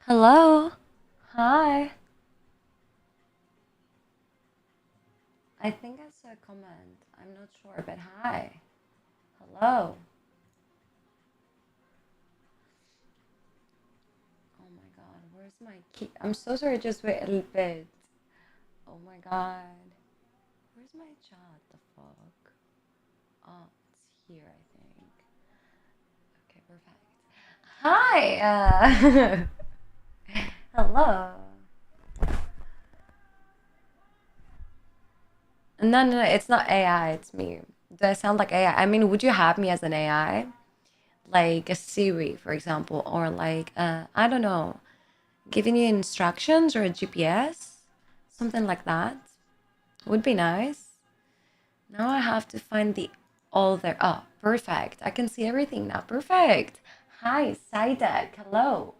Hello. Hi. I think I saw a comment. I'm not sure, but hi. Hello. Oh my god, where's my key? I'm so sorry, just wait a little bit. Oh my god. Where's my chat? The fuck? Oh, it's here, I think. Okay, perfect. Hi. Hello. No, no, no, it's not AI, it's me. Do I sound like AI? I mean, would you have me as an AI? Like a Siri, for example, or like I don't know, giving you instructions or a GPS, something like that would be nice. Now I have to find the all there. Oh, perfect. I can see everything now. Perfect. Hi, Sidek. Hello.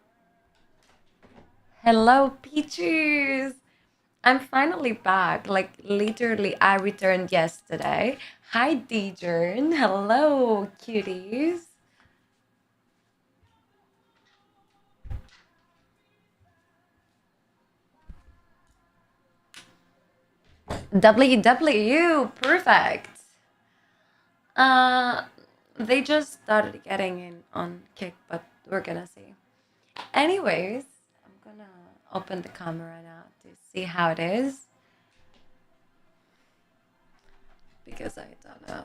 Hello, Peaches. I'm finally back. Like literally, I returned yesterday. Hi, Dejern. Hello, cuties. WW. Perfect. Uh, they just started getting in on Kick, but we're gonna see. Anyways, I'm gonna open the camera now to see how it is because I don't know.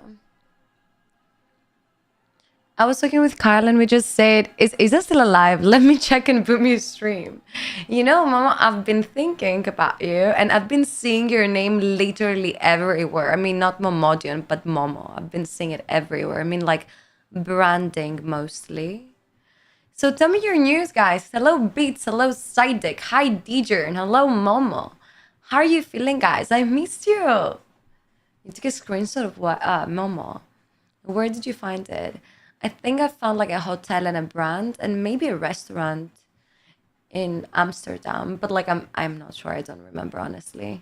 I was talking with Kyle and we just said, "Is Isa still alive? Let me check and boot me a stream." You know, Mama, I've been thinking about you and I've been seeing your name literally everywhere. I mean, not Momodion, but Momo. I've been seeing it everywhere. I mean, like branding mostly. So tell me your news, guys. Hello, Beats. Hello, Sidic. Hi, DJ. And hello, Momo. How are you feeling, guys? I missed you. You took a screenshot of what? Momo. Where did you find it? I think I found like a hotel and a brand and maybe a restaurant in Amsterdam, but like I'm not sure. I don't remember honestly.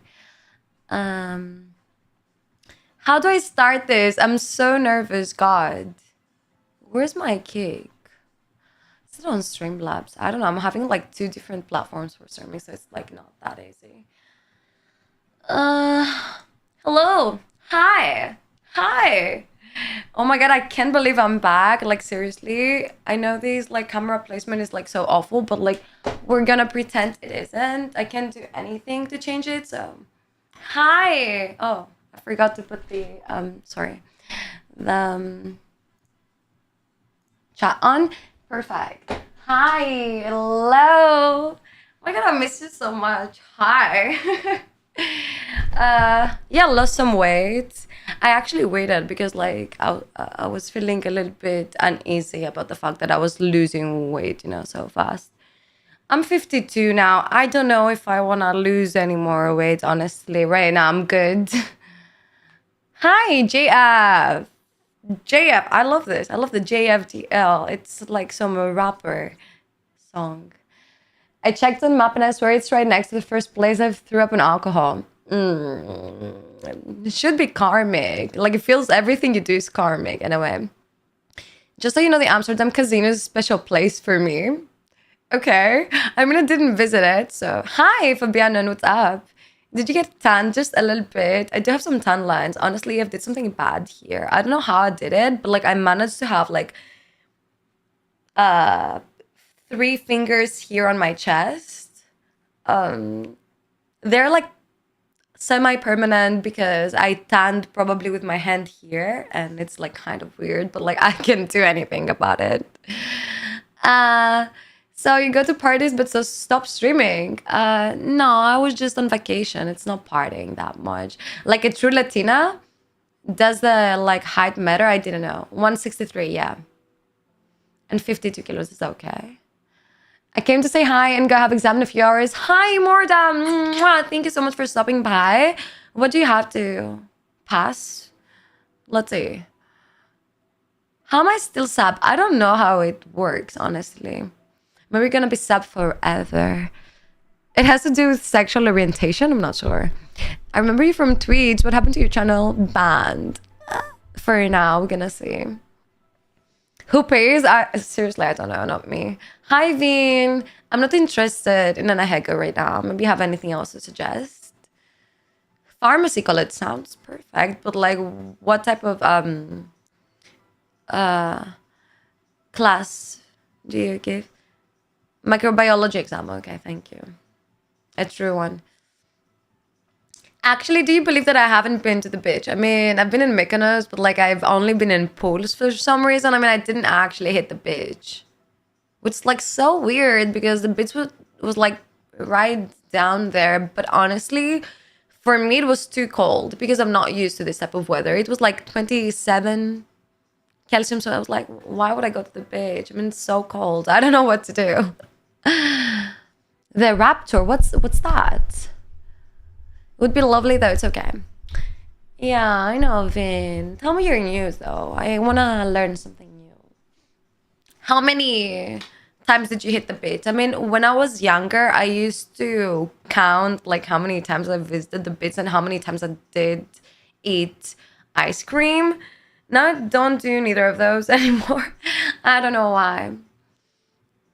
Um, how do I start this? I'm so nervous. God, where's my cake? Is it on Streamlabs? I don't know. I'm having like two different platforms for streaming, so it's like not that easy. Uh, hello. Hi. Hi. Oh my god, I can't believe I'm back. Like seriously, I know these like camera placement is like so awful, but like we're gonna pretend it isn't. I can't do anything to change it, so hi. Oh, I forgot to put the sorry. The chat on. Perfect. Hi. Hello. Oh my god, I miss you so much. Hi. Yeah, lost some weight. I actually waited because like I was feeling a little bit uneasy about the fact that I was losing weight, so fast. I'm 52 now. I don't know if I want to lose any more weight, honestly. Right now, I'm good. Hi, JF. JF, I love this. I love the JFDL. It's like some rapper song. I checked on map and I swear it's right next to the first place I threw up in alcohol. It should be karmic. Like it feels everything you do is karmic in a way. Just so you know, the Amsterdam casino is a special place for me. Okay. I mean, I didn't visit it. So, hi, Fabiana, what's up? Did you get tan just a little bit? I do have some tan lines. Honestly, I did something bad here. I don't know how I did it, but like I managed to have like uh 3 fingers here on my chest. They're like semi-permanent because I tanned probably with my hand here and it's like kind of weird, but like I can't do anything about it. Uh so you go to parties but so stop streaming. No, I was just on vacation. It's not partying that much. Like a true Latina, does the like height matter? I didn't know. 163, yeah. And 52 kilos is okay. I came to say hi and go have exam in a few hours. Hi, Morda. Mwah. Thank you so much for stopping by. What do you have to pass? Let's see. How am I still sub? I don't know how it works, honestly. Maybe we're gonna be sub forever. It has to do with sexual orientation. I'm not sure. I remember you from tweets. What happened to your channel? Banned. For now, we're gonna see. Who pays? Seriously, I don't know. Not me. Hi, Vin. I'm not interested in an ahego right now. Maybe you have anything else to suggest? Pharmacy college sounds perfect, but like, what type of class do you give? Microbiology exam. Okay, thank you. A true one. Actually, do you believe that I haven't been to the beach? I mean, I've been in Mykonos, but like I've only been in pools for some reason. I mean, I didn't actually hit the beach, which is like so weird because the beach was like right down there. But honestly, for me, it was too cold because I'm not used to this type of weather. It was like 27 Celsius, so I was like, why would I go to the beach? I mean, it's so cold. I don't know what to do. The Raptor, what's that? It would be lovely though. It's okay. Yeah, I know, Vin. Tell me your news though. I wanna learn something new. How many times did you hit the beach? I mean, when I was younger, I used to count like how many times I visited the beach and how many times I did eat ice cream. Now I don't do neither of those anymore. I don't know why.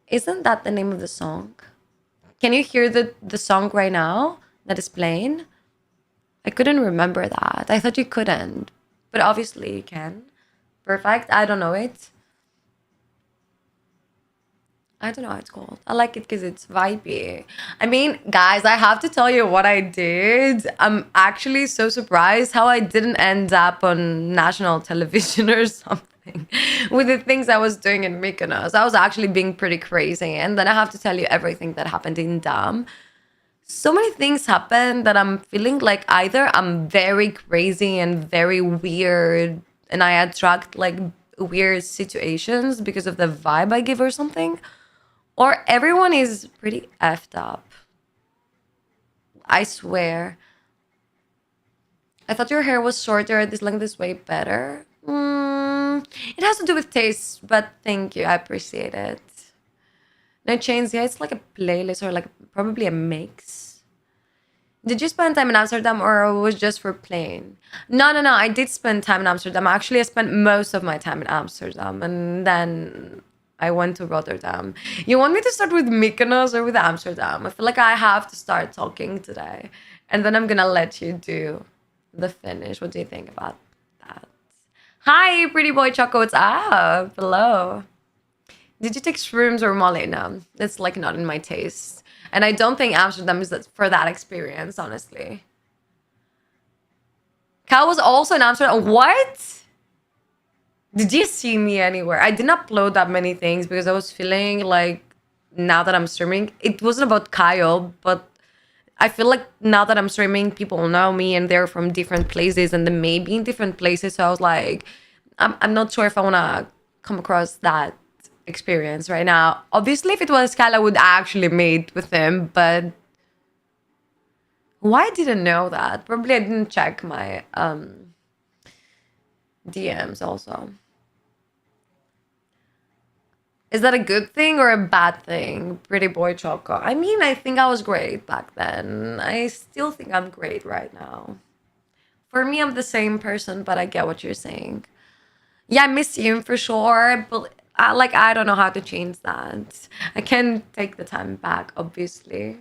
Isn't that the name of the song? Can you hear the song right now that is playing? I couldn't remember that. I thought you couldn't. But obviously you can. Perfect. I don't know it. I don't know how it's called. I like it because it's vibey. I mean, guys, I have to tell you what I did. I'm actually so surprised how I didn't end up on national television or something with the things I was doing in Mykonos. I was actually being pretty crazy. And then I have to tell you everything that happened in Dam. So many things happen that I'm feeling like either I'm very crazy and very weird and I attract like weird situations because of the vibe I give or something, or everyone is pretty effed up. I swear. I thought your hair was shorter. This length is way better. It has to do with taste, but thank you. I appreciate it. No chains. Yeah, it's like a playlist or like probably a mix. Did you spend time in Amsterdam or it was just for playing? No. I did spend time in Amsterdam. Actually, I spent most of my time in Amsterdam and then I went to Rotterdam. You want me to start with Mykonos or with Amsterdam? I feel like I have to start talking today. And then I'm gonna let you do the finish. What do you think about that? Hi, pretty boy Choco. What's up? Hello. Did you take shrooms or Molly? No, it's like not in my taste. And I don't think Amsterdam is for that experience, honestly. Cal was also in Amsterdam. What? Did you see me anywhere? I didn't upload that many things because I was feeling like now that I'm streaming, it wasn't about Kyle, but I feel like now that I'm streaming, people know me and they're from different places and they may be in different places. So I was like, I'm not sure if I want to come across that experience right now. Obviously, if it was Kyle, I would actually meet with him, but why didn't know that? Probably I didn't check my DMs also. Is that a good thing or a bad thing? Pretty boy Choco. I mean, I think I was great back then. I still think I'm great right now. For me, I'm the same person, but I get what you're saying. Yeah, I miss you for sure, but I don't know how to change that. I can't take the time back, obviously.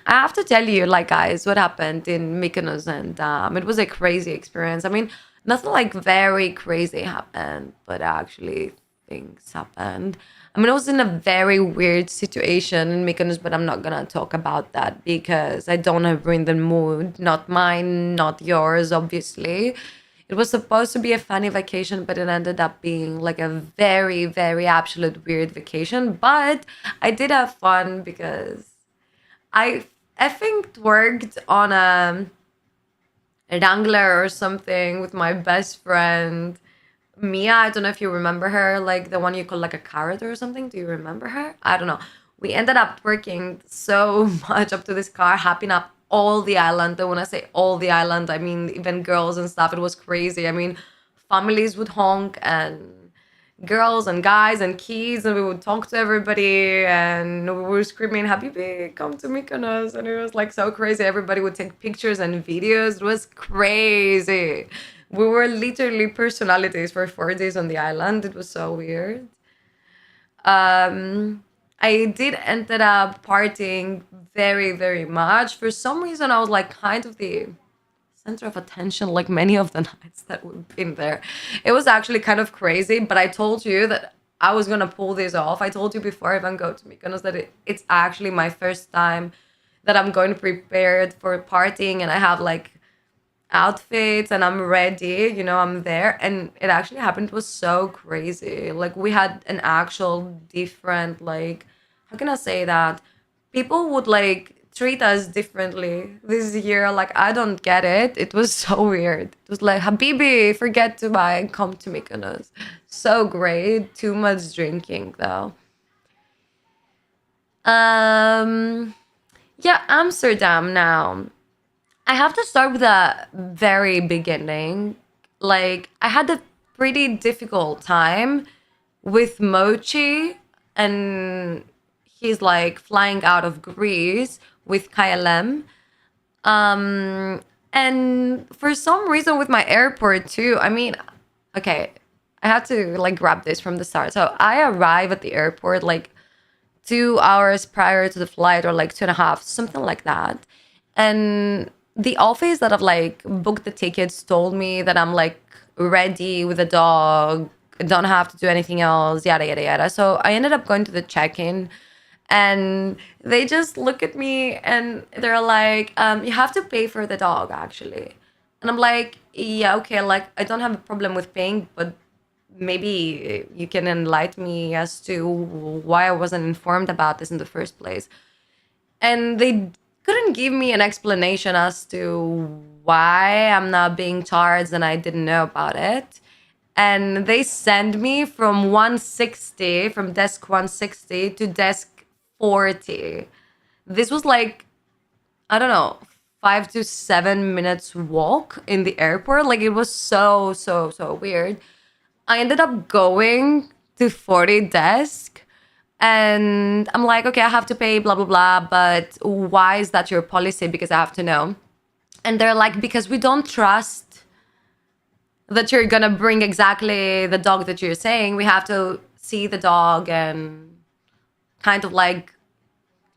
I have to tell you, like, guys, what happened in Mykonos and it was a crazy experience. I mean, nothing like very crazy happened, but actually things happened. I mean, I was in a very weird situation in Mykonos, but I'm not gonna talk about that because I don't want to ruin the mood. Not mine, not yours, obviously. It was supposed to be a funny vacation, but it ended up being like a very, very absolute weird vacation. But I did have fun because I think worked on a Wrangler or something with my best friend Mia. I don't know if you remember her, like the one you call like a carrot or something. Do you remember her? I don't know. We ended up working so much up to this car, hopping up all the island. And when I say all the island, I mean even girls and stuff. It was crazy. I mean, families would honk and girls and guys and kids, and we would talk to everybody and we were screaming Habibi, come to Mykonos, and it was like so crazy. Everybody would take pictures and videos. It was crazy. We were literally personalities for 4 days on the island. It was so weird. Um, I did ended up partying very, very much. For some reason, I was like kind of the center of attention, like many of the nights that we've been there. It was actually kind of crazy, but I told you that I was gonna pull this off. I told you before I even go to Mykonos that it's actually my first time that I'm going to prepared for partying, and I have like outfits and I'm ready, I'm there. And it actually happened. It was so crazy. Like we had an actual different, like, how can I say that? People would like treat us differently this year. Like I don't get it. It was so weird. It was like, Habibi, forget to buy and come to Mykonos. So great. Too much drinking though. Um yeah, Amsterdam now. I have to start with the very beginning. Like, I had a pretty difficult time with Mochi, and he's like flying out of Greece with KLM. And for some reason, with my airport too, I mean, okay, I had to like grab this from the start. So I arrive at the airport like 2 hours prior to the flight, or like 2.5, something like that. And the office that I've like booked the tickets told me that I'm like ready with a dog, don't have to do anything else, yada yada yada. So I ended up going to the check-in, and they just look at me and they're like, you have to pay for the dog actually. And I'm like, yeah, okay, like I don't have a problem with paying, but maybe you can enlighten me as to why I wasn't informed about this in the first place. And they couldn't give me an explanation as to why I'm not being charged and I didn't know about it. And they sent me from 160, from desk 160 to desk 40. This was like, I don't know, 5 to 7 minutes walk in the airport. Like it was so, so, so weird. I ended up going to 40 desk, and I'm like, okay, I have to pay, blah, blah, blah. But why is that your policy? Because I have to know. And they're like, because we don't trust that you're going to bring exactly the dog that you're saying. We have to see the dog and kind of like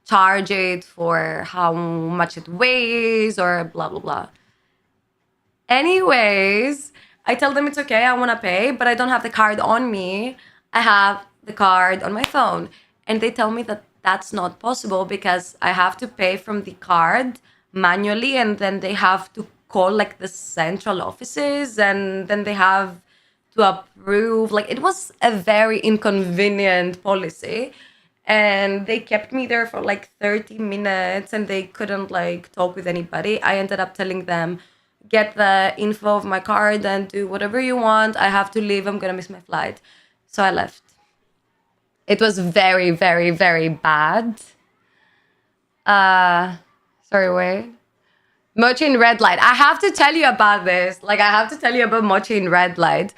charge it for how much it weighs or blah, blah, blah. Anyways, I tell them it's okay, I want to pay, but I don't have the card on me. I have the card on my phone. And they tell me that that's not possible because I have to pay from the card manually, and then they have to call like the central offices, and then they have to approve. Like it was a very inconvenient policy. And they kept me there for like 30 minutes and they couldn't like talk with anybody. I ended up telling them, get the info of my card and do whatever you want. I have to leave. I'm going to miss my flight. So I left. It was very, very, very bad. Sorry, wait. Mochi in red light. I have to tell you about this. Like, I have to tell you about Mochi in red light.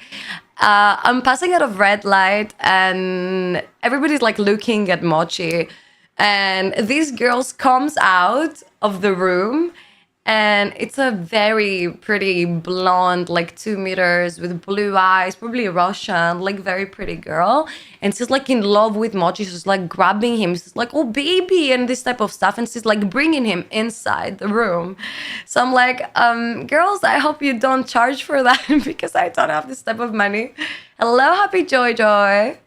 I'm passing out of red light and everybody's like looking at Mochi. And this girl comes out of the room, and it's a very pretty blonde, like 2 meters with blue eyes, probably Russian, like very pretty girl. And she's like in love with Mochi. She's like grabbing him. She's like, oh, baby, and this type of stuff. And she's like bringing him inside the room. So I'm like, girls, I hope you don't charge for that because I don't have this type of money. Hello, Happy Joy Joy.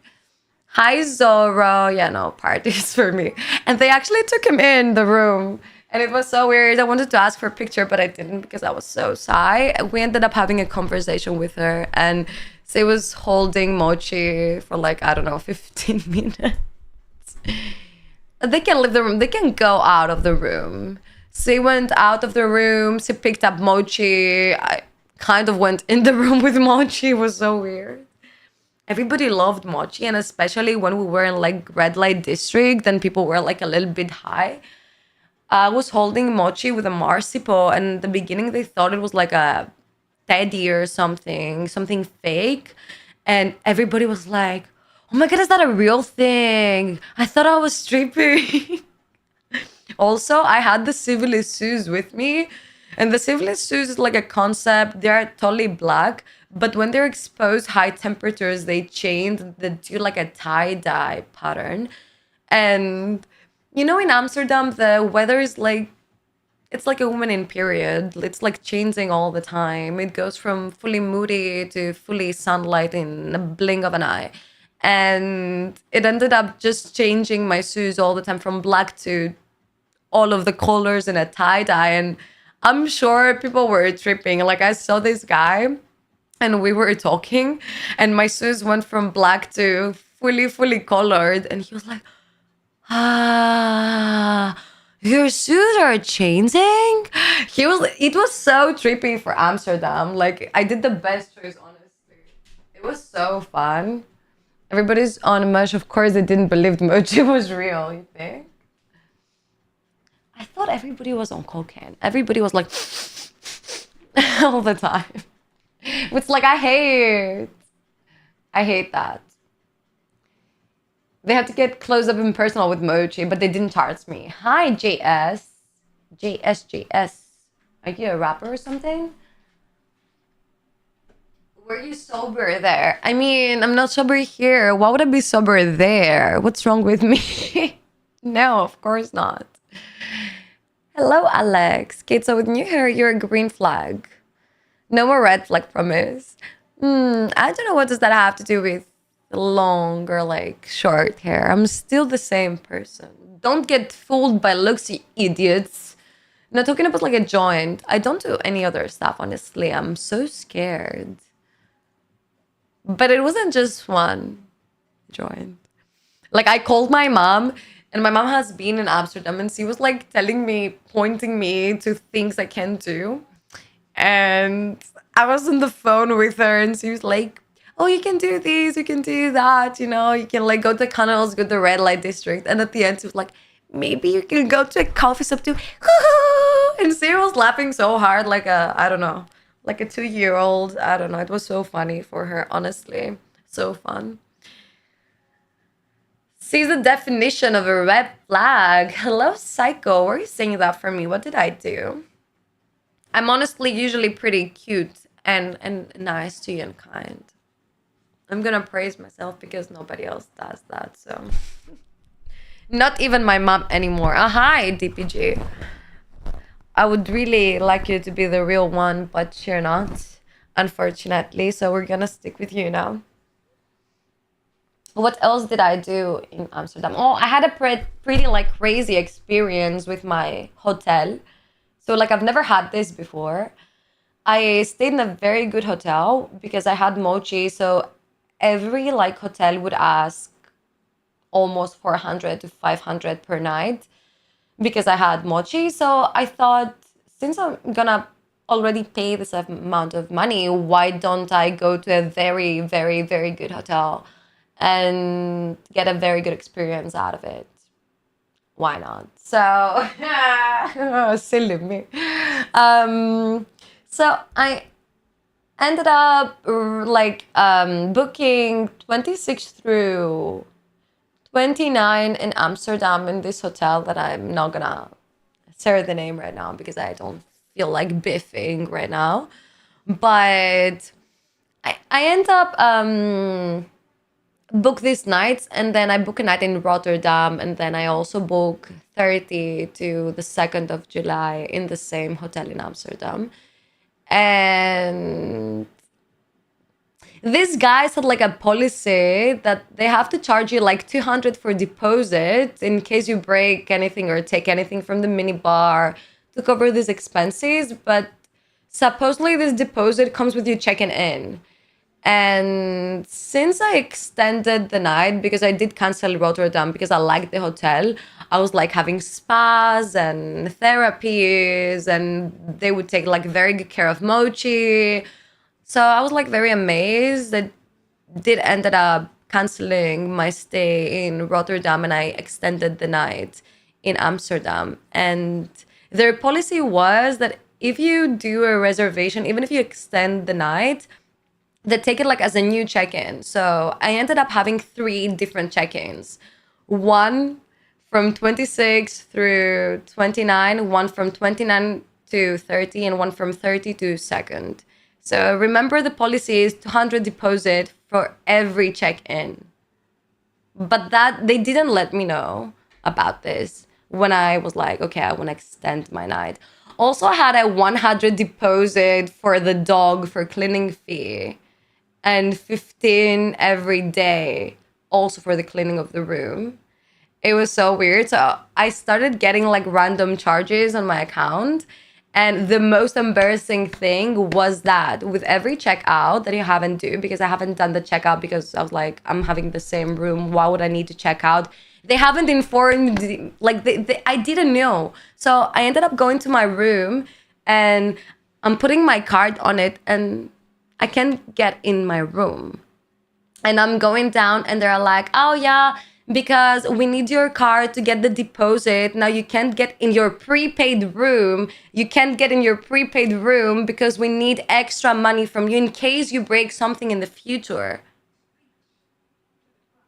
Hi, Zorro. Yeah, no, parties for me. And they actually took him in the room. And it was so weird. I wanted to ask for a picture, but I didn't because I was so shy. We ended up having a conversation with her, and she was holding Mochi for like, I don't know, 15 minutes. They can leave the room. They can go out of the room. She went out of the room. She picked up Mochi. I kind of went in the room with Mochi. It was so weird. Everybody loved Mochi, and especially when we were in like red light district, then people were like a little bit high. I was holding Mochi with a marzipan, and in the beginning they thought it was like a teddy or something fake. And everybody was like, oh my God, is that a real thing? I thought I was stripping. Also, I had the civil issues with me, And the sleeveless shoes is like a concept. They are totally black, but when they're exposed high temperatures, they change. They do like a tie-dye pattern. And in Amsterdam, the weather is like it's like a woman in period. It's like changing all the time. It goes from fully moody to fully sunlight in a blink of an eye. And it ended up just changing my shoes all the time from black to all of the colors in a tie dye. And I'm sure people were tripping. Like I saw this guy and we were talking and my shoes went from black to fully colored. And he was like, ah, your shoes are changing? It was so trippy for Amsterdam. Like I did the best choice, honestly. It was so fun. Everybody's on Mush. Of course, they didn't believe Mochi was real, you think? I thought everybody was on cocaine. Everybody was like all the time. It's like I hate that. They had to get close up and personal with Mochi, but they didn't charge me. Hi, JS. JS. Are you a rapper or something? Were you sober there? I mean, I'm not sober here. Why would I be sober there? What's wrong with me? No, of course not. Hello, Alex. Kate, so with new hair, you're a green flag. No more red flag, promise. I don't know what does that have to do with long or like short hair. I'm still the same person. Don't get fooled by looks, you idiots. Now talking about like a joint, I don't do any other stuff, honestly. I'm so scared. But it wasn't just one joint. Like I called my mom and my mom has been in Amsterdam and she was like telling me, pointing me to things I can do. And I was on the phone with her and she was like, oh, you can do this, you can do that, you can like go to canals, go to the red light district. And at the end, she was like, maybe you can go to a coffee shop too. And she was laughing so hard, like I don't know, like a 2-year-old. I don't know. It was so funny for her, honestly. So fun. She's the definition of a red flag. Hello, Psycho. Why are you saying that for me? What did I do? I'm honestly usually pretty cute and nice to you and kind. I'm gonna praise myself because nobody else does that, so. Not even my mom anymore. Hi, DPG. I would really like you to be the real one, but you're not, unfortunately, so we're gonna stick with you now. What else did I do in Amsterdam? Oh, I had a pretty like crazy experience with my hotel. So like I've never had this before. I stayed in a very good hotel because I had mochi, so every like hotel would ask almost 400 to 500 per night because I had mochi. So I thought, since I'm gonna already pay this amount of money, why don't I go to a very, very, very good hotel and get a very good experience out of it? Why not? So, silly me. So I ended up booking 26 through 29 in Amsterdam in this hotel that I'm not gonna say the name right now because I don't feel like biffing right now. But I end up book these nights and then I book a night in Rotterdam and then I also book 30 to the 2nd of July in the same hotel in Amsterdam. And these guys had like a policy that they have to charge you like 200 for deposit in case you break anything or take anything from the minibar to cover these expenses. But supposedly this deposit comes with you checking in. And since I extended the night, because I did cancel Rotterdam because I liked the hotel, I was like having spas and therapies and they would take like very good care of Mochi. So I was like very amazed that did ended up canceling my stay in Rotterdam and I extended the night in Amsterdam. And their policy was that if you do a reservation, even if you extend the night, they take it like as a new check-in. So I ended up having 3 different check-ins. One from 26 through 29, one from 29 to 30 and one from 30 to second. So remember, the policy is 200 deposit for every check-in. But that they didn't let me know about this when I was like, okay, I want to extend my night. Also, I had a 100 deposit for the dog for cleaning fee and 15 every day also for the cleaning of the room. It was so weird. So I started getting like random charges on my account. And the most embarrassing thing was that with every checkout that you haven't do, because I haven't done the checkout because I was like, I'm having the same room. Why would I need to check out? They haven't informed, like I didn't know. So I ended up going to my room and I'm putting my card on it and I can't get in my room. And I'm going down and they're like, oh yeah, because we need your card to get the deposit. Now you can't get in your prepaid room. You can't get in your prepaid room because we need extra money from you in case you break something in the future.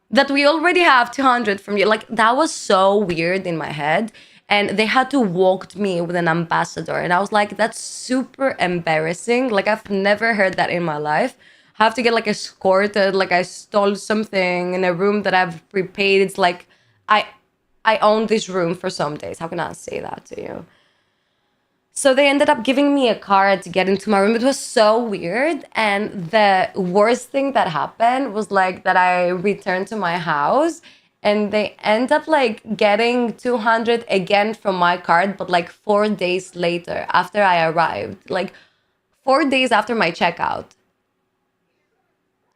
That we already have 200 from you. Like, that was so weird in my head. And they had to walk me with an ambassador. And I was like, that's super embarrassing. Like, I've never heard that in my life. Have to get like escorted, like I stole something in a room that I've prepaid. It's like I own this room for some days. How can I say that to you? So they ended up giving me a card to get into my room. It was so weird. And the worst thing that happened was like that I returned to my house and they end up like getting 200 again from my card, but like 4 days later after I arrived, like 4 days after my checkout.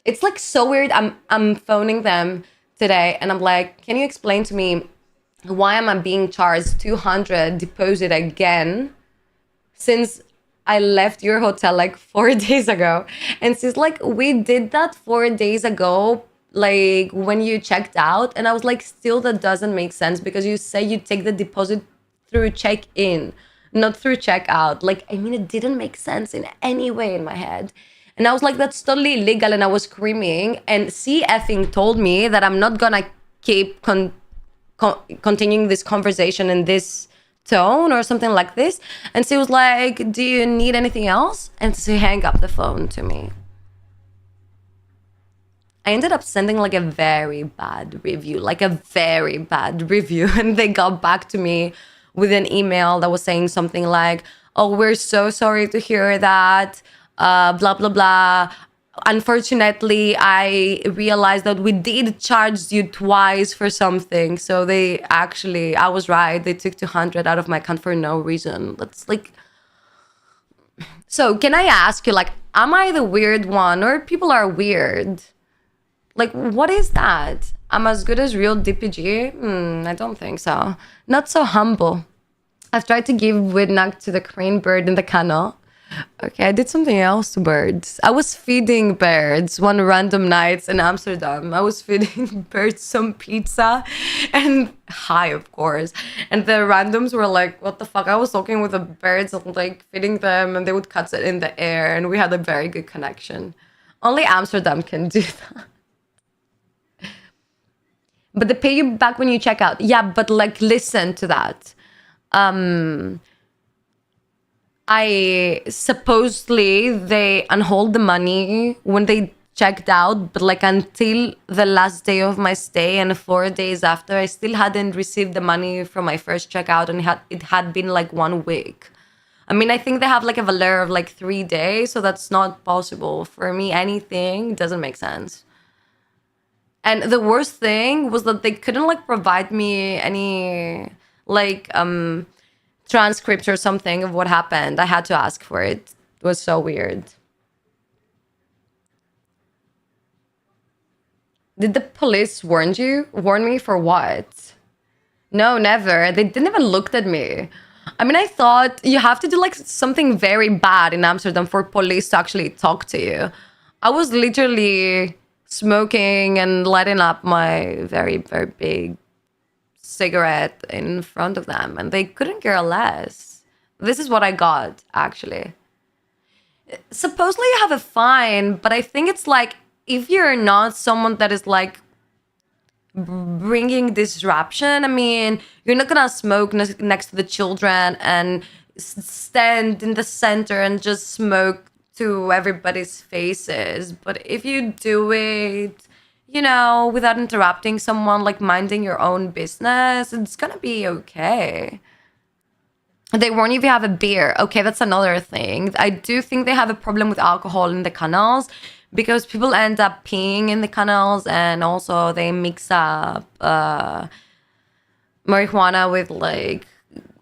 It's like so weird. I'm phoning them today and I'm like, can you explain to me why am I being charged 200 deposit again since I left your hotel like 4 days ago? And she's like, we did that 4 days ago, like when you checked out. And I was like, still, that doesn't make sense because you say you take the deposit through check-in, not through checkout. Like, I mean, it didn't make sense in any way in my head. And I was like, that's totally illegal. And I was screaming. And she effing told me that I'm not going to keep continuing this conversation in this tone or something like this. And she was like, do you need anything else? And she hung up the phone to me. I ended up sending like a very bad review. And they got back to me with an email that was saying something like, oh, we're so sorry to hear that. Blah, blah, blah. Unfortunately, I realized that we did charge you twice for something. So I was right. They took 200 out of my account for no reason. That's like... So can I ask you, like, am I the weird one or people are weird? Like, what is that? I'm as good as real DPG? I don't think so. Not so humble. I've tried to give Widnak to the crane bird in the canal. Okay, I did something else to birds. I was feeding birds one random night in Amsterdam. I was feeding birds some pizza and high, of course. And the randoms were like, what the fuck? I was talking with the birds and like feeding them and they would cut it in the air and we had a very good connection. Only Amsterdam can do that. But they pay you back when you check out. Yeah, but like, listen to that. I supposedly they unhold the money when they checked out, but like until the last day of my stay and 4 days after, I still hadn't received the money from my first checkout, and it had been like 1 week. I mean, I think they have like a valeur of like 3 days, so that's not possible for me. Anything doesn't make sense. And the worst thing was that they couldn't like provide me any like transcript or something of what happened. I had to ask for it. It was so weird. Did the police warn me for what? No, never. They didn't even look at me. I mean, I thought you have to do like something very bad in Amsterdam for police to actually talk to you. I was literally smoking and lighting up my very, very big cigarette in front of them and they couldn't care less. This is what I got, actually. Supposedly you have a fine, but I think it's like if you're not someone that is like bringing disruption, I mean, you're not gonna smoke next to the children and stand in the center and just smoke to everybody's faces. But if you do it, without interrupting someone, like minding your own business, it's gonna be okay. They warn you if you have a beer. Okay, that's another thing. I do think they have a problem with alcohol in the canals because people end up peeing in the canals, and also they mix up marijuana with like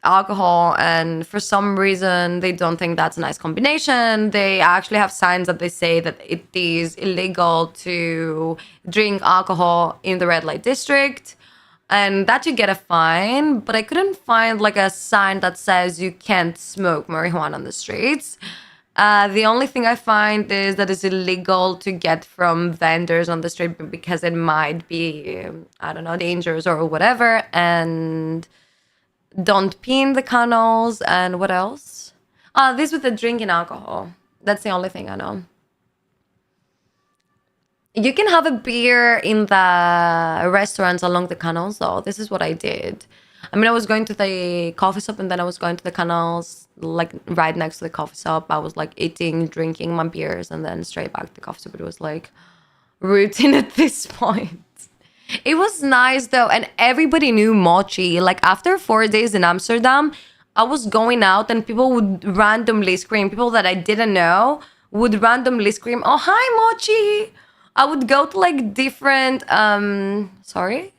alcohol, and for some reason they don't think that's a nice combination. They actually have signs that they say that it is illegal to drink alcohol in the red light district, and that you get a fine. But I couldn't find like a sign that says you can't smoke marijuana on the streets. The only thing I find is that it's illegal to get from vendors on the street because it might be, I don't know, dangerous or whatever. And don't pee in the canals. And what else? This with the drinking alcohol. That's the only thing I know. You can have a beer in the restaurants along the canals, though. This is what I did. I mean, I was going to the coffee shop and then I was going to the canals, like right next to the coffee shop. I was like eating, drinking my beers, and then straight back to the coffee shop. It was like routine at this point. It was nice though, and everybody knew Mochi. Like after 4 days in Amsterdam, I was going out and people would randomly scream. People that I didn't know would randomly scream, "Oh, hi, Mochi!" I would go to like different, sorry,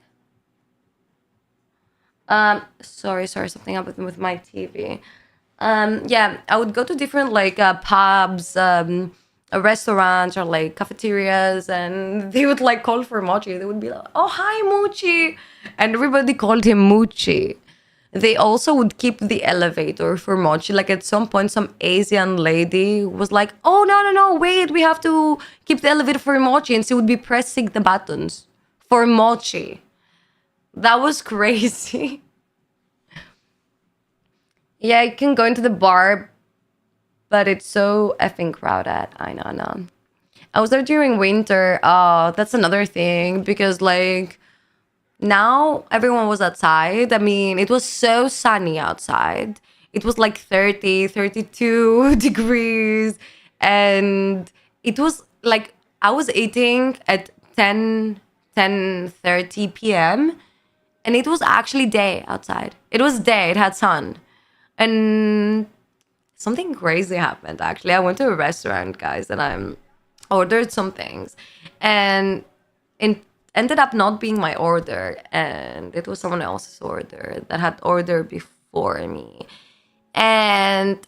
something happened with my TV. Yeah, I would go to different like pubs, restaurants, or like cafeterias, and they would like call for Mochi. They would be like, "Oh, hi, Mochi," and everybody called him Mochi. They also would keep the elevator for Mochi. Like at some point, some Asian lady was like, "Oh, no, wait, we have to keep the elevator for Mochi," and she would be pressing the buttons for Mochi. That was crazy. Yeah, I can go into the bar, but it's so effing crowded. I know. I was there during winter. Oh, that's another thing because like now everyone was outside. I mean, it was so sunny outside. It was like 30, 32 degrees. And it was like I was eating at 10:30 p.m. and it was actually day outside. It was day. It had sun. And something crazy happened, actually. I went to a restaurant, guys, and I ordered some things. And it ended up not being my order. And it was someone else's order that had ordered before me. And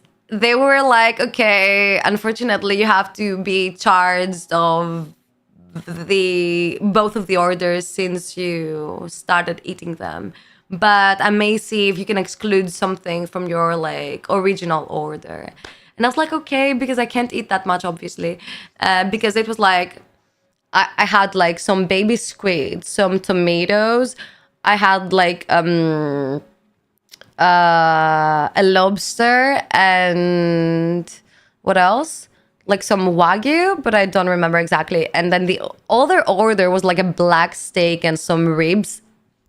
they were like, "Okay, unfortunately, you have to be charged of both of the orders since you started eating them. But I may see if you can exclude something from your like original order." And I was like, okay, because I can't eat that much, obviously, because it was like I had like some baby squid, some tomatoes. I had like a lobster, and what else? Like some wagyu, but I don't remember exactly. And then the other order was like a black steak and some ribs.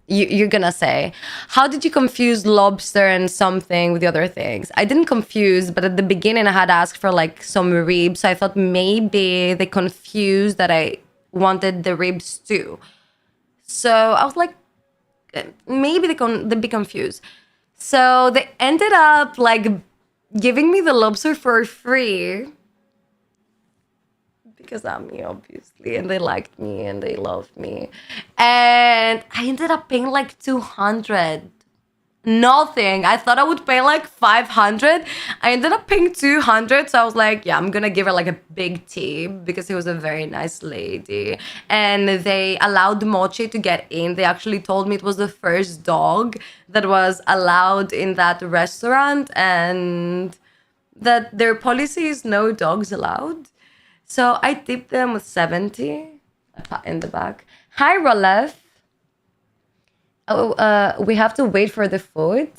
You're gonna say, how did you confuse lobster and something with the other things? I didn't confuse, but at the beginning I had asked for like some ribs. So I thought maybe they confused that I wanted the ribs too. So I was like, maybe they be confused. So they ended up like giving me the lobster for free. Because I'm me, obviously, and they liked me and they loved me. And I ended up paying like 200. Nothing. I thought I would pay like 500. I ended up paying 200. So I was like, yeah, I'm gonna give her like a big tip because she was a very nice lady. And they allowed Mochi to get in. They actually told me it was the first dog that was allowed in that restaurant, and that their policy is no dogs allowed. So I tipped them with 70 in the back. Hi, Rolef. Oh, we have to wait for the food.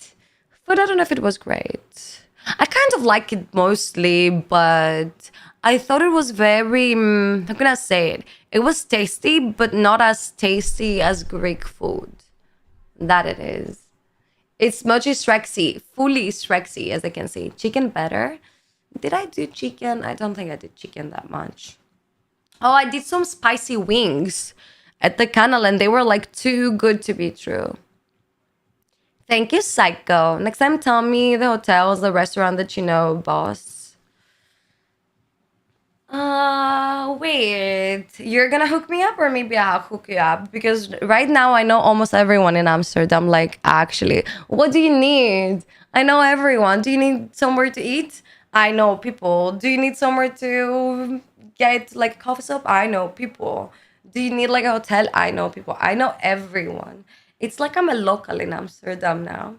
Food, I don't know if it was great. I kind of like it mostly, but I thought it was very, how can I say it? It was tasty, but not as tasty as Greek food. That it is. It's mochi Shrexy, fully Shrexy, as I can see. Chicken better. Did I do chicken? I don't think I did chicken that much. Oh, I did some spicy wings at the canal and they were like too good to be true. Thank you, Psycho. Next time, tell me the hotels, the restaurant that you know, boss. Wait. You're gonna hook me up or maybe I'll hook you up? Because right now I know almost everyone in Amsterdam. Like, actually, what do you need? I know everyone. Do you need somewhere to eat? I know people. Do you need somewhere to get like a coffee shop? I know people. Do you need like a hotel? I know people. I know everyone. It's like I'm a local in Amsterdam now.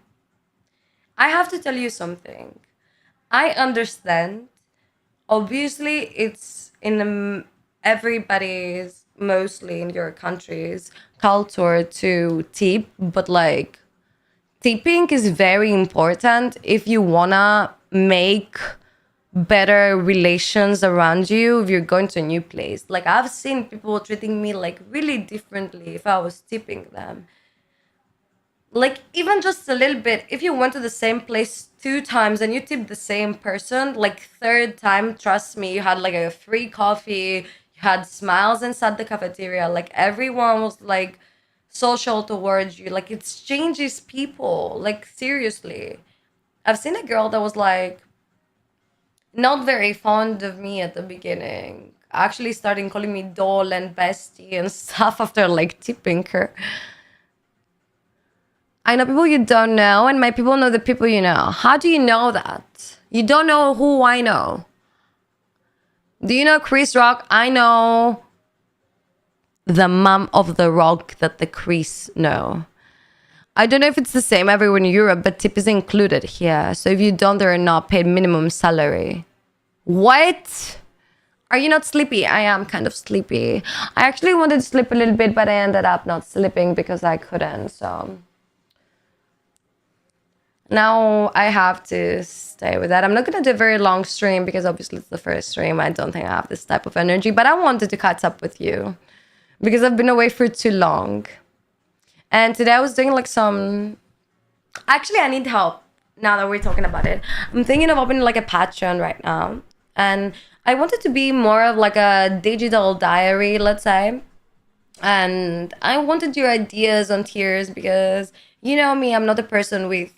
I have to tell you something. I understand. Obviously, it's in everybody's, mostly in your country's culture to tip, but like tipping is very important if you wanna make better relations around you if you're going to a new place. Like I've seen people treating me like really differently if I was tipping them. Like even just a little bit, if you went to the same place 2 times and you tipped the same person, like third time, trust me, you had like a free coffee, you had smiles inside the cafeteria, like everyone was like social towards you, like it changes people, like seriously. I've seen a girl that was like not very fond of me at the beginning, actually starting calling me doll and bestie and stuff after like tipping her. I know people you don't know, and my people know the people you know. How do you know that? You don't know who I know. Do you know Chris Rock? I know the mom of the rock that the Chris know. I don't know if it's the same everywhere in Europe, but tip is included here. So if you don't, they're not paid minimum salary. What? Are you not sleepy? I am kind of sleepy. I actually wanted to sleep a little bit, but I ended up not sleeping because I couldn't, so... Now I have to stay with that. I'm not going to do a very long stream because obviously it's the first stream. I don't think I have this type of energy, but I wanted to catch up with you because I've been away for too long. And today I was doing like some... Actually, I need help now that we're talking about it. I'm thinking of opening like a Patreon right now. And I wanted to be more of like a digital diary, let's say. And I wanted your ideas on tiers because you know me, I'm not a person with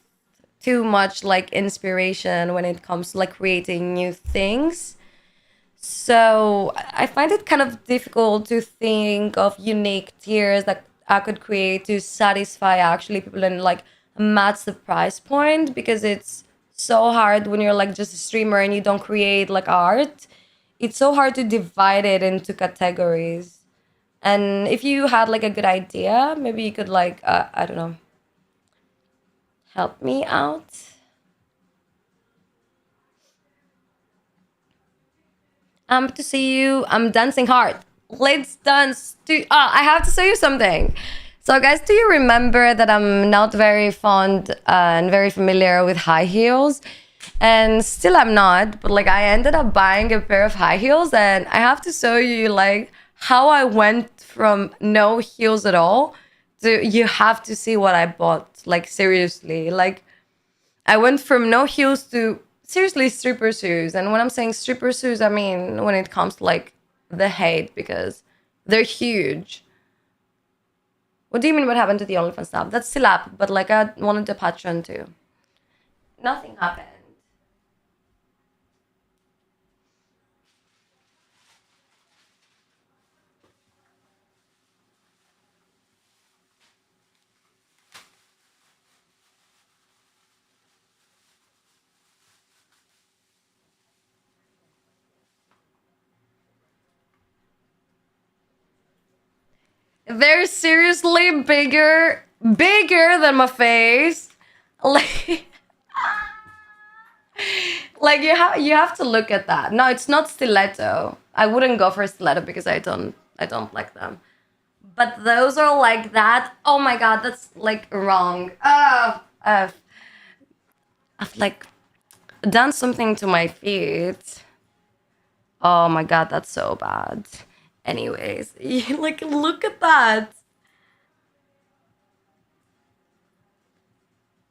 too much like inspiration when it comes to like creating new things. So I find it kind of difficult to think of unique tiers that I could create to satisfy actually people and like match the price point because it's so hard when you're like just a streamer and you don't create like art. It's so hard to divide it into categories. And if you had like a good idea, maybe you could like, I don't know, help me out. To see you. I'm dancing hard. Let's dance. I have to show you something. So, guys, do you remember that I'm not very fond and very familiar with high heels? And still I'm not, but like I ended up buying a pair of high heels and I have to show you like how I went from no heels at all to you have to see what I bought. Like seriously, like I went from no heels to seriously stripper shoes. And when I'm saying stripper shoes, I mean when it comes to like the hate because they're huge. What do you mean what happened to the OnlyFans stuff? That's still up, but like I wanted a Patreon too. Nothing happened. They're seriously bigger than my face. Like, like you have to look at that. No, it's not stiletto. I wouldn't go for a stiletto because I don't like them. But those are like that. Oh my god, that's like wrong. I've like done something to my feet. Oh my god, that's so bad. Anyways, like look at that.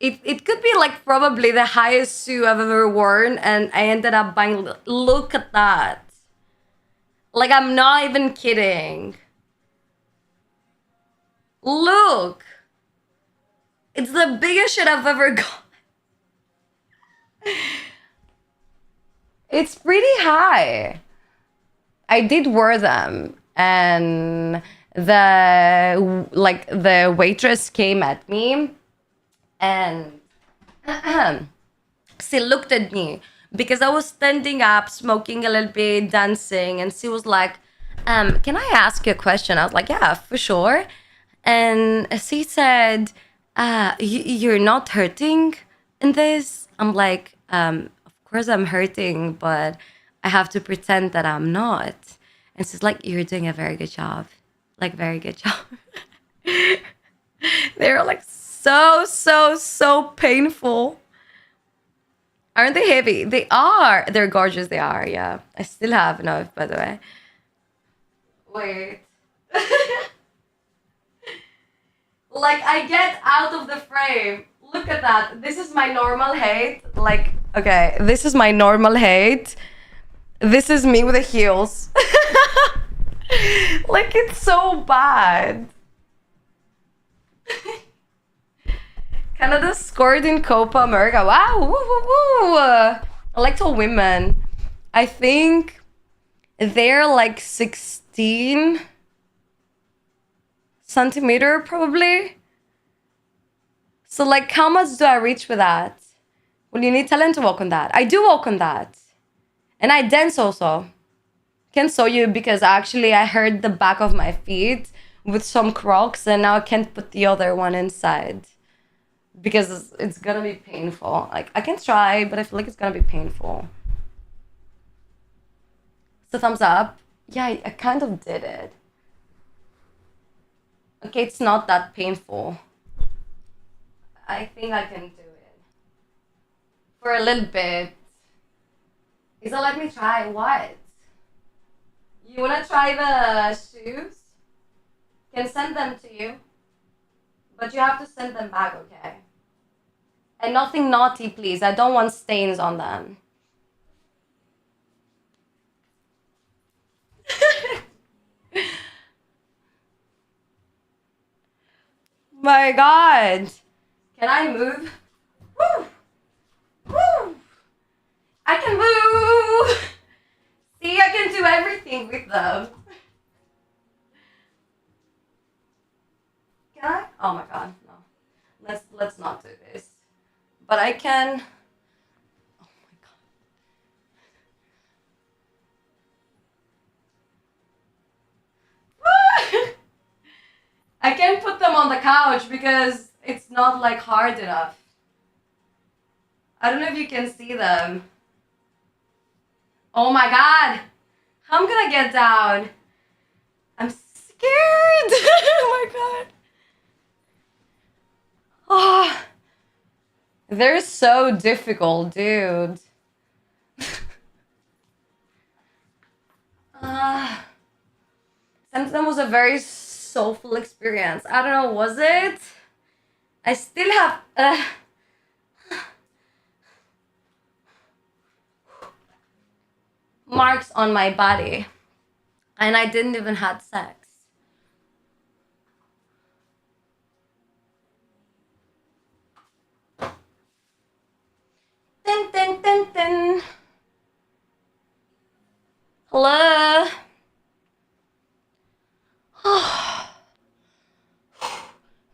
it could be like probably the highest shoe I've ever worn, and I ended up buying. Look at that. Like, I'm not even kidding. Look. It's the biggest shit I've ever got. It's pretty high. I did wear them, and the waitress came at me, and she looked at me because I was standing up, smoking a little bit, dancing, and she was like, "Can I ask you a question?" I was like, "Yeah, for sure." And she said, "You're not hurting in this?" I'm like, "Of course I'm hurting, but I have to pretend that I'm not." And she's like, "You're doing a very good job, like very good job." They're like so painful. Aren't they heavy? They are. They're gorgeous. They are. Yeah. I still have enough, by the way. Wait. Like, I get out of the frame. Look at that. This is my normal height. Like, okay, this is my normal height. This is me with the heels. Like, it's so bad. Canada scored in Copa America. Wow. Woo, woo, woo. I like tall women. I think they're like 16 centimeter probably. So like, how much do I reach with that? Well, you need talent to walk on that. I do walk on that. And I dance also. Can show you because actually I hurt the back of my feet with some Crocs, and now I can't put the other one inside because it's gonna be painful. Like, I can try, but I feel like it's gonna be painful. So thumbs up. Yeah, I kind of did it. Okay, it's not that painful. I think I can do it. For a little bit. Isa, let me try. What? You wanna try the shoes? Can send them to you. But you have to send them back, okay? And nothing naughty, please. I don't want stains on them. My God. Can I move? Woo! Woo! I can move! See, I can do everything with them. Can I? Oh my God, no. Let's not do this. But I can. Oh my God. I can put them on the couch because it's not like hard enough. I don't know if you can see them. Oh my God. How am I gonna get down? I'm scared. Oh my God. Oh, they're so difficult, dude. Sometimes was a very soulful experience. I don't know, was it? I still have marks on my body, and I didn't even have sex. Dun, dun, dun, dun. Hello.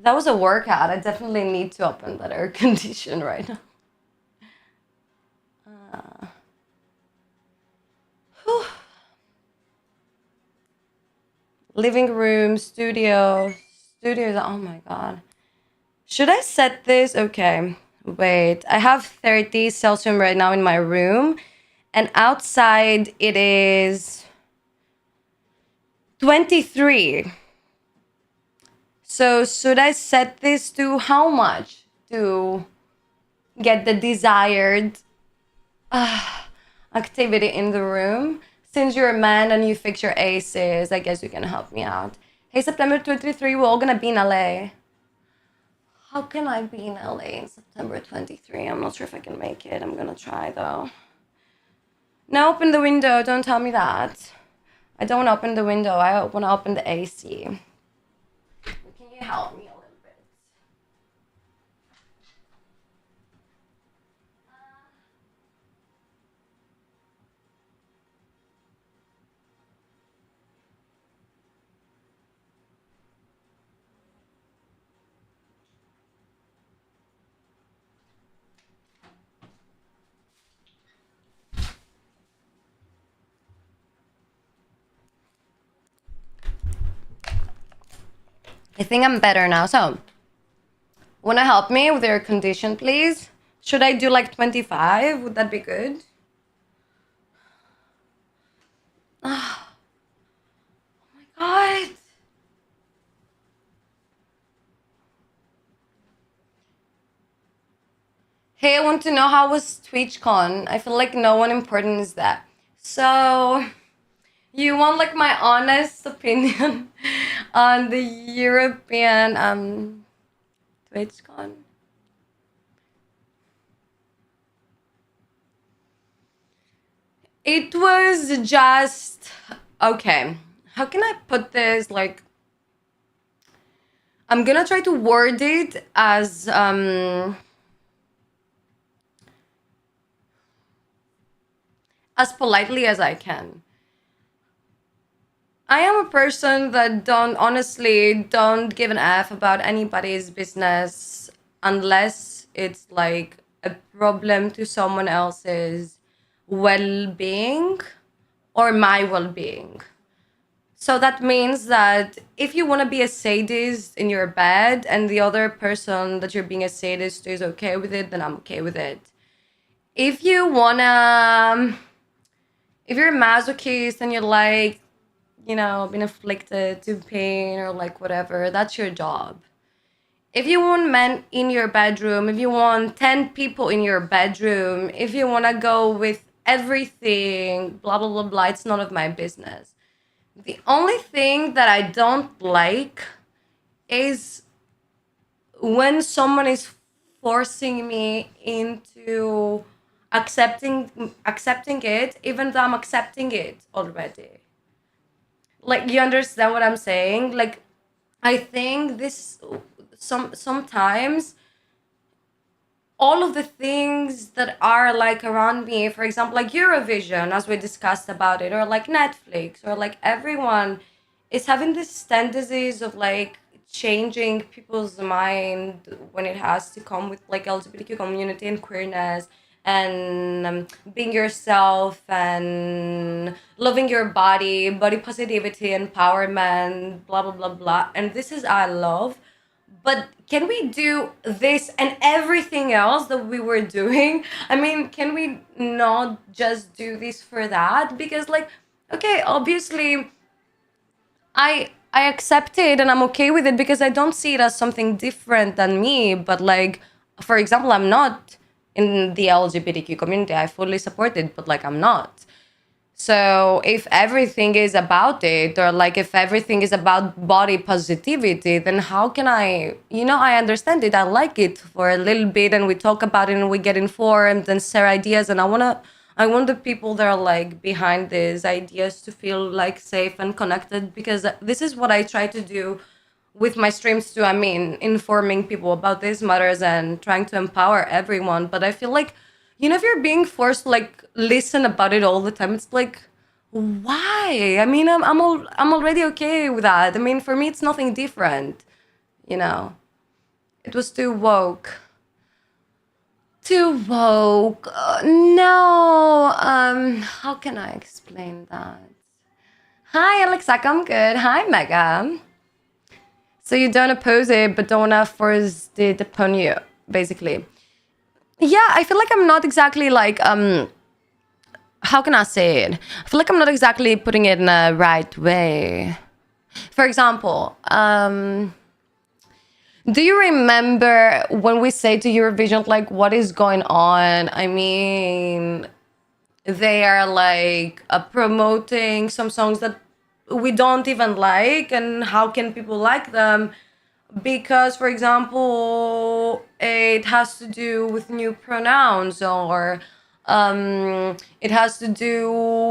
That was a workout. I definitely need to open that air condition right now. Living room, studios. Oh my God. Should I set this? Okay. Wait. I have 30 Celsius right now in my room. And outside it is 23. So should I set this to how much to get the desired activity in the room? Since you're a man and you fix your aces, I guess you can help me out. Hey, September 23, we're all gonna be in LA. How can I be in LA in September 23? I'm not sure if I can make it. I'm gonna try though. No, open the window. Don't tell me that. I don't want to open the window. I want to open the AC. Can you help me a little bit? I think I'm better now. So, want to help me with your condition, please? Should I do like 25? Would that be good? Oh my god. Hey, I want to know how was TwitchCon? I feel like no one important is that. So, you want like my honest opinion on the European TwitchCon? It was just okay. How can I put this? Like, I'm gonna try to word it as politely as I can. I am a person that don't give an F about anybody's business unless it's like a problem to someone else's well-being or my well-being. So that means that if you want to be a sadist in your bed and the other person that you're being a sadist to is okay with it, then I'm okay with it. If you wanna, if you're a masochist and you're like, been afflicted to pain or like whatever, that's your job. If you want men in your bedroom, if you want 10 people in your bedroom, if you want to go with everything, blah, blah, blah, blah, it's none of my business. The only thing that I don't like is when someone is forcing me into accepting it, even though I'm accepting it already. Like, you understand what I'm saying? Like, I think this sometimes all of the things that are like around me, for example, like Eurovision, as we discussed about it, or like Netflix, or like everyone is having this tendencies of like changing people's mind when it has to come with like LGBTQ community and queerness and being yourself and loving your body positivity, empowerment, blah blah blah blah. And this is I love, but can we do this and everything else that we were doing? I mean, can we not just do this for that? Because like, okay, obviously I accept it and I'm okay with it because I don't see it as something different than me. But like, for example, I'm not in the LGBTQ community. I fully support it, but like I'm not. So if everything is about it, or like if everything is about body positivity, then how can I understand it. I like it for a little bit and we talk about it and we get informed and share ideas. And I want the people that are like behind these ideas to feel like safe and connected, because this is what I try to do with my streams too. I mean, informing people about these matters and trying to empower everyone. But I feel like, if you're being forced to like listen about it all the time, it's like, why? I mean, I'm already okay with that. I mean, for me, it's nothing different. You know, it was too woke. Too woke. No. How can I explain that? Hi, Alexa. I'm good. Hi, Mega. So you don't oppose it, but don't want to force it upon you, basically. Yeah, I feel like I'm not exactly like how can I say it? I feel like I'm not exactly putting it in a right way. For example, do you remember when we say to Eurovision, like, what is going on? I mean, they are like promoting some songs that we don't even like, and how can people like them? because, for example, it has to do with new pronouns, or it has to do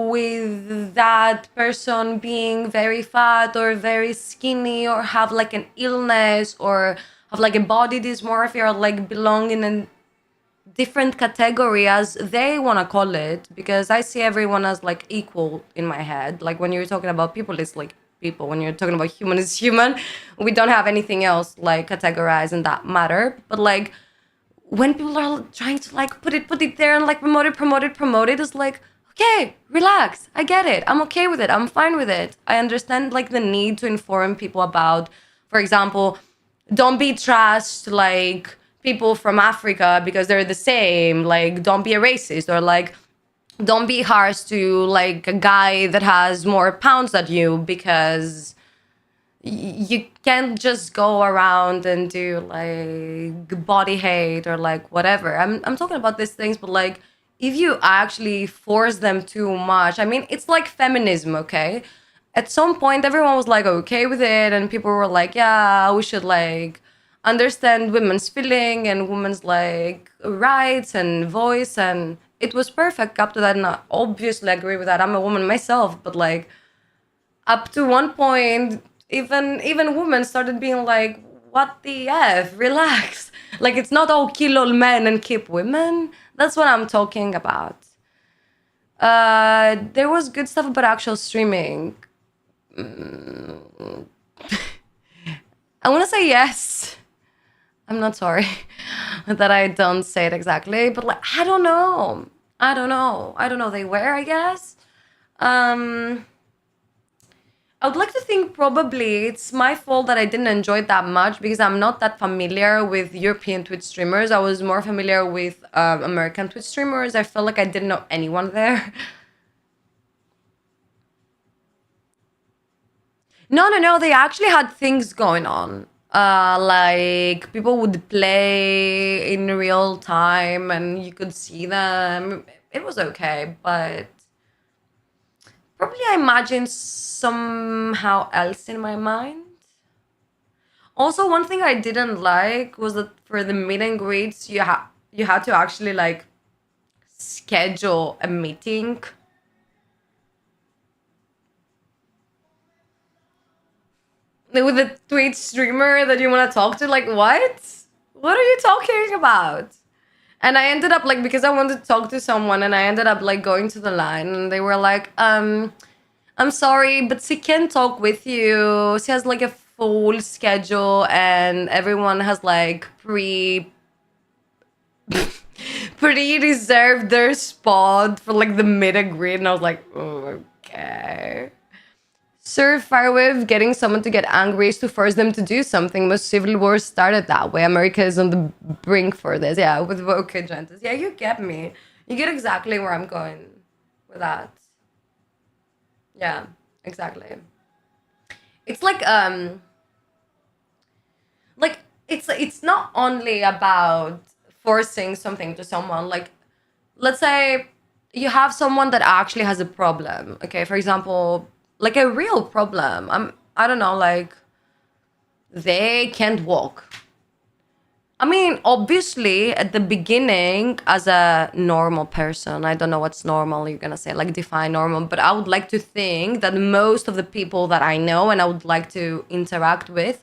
with that person being very fat or very skinny, or have like an illness, or have like a body dysmorphia, or like belong in a different category as they want to call it, because I see everyone as like equal in my head. Like when you're talking about people, it's like people. When you're talking about human, it's human. We don't have anything else like categorized in that matter. But like when people are trying to like put it there and like promote it, it's like, okay, relax. I get it. I'm okay with it. I'm fine with it. I understand like the need to inform people about, for example, don't be trashed like people from Africa because they're the same. Like, don't be a racist, or like, don't be harsh to like a guy that has more pounds than you, because you can't just go around and do like body hate or like whatever. I'm talking about these things, but like if you actually force them too much, I mean, it's like feminism, okay? At some point, everyone was like okay with it, and people were like, yeah, we should like understand women's feeling and women's like rights and voice, and it was perfect up to that. And I obviously agree with that. I'm a woman myself, but like up to one point, even women started being like, what the f, relax. Like, it's not all kill all men and keep women. That's what I'm talking about. There was good stuff about actual streaming. I want to say yes. I'm not sorry that I don't say it exactly, but like, I don't know. They were, I guess. um I would like to think probably it's my fault that I didn't enjoy it that much, because I'm not that familiar with European Twitch streamers. I was more familiar with American Twitch streamers. I felt like I didn't know anyone there. No, no, no. They actually had things going on. Like people would play in real time and you could see them. It was okay, but probably I imagined somehow else in my mind. Also, one thing I didn't like was that for the meet and greets, you had to actually like schedule a meeting with a Twitch streamer that you want to talk to. Like, what? What are you talking about? And I ended up like, because I wanted to talk to someone, and I ended up like going to the line, and they were like, I'm sorry, but she can't talk with you. She has like a full schedule, and everyone has like reserved their spot for like the mid grid. And I was like, oh, okay. Sir Firewave, getting someone to get angry is to force them to do something. Most civil wars started that way. America is on the brink for this. Yeah, with woke agendas. Yeah, you get me. You get exactly where I'm going with that. Yeah, exactly. It's like it's not only about forcing something to someone. Like, let's say you have someone that actually has a problem. Okay, for example, like a real problem. I don't know, like they can't walk. I mean, obviously, at the beginning, as a normal person, I don't know what's normal, you're gonna say, like, define normal, but I would like to think that most of the people that I know and I would like to interact with,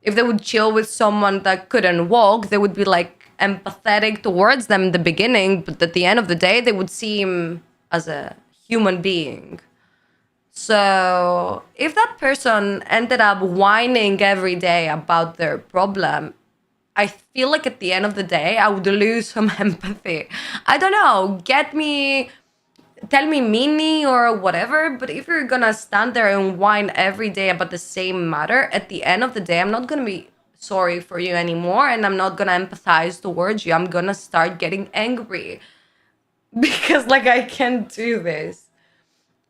if they would chill with someone that couldn't walk, they would be like empathetic towards them in the beginning, but at the end of the day, they would see him as a human being. So if that person ended up whining every day about their problem, I feel like at the end of the day, I would lose some empathy. I don't know, tell me meanie or whatever, but if you're gonna stand there and whine every day about the same matter, at the end of the day, I'm not gonna be sorry for you anymore, and I'm not gonna empathize towards you. I'm gonna start getting angry because like I can't do this.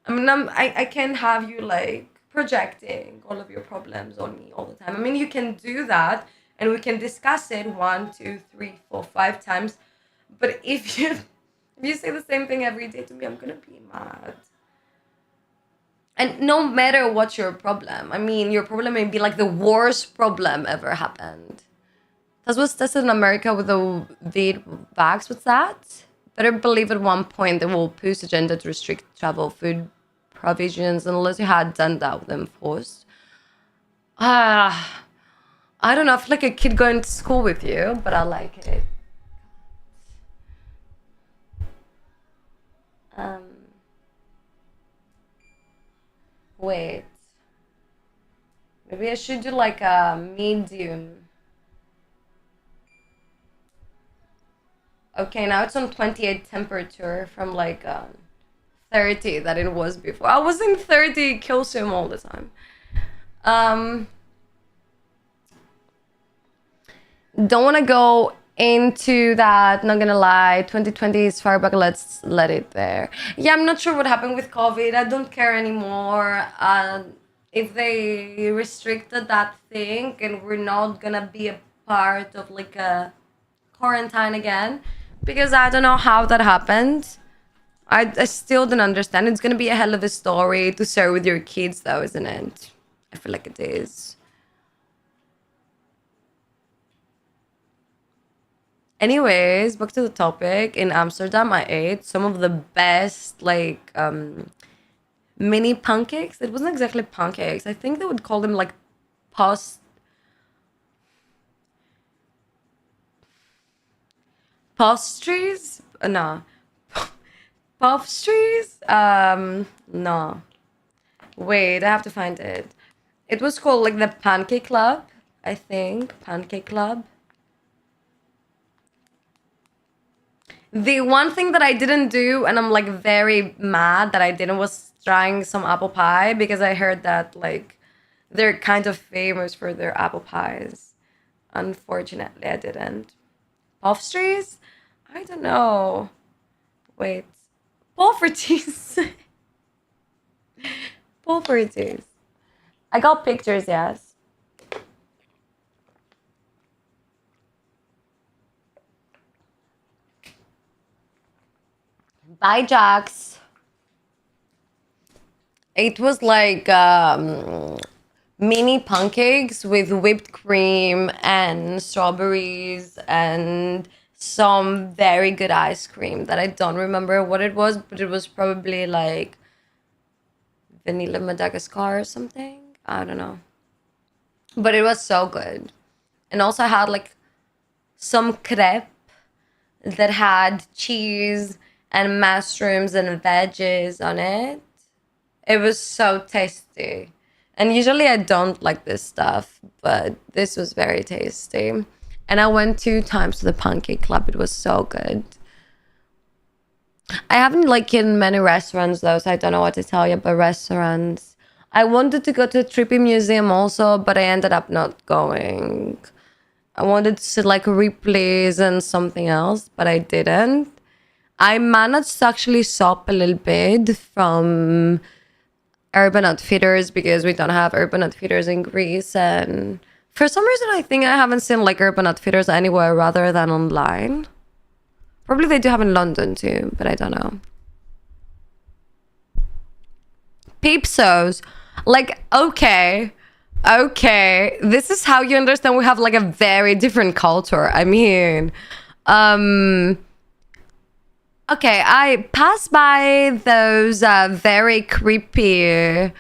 I mean, I can't have you like projecting all of your problems on me all the time. I mean, you can do that and we can discuss it 1, 2, 3, 4, 5 times. But if you say the same thing every day to me, I'm gonna be mad. And no matter what's your problem, I mean, your problem may be like the worst problem ever happened. That was tested in America with the vax. What's that? Better believe at one point they will push agenda to restrict travel food provisions unless you had done that with them forced. Ah, I don't know. I feel like a kid going to school with you, but I like it. Um, wait. Maybe I should do like a medium. Okay, now it's on 28 temperature from like 30 that it was before. I was in 30 Kelsium all the time. Don't want to go into that, not gonna lie. 2020 is far back, let's let it there. Yeah, I'm not sure what happened with COVID. I don't care anymore. If they restricted that thing and we're not gonna be a part of like a quarantine again, because I don't know how that happened. I still don't understand. It's gonna be a hell of a story to share with your kids though, isn't it? I feel like it is. Anyways, back to the topic. In Amsterdam, I ate some of the best like mini pancakes. It wasn't exactly pancakes. I think they would call them like past pastries. No, pastries. No. Wait, I have to find it. It was called like the Pancake Club. I think Pancake Club. The one thing that I didn't do, and I'm like very mad that I didn't, was trying some apple pie because I heard that like they're kind of famous for their apple pies. Unfortunately, I didn't. Pastries? I don't know. Wait. Pulverties. Pulverties. I got pictures, yes. Bye, Jax. It was like mini pancakes with whipped cream and strawberries and some very good ice cream that I don't remember what it was, but it was probably like vanilla Madagascar or something. I don't know. But it was so good. And also I had like some crepe that had cheese and mushrooms and veggies on it. It was so tasty. And usually I don't like this stuff, but this was very tasty. And I went 2 times to the Pancake Club. It was so good. I haven't like in many restaurants though, so I don't know what to tell you about restaurants. I wanted to go to a Trippy Museum also, but I ended up not going. I wanted to see like Ripley's and something else, but I didn't. I managed to actually shop a little bit from Urban Outfitters because we don't have Urban Outfitters in Greece. And for some reason, I think I haven't seen like Urban Outfitters anywhere rather than online. Probably they do have in London too, but I don't know. Peepsos. Like, okay. Okay. This is how you understand we have like a very different culture. I mean, okay, I passed by those very creepy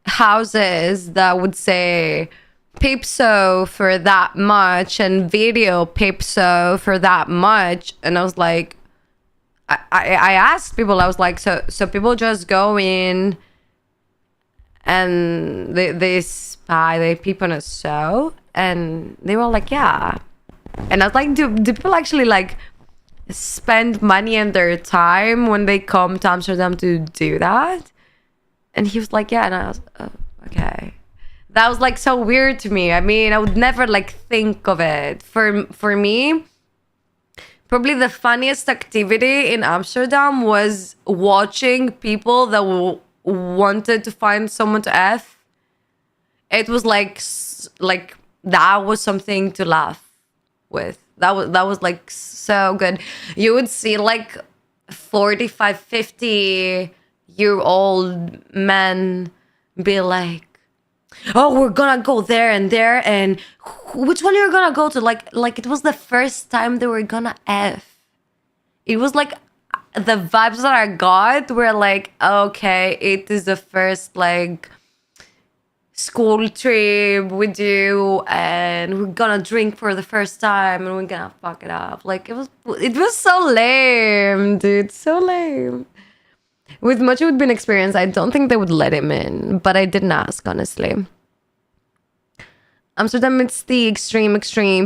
houses that would say Pipso for that much and video Pipso for that much. And I was like, I asked people, I was like, so people just go in and they spy, they peep on a show? And they were like, yeah. And I was like, do people actually like spend money and their time when they come to Amsterdam to do that? And he was like, yeah. And I was, oh, okay. That was like so weird to me. I mean, I would never like think of it. For me, probably the funniest activity in Amsterdam was watching people that wanted to find someone to F. It was like that was something to laugh with. That was like so good. You would see like 45, 50-year old men be like, oh, we're gonna go there and there, and which one you're gonna go to? Like it was the first time they were gonna F. It was like the vibes that I got were like, okay, it is the first like school trip we do, and we're gonna drink for the first time, and we're gonna fuck it up. Like it was so lame, dude, so lame. With much would been experience, I don't think they would let him in, but I didn't ask, honestly. Amsterdam, it's the extreme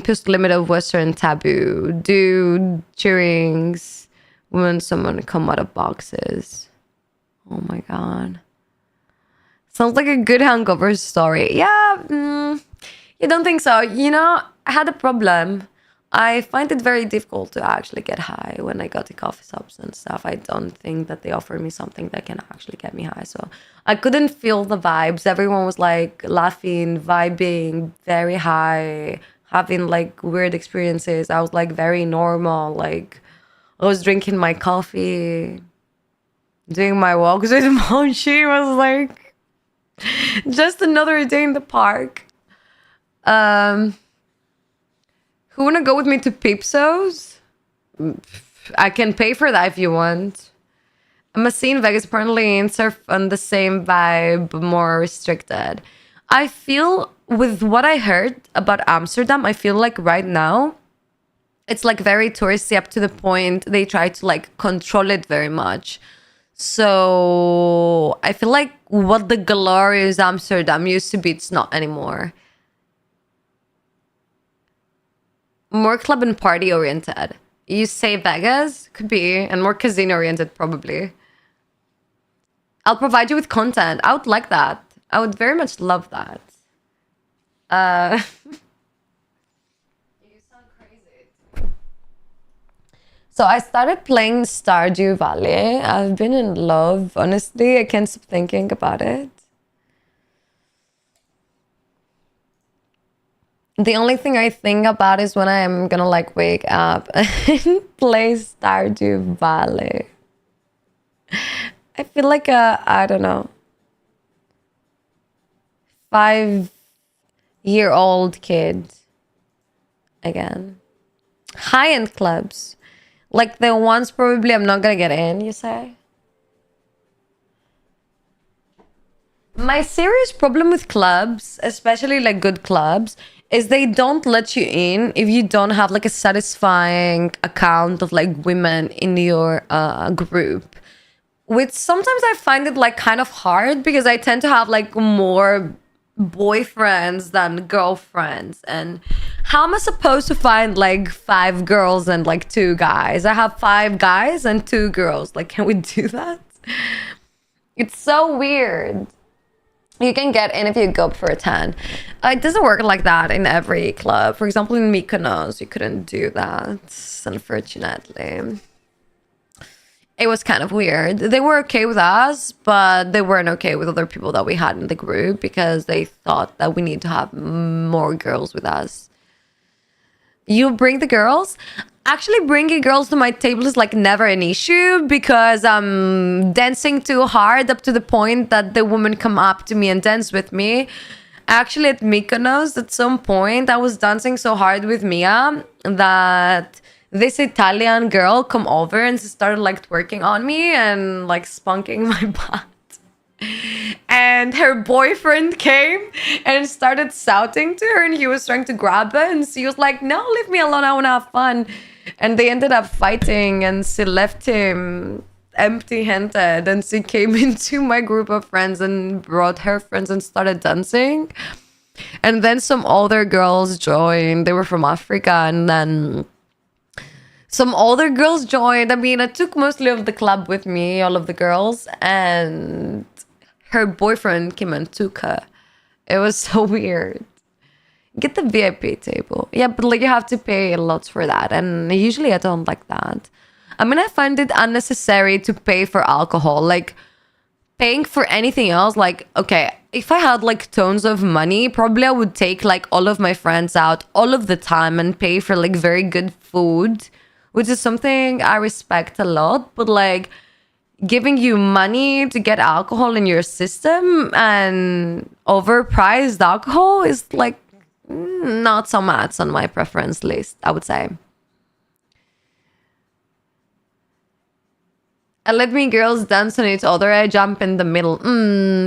push limit of Western taboo. Dude, cheerings when someone come out of boxes. Oh my god. Sounds like a good hangover story. Yeah, you don't think so? You know, I had a problem. I find it very difficult to actually get high when I go to coffee shops and stuff. I don't think that they offer me something that can actually get me high. So I couldn't feel the vibes. Everyone was like laughing, vibing, very high, having like weird experiences. I was like very normal. Like I was drinking my coffee, doing my walks with mom. She was like just another day in the park. Who wanna go with me to Pipsos? I can pay for that if you want. I'm a scene Vegas apparently in surf on the same vibe, more restricted. I feel with what I heard about Amsterdam, I feel like right now it's like very touristy up to the point they try to like control it very much. So I feel like what the glorious Amsterdam used to be, it's not anymore. More club and party oriented. You say Vegas? Could be. And more casino oriented, probably. I'll provide you with content. I would like that. I would very much love that. You sound crazy. So I started playing Stardew Valley. I've been in love. Honestly, I can't stop thinking about it. The only thing I think about is when I'm gonna like wake up and play Stardew Valley. I feel like I don't know, 5-year-old kid again. High-end clubs. Like the ones probably I'm not gonna get in, you say? My serious problem with clubs, especially like good clubs, is they don't let you in if you don't have like a satisfying account of like women in your group. Which sometimes I find it like kind of hard because I tend to have like more boyfriends than girlfriends. And how am I supposed to find like 5 girls and like 2 guys? I have 5 guys and 2 girls. Like, can we do that? It's so weird. You can get in if you go up for a 10. It doesn't work like that in every club. For example, in Mykonos, you couldn't do that, unfortunately. It was kind of weird. They were okay with us, but they weren't okay with other people that we had in the group because they thought that we need to have more girls with us. You bring the girls? Actually, bringing girls to my table is like never an issue because I'm dancing too hard up to the point that the woman come up to me and dance with me. Actually, at Mykonos, at some point, I was dancing so hard with Mia that this Italian girl come over and started like twerking on me and like spunking my butt. And her boyfriend came and started shouting to her and he was trying to grab her and she was like, no, leave me alone, I want to have fun. And they ended up fighting and she left him empty-handed and she came into my group of friends and brought her friends and started dancing. And then some older girls joined. They were from Africa, and then some older girls joined. I mean, I took mostly of the club with me, all of the girls, and her boyfriend came and took her. It was so weird. Get the VIP table. Yeah, but like you have to pay lots for that. And usually I don't like that. I mean, I find it unnecessary to pay for alcohol. Like paying for anything else. Like, okay, if I had like tons of money, probably I would take like all of my friends out all of the time and pay for like very good food which is something I respect a lot. But like giving you money to get alcohol in your system and overpriced alcohol is like not so much on my preference list, I would say. And let me girls dance on each other. I jump in the middle.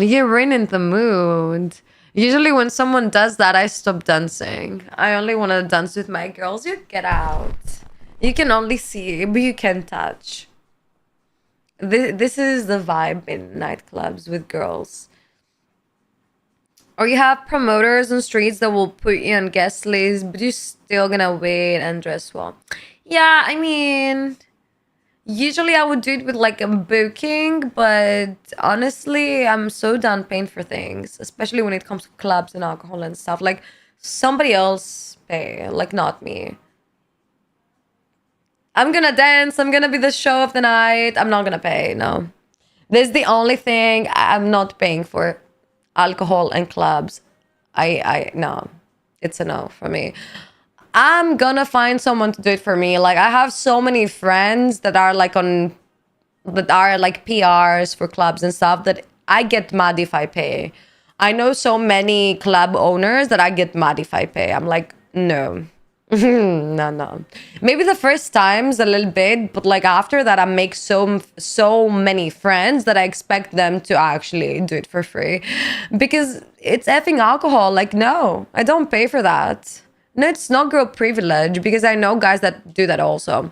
You're ruining the mood. Usually when someone does that, I stop dancing. I only want to dance with my girls. You get out. You can only see, but you can touch. This is the vibe in nightclubs with girls. Or you have promoters on streets that will put you on guest lists, but you're still gonna wait and dress well. Yeah, I mean, usually I would do it with like a booking, but honestly, I'm so done paying for things, especially when it comes to clubs and alcohol and stuff. Like somebody else pay, like not me. I'm gonna dance, I'm gonna be the show of the night. I'm not gonna pay, no. This is the only thing I'm not paying for. Alcohol and clubs. I no. It's a no for me. I'm gonna find someone to do it for me. Like I have so many friends that are like PRs for clubs and stuff that I get mad if I pay. I know so many club owners that I get mad if I pay. I'm like, no. No. Maybe the first times a little bit, but like after that I make so many friends that I expect them to actually do it for free. Because it's effing alcohol. Like no, I don't pay for that. No, it's not girl privilege because I know guys that do that also.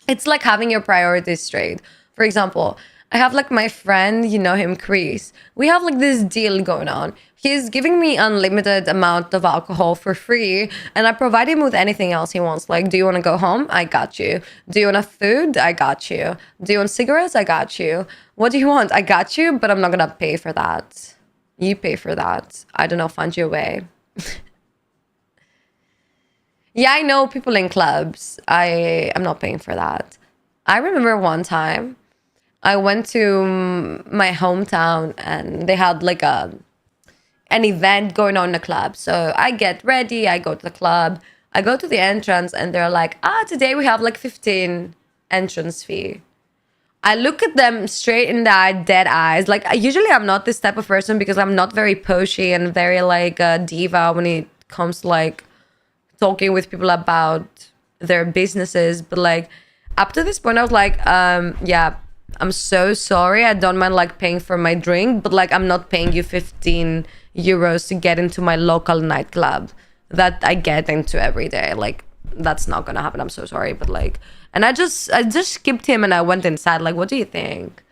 It's like having your priorities straight. For example, I have like my friend, you know him, Chris. We have like this deal going on. He's giving me unlimited amount of alcohol for free, and I provide him with anything else he wants. Like, do you want to go home? I got you. Do you want a food? I got you. Do you want cigarettes? I got you. What do you want? I got you, but I'm not gonna pay for that. You pay for that. I don't know, find your way. Yeah, I know people in clubs. I'm not paying for that. I remember one time I went to my hometown and they had like an event going on in the club. So I get ready, I go to the club, I go to the entrance and they're like, today we have like 15 entrance fee. I look at them straight in the eye, dead eyes. Like usually I'm not this type of person because I'm not very pushy and very like a diva when it comes to like talking with people about their businesses. But like up to this point I was like, yeah, I'm so sorry. I don't mind like paying for my drink, but like I'm not paying you 15 euros to get into my local nightclub that I get into every day. Like that's not gonna happen. I'm so sorry. But like, and I just skipped him and I went inside. Like, what do you think?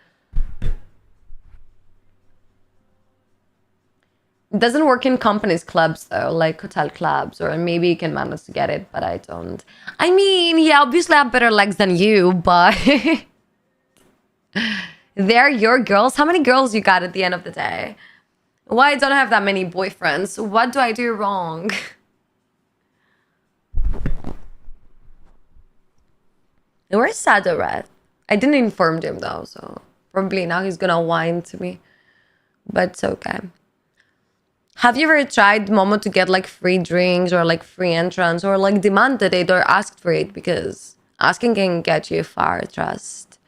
It doesn't work in companies clubs though, like hotel clubs, or maybe you can manage to get it, but I don't. I mean, yeah, obviously I have better legs than you, but they're your girls. How many girls you got at the end of the day? Why don't I have that many boyfriends? What do I do wrong? Where's Sadoret? I didn't inform him though, so probably now he's gonna whine to me. But it's okay. Have you ever tried Momo to get like free drinks or like free entrance or like demanded it or asked for it? Because asking can get you far, trust.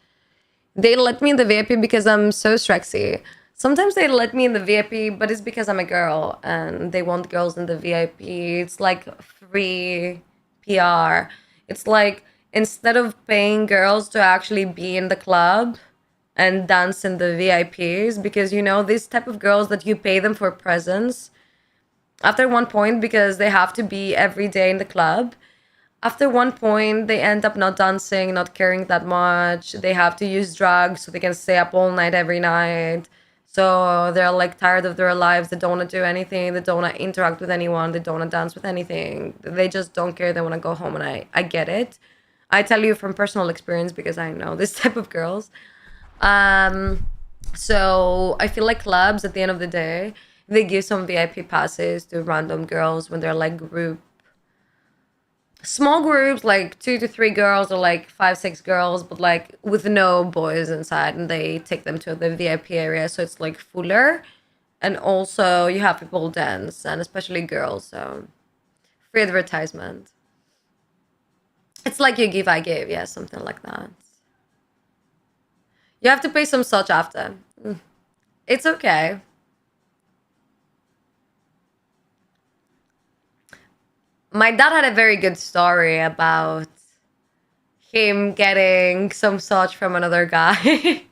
They let me in the VIP because I'm so sexy. Sometimes they let me in the VIP, but it's because I'm a girl and they want girls in the VIP. It's like free PR. It's like instead of paying girls to actually be in the club and dance in the VIPs, because you know, these type of girls that you pay them for presents, after one point, because they have to be every day in the club, after one point, they end up not dancing, not caring that much. They have to use drugs so they can stay up all night every night. So they're like tired of their lives. They don't want to do anything. They don't want to interact with anyone. They don't want to dance with anything. They just don't care. They want to go home. And I get it. I tell you from personal experience because I know this type of girls. So I feel like clubs at the end of the day, they give some VIP passes to random girls when they're like small groups, like 2 to 3 girls or like 5, 6 girls, but like with no boys inside, and they take them to the VIP area, so it's like fuller, and also you have people dance, and especially girls, so free advertisement. It's like you give, I give. Yeah, something like that. You have to pay some such after. It's okay. My dad had a very good story about him getting some such from another guy.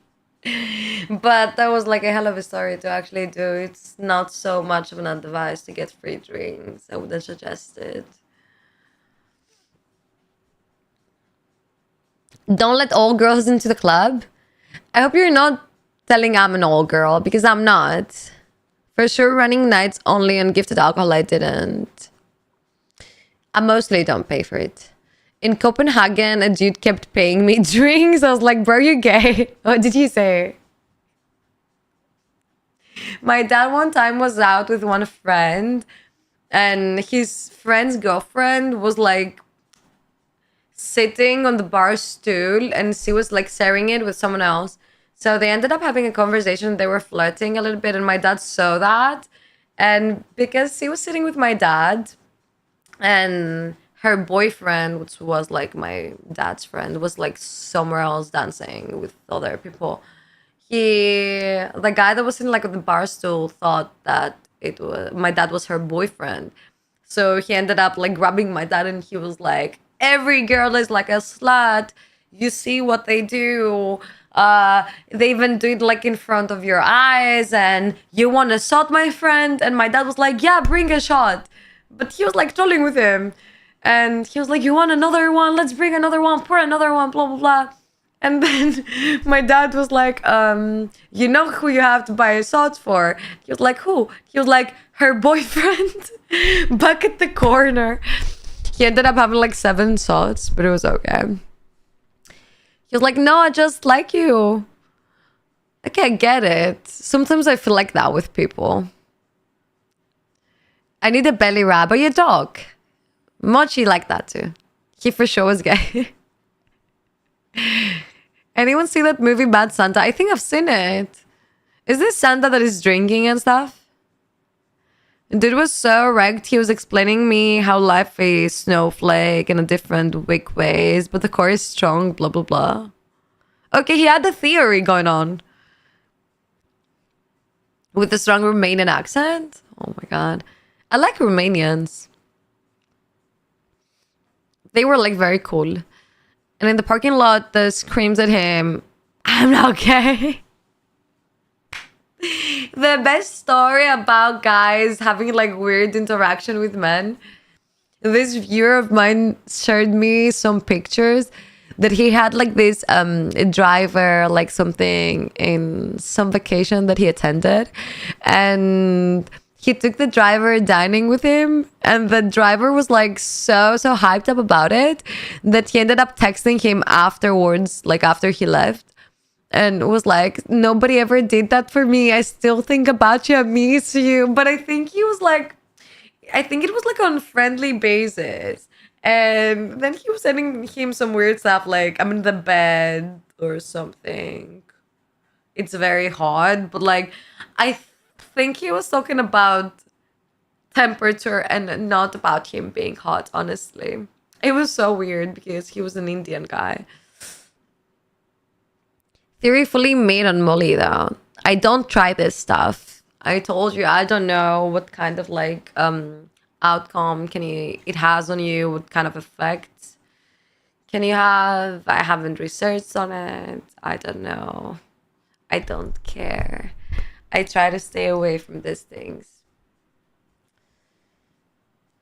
But that was like a hell of a story to actually do. It's not so much of an advice to get free drinks. I wouldn't suggest it. Don't let all girls into the club. I hope you're not telling I'm an all girl because I'm not. For sure, running nights only on gifted alcohol, I didn't. I mostly don't pay for it. In Copenhagen, a dude kept paying me drinks. I was like, bro, you gay? What did you say? My dad one time was out with one friend, and his friend's girlfriend was like sitting on the bar stool, and she was like sharing it with someone else. So they ended up having a conversation. They were flirting a little bit, and my dad saw that. And because he was sitting with my dad, and her boyfriend, which was like my dad's friend, was like somewhere else dancing with other people. The guy that was in like the bar stool thought that it was my dad was her boyfriend. So he ended up like grabbing my dad, and he was like, every girl is like a slut. You see what they do. They even do it like in front of your eyes, and you want a shot, my friend? And my dad was like, yeah, bring a shot. But he was like trolling with him. And he was like, you want another one? Let's bring another one, pour another one, blah, blah, blah. And then my dad was like, you know who you have to buy a shot for? He was like, who? He was like, her boyfriend. Back at the corner. He ended up having like 7 shots, but it was okay. He was like, no, I just like you. I can't get it. Sometimes I feel like that with people. I need a belly rub. Are you a dog? Mochi like that too. He for sure was gay. Anyone see that movie Bad Santa? I think I've seen it. Is this Santa that is drinking and stuff? Dude was so wrecked. He was explaining me how life is snowflake in a different weak ways, but the core is strong, blah, blah, blah. Okay, he had a theory going on. With a strong Romanian accent? Oh my god. I like Romanians. They were like very cool. And in the parking lot, the screams at him, I'm not gay. The best story about guys having like weird interaction with men. This viewer of mine shared me some pictures that he had like this driver, like something in some vacation that he attended. And he took the driver dining with him, and the driver was like so hyped up about it that he ended up texting him afterwards, like after he left, and was like, nobody ever did that for me. I still think about you. I miss you. But I think he was like, I think it was like on friendly basis. And then he was sending him some weird stuff like, I'm in the bed or something. It's very hard. But like, I think he was talking about temperature and not about him being hot, honestly. It was so weird because he was an Indian guy. Theory fully made on Molly though. I don't try this stuff. I told you I don't know what kind of like outcome it has on you, what kind of effects can you have. I haven't researched on it. I don't know. I don't care. I try to stay away from these things.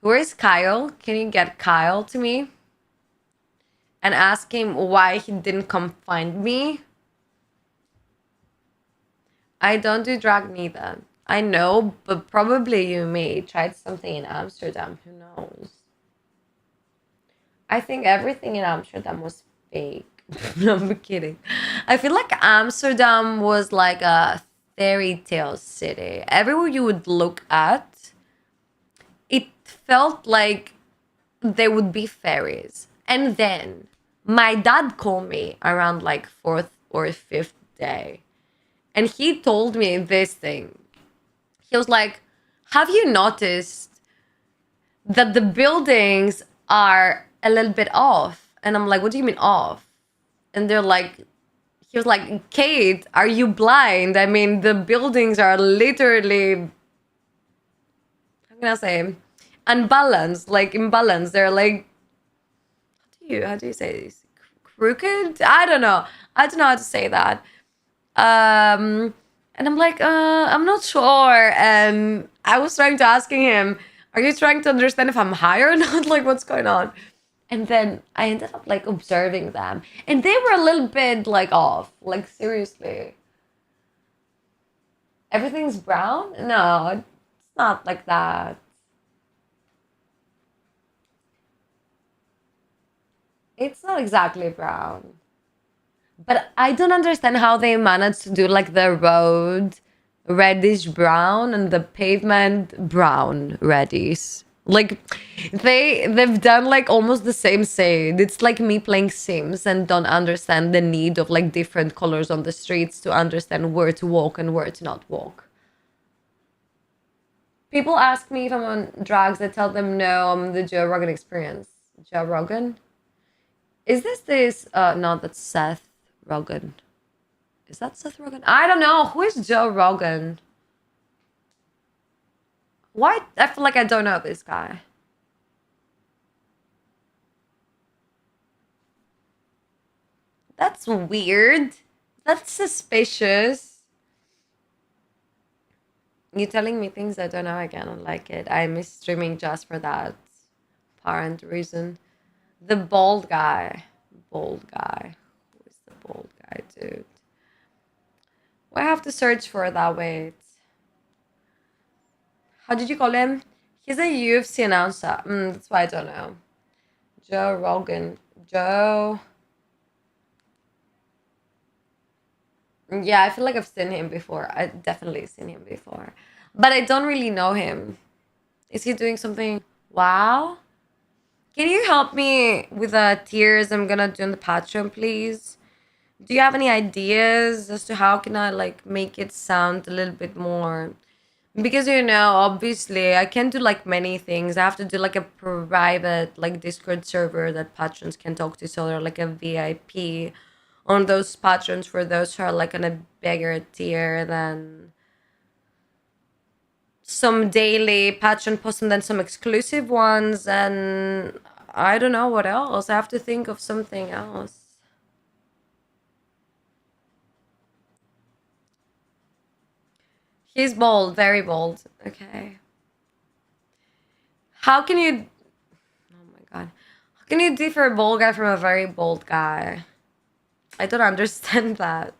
Where is Kyle? Can you get Kyle to me? And ask him why he didn't come find me? I don't do drag neither. I know, but probably you may tried something in Amsterdam. Who knows? I think everything in Amsterdam was fake. No, I'm kidding. I feel like Amsterdam was like a fairy tale city. Everywhere you would look at, it felt like there would be fairies. And then my dad called me around like 4th or 5th day. And he told me this thing. He was like, have you noticed that the buildings are a little bit off? And I'm like, what do you mean off? And they're like, he was like, Kate, are you blind? I mean, the buildings are literally, how can I say, unbalanced, like imbalanced. They're like, how do you say this? Crooked? I don't know. I don't know how to say that. And I'm like, I'm not sure. And I was trying to asking him, are you trying to understand if I'm high or not? Like, what's going on? And then I ended up like observing them, and they were a little bit like off. Like, seriously, everything's brown? No, it's not like that. It's not exactly brown. But I don't understand how they managed to do like the road reddish brown and the pavement brown reddish. Like they've done like almost the same shade. It's like me playing Sims and don't understand the need of like different colors on the streets to understand where to walk and where to not walk. People ask me if I'm on drugs. I tell them no, I'm the Joe Rogan experience. Joe Rogan? Is this no, that's Seth Rogen. Is that Seth Rogen? I don't know. Who is Joe Rogan? Why? I feel like I don't know this guy. That's weird. That's suspicious. You telling me things I don't know again. I don't like it. I miss streaming just for that apparent reason. The bald guy. Bald guy. Who is the bald guy, dude? Well, I have to search for that. Wait. How did you call him? He's a UFC announcer. That's why I don't know. Joe Rogan. Joe. Yeah, I feel like I've seen him before. I definitely seen him before. But I don't really know him. Is he doing something? Wow. Can you help me with the tiers I'm gonna do in the Patreon, please? Do you have any ideas as to how can I like make it sound a little bit more? Because obviously I can't do like many things. I have to do like a private like Discord server that patrons can talk to each other, like a VIP on those patrons for those who are like on a bigger tier than some daily patron posts and then some exclusive ones, and I don't know what else. I have to think of something else. He's bold, very bold. Okay. How can you Oh my god. How can you differ a bold guy from a very bold guy? I don't understand that.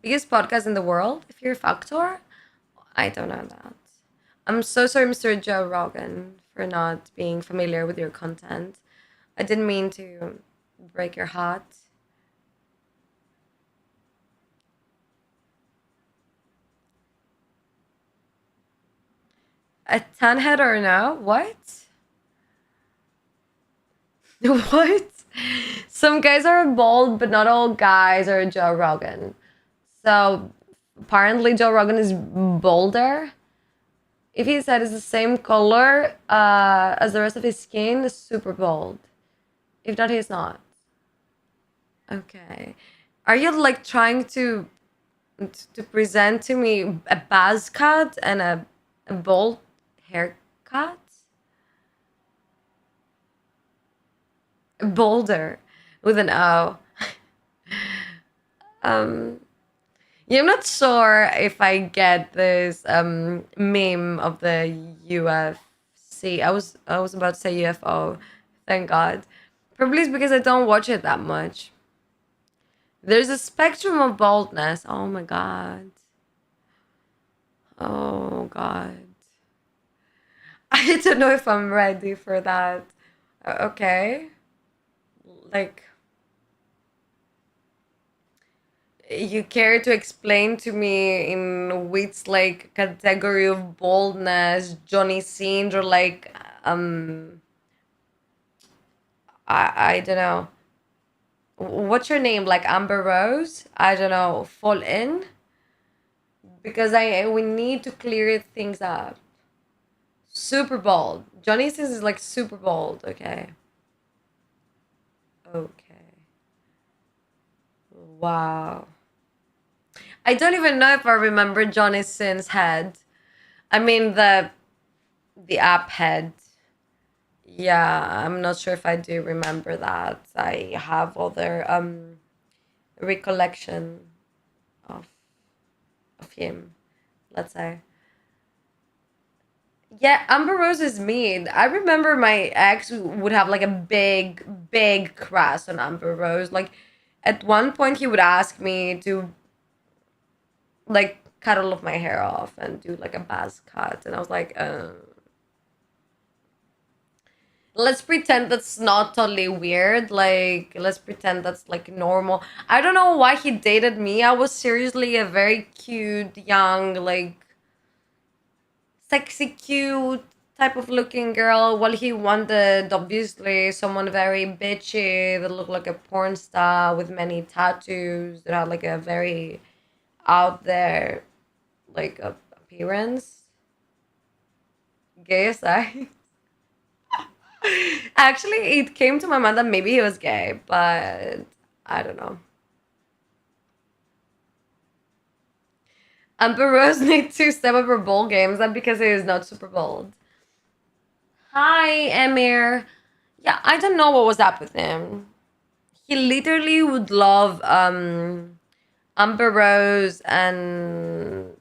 Biggest podcast in the world, if you're a factor? I don't know that. I'm so sorry, Mr. Joe Rogan, for not being familiar with your content. I didn't mean to break your heart. A tan head or no? What? What? Some guys are bald, but not all guys are Joe Rogan. So apparently Joe Rogan is bolder. If his head is the same color as the rest of his skin, super bold. If not, he's not. Okay. Are you like trying to present to me a buzz cut and a bold haircut? Bolder with an O. um Yeah, I'm not sure if I get this meme of the UFC. I was about to say UFO. Thank God. Probably it's because I don't watch it that much. There's a spectrum of baldness. Oh my God. Oh God. I don't know if I'm ready for that. Okay. Like, you care to explain to me in which like category of boldness Johnny Sins or like I don't know. What's your name? Like Amber Rose? I don't know. Fall in? Because I we need to clear things up. Super bold. Johnny Sins is like super bold, okay. Okay. Wow. I don't even know if I remember Johnny Sin's head. I mean the app head. Yeah, I'm not sure if I do remember that. I have other recollection of him, let's say. Yeah, Amber Rose is mean. I remember my ex would have like a big crush on Amber Rose. Like at one point he would ask me to like cut all of my hair off and do like a buzz cut, and I was like, let's pretend that's not totally weird. Like, let's pretend that's like normal. I don't know why he dated me. I was seriously a very cute, young, like sexy, cute type of looking girl. While he wanted, obviously, someone very bitchy that looked like a porn star with many tattoos that had like a very out there, like, appearance. Gay aside. Actually, it came to my mind that maybe he was gay, but I don't know. Amber Rose needs to step up her bowl games, not because he is not super bold. Hi, Emir. Yeah, I don't know what was up with him. He literally would love Amber Rose, and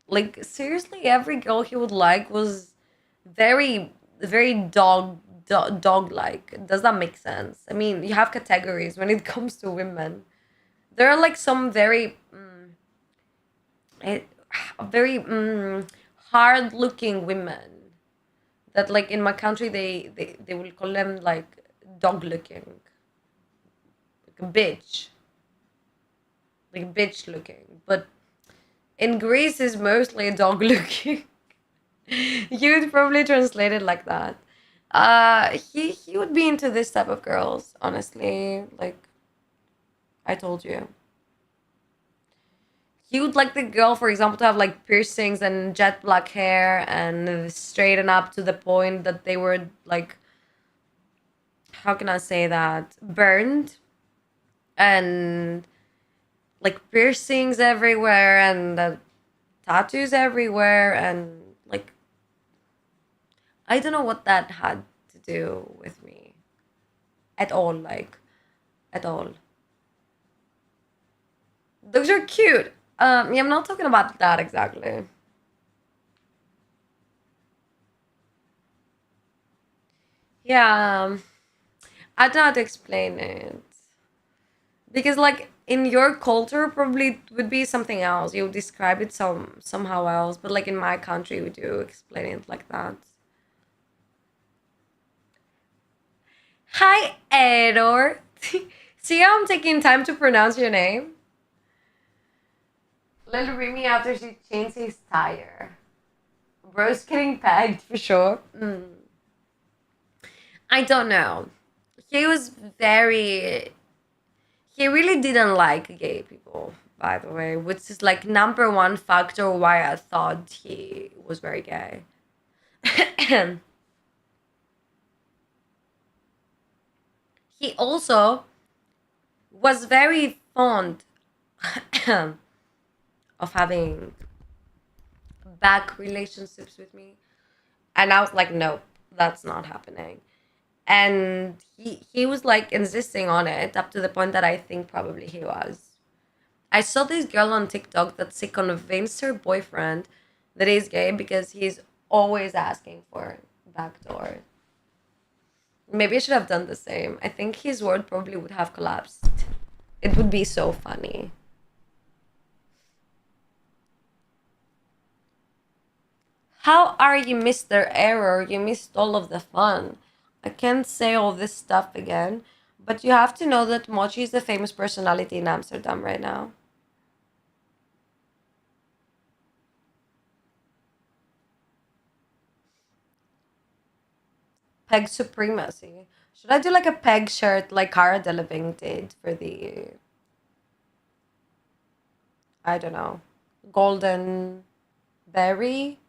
like seriously every girl he would like was very dog like. Does that make sense? I mean, you have categories when it comes to women. There are like some very eh, very hard looking women that like in my country they will call them like dog looking, like a bitch, like bitch looking, but in Greece is mostly dog looking. You would probably translate it like that. He would be into this type of girls, honestly. Like I told you, he would like the girl, for example, to have like piercings and jet black hair and straighten up to the point that they were like, how can I say that, burned, and like piercings everywhere and tattoos everywhere, and like I don't know what that had to do with me at all, like at all. Those are cute. Yeah, I'm not talking about that exactly. Yeah, I don't know how to explain it because, like, in your culture, probably it would be something else. You would describe it somehow else, but like in my country, we do explain it like that. Hi, Error. See how I'm taking time to pronounce your name? Little Remy after she changed his tire. Bro's getting pegged for sure. I don't know. He was very. He really didn't like gay people, by the way, which is like number one factor why I thought he was very gay. He also was very fond of having back relationships with me. And I was like, nope, that's not happening. And he was like insisting on it up to the point that I think probably he was. I saw this girl on TikTok that she convinced her boyfriend that he's gay because he's always asking for backdoor. Maybe I should have done the same. I think his world probably would have collapsed. It would be so funny. How are you, Mr. Error? You missed all of the fun. I can't say all this stuff again, but you have to know that Mochi is the famous personality in Amsterdam right now. Peg supremacy. Should I do like a peg shirt like Cara Delevingne did for the, I don't know, Golden Berry?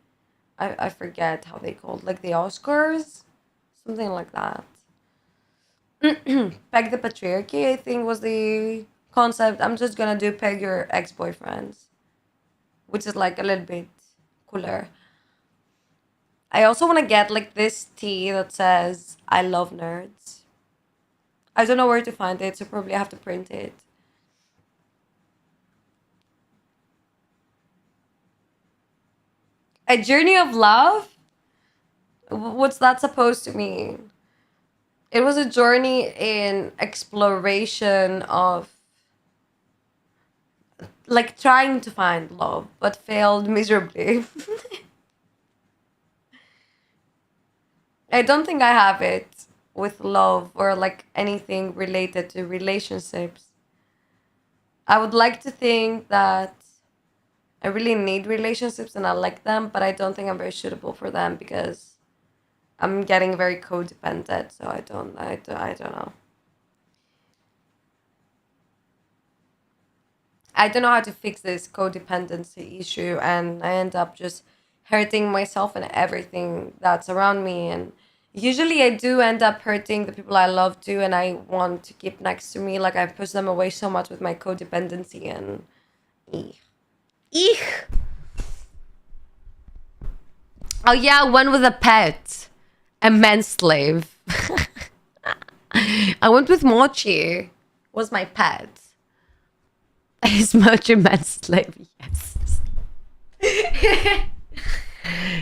I forget how they called, like the Oscars? Something like that. Peg the patriarchy, I think, was the concept. I'm just gonna do peg your ex-boyfriends, which is like a little bit cooler. I also want to get like this tee that says I love nerds. I don't know where to find it, so probably I have to print it. A journey of love? What's that supposed to mean? It was a journey in exploration of like trying to find love, but failed miserably. I don't think I have it with love or like anything related to relationships. I would like to think that I really need relationships and I like them, but I don't think I'm very suitable for them because I'm getting very codependent. So I don't know. I don't know how to fix this codependency issue, and I end up just hurting myself and everything that's around me. And usually, I do end up hurting the people I love too, and I want to keep next to me. Like I push them away so much with my codependency, and eek. Eek. Oh yeah, one with a pet, a man slave. I went with Mochi. Was my pet. His Mochi man slave. Yes.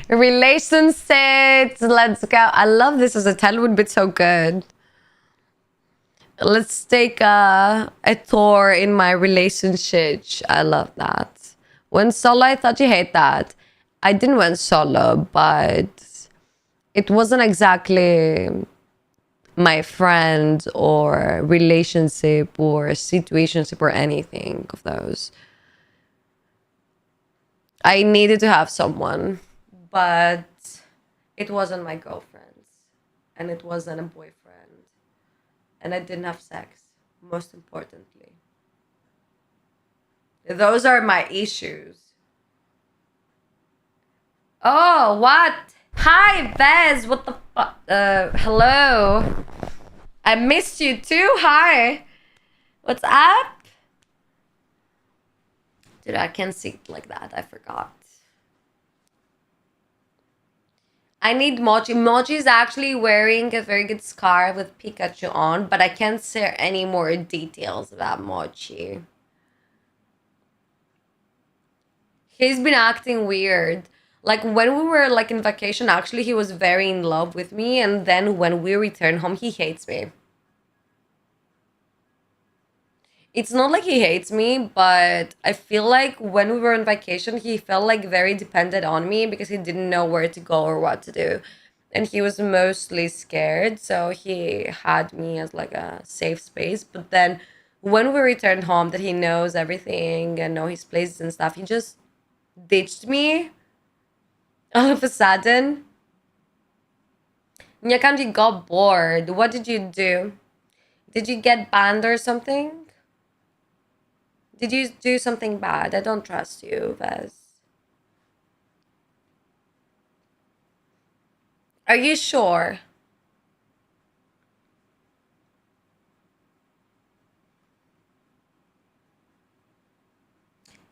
Relationships. Let's go. I love this as a title. Would be so good. Let's take a tour in my relationship. I love that. When solo, I thought you hate that. I didn't went solo, but it wasn't exactly my friend or relationship or situationship or anything of those. I needed to have someone, but it wasn't my girlfriend's, and it wasn't a boyfriend, and I didn't have sex, most importantly. Those are my issues. Oh, what? Hi, Bez. What the fuck? Hello. I missed you too. Hi. What's up? Dude, I can't see it like that. I forgot. I need Mochi. Mochi is actually wearing a very good scarf with Pikachu on, but I can't share any more details about Mochi. He's been acting weird. Like when we were like in vacation, actually he was very in love with me, and then when we return home, he hates me. It's not like he hates me, but I feel like when we were on vacation, he felt like very dependent on me because he didn't know where to go or what to do. And he was mostly scared, so he had me as like a safe space. But then when we returned home, that he knows everything and know his places and stuff, he just ditched me all of a sudden. Nyakanji got bored. What did you do? Did you get banned or something? Did you do something bad? I don't trust you, Vez. Are you sure?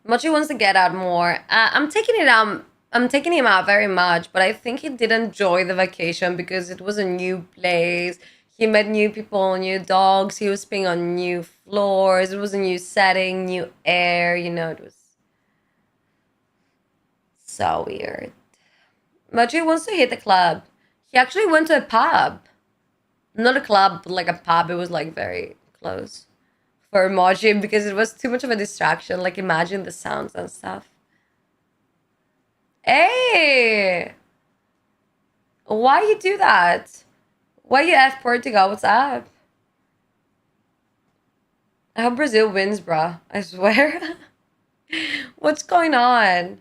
Mochi wants to get out more. I'm taking it out. I'm taking him out very much, but I think he did enjoy the vacation because it was a new place. He met new people, new dogs. He was being on new floors. It was a new setting, new air. You know, it was so weird. Mochi wants to hit the club. He actually went to a pub. Not a club, but like a pub. It was like very close for Mochi because it was too much of a distraction. Like imagine the sounds and stuff. Hey, why you do that? Why you F Portugal? What's up? I hope Brazil wins, bruh. I swear. What's going on?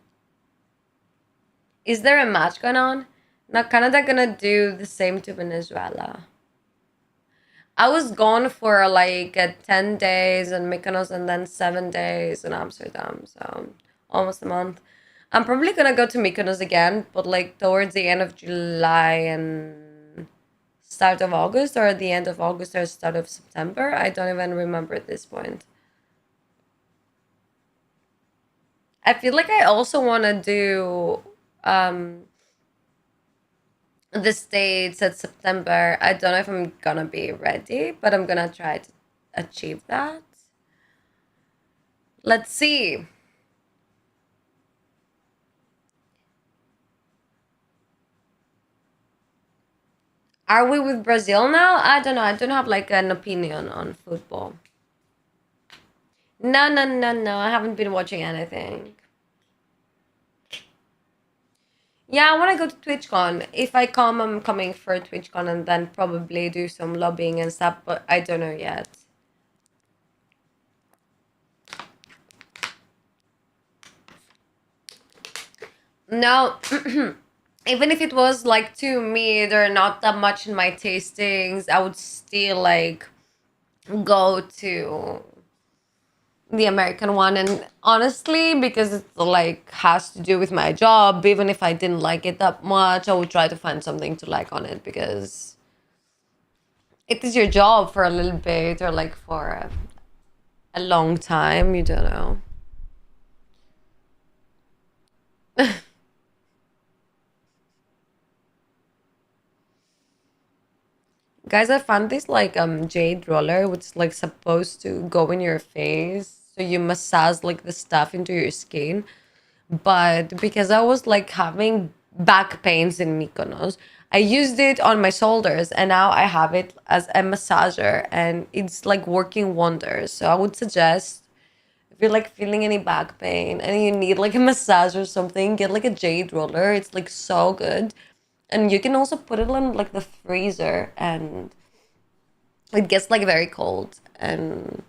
Is there a match going on? Now Canada gonna do the same to Venezuela. I was gone for like 10 days in Mykonos and then 7 days in Amsterdam, so almost a month. I'm probably gonna go to Mykonos again, but like towards the end of July and start of August or the end of August or start of September. I don't even remember at this point. I feel like I also want to do the States at September. I don't know if I'm gonna be ready, but I'm gonna try to achieve that. Let's see. Are we with Brazil now? I don't know. I don't have like an opinion on football. No, no, no, no. I haven't been watching anything. Yeah, I want to go to TwitchCon. If I come, I'm coming for TwitchCon and then probably do some lobbying and stuff, but I don't know yet. No, even if it was like to me, they're not that much in my tastings, I would still like go to the American one. And honestly, because it like has to do with my job, even if I didn't like it that much, I would try to find something to like on it because it is your job for a little bit or like for a long time, you don't know. Guys, I found this like jade roller which is like supposed to go in your face so you massage like the stuff into your skin. But because I was like having back pains in Mykonos, I used it on my shoulders and now I have it as a massager and it's like working wonders. So I would suggest if you're like feeling any back pain and you need like a massage or something, get like a jade roller. It's like so good. And you can also put it in like the freezer and it gets like very cold. And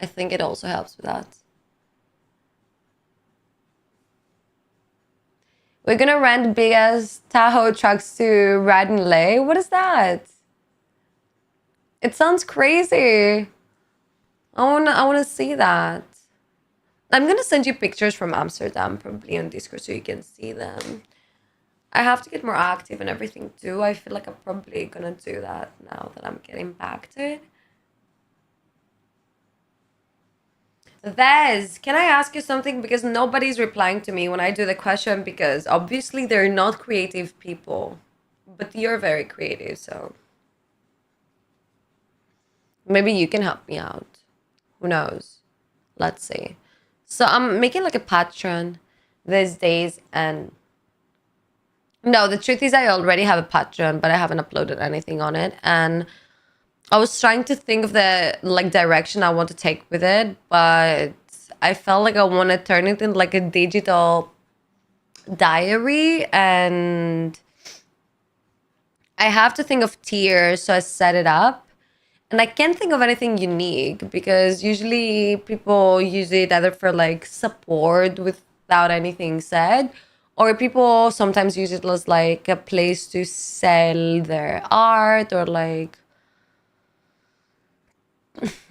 I think it also helps with that. We're gonna rent big ass Tahoe trucks to ride and lay. What is that? It sounds crazy. I wanna see that. I'm gonna send you pictures from Amsterdam probably on Discord so you can see them. I have to get more active and everything too. I feel like I'm probably gonna do that now that I'm getting back to it. Vez, can I ask you something? Because nobody's replying to me when I do the question because obviously they're not creative people. But you're very creative, so maybe you can help me out. Who knows? Let's see. So I'm making like a Patreon these days and no, the truth is I already have a Patreon, but I haven't uploaded anything on it. And I was trying to think of the like direction I want to take with it, but I felt like I want to turn it into like a digital diary and I have to think of tiers, so I set it up. And I can't think of anything unique because usually people use it either for like support without anything said, or people sometimes use it as like a place to sell their art or like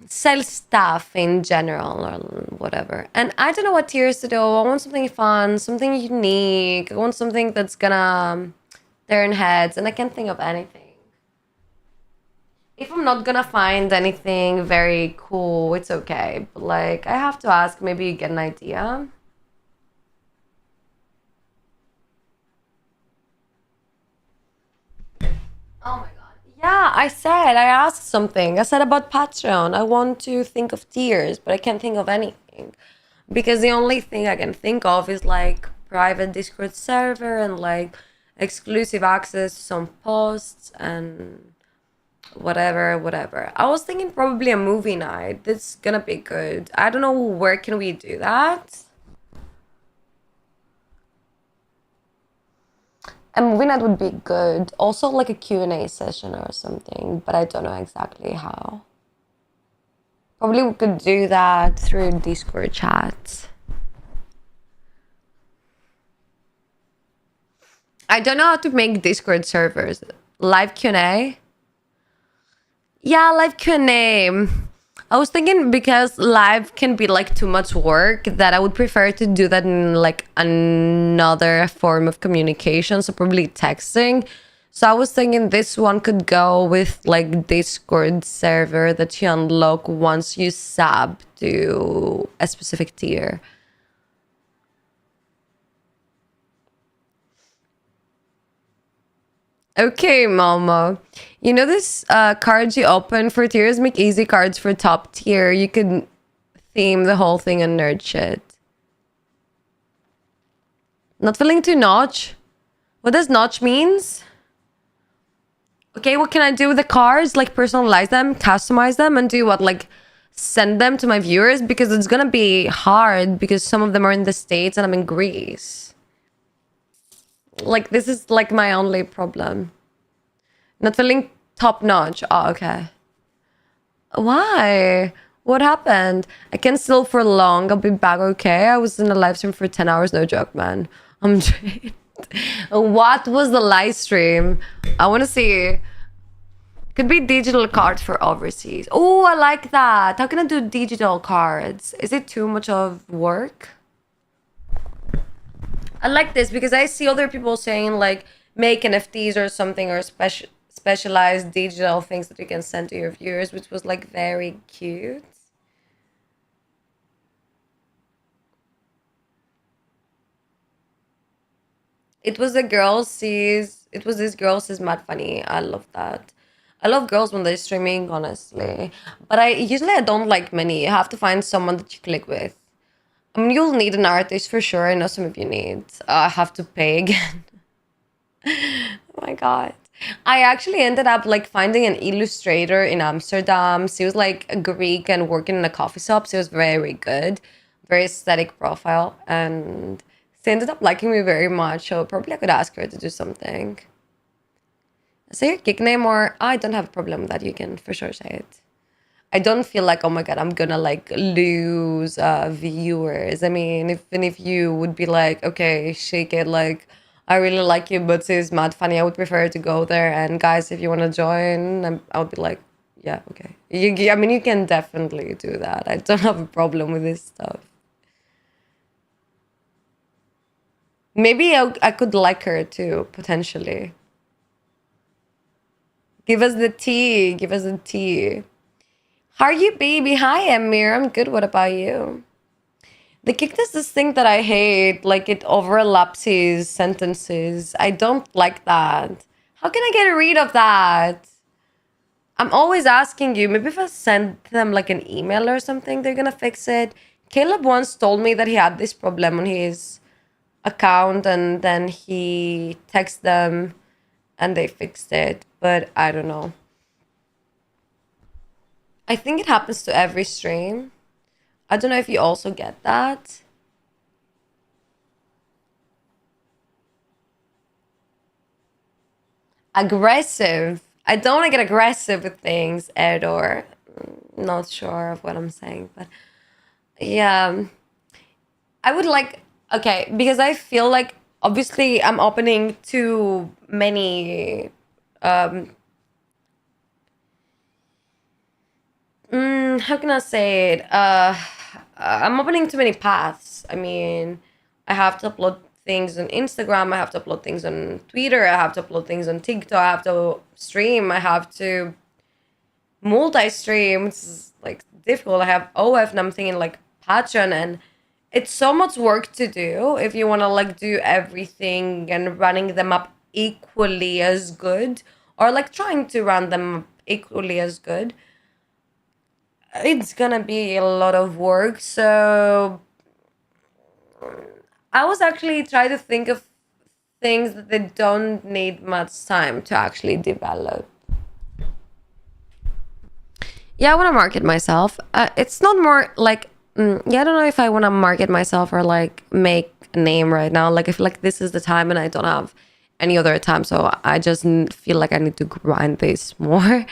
sell stuff in general or whatever. And I don't know what tiers to do. I want something fun, something unique. I want something that's gonna turn heads, and I can't think of anything. If I'm not gonna find anything very cool, it's okay. But like, I have to ask, maybe you get an idea. Oh my god. Yeah, I asked something. I said about Patreon. I want to think of tiers, but I can't think of anything. Because the only thing I can think of is like private Discord server and like exclusive access to some posts and whatever, whatever. I was thinking probably a movie night. That's gonna be good. I don't know where can we do that. A movie night would be good. Also like a Q&A session or something, but I don't know exactly how. Probably we could do that through Discord chats. I don't know how to make Discord servers. Live Q&A? Yeah, live Q&A. I was thinking because live can be like too much work that I would prefer to do that in like another form of communication, so probably texting. So I was thinking this one could go with like Discord server that you unlock once you sub to a specific tier. Okay, Malmo. You know this cards you open for tiers make easy cards for top tier. You could theme the whole thing on nerd shit. Not feeling too notch? What does notch means? Okay, what can I do with the cards? Like personalize them, customize them, and do what? Like send them to my viewers? Because it's gonna be hard because some of them are in the States and I'm in Greece. Like this is like my only problem. Not feeling top notch. Oh, okay. Why? What happened? I can still for long. I'll be back, okay? I was in a live stream for 10 hours. No joke, man. I'm drained. What was the live stream? I want to see. Could be digital cards for overseas. Oh, I like that. How can I do digital cards? Is it too much of work? I like this because I see other people saying like make NFTs or something or specialized digital things that you can send to your viewers, which was like very cute. It was this girl sees mad funny. I love that. I love girls when they're streaming, honestly. But I don't like many. You have to find someone that you click with. I mean, you'll need an artist for sure. I know some of you need. I have to pay again. Oh my god. I actually ended up like finding an illustrator in Amsterdam. She was like a Greek and working in a coffee shop. She was very good, very aesthetic profile, and she ended up liking me very much. So probably I could ask her to do something. Say your kick name, or I don't have a problem with that. You can for sure say it. I don't feel like, oh my god, I'm gonna like lose viewers. I mean, even if you would be like, okay, shake it, like I really like you, but it's mad funny. I would prefer to go there. And guys, if you want to join, I would be like, yeah, okay. I mean, you can definitely do that. I don't have a problem with this stuff. Maybe I could like her too, potentially. Give us the tea. Give us the tea. How are you, baby? Hi, Amir. I'm good. What about you? The kick is this thing that I hate. Like, it overlaps his sentences. I don't like that. How can I get rid of that? I'm always asking you. Maybe if I send them, like, an email or something, they're gonna fix it. Caleb once told me that he had this problem on his account, and then he texted them, and they fixed it. But I don't know. I think it happens to every stream. I don't know if you also get that. Aggressive. I don't want to get aggressive with things, Erdor. Not sure of what I'm saying, but yeah. I would like, okay, because I feel like obviously I'm opening too many how can I say it? I'm opening too many paths. I mean, I have to upload things on Instagram. I have to upload things on Twitter. I have to upload things on TikTok. I have to stream. I have to multi-stream. It's like difficult. I have OF and I'm thinking like Patreon, and it's so much work to do if you want to like do everything and running them up equally as good, or like trying to run them up equally as good. It's gonna be a lot of work. So I was actually trying to think of things that they don't need much time to actually develop. Yeah, I want to market myself. It's not more like, yeah, I don't know if I want to market myself or like make a name right now. Like, I feel like this is the time and I don't have any other time. So I just feel like I need to grind this more.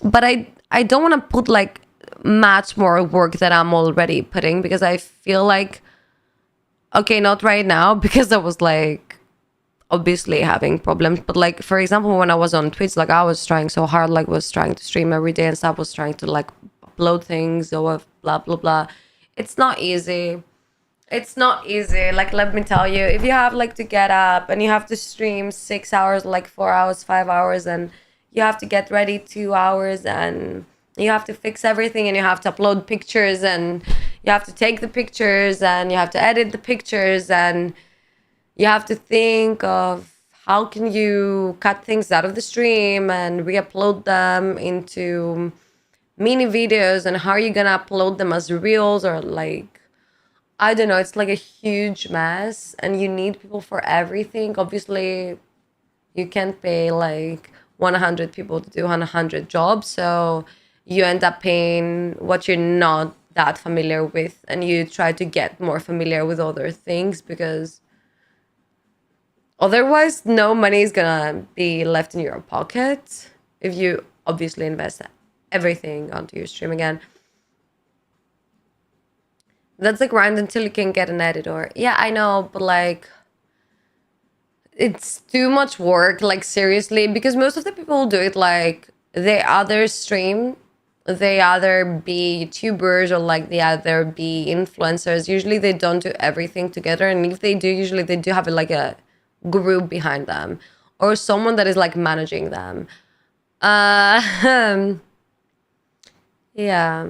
But I don't want to put like much more work that I'm already putting, because I feel like, okay, not right now, because I was like obviously having problems. But like, for example, when I was on Twitch, like I was trying so hard, like was trying to stream every day and stuff, was trying to like upload things or blah, blah, blah. It's not easy. It's not easy. Like, let me tell you, if you have like to get up and you have to stream 6 hours, like 4 hours, 5 hours, and you have to get ready 2 hours, and you have to fix everything, and you have to upload pictures, and you have to take the pictures, and you have to edit the pictures, and you have to think of how can you cut things out of the stream and re-upload them into mini videos, and how are you gonna upload them as reels, or like, I don't know, it's like a huge mess, and you need people for everything. Obviously, you can't pay like 100 people to do 100 jobs, so you end up paying what you're not that familiar with, and you try to get more familiar with other things, because otherwise no money is gonna be left in your pocket if you obviously invest everything onto your stream again. That's the grind until you can get an editor. Yeah, I know, but like, it's too much work, like seriously, because most of the people do it like they either stream, they either be YouTubers, or like they either be influencers. Usually they don't do everything together, and if they do, usually they do have like a group behind them, or someone that is like managing them. Uh, yeah.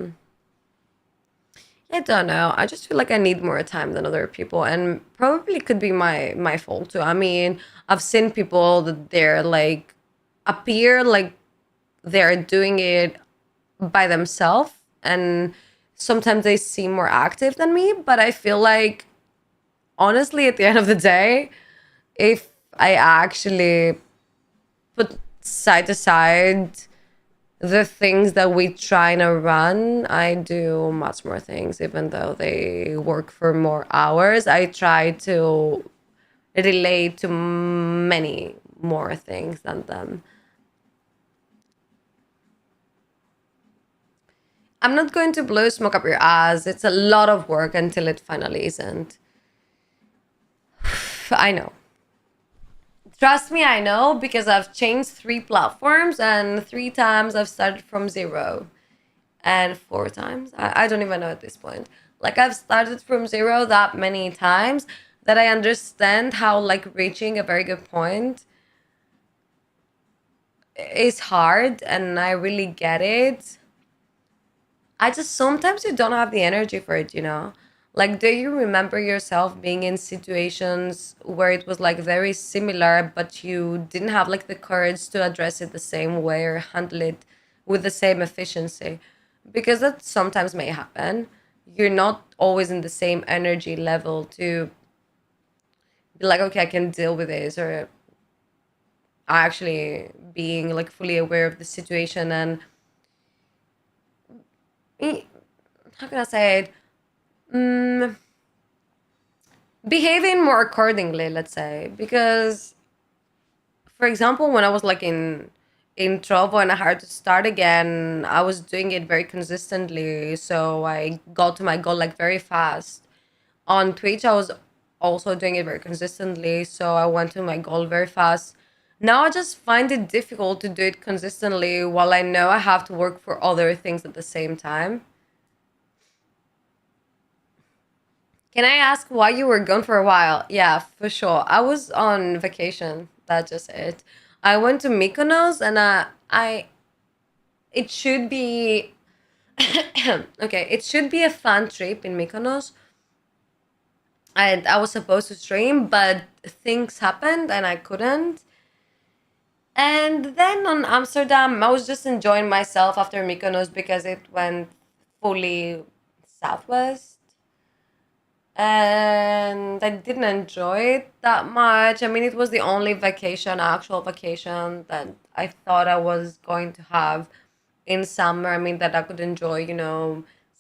I don't know. I just feel like I need more time than other people, and probably could be my fault too. I mean, I've seen people that they're like appear like they're doing it by themselves, and sometimes they seem more active than me, but I feel like honestly at the end of the day, if I actually put side to side the things that we try to run, I do much more things, even though they work for more hours. I try to relate to many more things than them. I'm not going to blow smoke up your ass. It's a lot of work until it finally isn't. I know. Trust me, I know, because I've changed 3 platforms, and 3 times I've started from zero. And 4 times, I don't even know at this point. Like, I've started from zero that many times that I understand how like reaching a very good point is hard, and I really get it. I just sometimes you don't have the energy for it, you know? Like, do you remember yourself being in situations where it was like very similar, but you didn't have like the courage to address it the same way or handle it with the same efficiency? Because that sometimes may happen. You're not always in the same energy level to be like, okay, I can deal with this, or actually being like fully aware of the situation and how can I say it? Mm, behaving more accordingly, let's say. Because for example, when I was like in trouble and I had to start again, I was doing it very consistently, so I got to my goal like very fast. On Twitch, I was also doing it very consistently, so I went to my goal very fast. Now I just find it difficult to do it consistently while I know I have to work for other things at the same time. Can I ask why you were gone for a while? Yeah, for sure. I was on vacation. That's just it. I went to Mykonos, and I it should be okay. It should be a fun trip in Mykonos. I was supposed to stream, but things happened and I couldn't. And then on Amsterdam, I was just enjoying myself after Mykonos because it went fully southwest, and I didn't enjoy it that much. I mean, it was the only vacation, actual vacation, that I thought I was going to have in summer. I mean, that I could enjoy,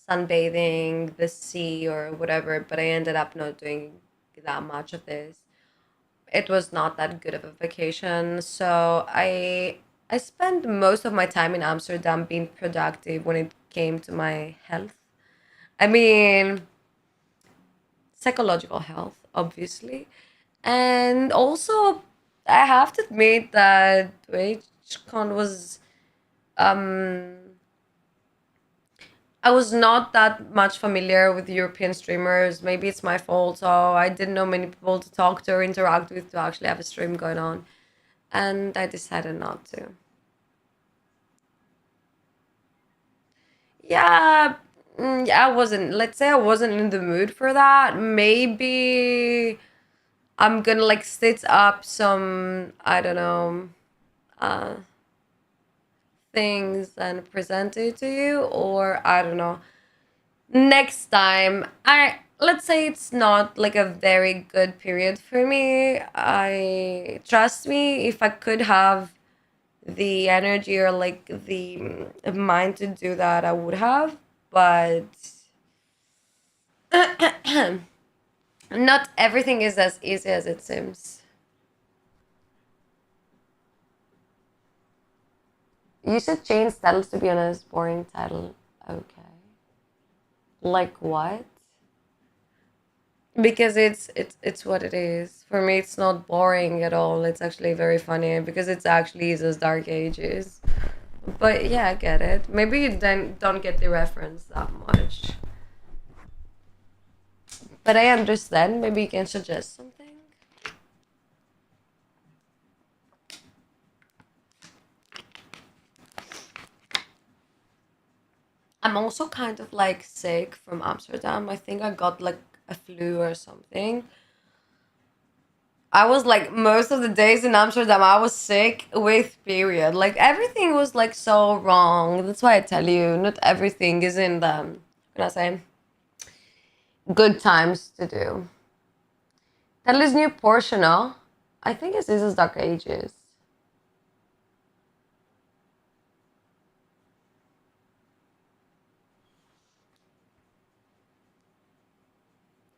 sunbathing, the sea, or whatever, but I ended up not doing that much of this. It was not that good of a vacation. So I spent most of my time in Amsterdam being productive when it came to my health. I mean, psychological health, obviously. And also, I have to admit that WHCon was, um, I was not that much familiar with European streamers. Maybe it's my fault. So I didn't know many people to talk to or interact with to actually have a stream going on. And I decided not to. Yeah, yeah, I wasn't. Let's say I wasn't in the mood for that. Maybe I'm gonna like stitch up some, I don't know, uh, things and present it to you, or I don't know. Next time, I let's say it's not like a very good period for me. I trust me, if I could have the energy or like the mind to do that, I would have, but not everything is as easy as it seems. You should change titles to be on a boring title. Okay. Like what? Because it's what it is. For me, it's not boring at all. It's actually very funny because it's actually Issa's Dark Ages. But yeah, I get it. Maybe you don't get the reference that much. But I understand. Maybe you can suggest something. I'm also kind of like sick from Amsterdam. I think I got like a flu or something. I was like most of the days in Amsterdam, I was sick with period. Like everything was like so wrong. That's why I tell you, not everything is in the, can I say, good times to do. That is new Porsche, no? I think it's This Is Dark Ages.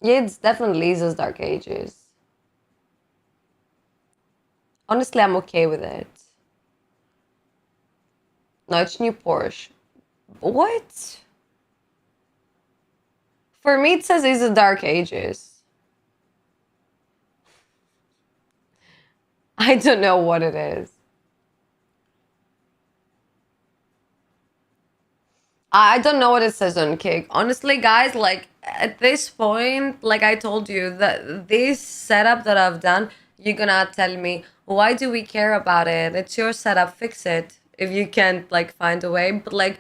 Yeah, it's definitely Lisa's Dark Ages. Honestly, I'm okay with it. No, it's new Porsche. What? For me, it says Lisa's Dark Ages. I don't know what it is. I don't know what it says on Kick. Honestly, guys, like at this point, like I told you, that this setup that I've done, you're gonna tell me, why do we care about it? It's your setup, fix it if you can't like find a way. But like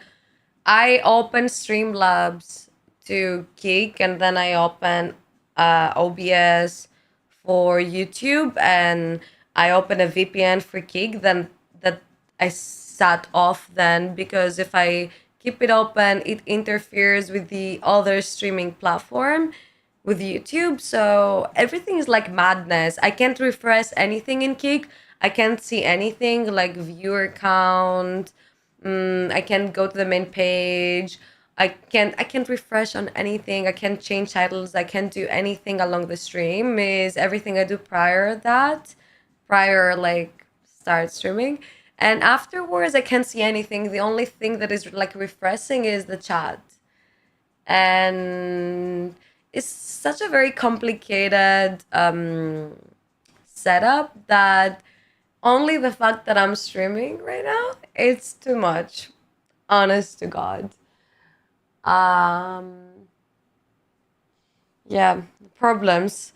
I open Streamlabs to Kick and then I open OBS for YouTube and I open a VPN for Kick, then that I sat off then because if I keep it open, it interferes with the other streaming platform with YouTube. So everything is like madness. I can't refresh anything in Kick. I can't see anything like viewer count. I can't go to the main page. I can't refresh on anything. I can't change titles. I can't do anything along the stream. Is everything I do prior that, prior like start streaming. And afterwards I can't see anything. The only thing that is like refreshing is the chat. And it's such a very complicated setup that only the fact that I'm streaming right now, it's too much. Honest to God. Um, yeah, problems.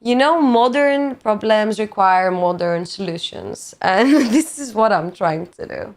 You know, modern problems require modern solutions, and this is what I'm trying to do.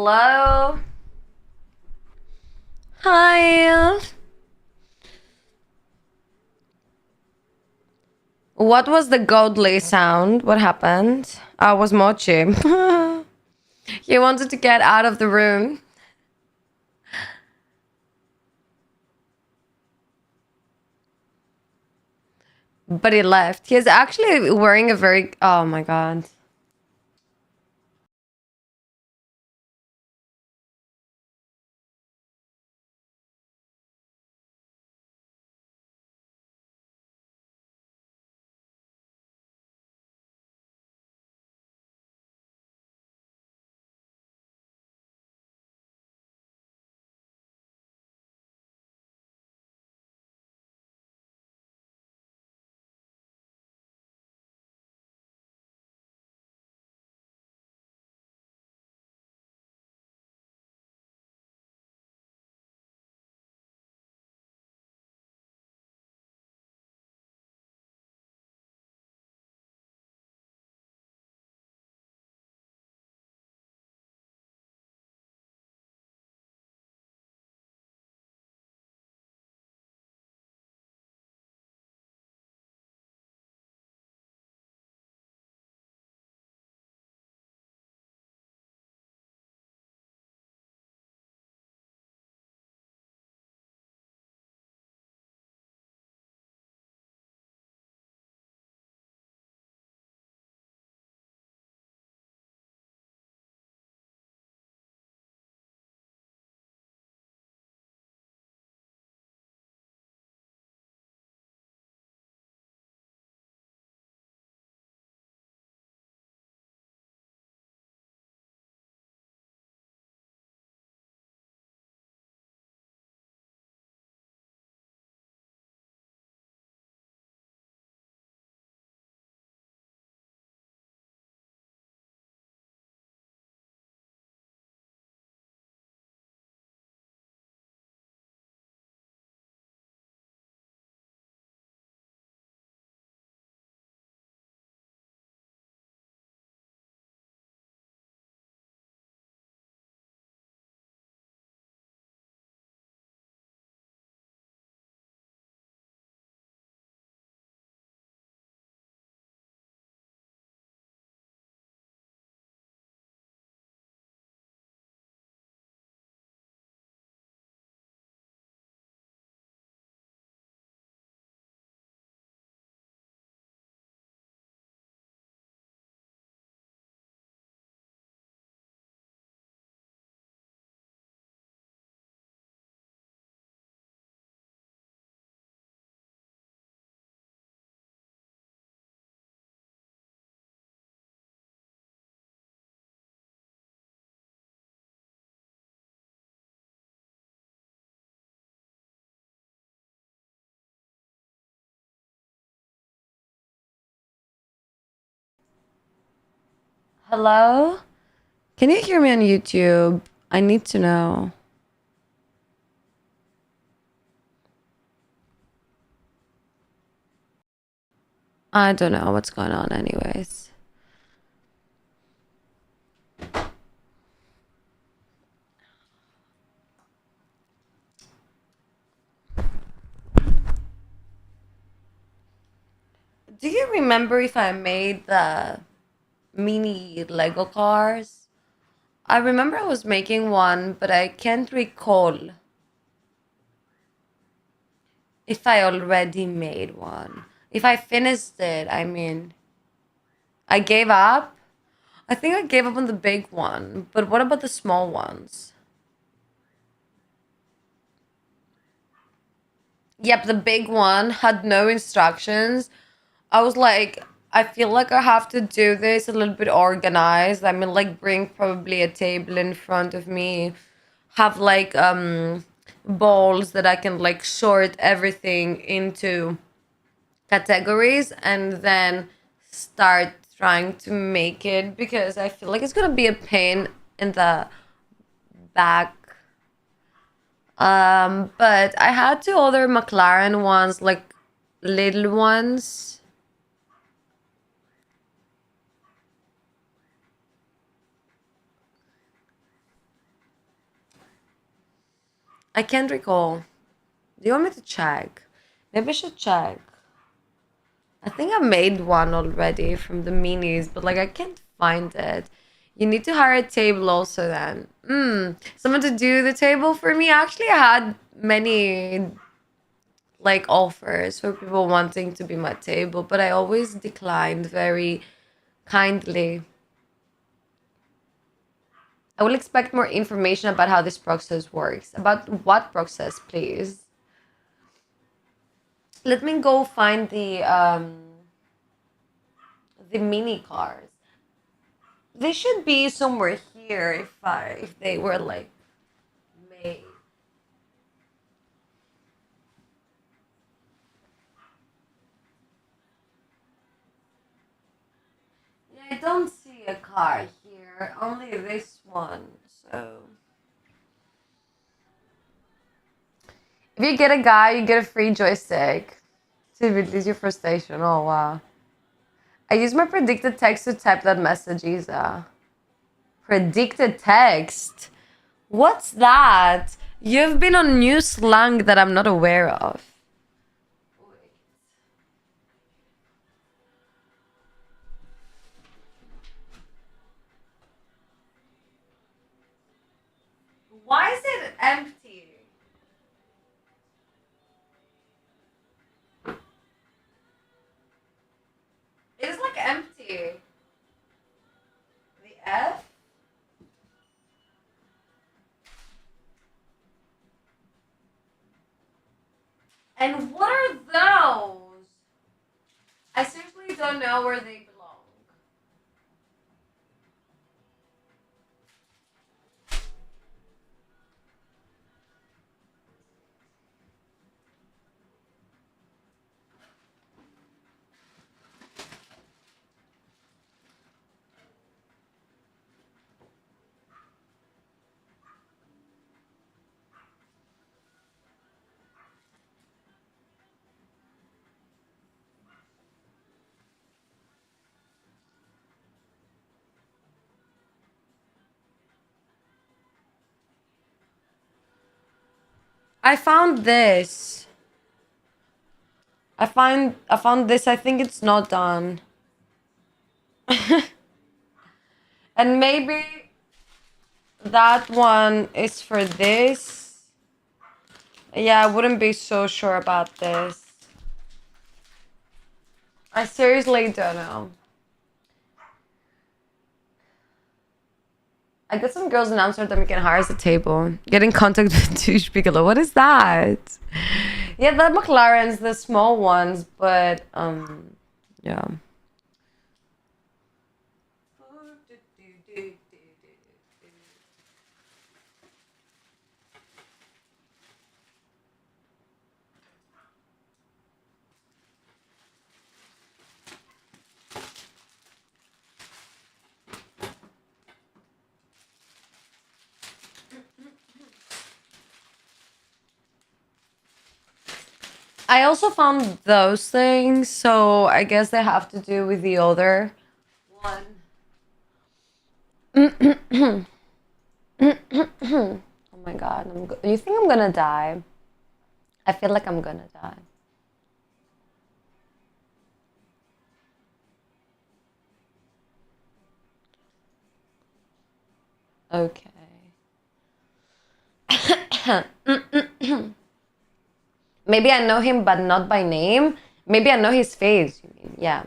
Hello? Hi. What was the godly sound? What happened? I was Mochi. He wanted to get out of the room, but he left. He's actually wearing a very. Oh my god. Hello? Can you hear me on YouTube? I need to know. I don't know what's going on, anyways. Do you remember if I made the mini Lego cars? I remember I was making one, but I can't recall if I already made one. If I finished it, I mean. I gave up? I think I gave up on the big one, but what about the small ones? Yep, the big one had no instructions. I was like, I feel like I have to do this a little bit organized. I mean, like, bring probably a table in front of me, have like balls that I can like sort everything into categories, and then start trying to make it, because I feel like it's gonna be a pain in the back. But I had two other McLaren ones, like little ones. I can't recall. Do you want me to check? Maybe I should check. I think I made one already from the minis, but like I can't find it. You need to hire a table also then. Someone to do the table for me. Actually, I had many like offers for people wanting to be my table, but I always declined very kindly. I will expect more information about how this process works. About what process, please? Let me go find the mini cars. They should be somewhere here if they were like made. Yeah, I don't see a car here. Only this one. So if you get a guy, you get a free joystick to release your frustration. Oh wow. I use my predicted text to type that message, Isa. Predicted text? What's that? You've been on new slang that I'm not aware of. Why is it empty? It's like empty. The F? And what are those? I seriously don't know where they belong. I found this. I found this. I think it's not done. And maybe that one is for this. Yeah, I wouldn't be so sure about this. I seriously don't know. I got some girls in Amsterdam you can hire as a table. Get in contact with Douche Bigelow. What is that? Yeah, the McLarens, the small ones, but yeah. I also found those things, so I guess they have to do with the other one. Oh my god, you think I'm gonna die? I feel like I'm gonna die. Okay. Maybe I know him, but not by name. Maybe I know his face, you mean? Yeah.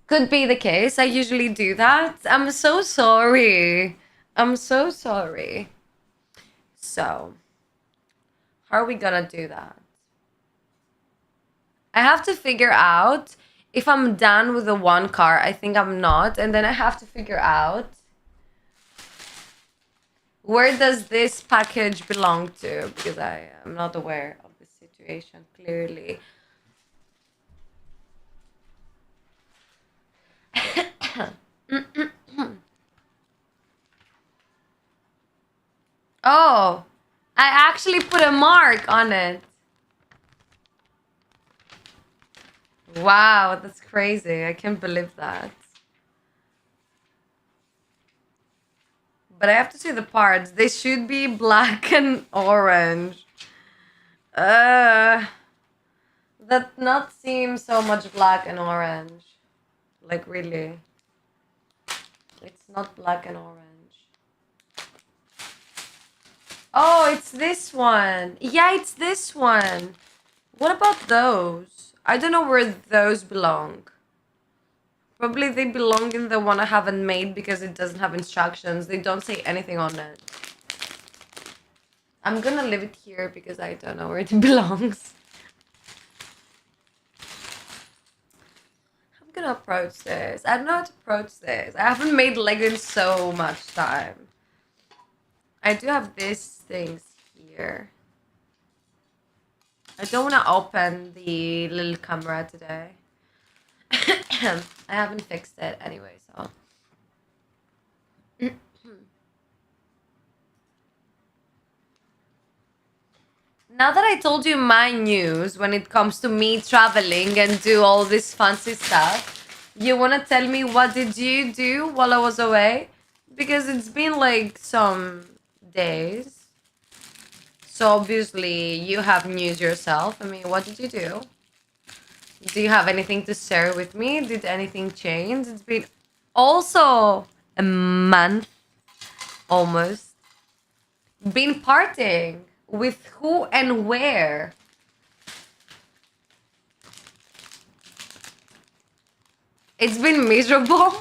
Could be the case. I usually do that. I'm so sorry. I'm so sorry. So, how are we gonna do that? I have to figure out if I'm done with the one car. I think I'm not. And then I have to figure out where does this package belong to? Because I am not aware of the situation clearly. Oh, I actually put a mark on it. Wow, that's crazy. I can't believe that. But I have to see the parts. They should be black and orange. Uh, that not seem so much black and orange. Like really. It's not black and orange. Oh, it's this one. Yeah, it's this one. What about those? I don't know where those belong. Probably they belong in the one I haven't made because it doesn't have instructions. They don't say anything on it. I'm gonna leave it here because I don't know where it belongs. I'm gonna approach this. I don't know how to approach this. I haven't made Lego in so much time. I do have these things here. I don't want to open the little camera today. I haven't fixed it anyway, so. Now that I told you my news when it comes to me traveling and do all this fancy stuff, you want to tell me what did you do while I was away? Because it's been like some days. So obviously you have news yourself. I mean, what did you do? Do you have anything to share with me? Did anything change? It's been also a month almost. Been partying with who and where? It's been miserable.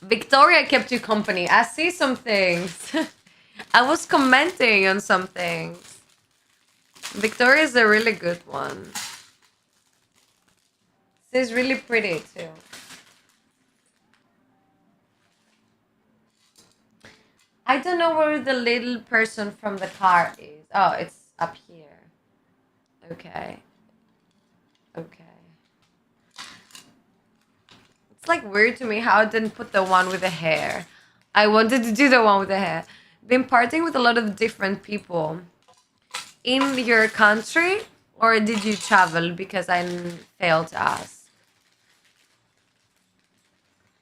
Victoria kept you company. I see some things. I was commenting on some things. Victoria is a really good one. She's really pretty too. I don't know where the little person from the car is. Oh, it's up here. Okay. Okay. It's like weird to me how I didn't put the one with the hair. I wanted to do the one with the hair. Been partying with a lot of different people. In your country? Or did you travel? Because I failed to ask.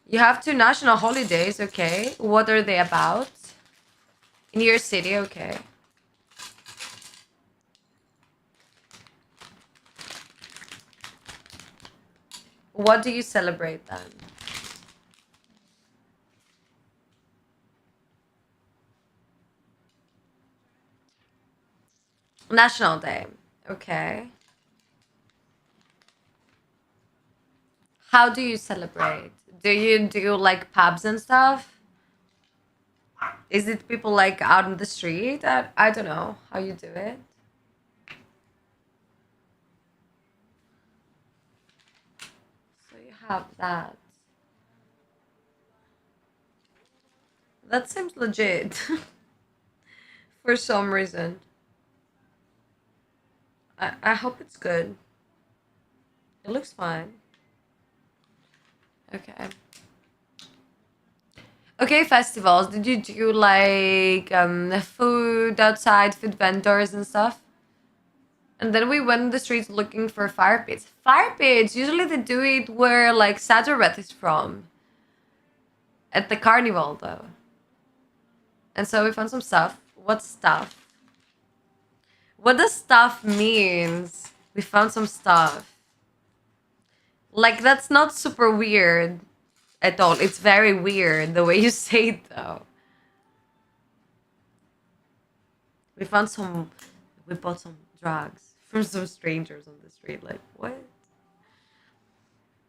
You have two national holidays, okay. What are they about? In your city, okay. What do you celebrate then? National Day, okay. How do you celebrate? Do you do like pubs and stuff? Is it people like out in the street? I don't know how you do it. So you have that. That seems legit for some reason. I hope it's good. It looks fine. Okay. Okay, festivals. Did you do like food outside, food vendors and stuff? And then we went in the streets looking for fire pits. Fire pits! Usually they do it where like Satureth is from. At the carnival though. And so we found some stuff. What stuff? What does stuff means? We found some stuff. Like that's not super weird at all. It's very weird the way you say it though. We found some we bought some drugs from some strangers on the street. Like what?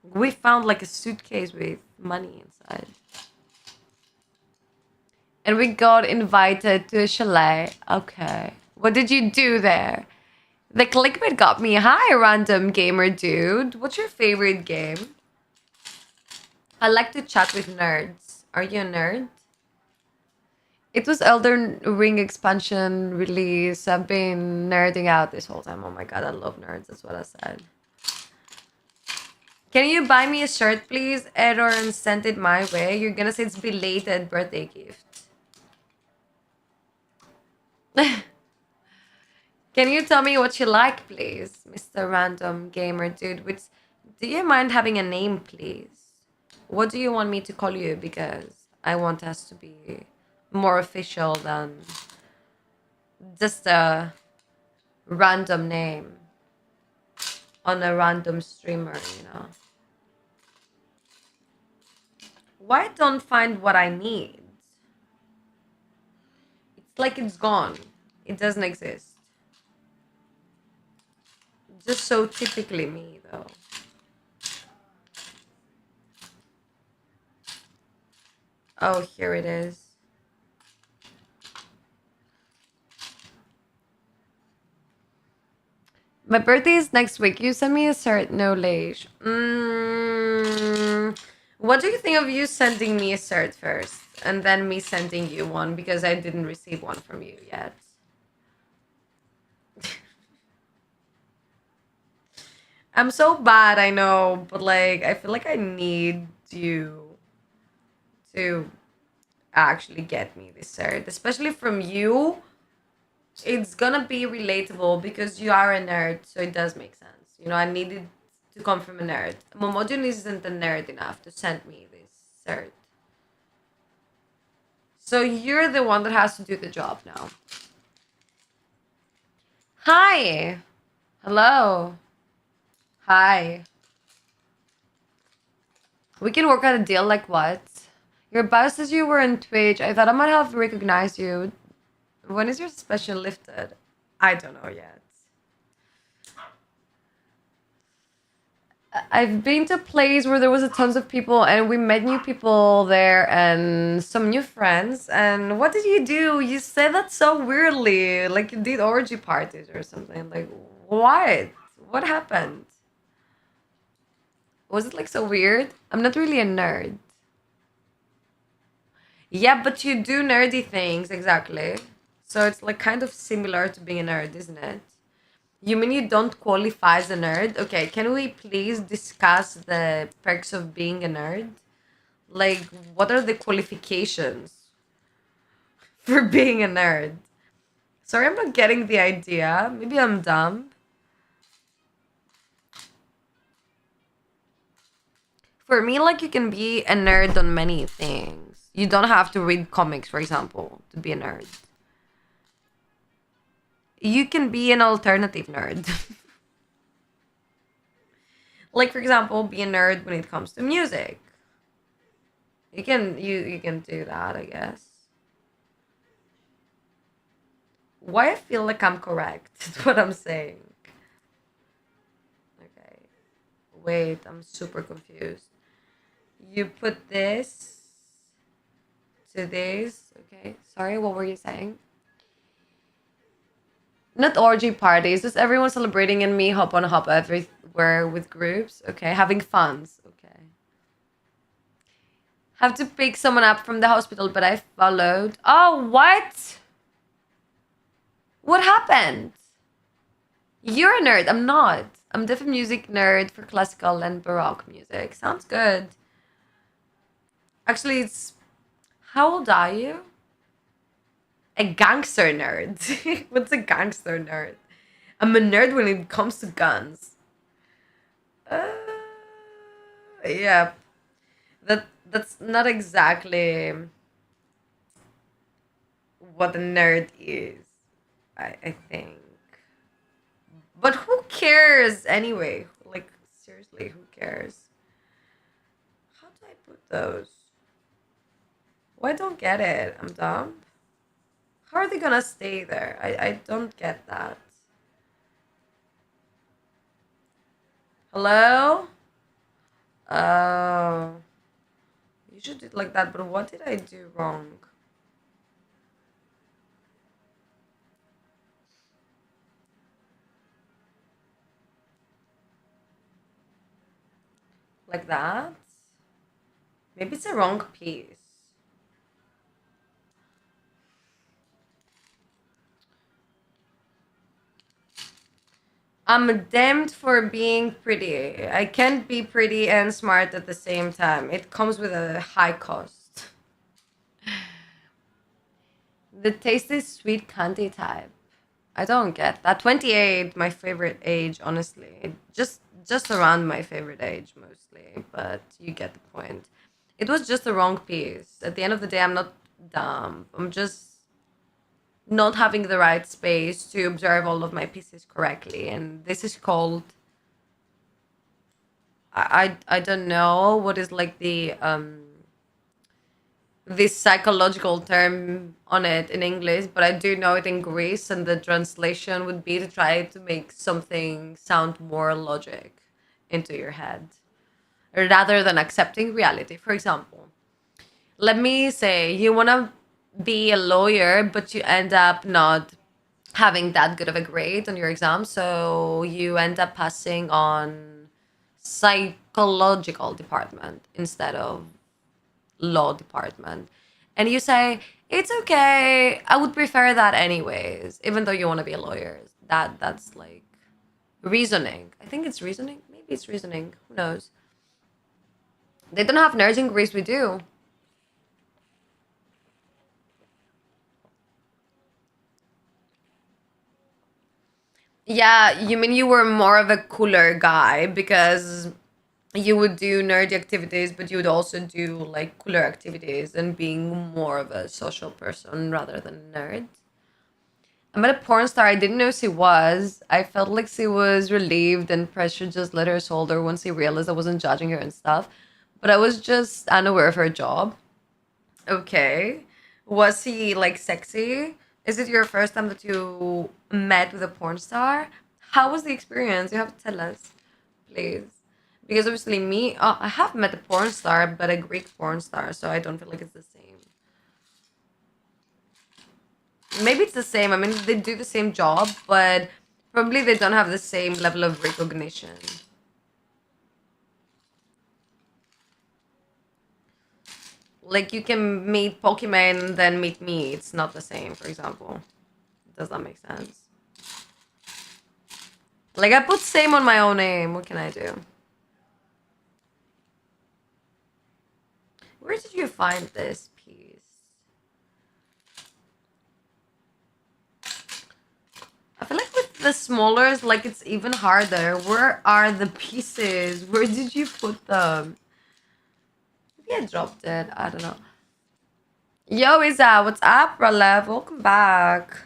We found like a suitcase with money inside. And we got invited to a chalet. Okay. What did you do there? The clickbait got me. Hi, random gamer dude. What's your favorite game? I like to chat with nerds. Are you a nerd? It was Elden Ring expansion release. I've been nerding out this whole time. Oh my god, I love nerds. That's what I said. Can you buy me a shirt, please, Error, and send it my way? You're gonna say it's belated birthday gift. Can you tell me what you like, please, Mr. Random Gamer Dude? Which, do you mind having a name, please? What do you want me to call you? Because I want us to be more official than just a random name on a random streamer, you know? Why don't find what I need? It's like it's gone. It doesn't exist. Just so typically me, though. Oh, here it is. My birthday is next week. You send me a cert, no late. What do you think of you sending me a cert first and then me sending you one because I didn't receive one from you yet? I'm so bad, I know, but like I feel like I need you to actually get me this cert, especially from you. It's gonna be relatable because you are a nerd, so it does make sense. You know, I needed to come from a nerd. Momodun isn't a nerd enough to send me this cert. So you're the one that has to do the job now. Hi. Hello. Hi. We can work out a deal like what? Your bio says you were on Twitch. I thought I might have recognized you. When is your special lifted? I don't know yet. I've been to a place where there was a tons of people and we met new people there and some new friends. And what did you do? You said that so weirdly, like you did orgy parties or something. Like what? What happened? Was it like so weird? I'm not really a nerd. Yeah, but you do nerdy things, exactly. So it's like kind of similar to being a nerd, isn't it? You mean you don't qualify as a nerd? Okay, can we please discuss the perks of being a nerd? Like, what are the qualifications for being a nerd? Sorry, I'm not getting the idea. Maybe I'm dumb. For me, like, you can be a nerd on many things. You don't have to read comics, for example, to be a nerd. You can be an alternative nerd. Like, for example, be a nerd when it comes to music. You can do that, I guess. Why I feel like I'm correct is what I'm saying. Okay. Wait, I'm super confused. You put this to this. Okay. Sorry, what were you saying? Not orgy parties, just everyone celebrating and me hop on hop everywhere with groups. Okay. Having funs. Okay. Have to pick someone up from the hospital, but I followed. Oh, what? What happened? You're a nerd. I'm not. I'm deaf music nerd for classical and baroque music. Sounds good. Actually, it's how old are you? A gangster nerd. What's a gangster nerd? I'm a nerd when it comes to guns. Uh, yeah, that's not exactly what a nerd is. I think. But who cares anyway? Like seriously, who cares? How do I put those? Well, I don't get it. I'm dumb. How are they gonna stay there? I don't get that. Hello? Oh. You should do it like that, but what did I do wrong? Like that? Maybe it's a wrong piece. I'm damned for being pretty. I can't be pretty and smart at the same time. It comes with a high cost. The taste is sweet candy type. I don't get that. 28, my favorite age, honestly. Just around my favorite age mostly, but you get the point. It was just the wrong piece. At the end of the day, I'm not dumb. I'm just not having the right space to observe all of my pieces correctly. And this is called I don't know what is like the this psychological term on it in English, but I do know it in Greece, and the translation would be to try to make something sound more logic into your head rather than accepting reality. For example, let me say you want to be a lawyer, but you end up not having that good of a grade on your exam, so you end up passing on psychological department instead of law department, and you say it's okay, I would prefer that anyways, even though you want to be a lawyer. That's like reasoning. I think it's reasoning, maybe it's reasoning, who knows. They don't have nerds in Greece, we do. Yeah, you mean you were more of a cooler guy because you would do nerdy activities, but you would also do like cooler activities and being more of a social person rather than a nerd. I met a porn star. I didn't know she was. I felt like she was relieved and pressure just let her shoulder once he realized I wasn't judging her and stuff. But I was just unaware of her job. Okay. Was he like sexy? Is it your first time that you met with a porn star? How was the experience? You have to tell us, please. Because obviously, me, I have met a porn star, but a Greek porn star, so I don't feel like it's the same. Maybe it's the same. I mean, they do the same job, but probably they don't have the same level of recognition. Like you can meet Pokemon, then meet me. It's not the same, for example. Does that make sense? Like I put same on my own name. What can I do? Where did you find this piece? I feel like with the smaller, like it's even harder. Where are the pieces? Where did you put them? Maybe I dropped it. I don't know. Yo, Issa, what's up, Ralev? Welcome back.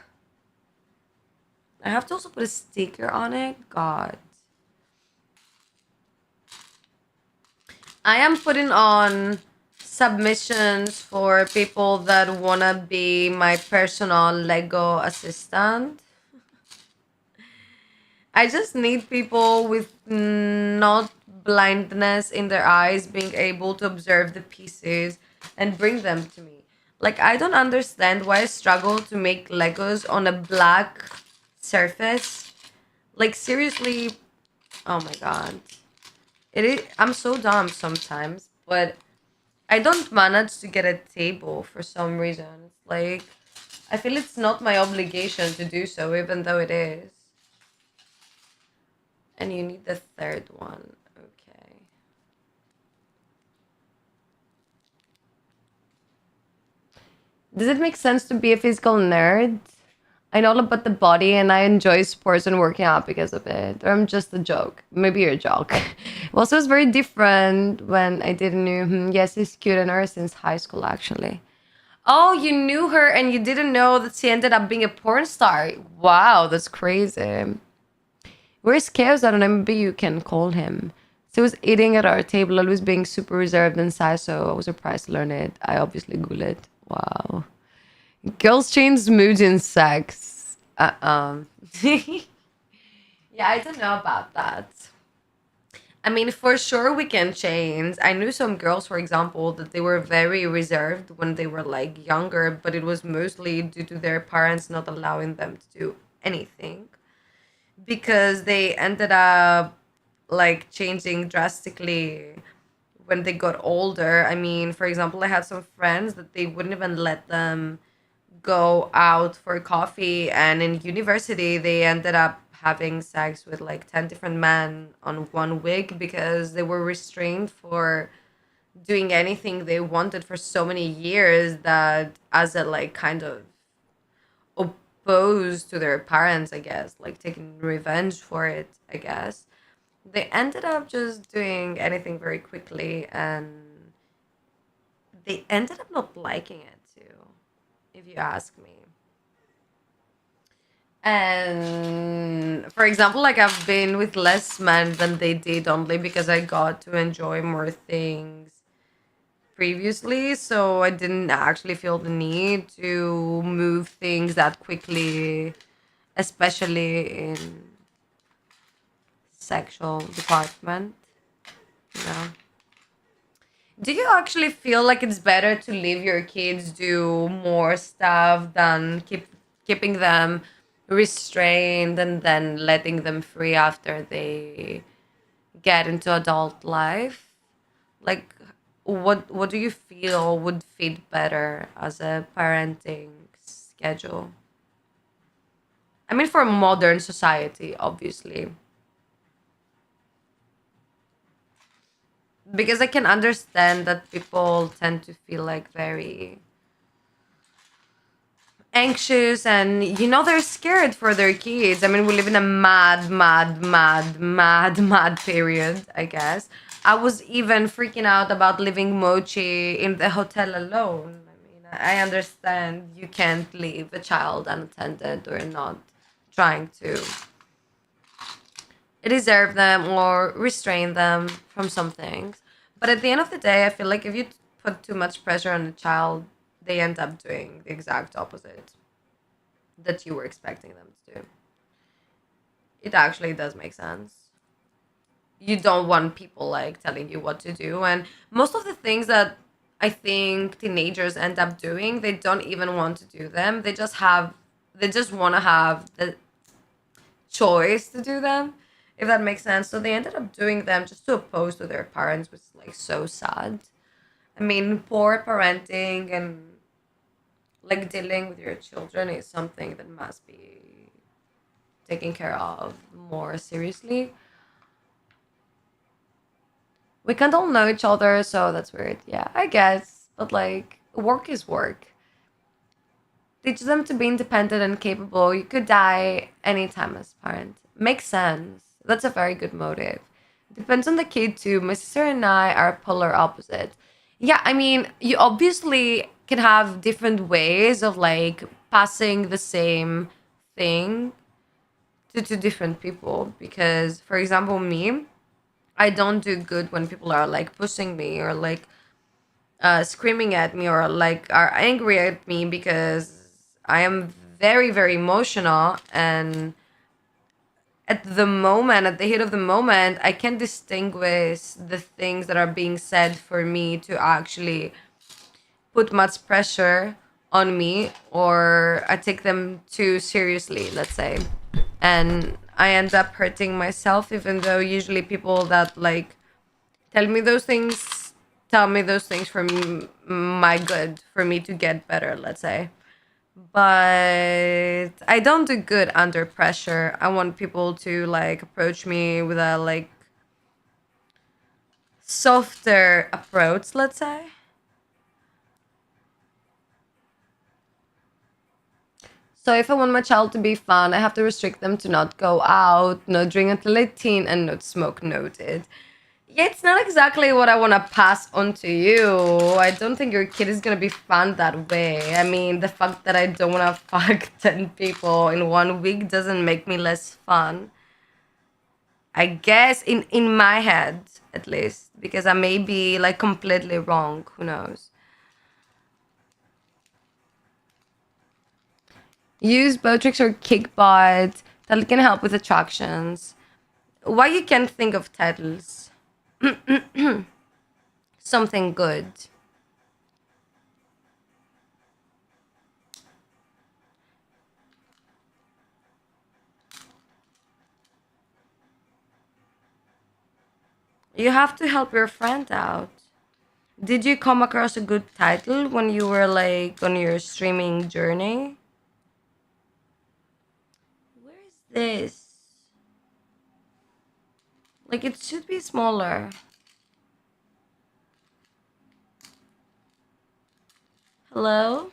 I have to also put a sticker on it. God. I am putting on submissions for people that wanna be my personal Lego assistant. I just need people with not blindness in their eyes being able to observe the pieces and bring them to me. Like, I don't understand why I struggle to make Legos on a black surface. Like, seriously, oh my god. I'm so dumb sometimes, but I don't manage to get a table for some reason. It's like, I feel it's not my obligation to do so, even though it is. And you need the third one. Okay. Does it make sense to be a physical nerd? I know all about the body and I enjoy sports and working out because of it. Or I'm just a joke. Maybe you're a joke. Well, so it's very different when I didn't know. Yes, he's cute and her since high school, actually. Oh, you knew her and you didn't know that she ended up being a porn star. Wow, that's crazy. Where's Chaos? I don't know. Maybe you can call him. So he was eating at our table, always being super reserved and shy, so I was surprised to learn it. I obviously Googled it. Wow. Girls change moods in sex. Yeah, I don't know about that. I mean, for sure we can change. I knew some girls, for example, that they were very reserved when they were like younger, but it was mostly due to their parents not allowing them to do anything because they ended up like changing drastically when they got older. I mean, for example, I had some friends that they wouldn't even let them go out for coffee, and in university they ended up having sex with like 10 different men on one week because they were restrained for doing anything they wanted for so many years that as a like kind of opposed to their parents, I guess, like taking revenge for it, I guess. They ended up just doing anything very quickly, and they ended up not liking it too, if you ask me. And for example, like I've been with less men than they did only because I got to enjoy more things previously. So I didn't actually feel the need to move things that quickly, especially in sexual department. You know. Do you actually feel like it's better to leave your kids do more stuff than keeping them restrained and then letting them free after they get into adult life? Like what do you feel would fit better as a parenting schedule? I mean for modern society, obviously. Because I can understand that people tend to feel like very anxious and they're scared for their kids. I mean, we live in a mad period, I guess. I was even freaking out about leaving Mochi in the hotel alone. I mean, I understand you can't leave a child unattended or not trying to reserve them or restrain them from some things. But at the end of the day, I feel like if you put too much pressure on a child, they end up doing the exact opposite that you were expecting them to do. It actually does make sense. You don't want people like telling you what to do. And most of the things that I think teenagers end up doing, they don't even want to do them. They just want to have the choice to do them, if that makes sense. So they ended up doing them just to oppose to their parents, which is like so sad. I mean, poor parenting and like dealing with your children is something that must be taken care of more seriously. We can't all know each other, so that's weird. Yeah, I guess. But like, work is work. Teach them to be independent and capable. You could die anytime as parent. Makes sense. That's a very good motive. Depends on the kid too. My sister and I are polar opposite. Yeah, I mean, you obviously can have different ways of like passing the same thing to different people. Because, for example, me, I don't do good when people are like pushing me or like screaming at me or like are angry at me because I am very emotional, and at the heat of the moment, I can distinguish the things that are being said for me to actually put much pressure on me, or I take them too seriously, let's say. And I end up hurting myself, even though usually people that like tell me those things tell me those things for my good, for me to get better, let's say. But I don't do good under pressure. I want people to like approach me with a like softer approach, let's say. So if I want my child to be fun, I have to restrict them to not go out, not drink until 18, and not smoke. Noted. Yeah, it's not exactly what I want to pass on to you. I don't think your kid is gonna be fun that way. I mean, the fact that I don't want to fuck 10 people in 1 week doesn't make me less fun. I guess in my head, at least, because I may be like completely wrong. Who knows? Use Botrix or Kickbot. That can help with attractions. Why you can't think of titles? Something good. You have to help your friend out. Did you come across a good title when you were like on your streaming journey? Where is this? Like it should be smaller. Hello?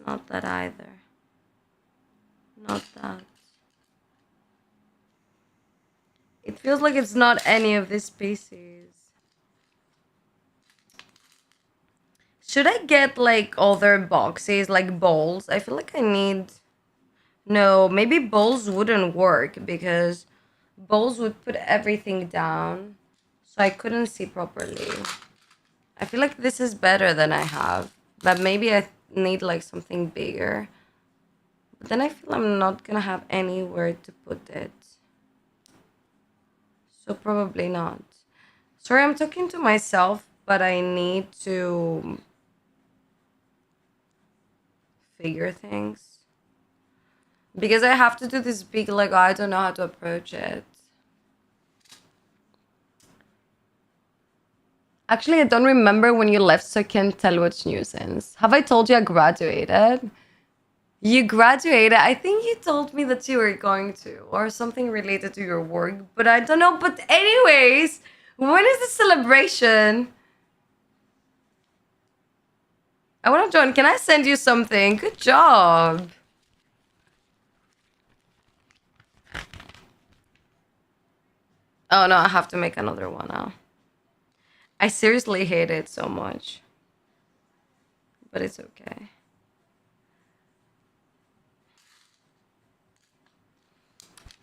Not that either. Not that. It feels like it's not any of these species. Should I get like other boxes, like bowls? I feel like I need... No, maybe bowls wouldn't work because bowls would put everything down. So I couldn't see properly. I feel like this is better than I have. But maybe I need like something bigger. But then I feel I'm not gonna have anywhere to put it. So probably not. Sorry, I'm talking to myself, but I need to figure things. Because I have to do this big Lego, I don't know how to approach it. Actually, I don't remember when you left, so I can't tell what's new since. Have I told you I graduated? You graduated. I think you told me that you were going to, or something related to your work, but I don't know. But anyways, when is the celebration? I want to join. Can I send you something? Good job. Oh no, I have to make another one now. I seriously hate it so much. But it's okay.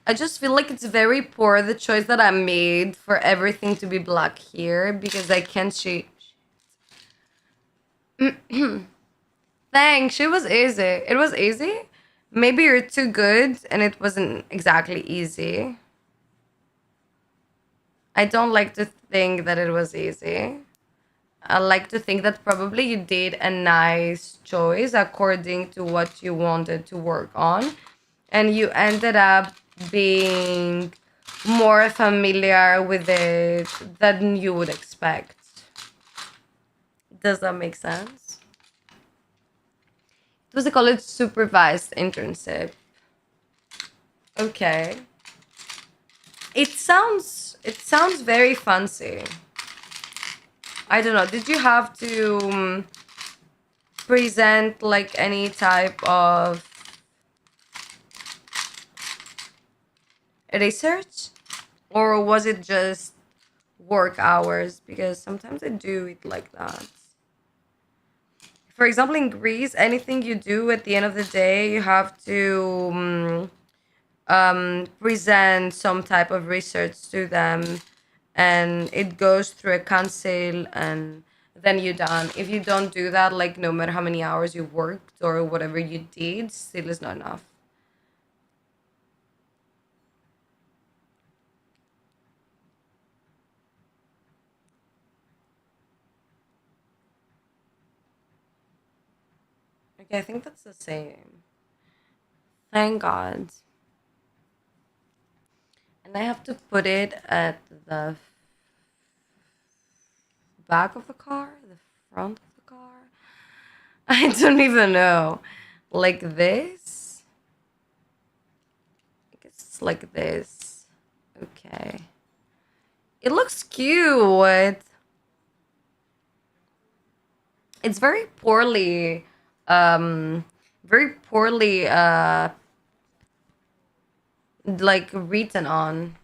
I just feel like it's very poor, the choice that I made for everything to be black here, because I can't see. Thanks, it was easy. It was easy? Maybe you're too good and it wasn't exactly easy. I don't like to think that it was easy. I like to think that probably you did a nice choice according to what you wanted to work on. And you ended up being more familiar with it than you would expect. Does that make sense? It was a college supervised internship. Okay. It sounds very fancy. I don't know. Did you have to present like any type of research? Or was it just work hours? Because sometimes I do it like that. For example, in Greece, anything you do at the end of the day, you have to present some type of research to them, and it goes through a council, and then you're done. If you don't do that, like no matter how many hours you worked or whatever you did, still is not enough. Okay, I think that's the same. Thank God. And I have to put it at the back of the car, the front of the car. I don't even know. Like this? I guess it's like this. Okay. It looks cute. It's very poorly like written on.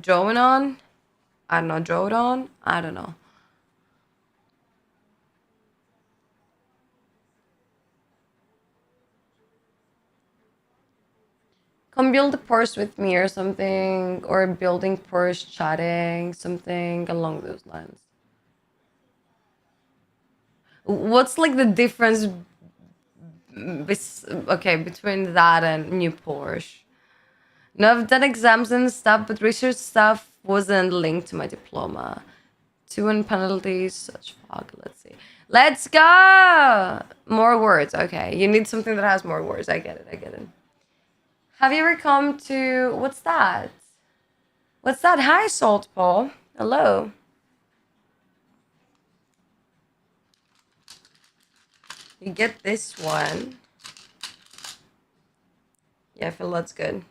Drawn on? I don't know, drawn on? I don't know. Come build a Porsche with me or something, or building Porsche chatting, something along those lines. What's like the difference okay, between that and new Porsche? No, I've done exams and stuff, but research stuff wasn't linked to my diploma. 2 and penalties, such fog. Let's see. Let's go! More words. Okay, you need something that has more words. I get it. I get it. Have you ever come to... What's that? What's that? Hi, Salt Paul. Hello. You get this one. Yeah, I feel that's good.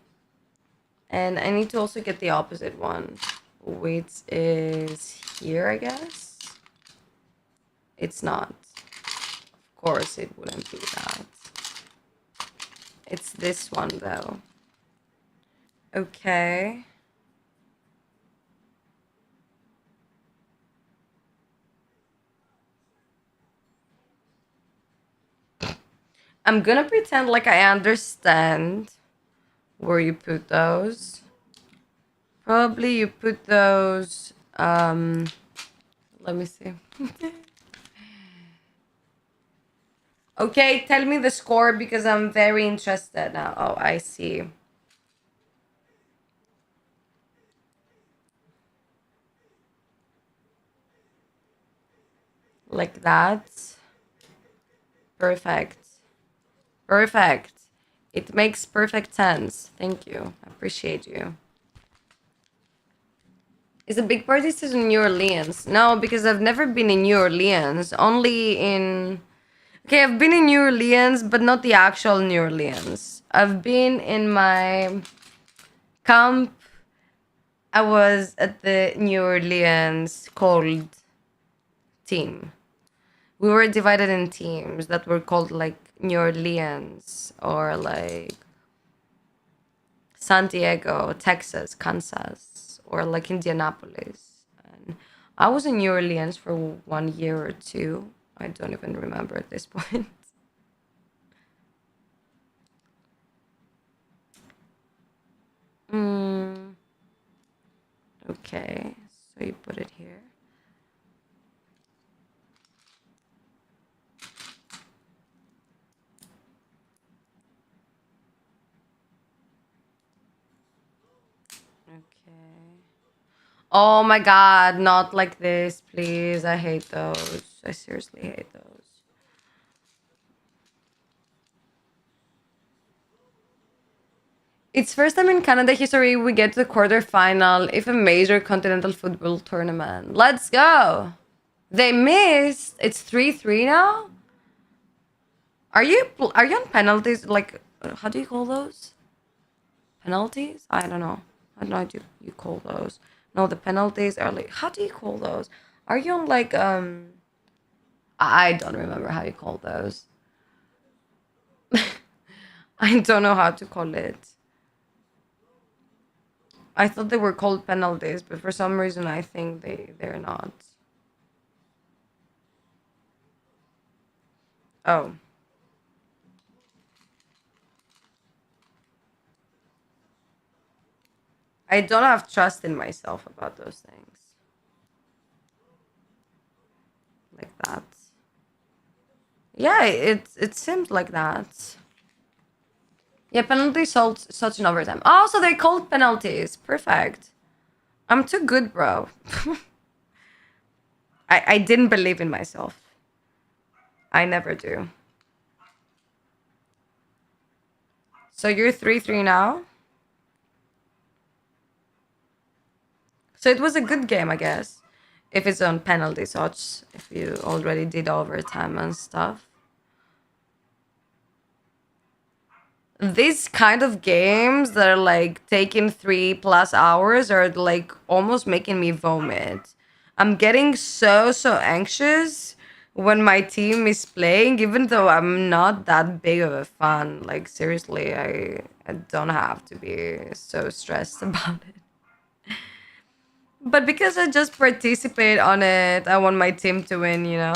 And I need to also get the opposite one, which is here, I guess. It's not. Of course it wouldn't be that. It's this one though. Okay. I'm gonna pretend like I understand where you put those. Probably you put those, let me see. Okay, tell me the score because I'm very interested now. Oh, I see. Like that. Perfect. Perfect. It makes perfect sense. Thank you. I appreciate you. Is a big party still in New Orleans? No, because I've never been in New Orleans. Only in... Okay, I've been in New Orleans, but not the actual New Orleans. I've been in my camp. I was at the New Orleans cold team. We were divided in teams that were called like New Orleans or like San Diego, Texas, Kansas, or like Indianapolis. And I was in New Orleans for 1 year or two. I don't even remember at this point. Mm, okay, so you put it here. Okay. Oh my god, not like this, please. I hate those. I seriously hate those. It's first time in Canada history we get to the quarterfinal if a major continental football tournament. Let's go. They missed. It's 3-3 now. Are you on penalties? Like, how do you call those? Penalties? I don't know. I don't know how you call those. No, the penalties are like, how do you call those? Are you on like I don't remember how you call those. I don't know how to call it. I thought they were called penalties, but for some reason I think they're not. Oh. I don't have trust in myself about those things. Like that. Yeah, it seems like that. Yeah, penalties such an overtime. Oh, so they called penalties. Perfect. I'm too good, bro. I didn't believe in myself. I never do. So you're 3-3 now? So it was a good game, I guess. If it's on penalty such, if you already did overtime and stuff. These kind of games that are like taking 3+ hours are like almost making me vomit. I'm getting so anxious when my team is playing, even though I'm not that big of a fan. Like seriously, I don't have to be so stressed about it. But because I just participate on it, I want my team to win, you know?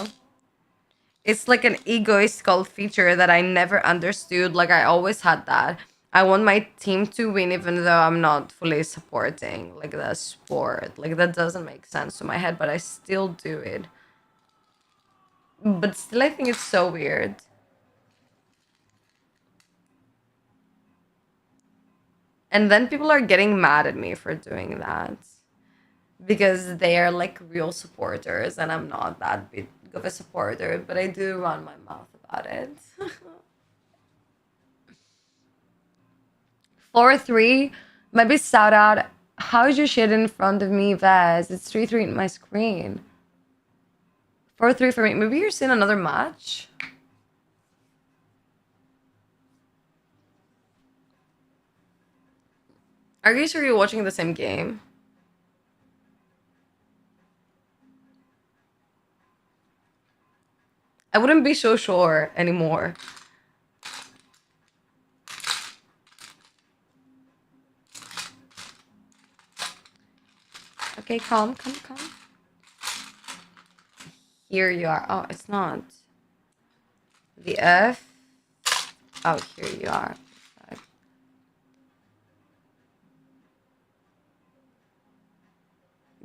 It's like an egoistical feature that I never understood. Like I always had that. I want my team to win even though I'm not fully supporting like the sport. Like that doesn't make sense to my head, but I still do it. But still I think it's so weird. And then people are getting mad at me for doing that because they are like real supporters and I'm not that big of a supporter, but I do run my mouth about it. 4-3. Maybe shout out. How's your shit in front of me, Vaz? It's 3-3 in my screen. 4-3 for me. Maybe you're seeing another match. Are you sure you're watching the same game? I wouldn't be so sure anymore. Okay, calm, calm, calm. Here you are. Oh, it's not. The F. Oh, here you are.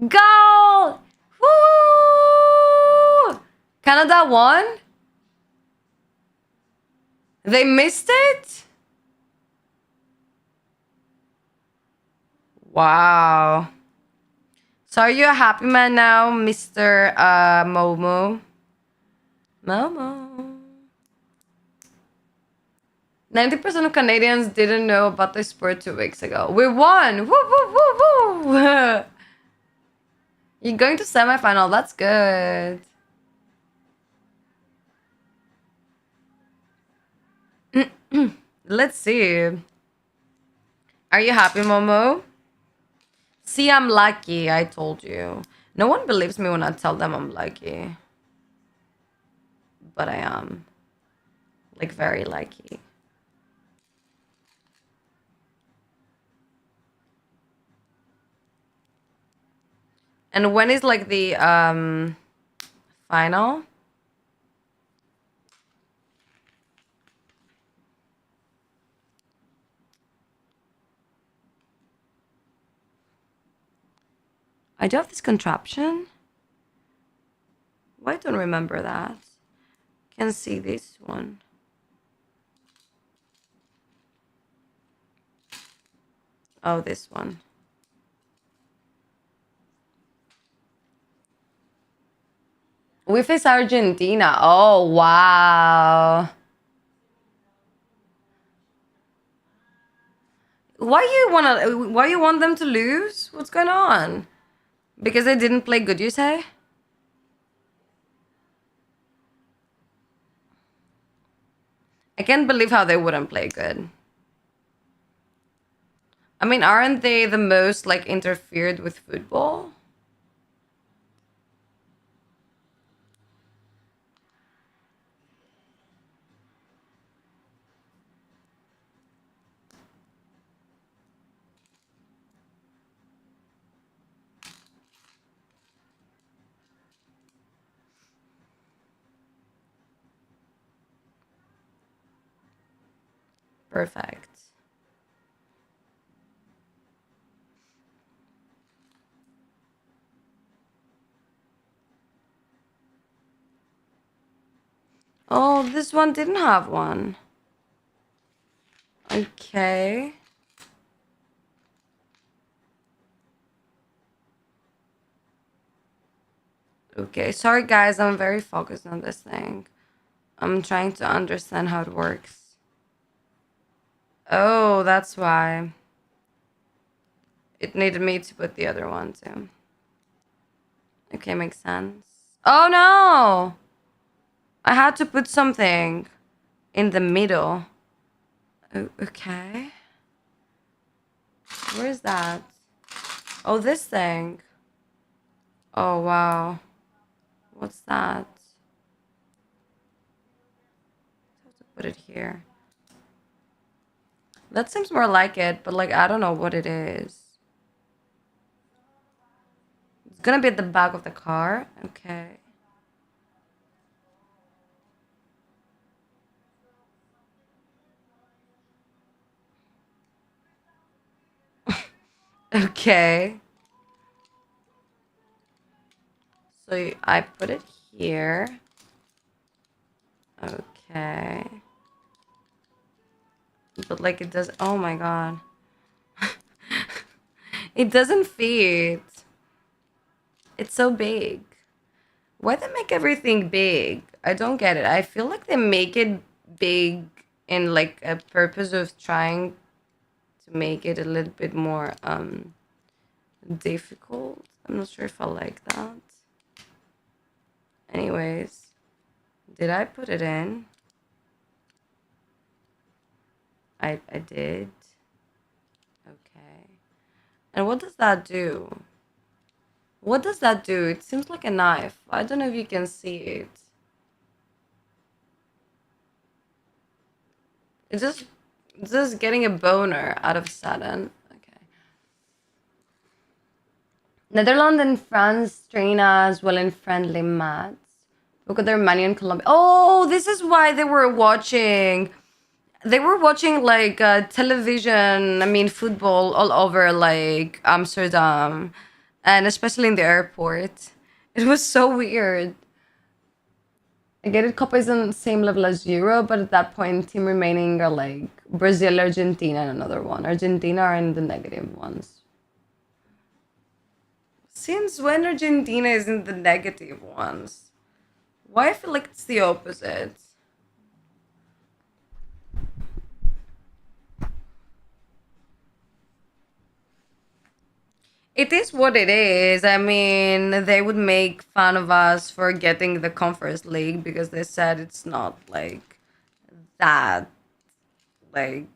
Goal! Woo! Canada won? They missed it? Wow. So are you a happy man now, Mr. Momo? Momo. 90% of Canadians didn't know about the sport 2 weeks ago. We won! Woo, woo, woo, woo! You're going to semifinal. That's good. Let's see. Are you happy, Momo? See, I'm lucky. I told you. No one believes me when I tell them I'm lucky. But I am. Like, very lucky. And when is like the final? I do have this contraption. Why don't remember that? Can see this one. Oh, this one. We face Argentina. Oh, wow. Why you want them to lose? What's going on? Because they didn't play good, you say? I can't believe how they wouldn't play good. I mean, aren't they the most like interfered with football? Perfect. Oh, this one didn't have one. Okay. Okay, sorry guys, I'm very focused on this thing. I'm trying to understand how it works. Oh, that's why. It needed me to put the other one too. Okay, makes sense. Oh no! I had to put something in the middle. Oh, okay. Where is that? Oh, this thing. Oh, wow. What's that? I have to put it here. That seems more like it, but like, I don't know what it is. It's gonna be at the back of the car. Okay. Okay. So I put it here. Okay. But like it does. Oh my god. It doesn't fit. It's so big. Why they make everything big? I don't get it. I feel like they make it big in like a purpose of trying to make it a little bit more difficult. I'm not sure if I like that. Anyways, did I put it in? I did. Okay. And what does that do? What does that do? It seems like a knife. I don't know if you can see it. It's just getting a boner out of sudden. Okay. Netherlands and France train as well in friendly match. Look at their money in Colombia. Oh, this is why they were watching. They were watching like television, I mean football all over like Amsterdam and especially in the airport. It was so weird. I get it, Copa is on the same level as Euro, but at that point, team remaining are like Brazil, Argentina, and another one. Argentina are in the negative ones. Since when Argentina is in the negative ones? Why I feel like it's the opposite. It is what it is. I mean, they would make fun of us for getting the Conference League because they said it's not like that, like,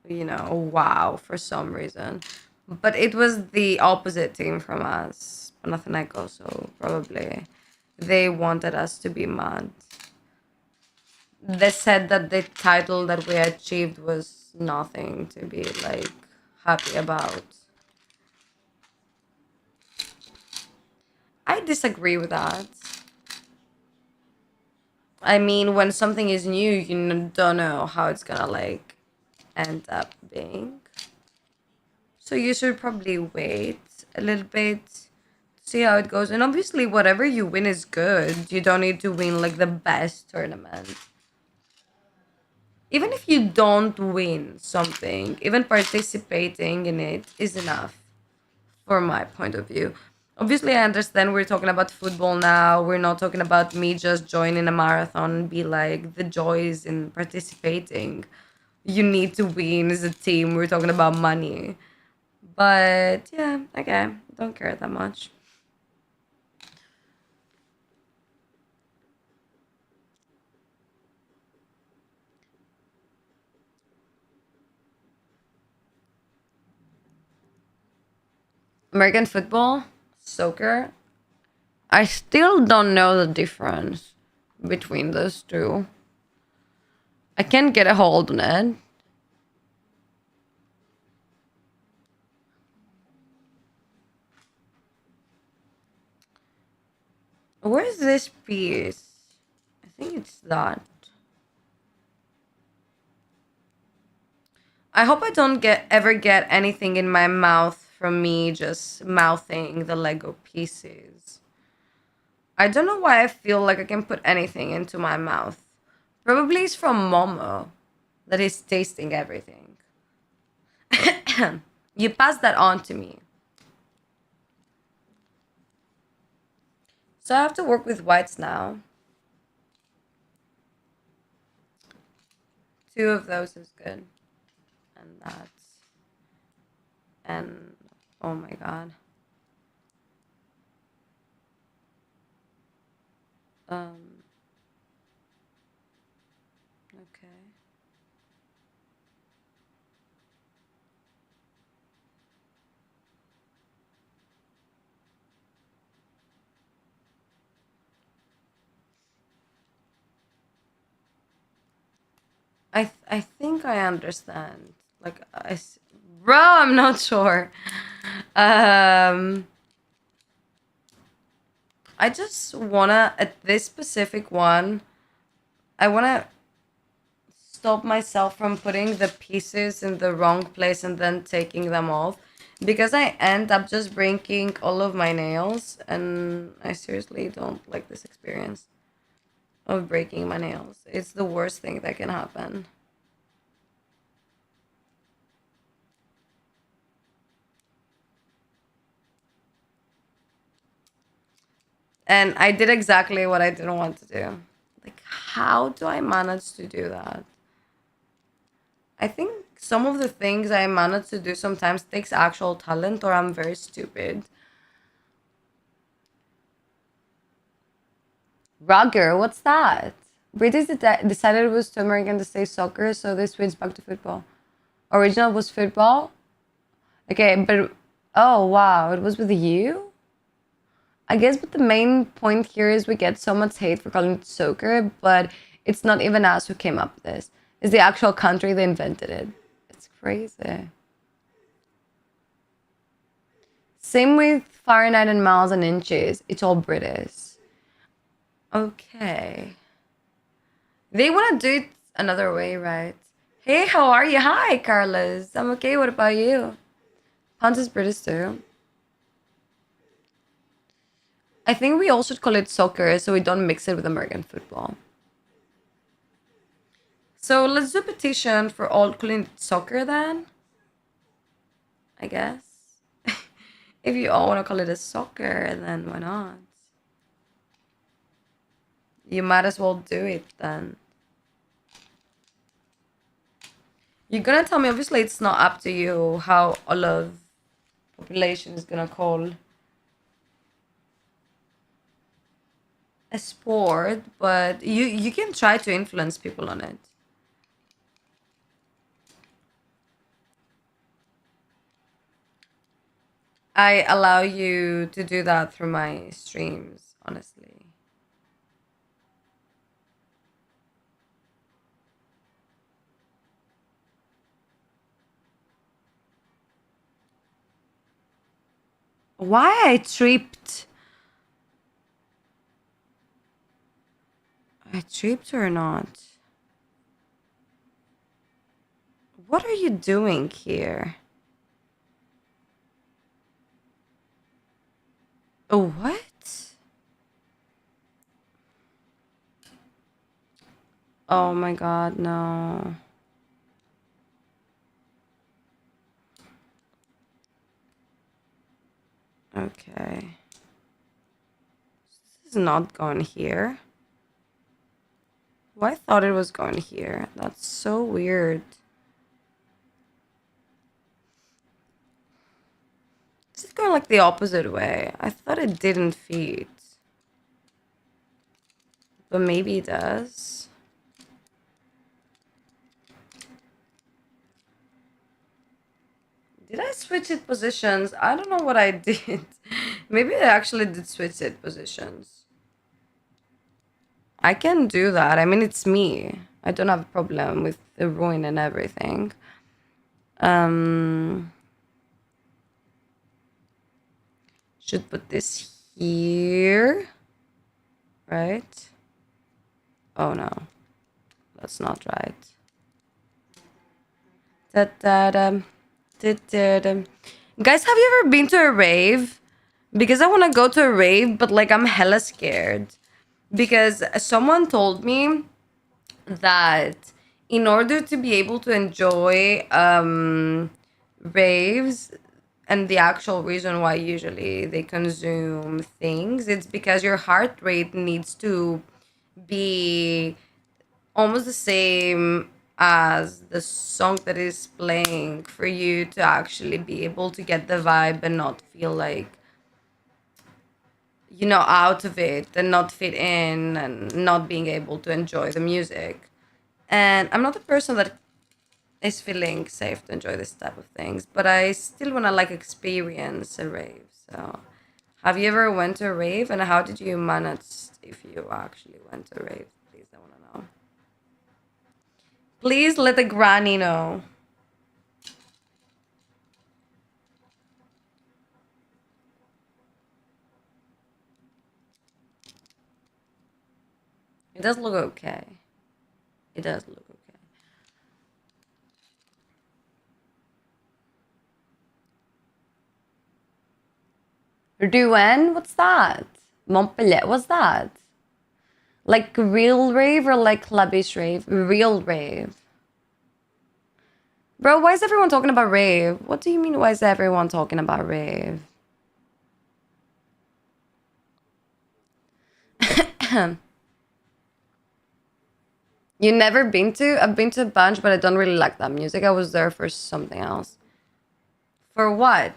wow, for some reason. But it was the opposite team from us, Panathinaikos, so probably they wanted us to be mad. They said that the title that we achieved was nothing to be like happy about. I disagree with that. I mean, when something is new, don't know how it's gonna like end up being. So you should probably wait a little bit, see how it goes. And obviously, whatever you win is good. You don't need to win like the best tournament. Even if you don't win something, even participating in it is enough, from my point of view. Obviously, I understand we're talking about football now. We're not talking about me just joining a marathon and be like the joys in participating. You need to win as a team. We're talking about money. But yeah, okay. Don't care that much. American football, soccer. I still don't know the difference between those two. I can't get a hold on it. Where's this piece? I think it's that. I hope I don't ever get anything in my mouth from me just mouthing the Lego pieces. I don't know why I feel like I can put anything into my mouth. Probably it's from Momo that is tasting everything. You pass that on to me. So I have to work with whites now. Two of those is good. And that's... And... Oh my god. Um... Okay. I think I understand. Like bro, I'm not sure. Um, I just wanna at this specific one, I wanna stop myself from putting the pieces in the wrong place and then taking them off because I end up just breaking all of my nails and I seriously don't like this experience of breaking my nails. It's the worst thing that can happen. And I did exactly what I didn't want to do. Like, how do I manage to do that? I think some of the things I manage to do sometimes takes actual talent, or I'm very stupid. Rugger, what's that? British decided it was too American to say soccer, so they switched back to football. Original was football? Okay, but oh wow, it was with you? I guess, but the main point here is we get so much hate for calling it soccer, but it's not even us who came up with this. It's the actual country they invented it. It's crazy. Same with Fahrenheit and miles and inches. It's all British. Okay. They want to do it another way, right? Hey, how are you? Hi, Carlos. I'm okay. What about you? Hans is British too. I think we all should call it soccer so we don't mix it with American football. So let's do a petition for all calling it soccer then. I guess. If you all want to call it a soccer, then why not? You might as well do it then. You're gonna tell me, obviously it's not up to you how all of population is gonna call a sport, but you can try to influence people on it. I allow you to do that through my streams, honestly. Why I tripped? I tripped or not? What are you doing here? Oh, what? Oh my god, no. Okay. This is not going here. Well, I thought it was going here. That's so weird. This is going like the opposite way. I thought it didn't feed. But maybe it does. Did I switch it positions? I don't know what I did. Maybe I actually did switch it positions. I can do that. I mean, it's me. I don't have a problem with the ruin and everything. Should put this here. Right? Oh no. That's not right. Da-da-da. Da-da-da. Guys, have you ever been to a rave? Because I want to go to a rave, but like I'm hella scared. Because someone told me that in order to be able to enjoy raves, and the actual reason why usually they consume things, it's because your heart rate needs to be almost the same as the song that is playing for you to actually be able to get the vibe and not feel like, you know, out of it and not fit in and not being able to enjoy the music. And I'm not a person that is feeling safe to enjoy this type of things, but I still want to like experience a rave. So, have you ever went to a rave, and how did you manage if you actually went to a rave? Please, I want to know. Please let the granny know. It does look okay. It does look okay. Rouen? What's that? Montpellier? What's that? Like real rave or like clubbish rave? Real rave. Bro, why is everyone talking about rave? What do you mean, why is everyone talking about rave? You never been to? I've been to a bunch, but I don't really like that music. I was there for something else. For what?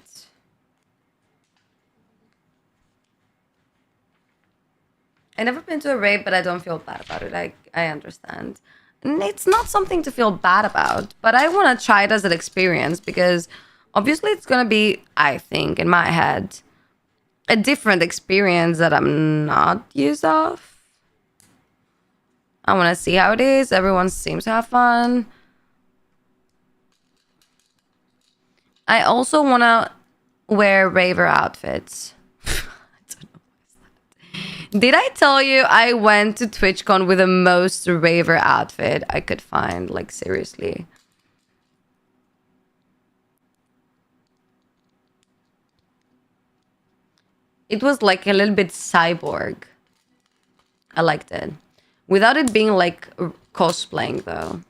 I never been to a rave, but I don't feel bad about it. I understand. And it's not something to feel bad about, but I want to try it as an experience because obviously it's going to be, I think, in my head, a different experience that I'm not used of. I want to see how it is. Everyone seems to have fun. I also want to wear raver outfits. Did I tell you I went to TwitchCon with the most raver outfit I could find? Like, seriously. It was like a little bit cyborg. I liked it. Without it being like cosplaying, though.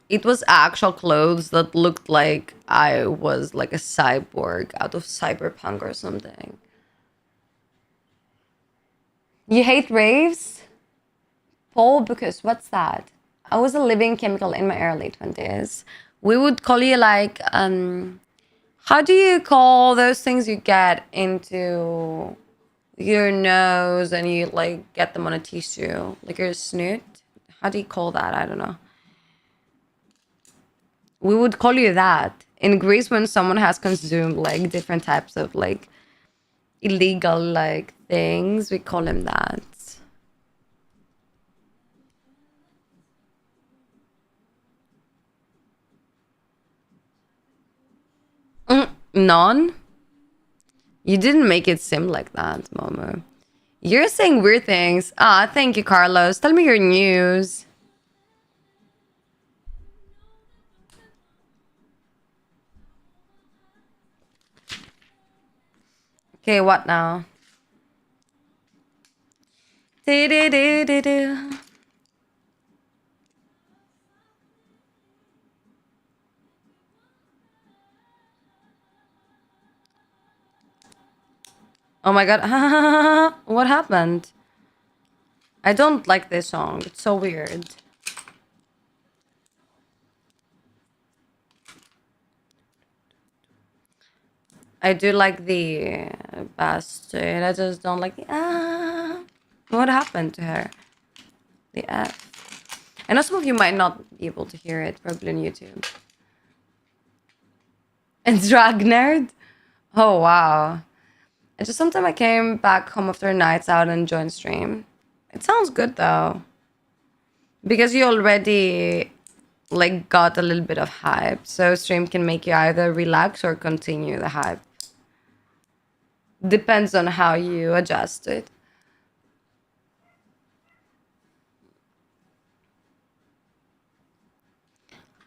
It was actual clothes that looked like I was like a cyborg out of cyberpunk or something. You hate raves? Paul, because what's that? I was a living chemical in my early 20s. We would call you like, how do you call those things you get into your nose and you like get them on a tissue? Like your snoot? How do you call that? I don't know. We would call you that. In Greece, when someone has consumed like different types of like illegal like things, we call him that. None? You didn't make it seem like that, Momo. You're saying weird things. Ah, thank you, Carlos. Tell me your news. Okay, what now? Do-do-do-do-do. Oh my god. What happened? I don't like this song. It's so weird. I do like the bastard. I just don't like the ah. What happened to her? The F. I know some of you might not be able to hear it, probably on YouTube. And drag nerd? Oh wow. I just sometime I came back home after nights out and joined stream. It sounds good though. Because you already like got a little bit of hype. So stream can make you either relax or continue the hype. Depends on how you adjust it.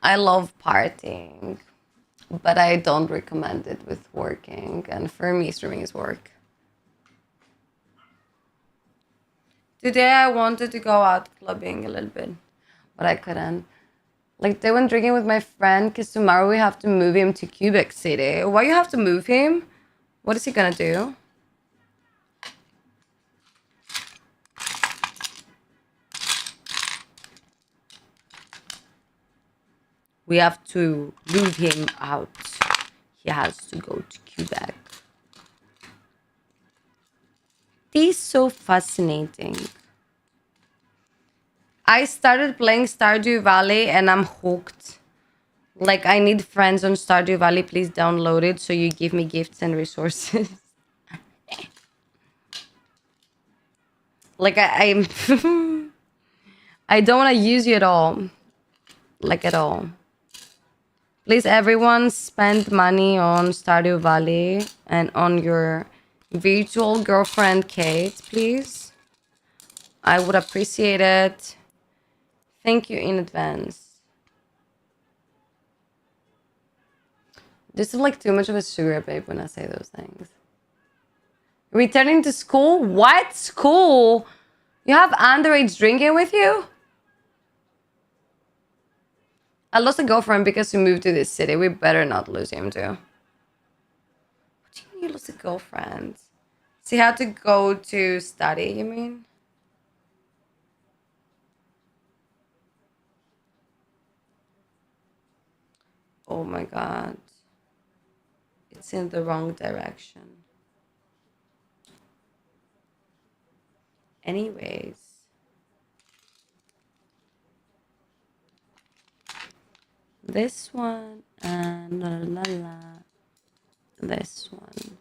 I love partying, but I don't recommend it with working. And for me, streaming is work. Today I wanted to go out clubbing a little bit, but I couldn't. Like they went drinking with my friend because tomorrow we have to move him to Quebec City. Why you have to move him? What is he gonna do? We have to move him out. He has to go to Quebec. This is so fascinating. I started playing Stardew Valley and I'm hooked. Like, I need friends on Stardew Valley. Please download it so you give me gifts and resources. Like, I'm... I don't want to use you at all. Like, at all. Please, everyone, spend money on Stardew Valley and on your virtual girlfriend, Kate, please. I would appreciate it. Thank you in advance. This is like too much of a sugar babe when I say those things. Returning to school? What school? You have underage drinking with you? I lost a girlfriend because he moved to this city. We better not lose him too. What do you mean you lost a girlfriend? So he had to go to study, you mean? Oh my god. It's in the wrong direction. Anyways. This one and la la la. This one.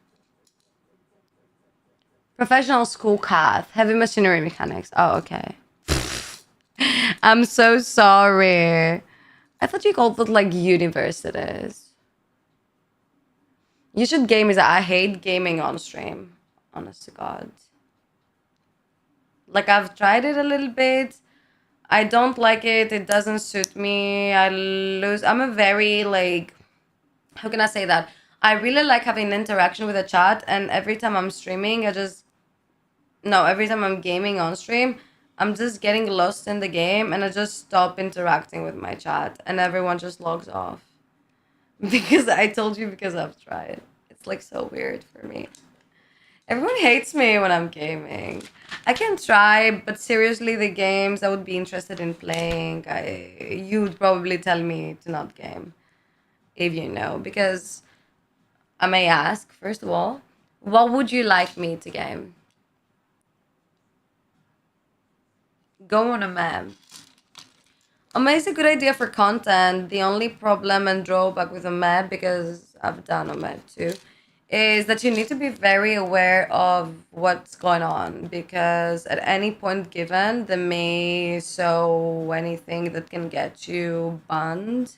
Professional school path, heavy machinery mechanics. Oh, okay. I'm so sorry. I thought you called it like universities. You should game is I hate gaming on stream. Honest to God. Like I've tried it a little bit. I don't like it. It doesn't suit me. I lose. I'm a very like, how can I say that? I really like having interaction with the chat, and every time I'm streaming, every time I'm gaming on stream, I'm just getting lost in the game and I just stop interacting with my chat and everyone just logs off. Because I told you because I've tried. It's like so weird for me. Everyone hates me when I'm gaming. I can try, but seriously, the games I would be interested in playing, you would probably tell me to not game, if you know. Because I may ask, first of all, what would you like me to game? Go on a map. Is a good idea for content. The only problem and drawback with a map, because I've done a map too, is that you need to be very aware of what's going on, because at any point given, they may show anything that can get you banned.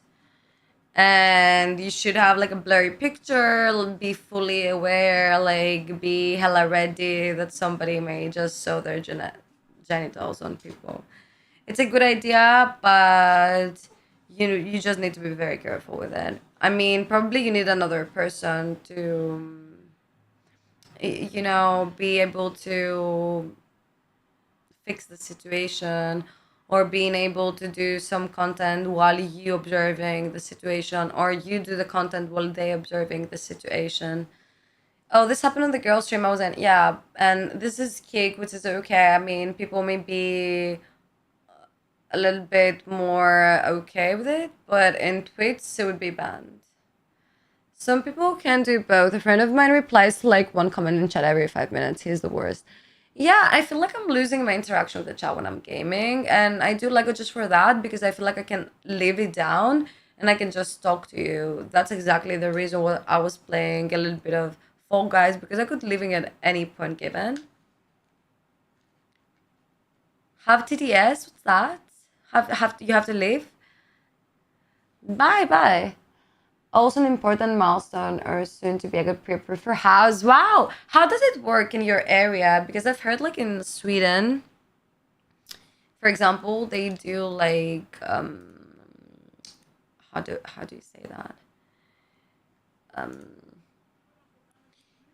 And you should have like a blurry picture, be fully aware, like be hella ready that somebody may just show their genitals on people. It's a good idea, but you just need to be very careful with it. I mean, probably you need another person to be able to fix the situation, or being able to do some content while you observing the situation, or you do the content while they observing the situation. Oh, this happened on the girl stream I was in. Yeah, and this is Kick, which is okay. I mean, people may be a little bit more okay with it, but in Twitch it would be banned. Some people can do both. A friend of mine replies to like one comment in chat every 5 minutes. He's the worst. Yeah, I feel like I'm losing my interaction with the chat when I'm gaming, and I do like it just for that, because I feel like I can leave it down and I can just talk to you. That's exactly the reason why I was playing a little bit of Fall Guys, because I could leave it at any point given. Have TTS? What's that? You have to leave? Bye. Also an important milestone or soon to be a good pre-approved for house. Wow! How does it work in your area? Because I've heard like in Sweden, for example, they do like how do you say that?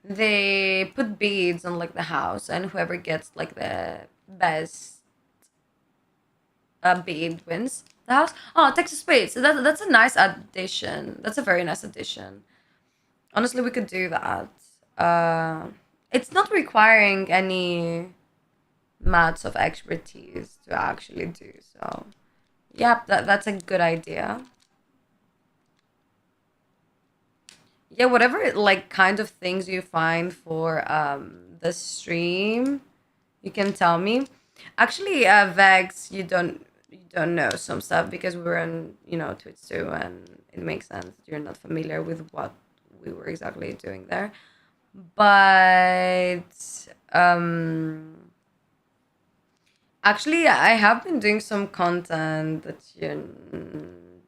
They put beads on like the house, and whoever gets like the best bead wins the house. Oh, Texas Spades. So that's a nice addition. That's a very nice addition. Honestly, we could do that. It's not requiring any mats of expertise to actually do so. Yep, that's a good idea. Yeah, whatever like kind of things you find for the stream, you can tell me. Actually, Vex, you don't know some stuff, because we were on Twitch too, and it makes sense you're not familiar with what we were exactly doing there. But actually, I have been doing some content that you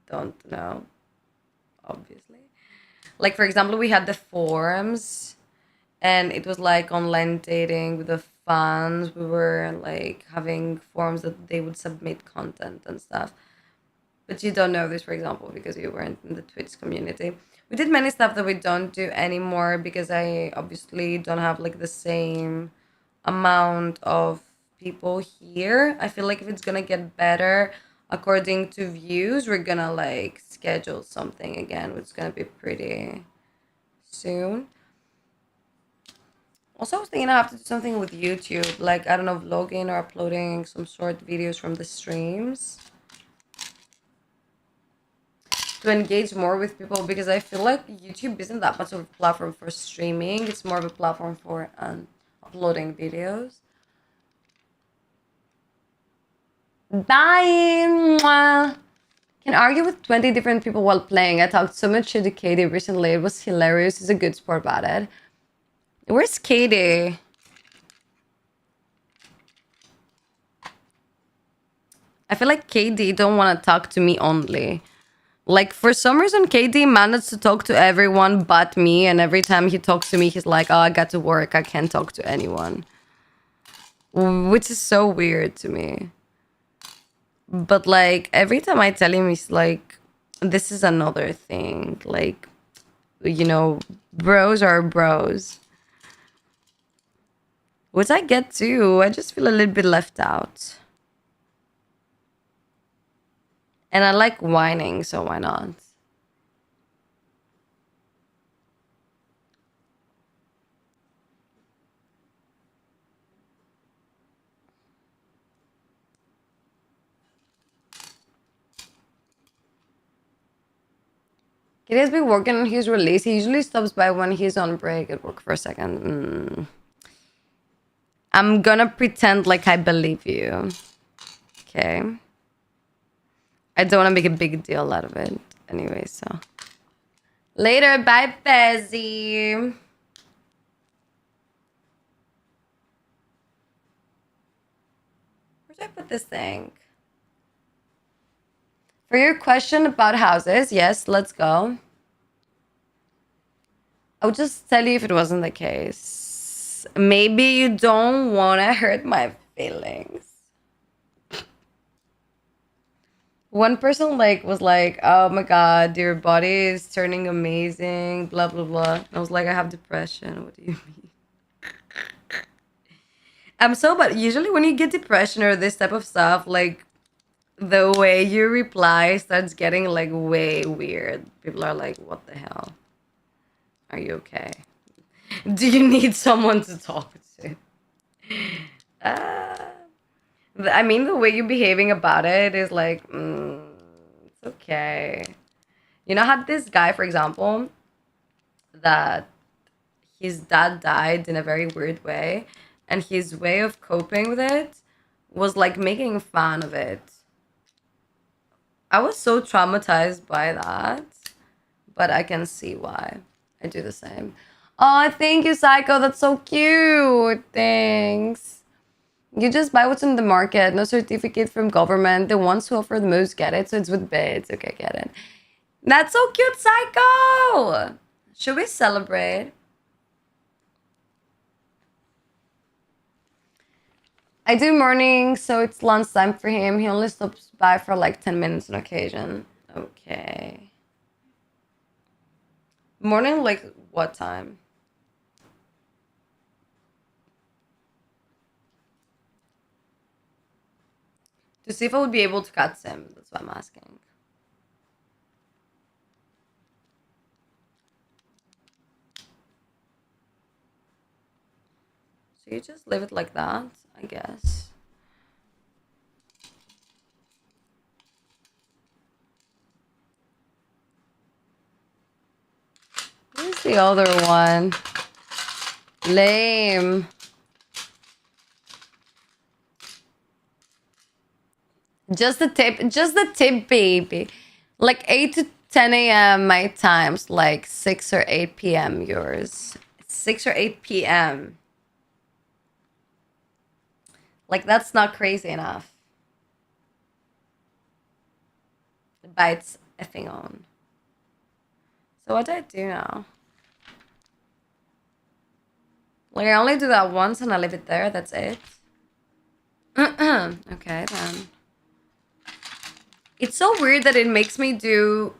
don't know, obviously. Like for example, we had the forums, and it was like online dating with the fans. We were like having forums that they would submit content and stuff. But you don't know this, for example, because you weren't in the Twitch community. We did many stuff that we don't do anymore, because I obviously don't have like the same amount of people here. I feel like if it's gonna get better according to views, we're gonna like schedule something again, which is gonna be pretty soon. Also, I was thinking I have to do something with YouTube, like, I don't know, vlogging or uploading some short videos from the streams to engage more with people, because I feel like YouTube isn't that much of a platform for streaming. It's more of a platform for uploading videos. Bye! Mwah. Can argue with 20 different people while playing. I talked so much shit to Katie recently. It was hilarious. He's a good sport about it. Where's Katie? I feel like KD don't want to talk to me only. Like, for some reason, KD managed to talk to everyone but me, and every time he talks to me, he's like, oh, I got to work, I can't talk to anyone. Which is so weird to me. But, like, every time I tell him, he's like, this is another thing. Like, you know, bros are bros. Which I get too. I just feel a little bit left out. And I like whining, so why not? He has been working on his release. He usually stops by when he's on break at work for a second. I'm gonna pretend like I believe you. Okay. I don't want to make a big deal out of it. Anyway, so. Later, bye, Fezzy. Where did I put this thing? For your question about houses, yes, let's go. I would just tell you if it wasn't the case. Maybe you don't want to hurt my feelings. One person like was like, oh my god, your body is turning amazing, blah blah blah. I was like, I have depression. What do you mean? I'm so bad. Usually when you get depression or this type of stuff, like the way you reply starts getting like way weird. People are like, what the hell? Are you okay? Do you need someone to talk to? I mean, the way you're behaving about it is like, it's okay. You know, I had this guy, for example, that his dad died in a very weird way, and his way of coping with it was like making fun of it. I was so traumatized by that, but I can see why. I do the same. Oh, thank you, Psycho. That's so cute. Thanks. You just buy what's in the market. No certificate from government. The ones who offer the most get it. So it's with bids. Okay, get it. That's so cute, Psycho. Should we celebrate? I do morning, so it's lunchtime for him. He only stops by for like 10 minutes on occasion. Okay. Morning, like what time? To see if I would be able to catch him. That's what I'm asking. So you just leave it like that, I guess. Where's the other one? Lame. Just the tip, baby. Like 8 to 10 a.m. my time's like 6 or 8 p.m. yours. 6 or 8 p.m. Like, that's not crazy enough. The bite's effing on. So what do I do now? Like, I only do that once and I leave it there. That's it. Okay, then. It's so weird that it makes me do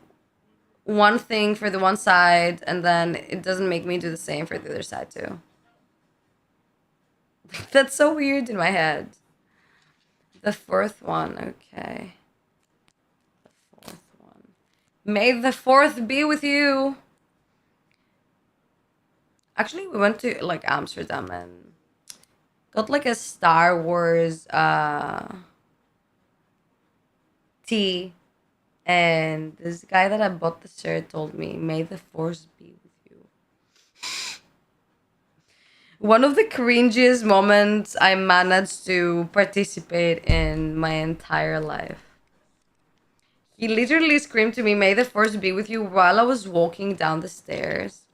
one thing for the one side and then it doesn't make me do the same for the other side too. That's so weird in my head. The fourth one, okay. The fourth one. May the fourth be with you. Actually, we went to like Amsterdam and got like a Star Wars tea. And this guy that I bought the shirt told me, may the force be with you. One of the cringiest moments I managed to participate in my entire life. He literally screamed to me, may the force be with you, while I was walking down the stairs.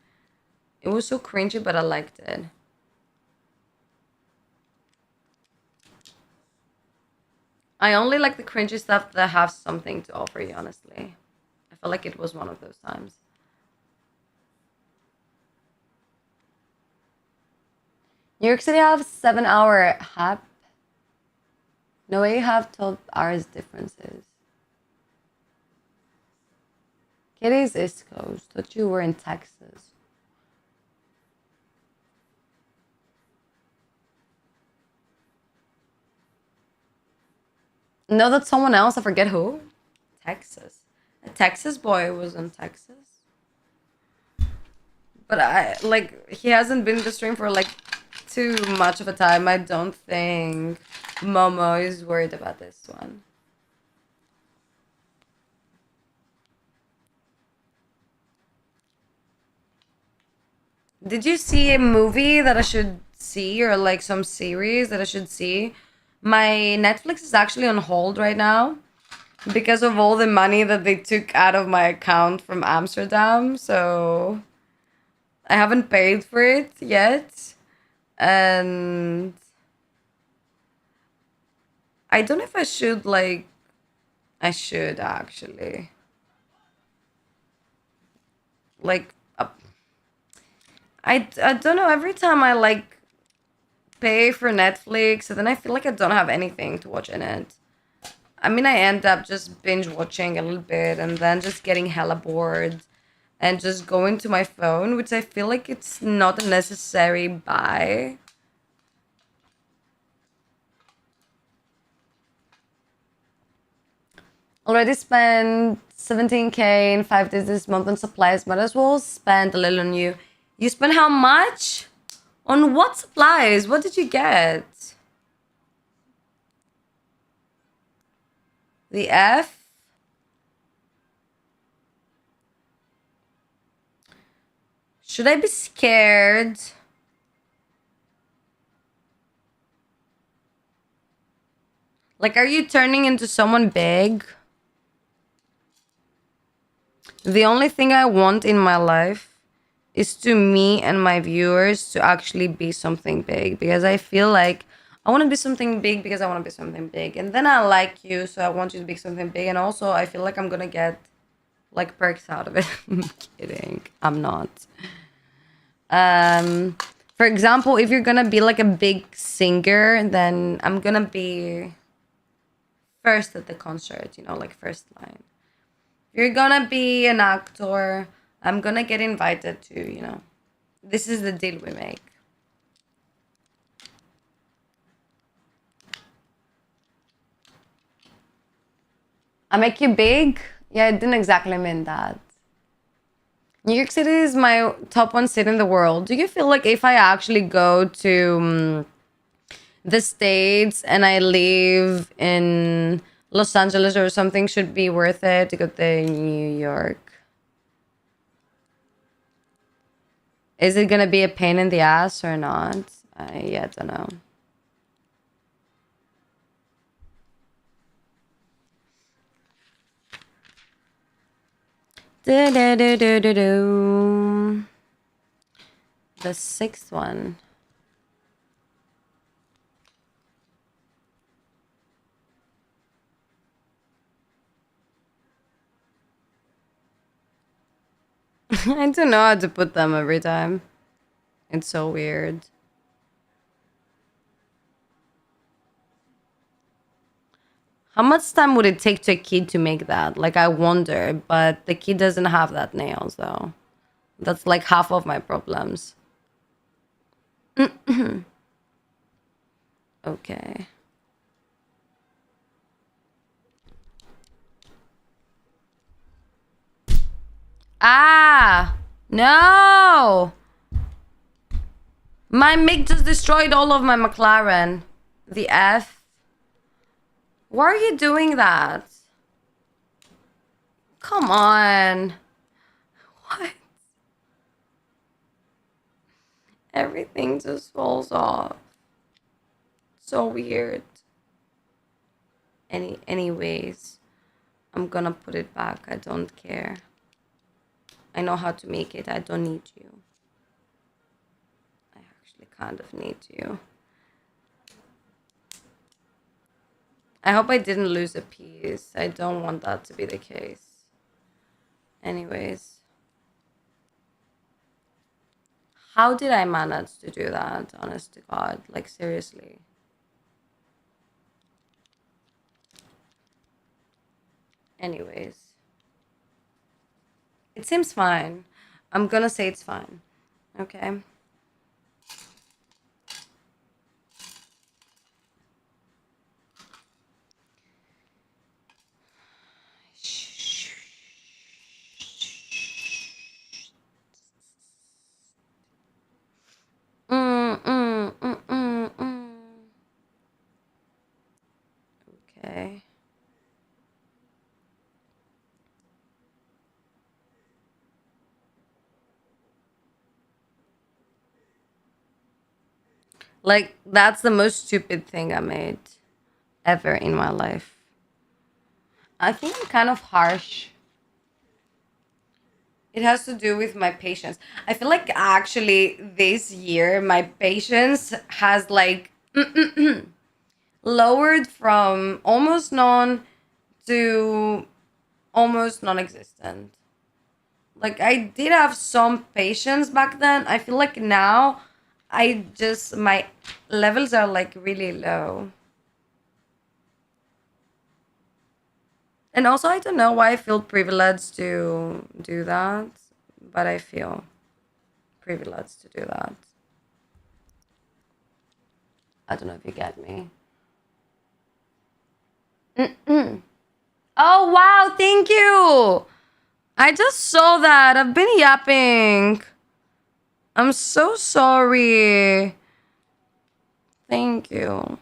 It was so cringy, but I liked it. I only like the cringy stuff that have something to offer you, honestly. I feel like it was one of those times. New York City have 7 hour hap. No way you have 12 hours differences. Kitty's East Coast. Thought you were in Texas. No, that's someone else. I forget who. Texas. A Texas boy was in Texas. But I like he hasn't been in the stream for like too much of a time. I don't think Momo is worried about this one. Did you see a movie that I should see or like some series that I should see? My Netflix is actually on hold right now because of all the money that they took out of my account from Amsterdam. So I haven't paid for it yet. And I don't know if I should like I should actually. Like I don't know, every time I like pay for Netflix and then I feel like I don't have anything to watch in it. I mean, I end up just binge watching a little bit and then just getting hella bored and just going to my phone, which I feel like it's not a necessary buy. Already spent 17K in 5 days this month on supplies. Might as well spend a little on you. You spent how much? On what supplies? What did you get? The F? Should I be scared? Like, are you turning into someone big? The only thing I want in my life is to me and my viewers to actually be something big, because I feel like I want to be something big because I want to be something big. And then I like you, so I want you to be something big. And also, I feel like I'm going to get like perks out of it. I'm kidding. I'm not. For example, if you're going to be like a big singer, then I'm going to be first at the concert, you know, like first line. You're gonna be an actor. I'm gonna get invited to, you know. This is the deal we make. I make you big? Yeah, I didn't exactly mean that. New York City is my top one city in the world. Do you feel like if I actually go to the States and I live in Los Angeles or something, should be worth it to go to New York? Is it gonna be a pain in the ass or not? I don't know. Do-do-do-do-do-do. The sixth one. I don't know how to put them every time. It's so weird. How much time would it take to a kid to make that? Like, I wonder, but the kid doesn't have that nails, though. That's like half of my problems. Okay. Ah! No! My MiG just destroyed all of my McLaren. The F. Why are you doing that? Come on. What? Everything just falls off. So weird. Anyways, I'm gonna put it back. I don't care. I know how to make it. I don't need you. I actually kind of need you. I hope I didn't lose a piece. I don't want that to be the case. Anyways. How did I manage to do that? Honest to God. Like, seriously. Anyways. It seems fine. I'm gonna say it's fine. Okay. Mm, mm, mm, mm, mm. Okay. Like, that's the most stupid thing I made ever in my life. I think I'm kind of harsh. It has to do with my patience. I feel like actually this year my patience has like lowered from almost none to almost non-existent. Like I did have some patience back then. I feel like now I just my levels are like really low. And also I don't know why I feel privileged to do that, but I feel privileged to do that. I don't know if you get me. Oh wow, thank you. I just saw that. I've been yapping. I'm so sorry. Thank you.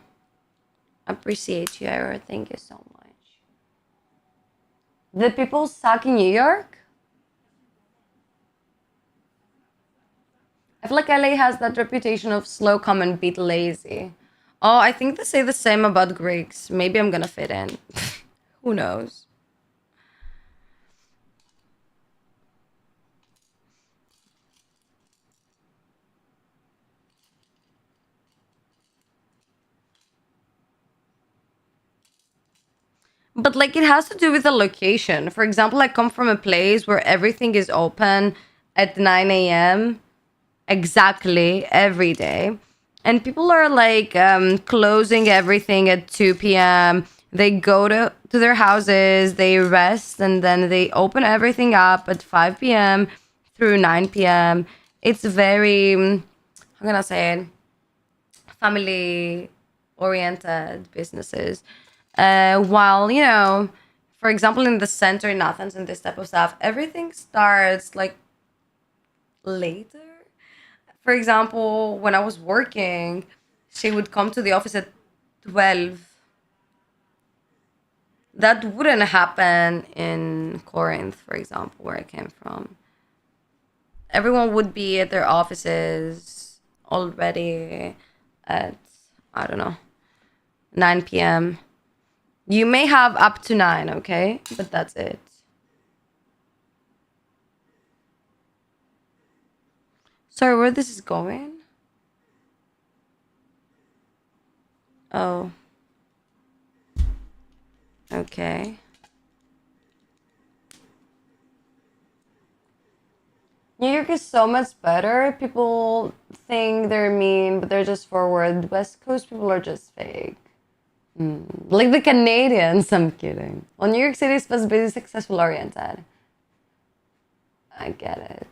Appreciate you, Ira. Thank you so much. The people suck in New York? I feel like LA has that reputation of slow, calm, and bit lazy. Oh, I think they say the same about Greeks. Maybe I'm gonna fit in. Who knows? But like it has to do with the location. For example, I come from a place where everything is open at 9 a.m. exactly every day. And people are like closing everything at 2 p.m. They go to their houses, they rest, and then they open everything up at 5 p.m. through 9 p.m. It's very, how can I say it? Family oriented businesses. While, for example, in the center in Athens and this type of stuff, everything starts like later. For example, when I was working, she would come to the office at 12. That wouldn't happen in Corinth, for example, where I came from. Everyone would be at their offices already at, I don't know, 9 p.m. You may have up to 9, okay? But that's it. Sorry, where this is going? Oh. Okay. New York is so much better. People think they're mean, but they're just forward. West Coast people are just fake. Like the Canadians, I'm kidding. Well, New York City is supposed to be successful oriented. I get it.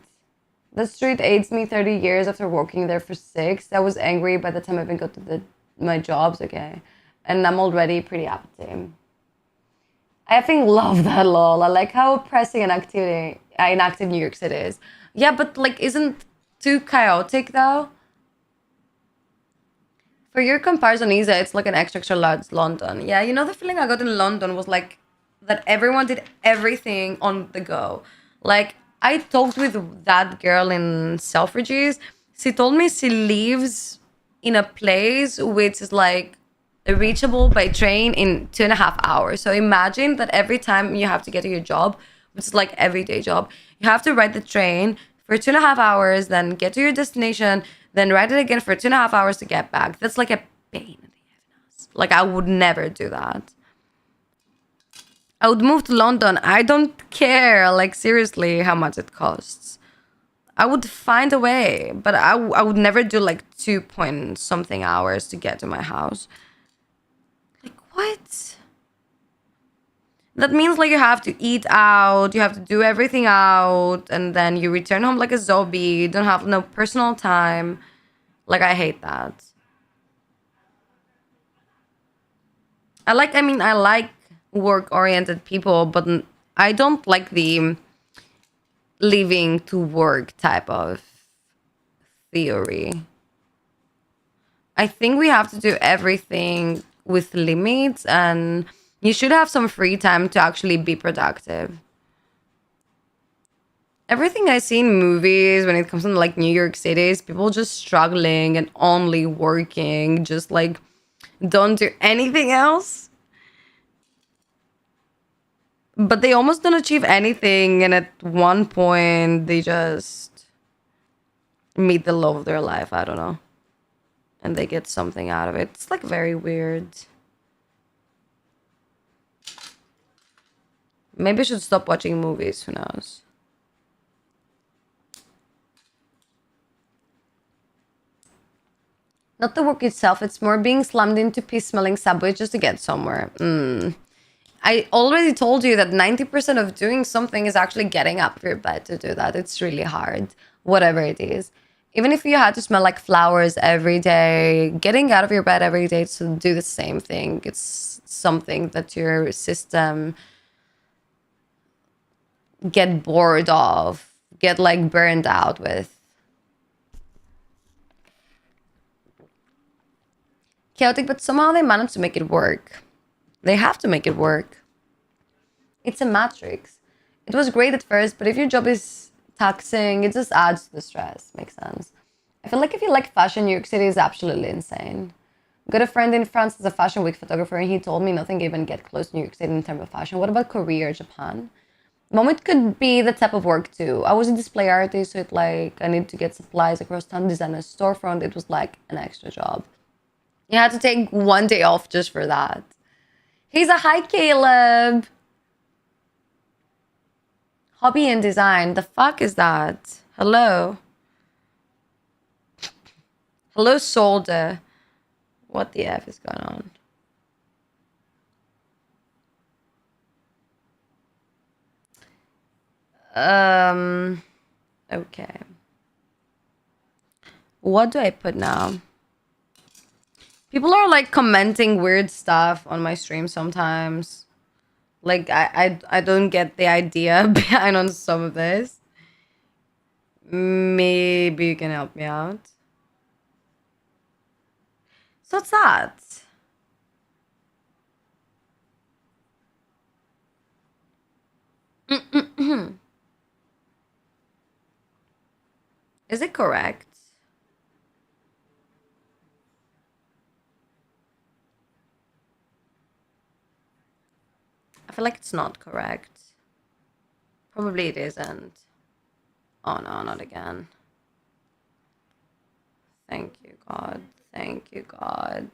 The street aids me 30 years after working there for 6. I was angry by the time I even got to my jobs, okay? And I'm already pretty appetite. I think love that lol. I like how oppressing and inactive New York City is. Yeah, but like isn't too chaotic though? For your comparison, Isa, it's like an extra large London. Yeah, the feeling I got in London was like that everyone did everything on the go. Like I talked with that girl in Selfridges. She told me she lives in a place which is like reachable by train in 2.5 hours. So imagine that every time you have to get to your job, which is like everyday job, you have to ride the train for 2.5 hours, then get to your destination, then ride it again for 2.5 hours to get back. That's like a pain in the ass. Like I would never do that. I would move to London. I don't care, like, seriously, how much it costs. I would find a way, but I would never do like 2 point something hours to get to my house. Like, what? That means like you have to eat out, you have to do everything out, and then you return home like a zombie. You don't have no personal time. Like, I hate that. I like work-oriented people, but I don't like the living to work type of theory. I think we have to do everything with limits, and you should have some free time to actually be productive. Everything I see in movies when it comes to like New York City is people just struggling and only working, just like don't do anything else. But they almost don't achieve anything, and at one point they just meet the love of their life. I don't know. And they get something out of it. It's like very weird. Maybe I should stop watching movies. Who knows? Not the work itself, it's more being slammed into pee-smelling subways just to get somewhere. I already told you that 90% of doing something is actually getting up of your bed to do that. It's really hard, whatever it is. Even if you had to smell like flowers every day, getting out of your bed every day to do the same thing, it's something that your system get bored of, get like burned out with. Chaotic, but somehow they manage to make it work. They have to make it work. It's a matrix. It was great at first, but if your job is taxing, it just adds to the stress. Makes sense. I feel like if you like fashion, New York City is absolutely insane. Got a friend in France as a fashion week photographer, and he told me nothing even get close to New York City in terms of fashion. What about Korea or Japan? Mom, it could be the type of work too. I was a display artist, so it like I need to get supplies across town, design a storefront. It was like an extra job. You had to take one day off just for that. He's a hi, Caleb. Hobby and design. The fuck is that? Hello. Hello, Solda. What the F is going on? Okay. What do I put now? People are like commenting weird stuff on my stream sometimes. Like I don't get the idea behind on some of this. Maybe you can help me out. So what's that? Is it correct? I feel like it's not correct. Probably it isn't. Oh no, not again. Thank you, God. Thank you, God.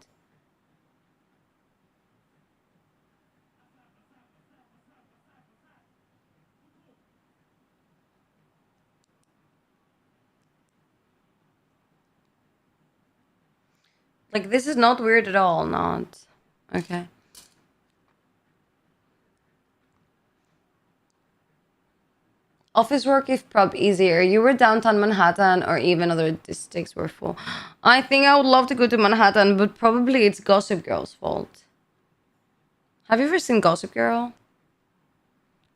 Like, this is not weird at all, not. Okay. Office work if prob easier. You were downtown Manhattan or even other districts were full. I think I would love to go to Manhattan, but probably it's Gossip Girl's fault. Have you ever seen Gossip Girl?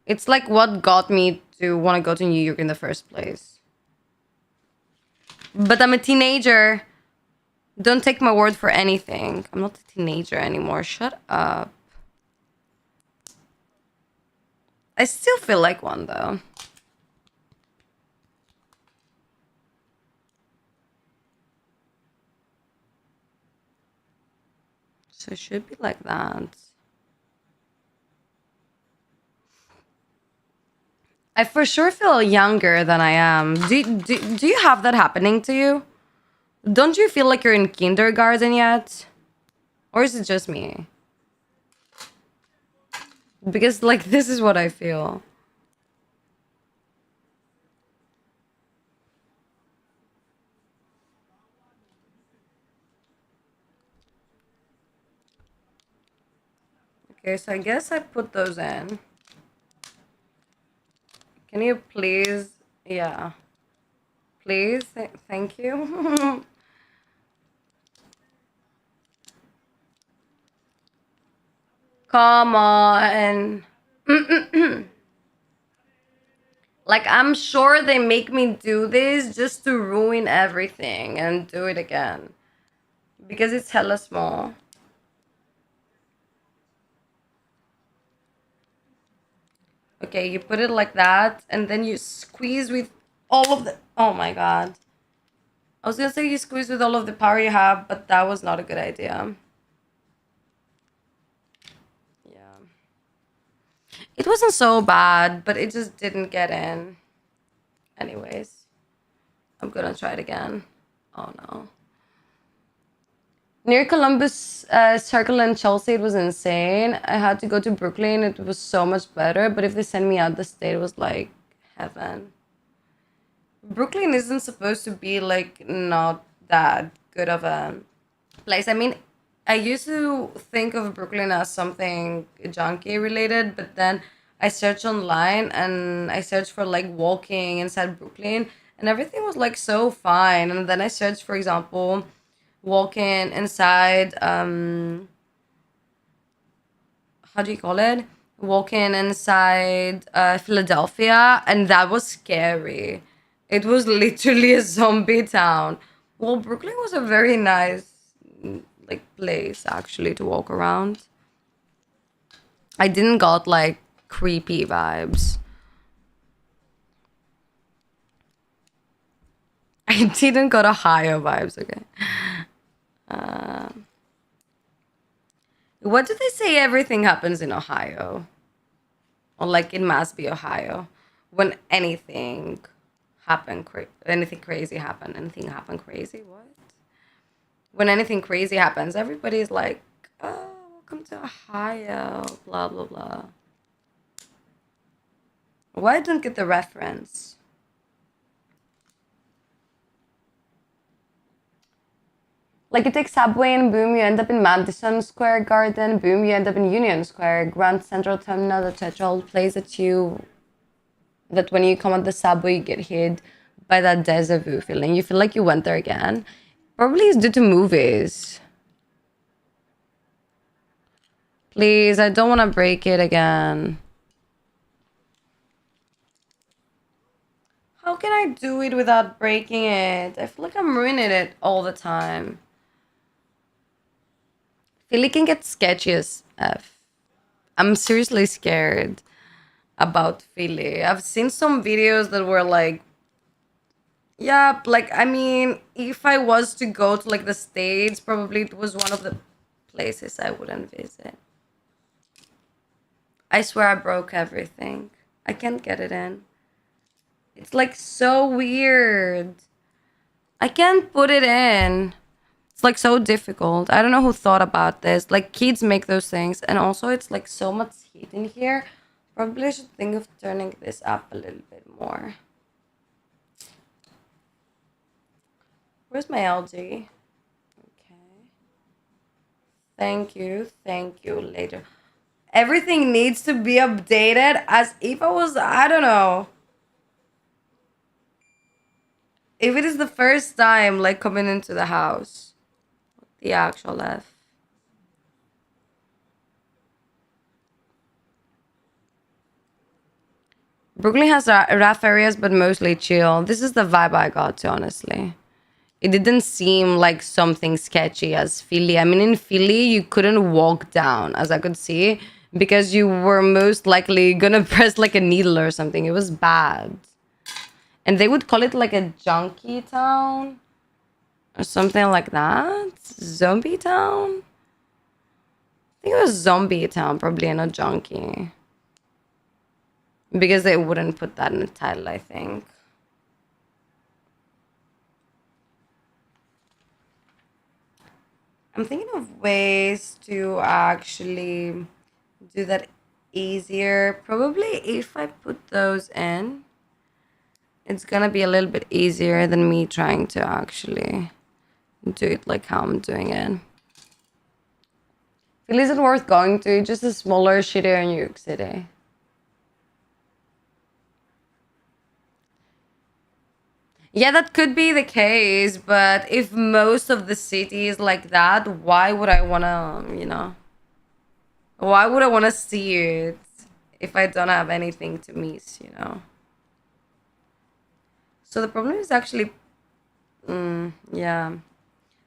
It's like what got me to want to go to New York in the first place. But I'm a teenager. Don't take my word for anything. I'm not a teenager anymore. Shut up. I still feel like one though. So it should be like that. I for sure feel younger than I am. Do you have that happening to you? Don't you feel like you're in kindergarten yet? Or is it just me? Because like this is what I feel. Okay, so I guess I put those in. Can you please? Yeah. Please? Thank you. Come on. Like, I'm sure they make me do this just to ruin everything and do it again. Because it's hella small. Okay, you put it like that, and then you squeeze with all of the. Oh my god. I was gonna say you squeeze with all of the power you have, but that was not a good idea. Yeah. It wasn't so bad, but it just didn't get in. Anyways, I'm gonna try it again. Oh no. Near Columbus Circle in Chelsea, it was insane. I had to go to Brooklyn. It was so much better. But if they sent me out the state, it was like heaven. Brooklyn isn't supposed to be like not that good of a place. I mean, I used to think of Brooklyn as something junkie related, but then I searched online and I searched for like walking inside Brooklyn, and everything was like so fine. And then I searched, for example, walking inside how do you call it? Walking inside Philadelphia, and that was scary. It was literally a zombie town. Well, Brooklyn was a very nice like place actually to walk around. I didn't got like creepy vibes. I didn't got a higher vibes. Okay. What do they say? Everything happens in Ohio, or like it must be Ohio, when anything crazy happen, anything happen crazy. What? When anything crazy happens, everybody's like, "Oh, welcome to Ohio." Blah blah blah. Why I don't get the reference? Like you take subway and boom, you end up in Madison Square Garden. Boom, you end up in Union Square, Grand Central Terminal, the Tetra place that when you come on the subway, you get hit by that deja vu feeling. You feel like you went there again. Probably it's due to movies. Please, I don't want to break it again. How can I do it without breaking it? I feel like I'm ruining it all the time. I feel like it can get sketchy as F. I'm seriously scared about Philly. I've seen some videos that were like, yeah, like I mean, if I was to go to like the States, probably it was one of the places I wouldn't visit. I swear I broke everything. I can't get it in. It's like so weird. I can't put it in. It's like so difficult. I don't know who thought about this. Like kids make those things, and also it's like so much heat in here. Probably I should think of turning this up a little bit more. Where's my LG? Okay. Thank you later. Everything needs to be updated as if I was, I don't know. If it is the first time like coming into the house. The actual F. Brooklyn has rough areas, but mostly chill. This is the vibe I got to, honestly. It didn't seem like something sketchy as Philly. I mean, in Philly, you couldn't walk down, as I could see, because you were most likely gonna press like a needle or something. It was bad. And they would call it like a junkie town or something like that. Zombie town? I think it was zombie town, probably, and not junkie. Because they wouldn't put that in the title, I think. I'm thinking of ways to actually do that easier. Probably if I put those in, it's gonna be a little bit easier than me trying to actually do it like how I'm doing it. Philly isn't worth going to, just a smaller, shittier New York City. Yeah, that could be the case, but if most of the city is like that, why would I wanna, why would I wanna see it if I don't have anything to miss? So the problem is actually, yeah,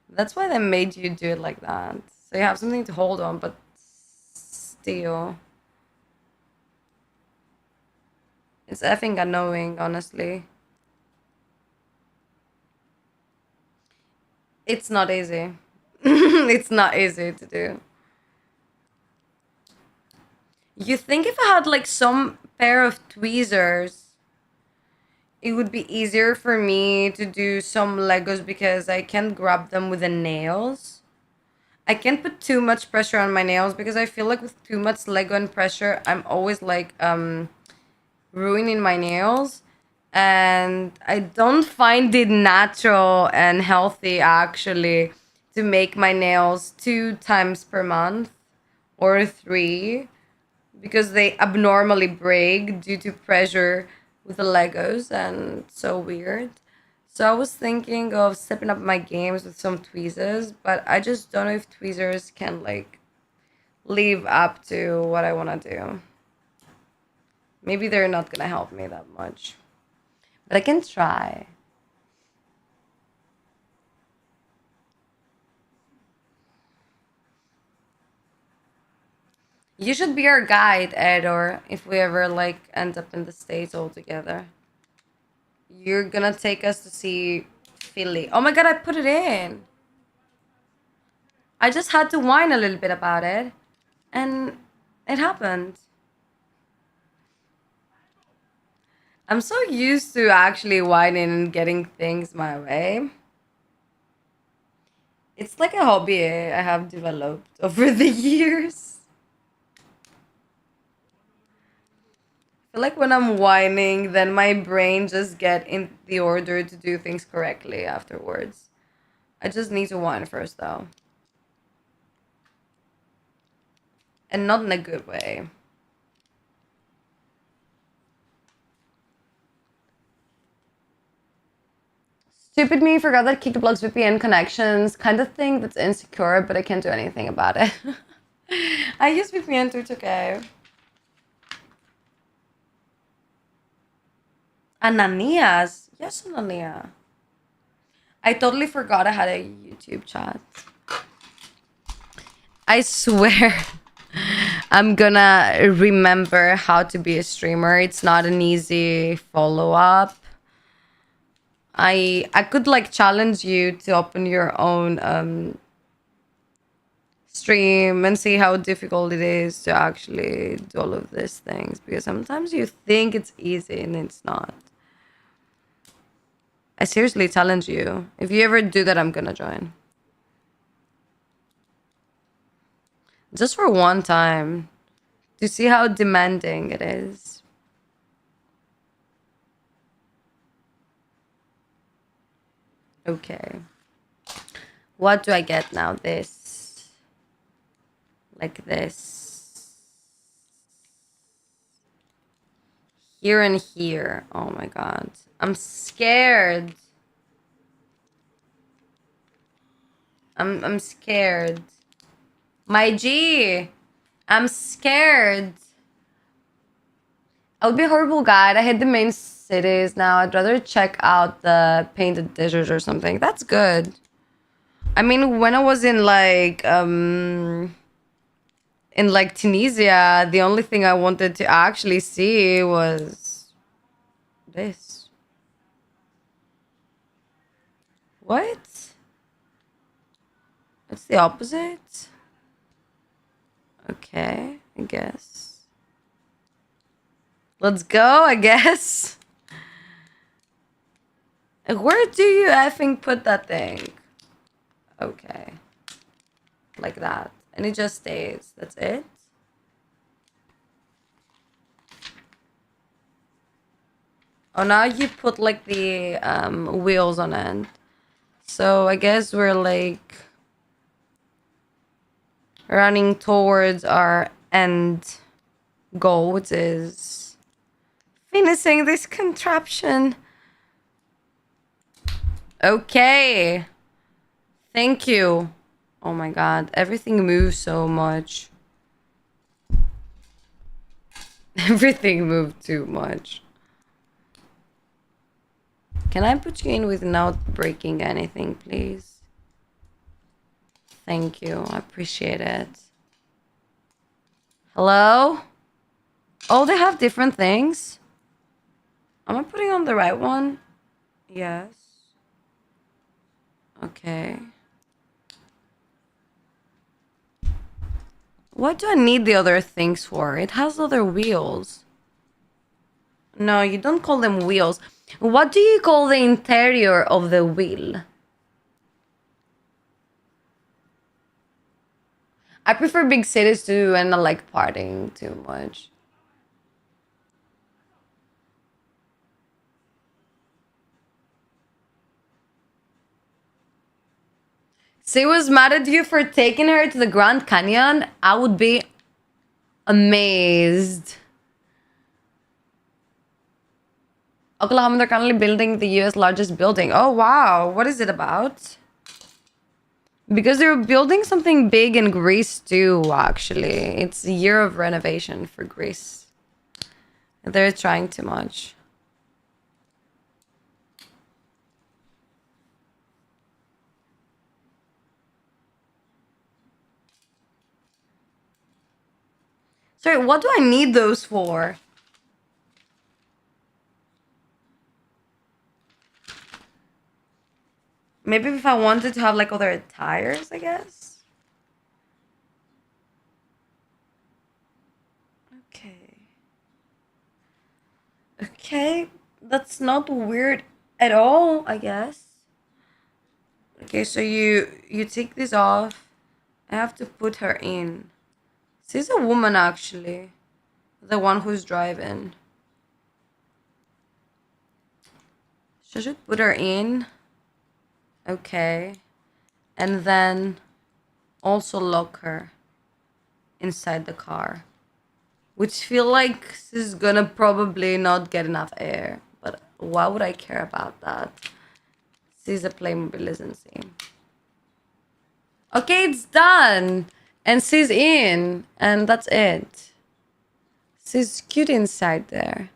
that's why they made you do it like that. So you have something to hold on, but still, it's effing annoying, honestly. It's not easy. It's not easy to do. You think if I had like some pair of tweezers, it would be easier for me to do some Legos because I can't grab them with the nails. I can't put too much pressure on my nails because I feel like with too much Lego and pressure, I'm always like ruining my nails. And I don't find it natural and healthy actually to make my nails 2 times per month or 3 because they abnormally break due to pressure with the Legos and it's so weird. So I was thinking of stepping up my games with some tweezers, but I just don't know if tweezers can like live up to what I want to do. Maybe they're not gonna help me that much, but I can try. You should be our guide, Ed, or if we ever like end up in the States all together. You're gonna take us to see Philly. Oh my god, I put it in. I just had to whine a little bit about it, and it happened. I'm so used to actually whining and getting things my way. It's like a hobby I have developed over the years. I feel like when I'm whining, then my brain just get in the order to do things correctly afterwards. I just need to whine first though. And not in a good way. Stupid me forgot that Kick blocks VPN connections. Kind of thing that's insecure, but I can't do anything about it. I use VPN too, it's okay. Ananias? Yes, Anania. I totally forgot I had a YouTube chat. I swear I'm gonna remember how to be a streamer. It's not an easy follow-up. I could like challenge you to open your own stream and see how difficult it is to actually do all of these things because sometimes you think it's easy and it's not. I seriously challenge you. If you ever do that, I'm gonna join. Just for one time to see how demanding it is. Okay. What do I get now? This. Like this. Here and here. Oh my god. I'm scared. I'm scared. My G. I'm scared. I would be a horrible guide. I hate the main cities now. I'd rather check out the painted desert or something. That's good. I mean, when I was in like Tunisia, the only thing I wanted to actually see was this. What? It's the opposite? Okay, I guess. Let's go, I guess. Where do you effing put that thing? Okay. Like that. And it just stays. That's it? Oh, now you put like the wheels on it. So I guess we're like running towards our end goal, which is finishing this contraption. Okay. Thank you. Oh my god, everything moves so much. Everything moved too much. Can I put you in without breaking anything, please? Thank you. I appreciate it. Hello? Oh, they have different things? Am I putting on the right one? Yes. Okay. What do I need the other things for? It has other wheels. No, you don't call them wheels. What do you call the interior of the wheel? I prefer big cities too, and I like partying too much. She was mad at you for taking her to the Grand Canyon. I would be amazed. Oklahoma, they're currently building the US largest building. Oh, wow. What is it about? Because they're building something big in Greece too, actually. It's a year of renovation for Greece. They're trying too much. Sorry, what do I need those for? Maybe if I wanted to have like other tires, I guess. Okay. Okay, that's not weird at all, I guess. Okay, so you take this off. I have to put her in. She's a woman actually. The one who's driving. So I should put her in. Okay. And then also lock her inside the car. Which feel like she's gonna probably not get enough air. But why would I care about that? She's a Playmobil, isn't she? Okay, it's done. And she's in. And that's it. She's cute inside there.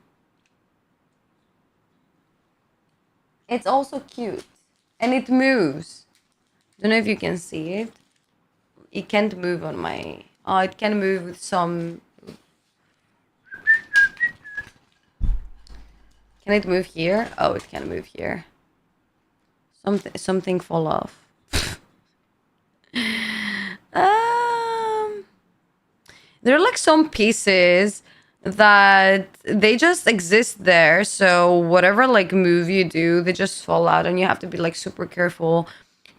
It's also cute. And it moves. Don't know if you can see it. It can't move on my... Oh, it can move with some... Can it move here? Oh, it can move here. Something fall off. There are like some pieces that they just exist there. So whatever like move you do, they just fall out, and you have to be like super careful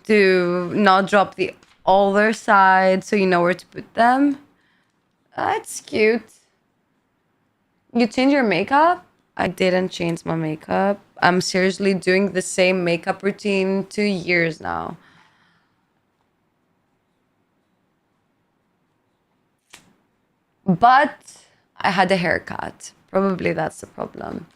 to not drop the other side, so you know where to put them. It's cute. You change your makeup? I didn't change my makeup. I'm seriously doing the same makeup routine 2 years now. But I had a haircut. Probably that's the problem.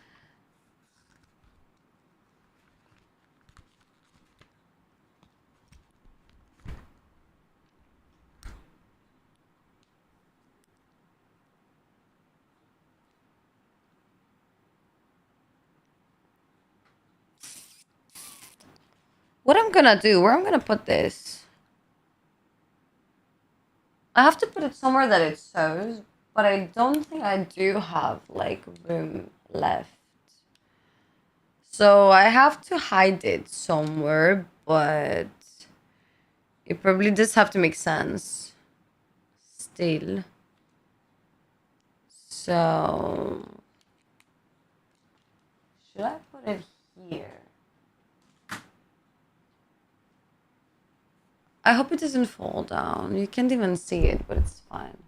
What I'm gonna do, where I'm gonna put this? I have to put it somewhere that it shows, but I don't think I do have like room left. So I have to hide it somewhere, but it probably does have to make sense still. So should I put it here? I hope it doesn't fall down. You can't even see it, but it's fine.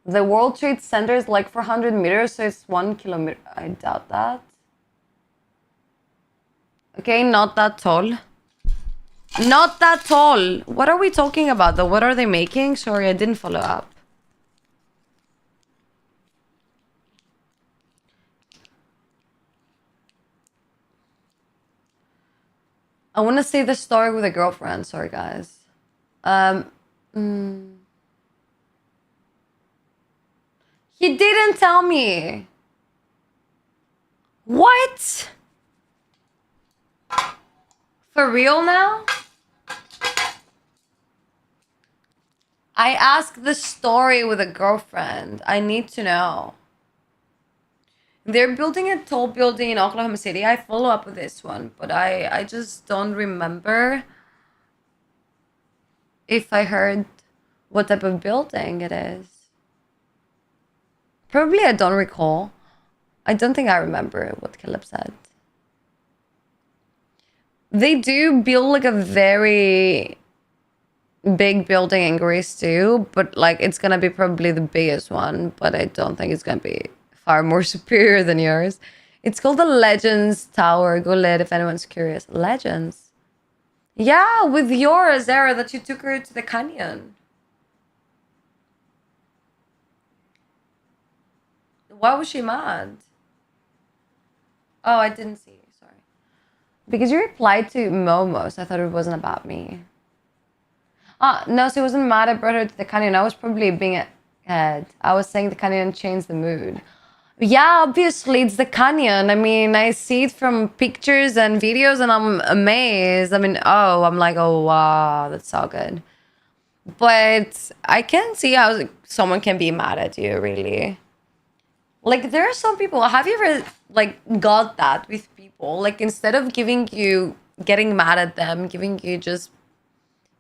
The World Trade Center is like 400 meters, so it's 1 kilometer. I doubt that. Okay, not that tall. Not that tall. What are we talking about though? What are they making? Sorry, I didn't follow up. I want to say the story with a girlfriend. Sorry, guys. Um, mm. He didn't tell me. What? For real now? I asked the story with a girlfriend. I need to know. They're building a tall building in Oklahoma City. I follow up with this one, but I just don't remember if I heard what type of building it is. Probably I don't recall. I don't think I remember what Caleb said. They do build like a very big building in Greece too, but like it's gonna be probably the biggest one, but I don't think it's gonna be far more superior than yours. It's called the Legends Tower. Go let if anyone's curious. Legends. Yeah, with yours, Zara, that you took her to the canyon. Why was she mad? Oh, I didn't see. Sorry. Because you replied to Momos. I thought it wasn't about me. Ah, no, she wasn't mad. I brought her to the canyon. I was probably being a head. I was saying the canyon changed the mood. Yeah, obviously it's the canyon. I mean, I see it from pictures and videos and I'm amazed. I mean, I'm like, oh wow, that's so good. But I can see how someone can be mad at you, really. Like there are some people, have you ever like got that with people? Like instead of giving you getting mad at them, giving you just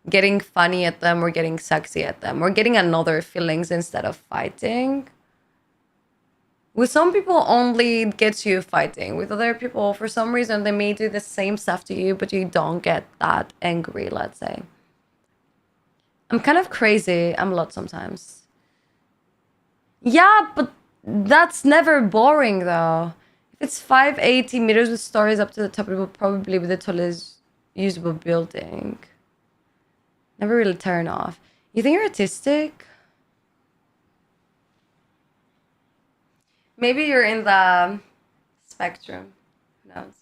getting funny at them or getting sexy at them or getting another feelings instead of fighting. With some people, only it gets you fighting. With other people, for some reason, they may do the same stuff to you, but you don't get that angry, let's say. I'm kind of crazy. I'm a lot sometimes. Yeah, but that's never boring, though. If it's 580 meters with stories up to the top, it will probably be the tallest usable building. Never really turn off. You think you're autistic? Maybe you're in the spectrum. Who knows?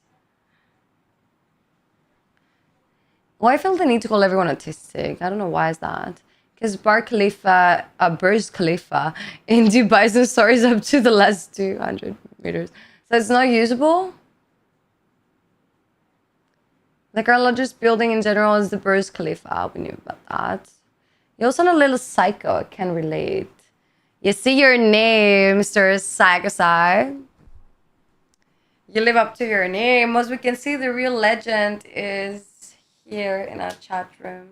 Why I feel the need to call everyone autistic? I don't know why is that. Because Burj Khalifa in Dubai, the stories up to the last 200 meters. So it's not usable? Like our largest building in general is the Burj Khalifa. We knew about that. You also sound a little psycho. I can relate. You see your name, Mr. Sagasai. You live up to your name. As we can see, the real legend is here in our chat room.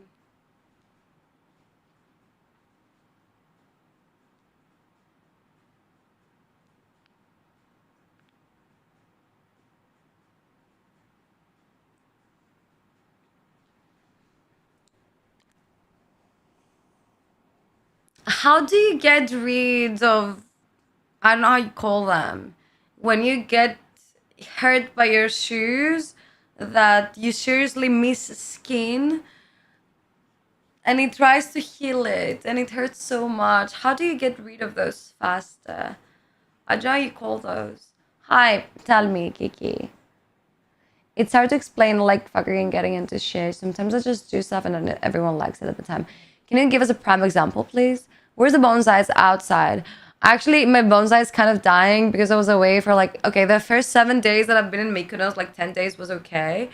How do you get rid of, I don't know how you call them, when you get hurt by your shoes, that you seriously miss skin and it tries to heal it and it hurts so much. How do you get rid of those faster? I don't know how you call those. Hi, tell me, Kiki. It's hard to explain like fucking getting into shit. Sometimes I just do stuff and then everyone likes it at the time. Can you give us a prime example, please? Where's the bonsai? Outside. Actually, my bonsai is kind of dying because I was away for like, okay, the first 7 days that I've been in Mykonos, like 10 days was okay.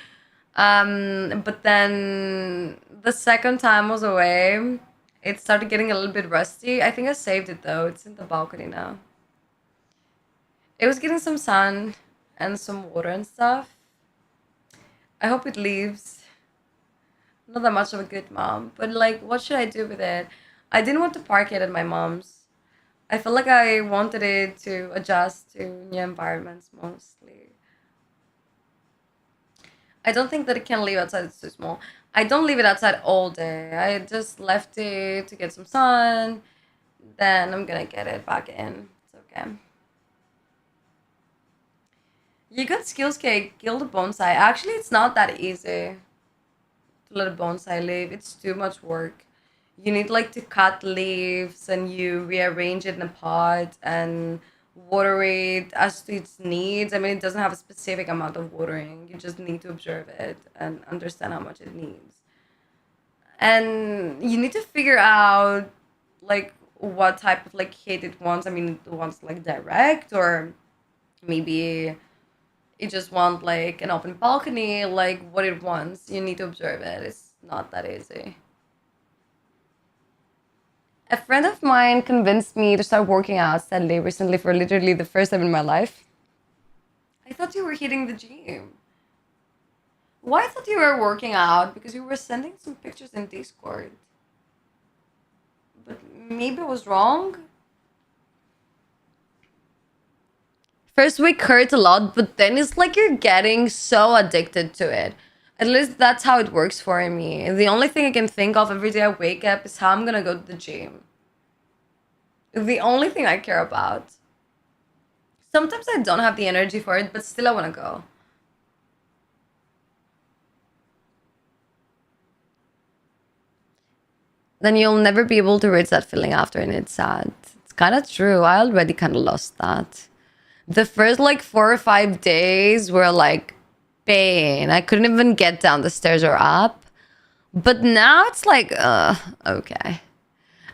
But then the second time I was away, it started getting a little bit rusty. I think I saved it though. It's in the balcony now. It was getting some sun and some water and stuff. I hope it leaves. Not that much of a good mom, but like, what should I do with it? I didn't want to park it at my mom's. I felt like I wanted it to adjust to new environments mostly. I don't think that it can live outside, it's too small. I don't leave it outside all day. I just left it to get some sun. then I'm gonna get it back in. It's okay. You got skills cake, kill the bonsai. Actually, it's not that easy to let a bonsai live. It's too much work. You need like to cut leaves and you rearrange it in a pot and water it as to its needs. I mean, it doesn't have a specific amount of watering. You just need to observe it and understand how much it needs. And you need to figure out like what type of like hit it wants. I mean, it wants like direct or maybe it just want like an open balcony, like what it wants. You need to observe it. It's not that easy. A friend of mine convinced me to start working out steadily recently for literally the first time in my life. I thought you were hitting the gym. Why I thought you were working out? Because you were sending some pictures in Discord. But maybe I was wrong. First week hurts a lot, but then it's like you're getting so addicted to it. At least that's how it works for me. The only thing I can think of every day I wake up is how I'm gonna go to the gym. The only thing I care about. Sometimes I don't have the energy for it, but still I wanna go. Then you'll never be able to reach that feeling after, and it's sad. It's kind of true. I already kind of lost that. The first like 4 or 5 days were like pain. I couldn't even get down the stairs or up. But now it's like, okay.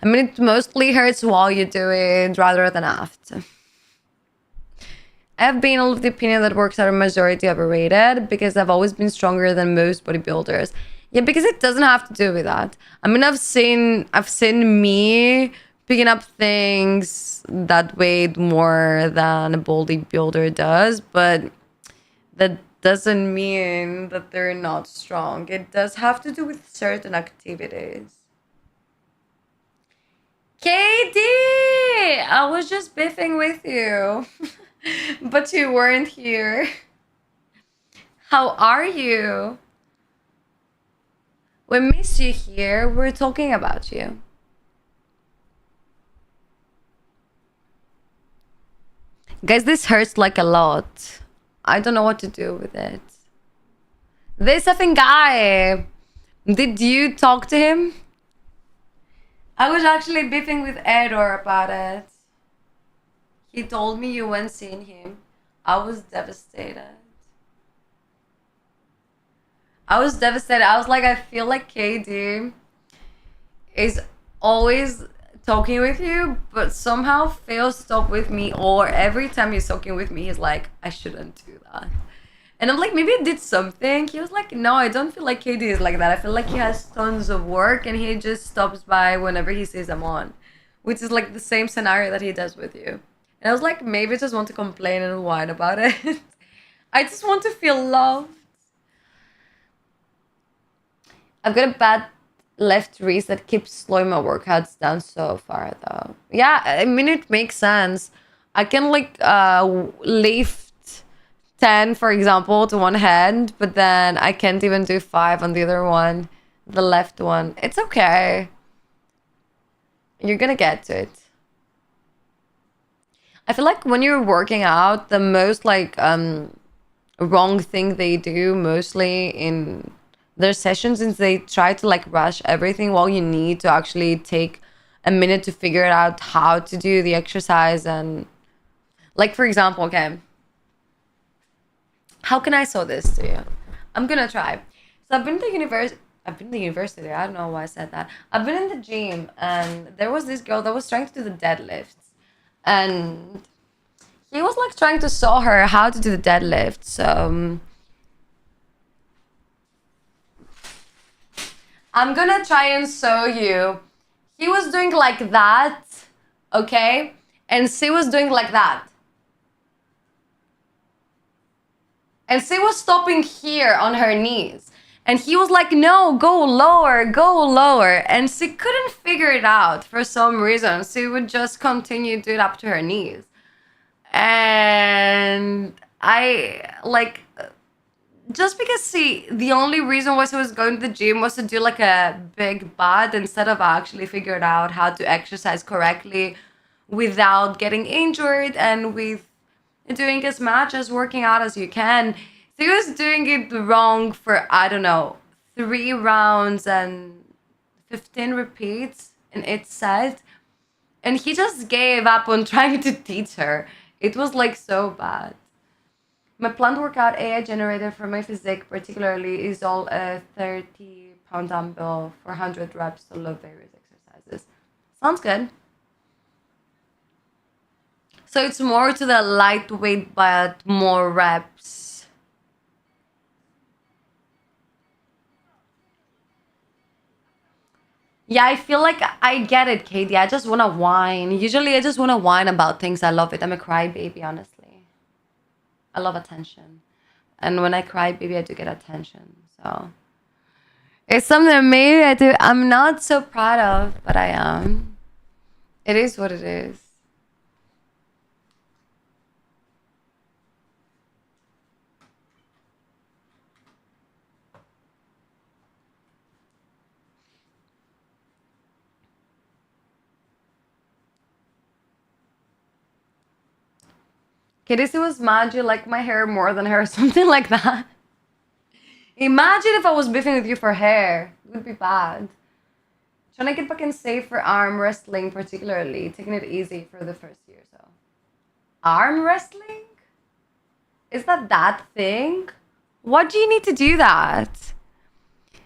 I mean, it mostly hurts while you do it rather than after. I've been of the opinion that works are a majority overrated because I've always been stronger than most bodybuilders. Yeah, because it doesn't have to do with that. I mean, I've seen me picking up things that weighed more than a bodybuilder does, but that doesn't mean that they're not strong. It does have to do with certain activities. Katie, I was just biffing with you, but you weren't here. How are you? We miss you here. We're talking about you. Guys, this hurts like a lot. I don't know what to do with it. This effing guy. Did you talk to him? I was actually beefing with Edor about it. He told me you went seeing him. I was devastated. I was devastated. I was like, I feel like KD is always talking with you, but somehow fails to talk with me, or every time he's talking with me, he's like, I shouldn't do that. And I'm like, maybe I did something. He was like, no, I don't feel like KD is like that. I feel like he has tons of work and he just stops by whenever he sees I'm on, which is like the same scenario that he does with you. And I was like, maybe I just want to complain and whine about it. I just want to feel loved. I've got a bad left wrist that keeps slowing my workouts down so far though. Yeah, I mean, it makes sense. I can like lift 10, for example, to one hand, but then I can't even do 5 on the other one, the left one. It's okay. You're gonna get to it. I feel like when you're working out, the most like wrong thing they do mostly in their sessions is they try to like rush everything while you need to actually take a minute to figure out how to do the exercise. And like, for example, okay, how can I show this to you? I'm gonna try. So I've been to university. I don't know why I said that. I've been in the gym and there was this girl that was trying to do the deadlifts, and he was like trying to show her how to do the deadlift. So I'm gonna try and show you. He was doing like that, okay? And she was doing like that. And she was stopping here on her knees. And he was like, no, go lower, go lower. And she couldn't figure it out for some reason. She would just continue to do it up to her knees. And I, like, just because, see, the only reason why I was going to the gym was to do like a big butt instead of actually figuring out how to exercise correctly without getting injured and with doing as much as working out as you can. So he was doing it wrong for, I don't know, 3 rounds and 15 repeats in each set. And he just gave up on trying to teach her. It was like so bad. My planned workout AI generator for my physique particularly is all a 30-pound dumbbell for 100 reps to load various exercises. Sounds good. So it's more to the lightweight but more reps. Yeah, I feel like I get it, Katie. I just want to whine. Usually I just want to whine about things. I love it. I'm a crybaby, honestly. I love attention. And when I cry, baby, I do get attention. So it's something that maybe I'm not so proud of, but I am. It is what it is. Katie was mad you like my hair more than her, something like that. Imagine if I was beefing with you for hair. It would be bad. Trying to get back in safe for arm wrestling, particularly. Taking it easy for the first year, so. Arm wrestling? Is that thing? What do you need to do that?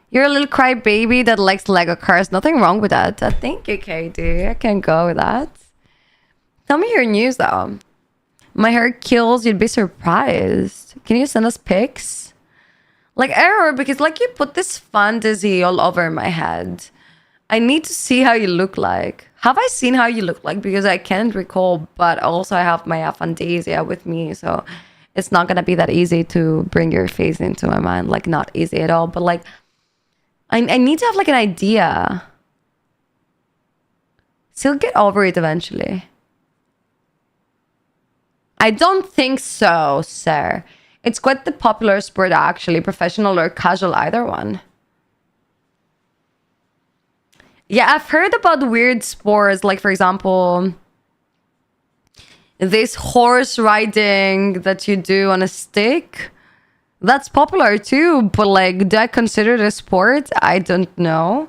You're a little crybaby that likes Lego cars. Nothing wrong with that. Thank you, Katie. I can go with that. Tell me your news, though. My hair kills. You'd be surprised. Can you send us pics? Like, error, because like you put this fantasy all over my head. I need to see how you look like. Have I seen how you look like? Because I can't recall, but also I have my Fantasia with me, so it's not gonna be that easy to bring your face into my mind. Like, not easy at all, but like, I need to have like an idea. So you'll get over it eventually. I don't think so, sir. It's quite the popular sport, actually, professional or casual, either one. Yeah, I've heard about weird sports, like, for example, this horse riding that you do on a stick. That's popular too, but like, do I consider it a sport? I don't know.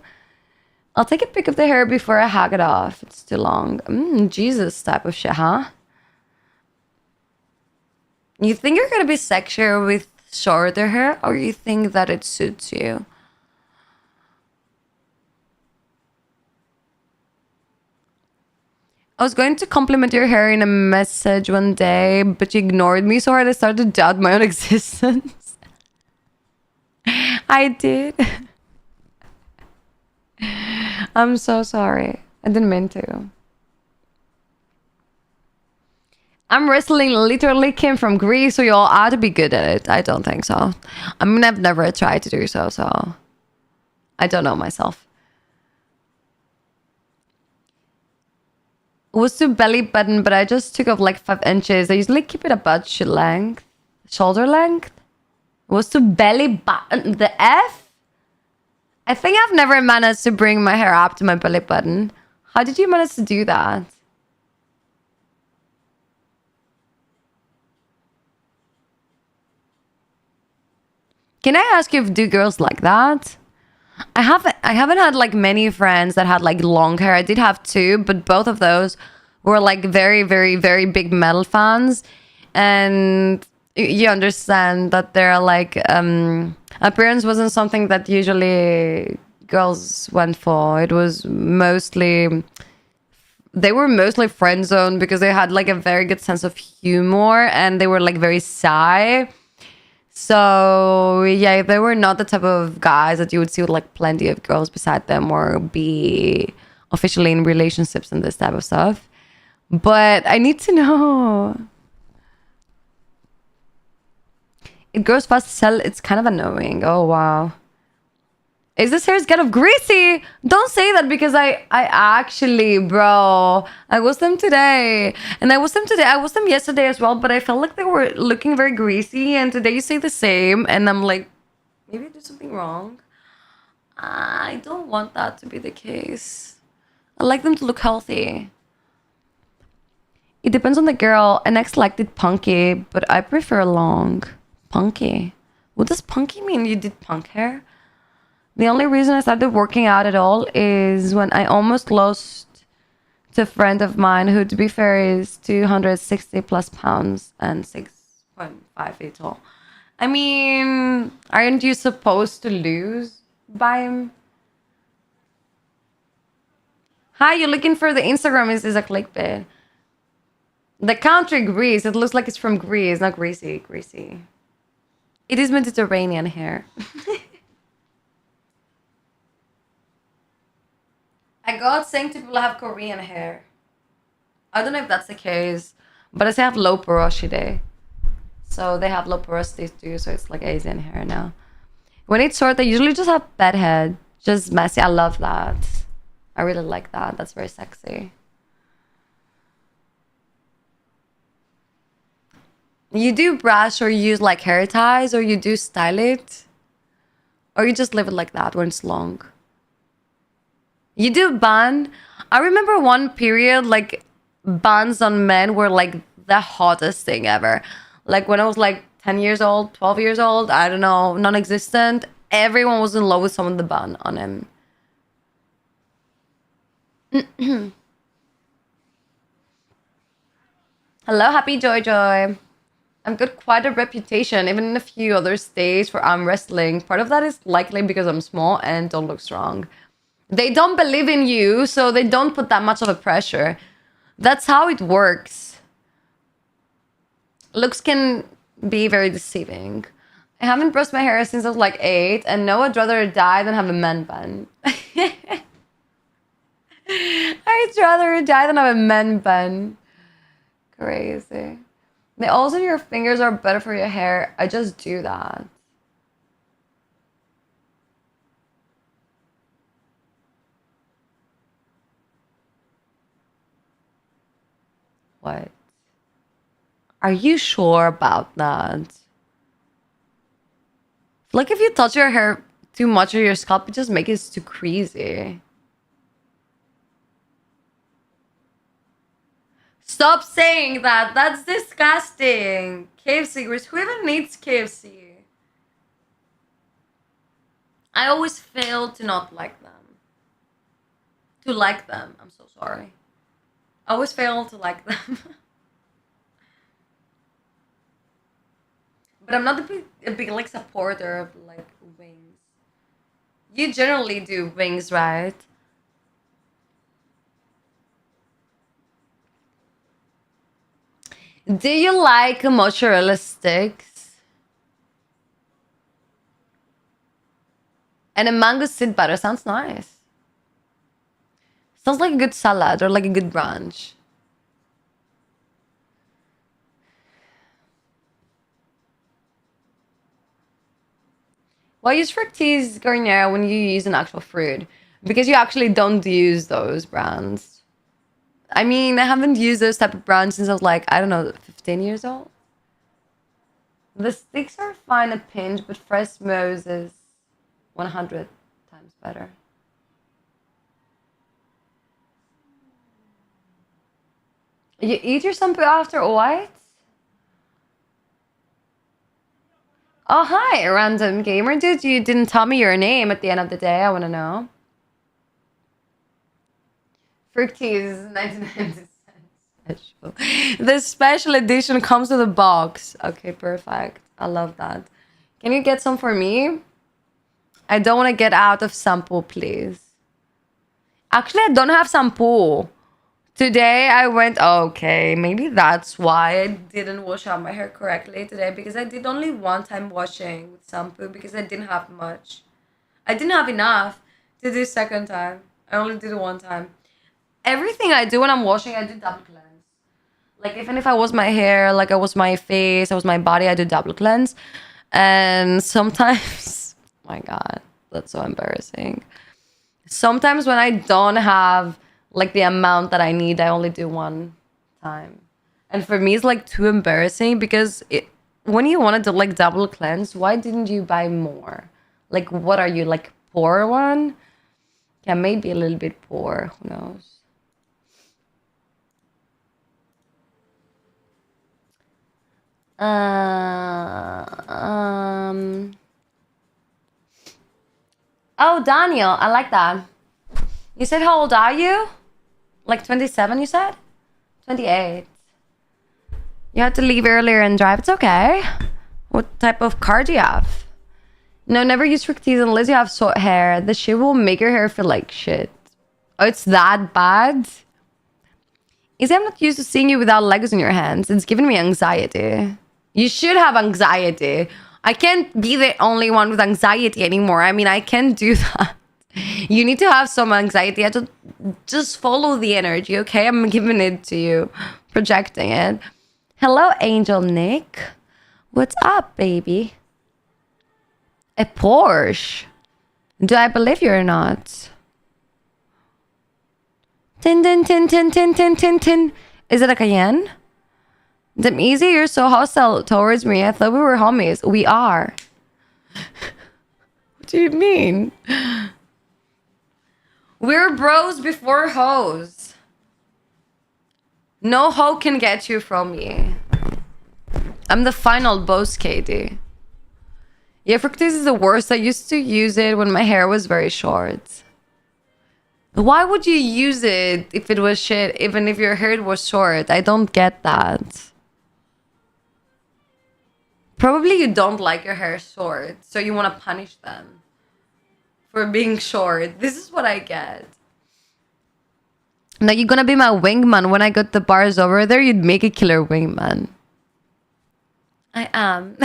I'll take a pic of the hair before I hag it off. It's too long. Jesus type of shit, huh? You think you're gonna be sexier with shorter hair, or you think that it suits you? I was going to compliment your hair in a message one day, but you ignored me so hard I started to doubt my own existence. I did. I'm so sorry. I didn't mean to. I'm wrestling literally came from Greece, so you all ought to be good at it. I don't think so. I mean, I've never tried to do so, so I don't know myself. It was to belly button, but I just took off like 5 inches. I usually keep it about shoulder length. It was to belly button. The F? I think I've never managed to bring my hair up to my belly button. How did you manage to do that? Can I ask you if do girls like that? I haven't had like many friends that had like long hair. I did have two, but both of those were like very, very, very big metal fans. And you understand that they're like appearance wasn't something that usually girls went for. It was mostly they were mostly friend zoned because they had like a very good sense of humor and they were like very shy. So yeah, they were not the type of guys that you would see with like plenty of girls beside them or be officially in relationships and this type of stuff. But I need to know. It grows fast to sell. It's kind of annoying. Oh wow. Is this hair is kind of greasy? Don't say that because I actually, bro, I washed them today. And I washed them today. I washed them yesterday as well, but I felt like they were looking very greasy. And today you say the same. And I'm like, maybe I did something wrong. I don't want that to be the case. I like them to look healthy. It depends on the girl. An ex liked it punky, but I prefer long. Punky. What does punky mean? You did punk hair? The only reason I started working out at all is when I almost lost to a friend of mine who, to be fair, is 260 plus pounds and 6.5 feet tall. I mean, aren't you supposed to lose by him? Hi, you're looking for the Instagram is a clickbait. The country Greece, it looks like it's from Greece, not greasy, greasy. It is Mediterranean hair. I got saying to people I have Korean hair. I don't know if that's the case, but I say I have low porosity. So they have low porosity too, so it's like Asian hair now. When it's short, I usually just have bed head, just messy. I love that. I really like that. That's very sexy. You do brush or use like hair ties or you do style it? Or you just leave it like that when it's long? You do bun? I remember one period like buns on men were like the hottest thing ever. Like when I was like 10 years old, 12 years old, I don't know, non-existent. Everyone was in love with someone with the bun on him. Hello, happy Joy Joy. I've got quite a reputation, even in a few other states for arm wrestling. Part of that is likely because I'm small and don't look strong. They don't believe in you, so they don't put that much of a pressure. That's how it works. Looks can be very deceiving. I haven't brushed my hair since I was like 8, and no, I'd rather die than have a man bun. I'd rather die than have a man bun. Crazy. The oils in your fingers are better for your hair. I just do that. What? Are you sure about that? Like if you touch your hair too much or your scalp, it just makes it too greasy. Stop saying that. That's disgusting. KFC, who even needs KFC? I always fail to not like them. To like them. I'm so sorry. I always fail to like them. But I'm not a big like supporter of like wings. You generally do wings, right? Do you like mozzarella sticks? And a mango seed butter sounds nice. Sounds like a good salad or like a good brunch. Why use Fructis Garnier when you use an actual fruit? Because you actually don't use those brands. I mean, I haven't used those type of brands since I was like, I don't know, 15 years old. The sticks are fine a pinch, but fresh Mose is 100 times better. You eat your shampoo after white? Oh, hi, random gamer dude. You didn't tell me your name at the end of the day. I want to know. Fructis, 99 cents. The special edition comes with a box. Okay, perfect. I love that. Can you get some for me? I don't want to get out of shampoo, please. Actually, I don't have shampoo. Today I went, okay, maybe that's why I didn't wash out my hair correctly today, because I did only one time washing with shampoo because I didn't have much. I didn't have enough to do second time. I only did it one time. Everything I do when I'm washing, I do double cleanse. Like even if I wash my hair, like I wash my face, I wash my body, I do double cleanse. And sometimes, oh my God. That's so embarrassing. Sometimes when I don't have like the amount that I need, I only do one time. And for me, it's like too embarrassing because when you wanted to like double cleanse, why didn't you buy more? Like, what are you, like poor one? Yeah, maybe a little bit poor. Who knows? Um. Oh, Daniel, I like that. You said how old are you? Like 27, you said? 28. You had to leave earlier and drive. It's okay. What type of car do you have? No, never use Fructis unless you have short hair. The shit will make your hair feel like shit. Oh, it's that bad? Is I'm not used to seeing you without legs in your hands. It's giving me anxiety. You should have anxiety. I can't be the only one with anxiety anymore. I mean, I can't do that. You need to have some anxiety. I just follow the energy, okay? I'm giving it to you, projecting it. Hello, Angel Nick. What's up, baby? A Porsche? Do I believe you or not? Tin, tin, tin, tin, tin, tin, tin, tin. Is it a Cayenne? Damn easy, you're so hostile towards me. I thought we were homies. We are. What do you mean? We're bros before hoes. No hoe can get you from me. I'm the final boss, Katie. Yeah, Fructis is the worst. I used to use it when my hair was very short. Why would you use it if it was shit, even if your hair was short? I don't get that. Probably you don't like your hair short, so you want to punish them for being short. This is what I get. Now you're gonna be my wingman. When I got the bars over there, you'd make a killer wingman. I am.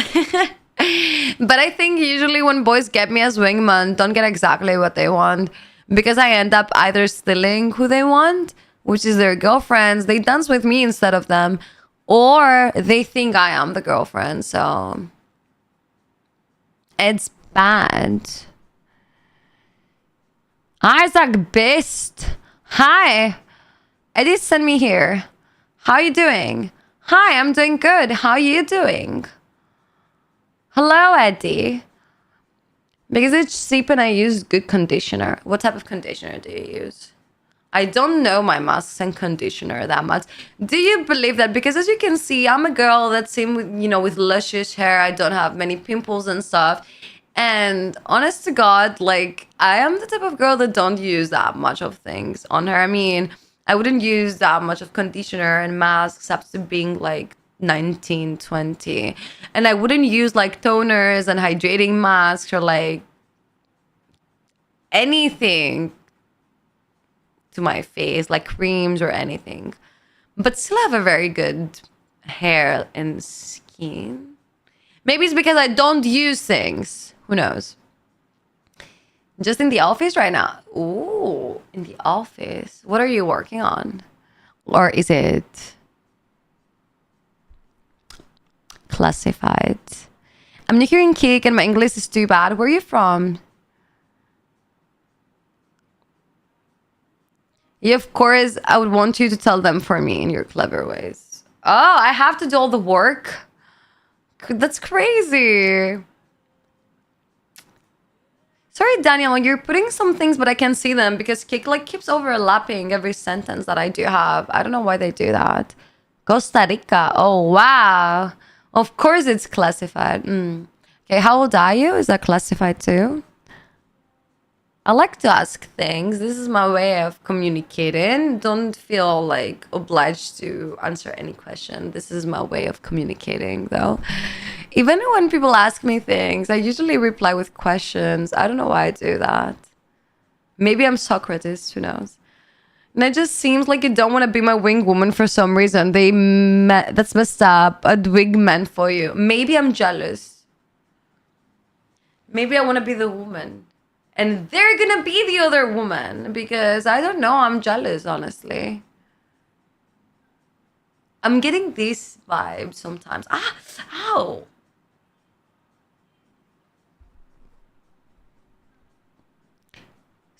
But I think usually when boys get me as wingman, don't get exactly what they want. Because I end up either stealing who they want, which is their girlfriends. They dance with me instead of them. Or they think I am the girlfriend. So it's bad. Isaac Best. Hi. Eddie sent me here. How are you doing? Hi, I'm doing good. How are you doing? Hello, Eddie. Because it's cheap and I use good conditioner. What type of conditioner do you use? I don't know my masks and conditioner that much. Do you believe that? Because as you can see, I'm a girl that's seen with, with luscious hair. I don't have many pimples and stuff. And honest to God, like, I am the type of girl that don't use that much of things on her. I mean, I wouldn't use that much of conditioner and masks up to being like 19, 20. And I wouldn't use like toners and hydrating masks or like anything to my face, like creams or anything. But still have a very good hair and skin. Maybe it's because I don't use things. Who knows? Just in the office right now. Ooh, in the office. What are you working on? Or is it classified? I'm new here in Kick and my English is too bad. Where are you from? Yeah, of course, I would want you to tell them for me in your clever ways. Oh, I have to do all the work? That's crazy. Sorry, Daniel, you're putting some things, but I can't see them because Kick like keeps overlapping every sentence that I do have. I don't know why they do that. Costa Rica. Oh, wow. Of course it's classified. Okay, how old are you? Is that classified too? I like to ask things. This is my way of communicating. Don't feel like obliged to answer any question. This is my way of communicating, though. Even when people ask me things, I usually reply with questions. I don't know why I do that. Maybe I'm Socrates, who knows? And it just seems like you don't want to be my wing woman for some reason. That's messed up. A wig meant for you. Maybe I'm jealous. Maybe I want to be the woman. And they're gonna be the other woman because I don't know, I'm jealous, honestly. I'm getting these vibes sometimes. Ow!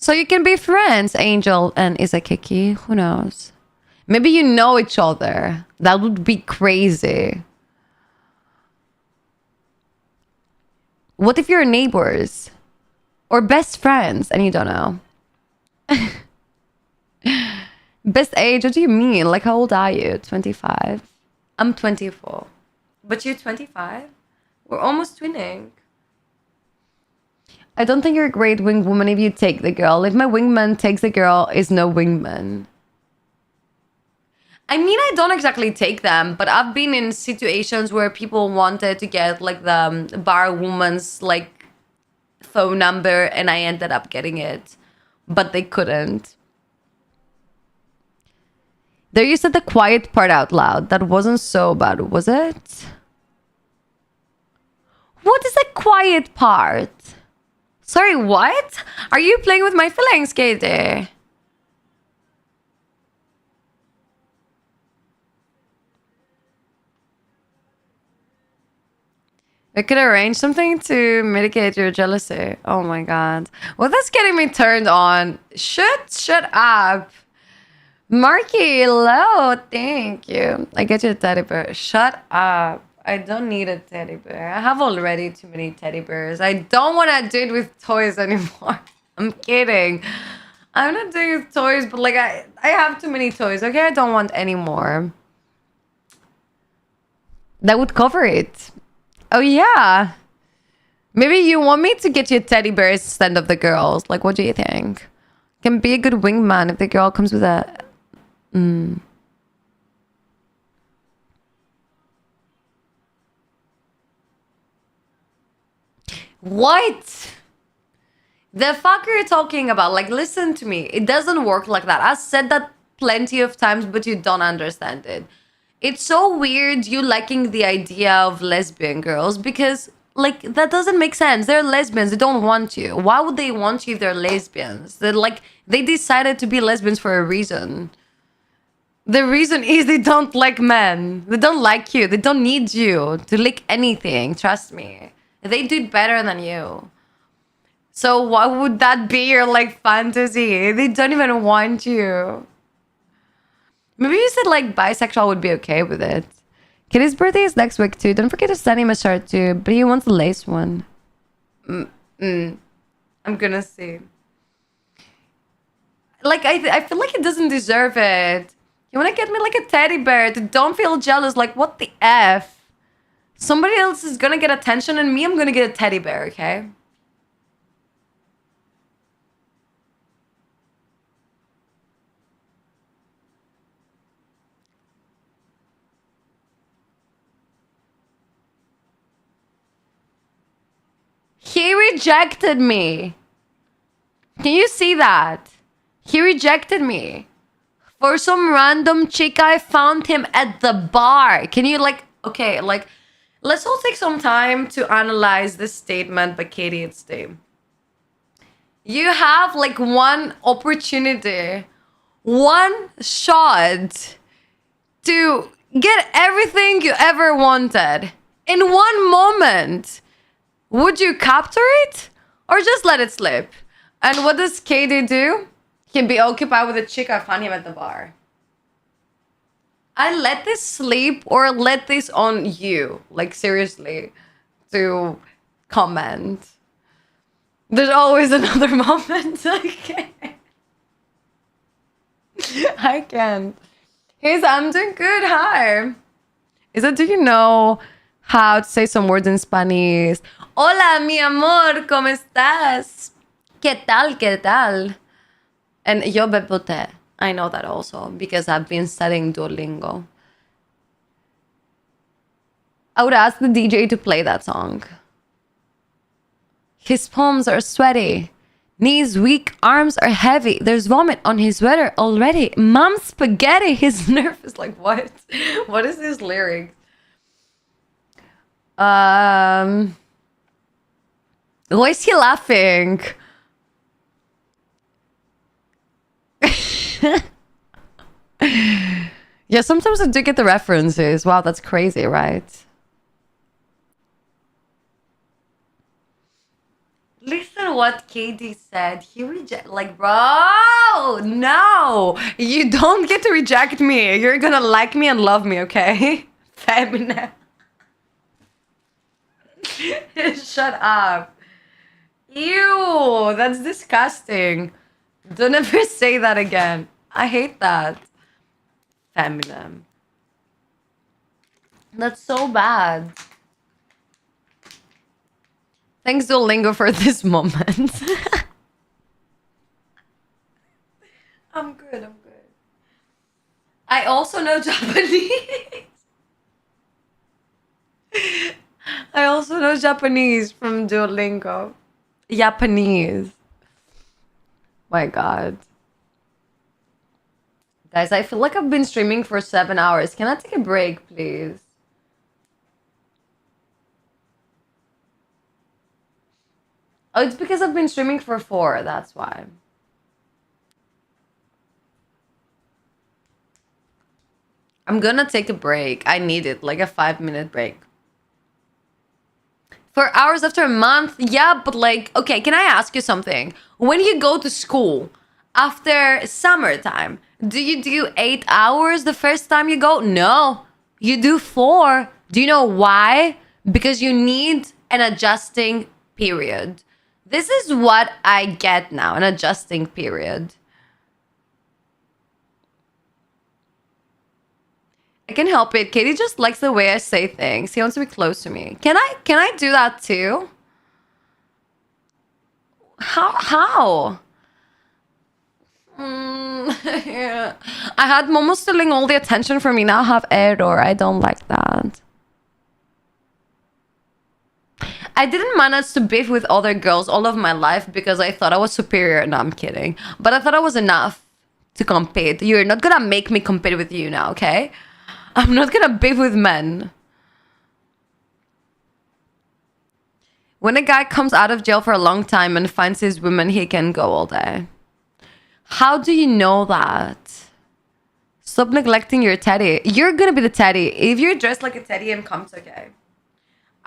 So you can be friends, Angel and Isakiki. Who knows? Maybe you know each other. That would be crazy. What if you're neighbors? Or best friends and you don't know? Best age? What do you mean? Like, how old are you? 25? I'm 24. But you're 25? We're almost twinning. I don't think you're a great wingwoman if you take the girl. If my wingman takes the girl, is no wingman. I mean, I don't exactly take them, but I've been in situations where people wanted to get like the bar woman's like phone number and I ended up getting it, but they couldn't. There you said the quiet part out loud. That wasn't so bad, was it? What is the quiet part? Sorry, what? Are you playing with my feelings, Katie? We could arrange something to mitigate your jealousy. Oh my god. Well, that's getting me turned on. Shut up. Marky, hello. Thank you. I get you a teddy bear. Shut up. I don't need a teddy bear. I have already too many teddy bears. I don't want to do it with toys anymore. I'm kidding. I'm not doing it with toys, but like I have too many toys. Okay, I don't want any more. That would cover it. Oh yeah. Maybe you want me to get you a teddy bear instead of the girls. Like, what do you think? Can be a good wingman if the girl comes with a... What? The fuck are you talking about? Like, listen to me. It doesn't work like that. I said that plenty of times, but you don't understand it. It's so weird you liking the idea of lesbian girls because, like, that doesn't make sense. They're lesbians. They don't want you. Why would they want you if they're lesbians? They're like, they decided to be lesbians for a reason. The reason is they don't like men. They don't like you. They don't need you to lick anything. Trust me. They do it better than you. So why would that be your, like, fantasy? They don't even want you. Maybe you said, like, bisexual would be okay with it. Kitty's birthday is next week, too. Don't forget to send him a shirt, too. But he wants the lace one. I'm gonna see. Like, I feel like he doesn't deserve it. You wanna get me, like, a teddy bear? Don't feel jealous. Like, what the F? Somebody else is gonna get attention and me, I'm gonna get a teddy bear, okay? He rejected me. Can you see that? He rejected me. For some random chick I found him at the bar. Can you, like, okay, like, let's all take some time to analyze this statement by Katie and Steve. You have, like, one opportunity, one shot to get everything you ever wanted in one moment. Would you capture it or just let it slip? And what does Katie do? He'd be occupied with a chick I found him at the bar. I let this sleep or let this on you. Like, seriously, to comment. There's always another moment. Okay. I can't. Hey, I'm doing good. Hi. Do you know how to say some words in Spanish? Hola, mi amor, ¿cómo estás? ¿Qué tal? ¿Qué tal? And yo bebo té. I know that also because I've been studying Duolingo. I would ask the DJ to play that song. His palms are sweaty. Knees weak, arms are heavy. There's vomit on his sweater already. Mom spaghetti. His nerve is like, what? What is this lyric? Why is he laughing? Yeah, sometimes I do get the references. Wow, that's crazy, right? Listen what Katie said. He reject like, bro, no. You don't get to reject me. You're gonna like me and love me, okay? Feminine. Shut up. Ew, that's disgusting. Don't ever say that again. I hate that. Feminine. That's so bad. Thanks Duolingo for this moment. I'm good, I'm good. I also know Japanese. I also know Japanese from Duolingo. Japanese. My God. Guys, I feel like I've been streaming for 7 hours. Can I take a break, please? Oh, it's because I've been streaming for 4. That's why. I'm gonna take a break. I need it, like a 5-minute break. 4 hours after a month? Yeah, but like, okay, can I ask you something? When you go to school after summertime, do you do 8 hours the first time you go? No, you do 4. Do you know why? Because you need an adjusting period. This is what I get now, an adjusting period. I can help it. Katie just likes the way I say things. He wants to be close to me. Can I do that too? How? Yeah. I had Momo stealing all the attention from me. Now I have error. I don't like that. I didn't manage to beef with other girls all of my life because I thought I was superior. No, I'm kidding. But I thought I was enough to compete. You're not gonna make me compete with you now, okay? I'm not gonna beef with men. When a guy comes out of jail for a long time and finds his woman, he can go all day. How do you know that? Stop neglecting your teddy. You're gonna be the teddy. If you're dressed like a teddy and comes, okay.